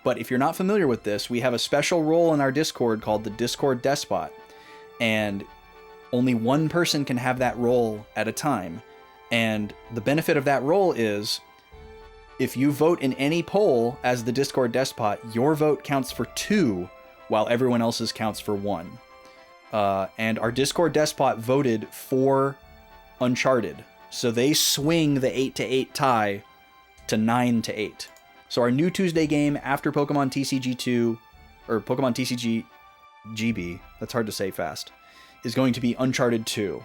A: But if you're not familiar with this, we have a special role in our Discord called the Discord Despot. And only one person can have that role at a time. And the benefit of that role is, if you vote in any poll as the Discord Despot, your vote counts for 2, while everyone else's counts for 1. And our Discord Despot voted for Uncharted. So they swing the 8-8 tie to 9-8. So our new Tuesday game after Pokemon TCG2, or Pokemon TCG GB, that's hard to say fast, is going to be Uncharted 2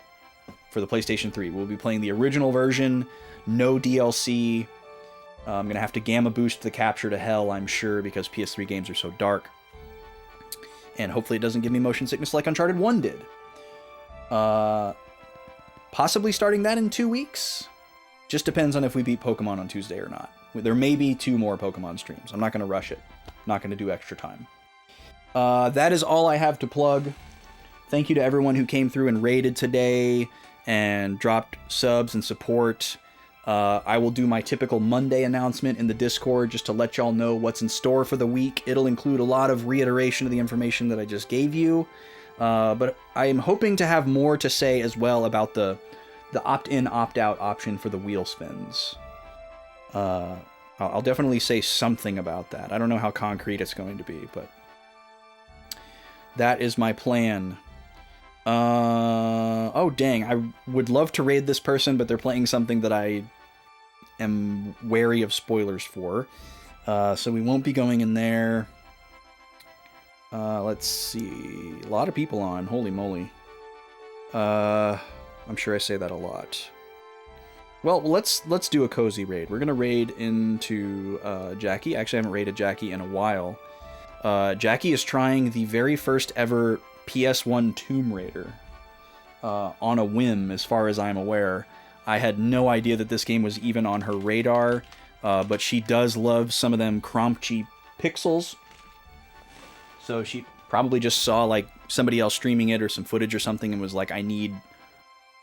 A: for the PlayStation 3. We'll be playing the original version, no DLC. I'm going to have to gamma boost the capture to hell, I'm sure, because PS3 games are so dark. And hopefully it doesn't give me motion sickness like Uncharted 1 did. Possibly starting that in 2 weeks. Just depends on if we beat Pokemon on Tuesday or not. There may be 2 more Pokemon streams. I'm not going to rush it. Not going to do extra time. That is all I have to plug. Thank you to everyone who came through and raided today and dropped subs and support. I will do my typical Monday announcement in the Discord just to let y'all know what's in store for the week. It'll include a lot of reiteration of the information that I just gave you. But I am hoping to have more to say as well about the opt-in, opt-out option for the wheel spins. I'll definitely say something about that. I don't know how concrete it's going to be, but that is my plan. Oh, dang. I would love to raid this person, but they're playing something that I am wary of spoilers for. So we won't be going in there. Let's see. A lot of people on. Holy moly. I'm sure I say that a lot. Well, let's do a cozy raid. We're going to raid into Jackie. Actually, I haven't raided Jackie in a while. Jackie is trying the very first ever PS1 Tomb Raider on a whim, as far as I'm aware. I had no idea that this game was even on her radar, but she does love some of them crunchy pixels. So she probably just saw like somebody else streaming it or some footage or something and was like, I need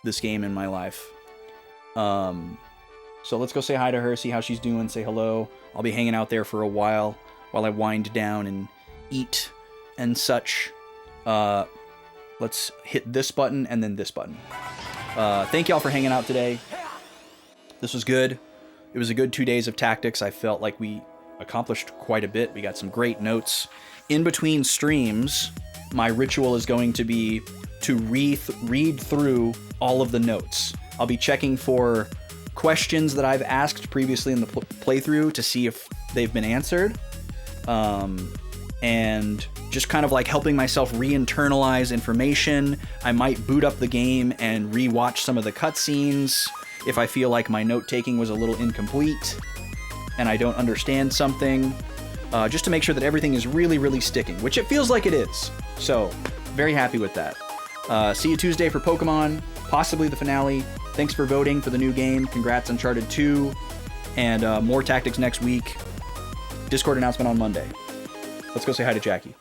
A: this game in my life. So let's go say hi to her, see how she's doing, say hello. I'll be hanging out there for a while I wind down and eat and such. Let's hit this button and then this button. Thank y'all for hanging out today. This was good. It was a good 2 days of tactics. I felt like we accomplished quite a bit. We got some great notes. In between streams, my ritual is going to be to read through all of the notes. I'll be checking for questions that I've asked previously in the playthrough to see if they've been answered. And just kind of like helping myself re-internalize information. I might boot up the game and re-watch some of the cutscenes if I feel like my note-taking was a little incomplete and I don't understand something. Just to make sure that everything is really, really sticking, which it feels like it is. So, very happy with that. See you Tuesday for Pokemon, possibly the finale. Thanks for voting for the new game. Congrats, Uncharted 2. And more tactics next week. Discord announcement on Monday. Let's go say hi to Jackie.